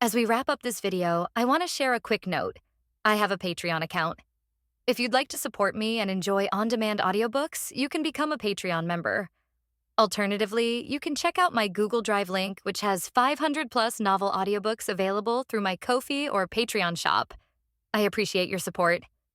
As we wrap up this video, I want to share a quick note. I have a Patreon account. If you'd like to support me and enjoy on-demand audiobooks, you can become a Patreon member. Alternatively, you can check out my Google Drive link, which has 500+ novel audiobooks available through my Ko-fi or Patreon shop. I appreciate your support.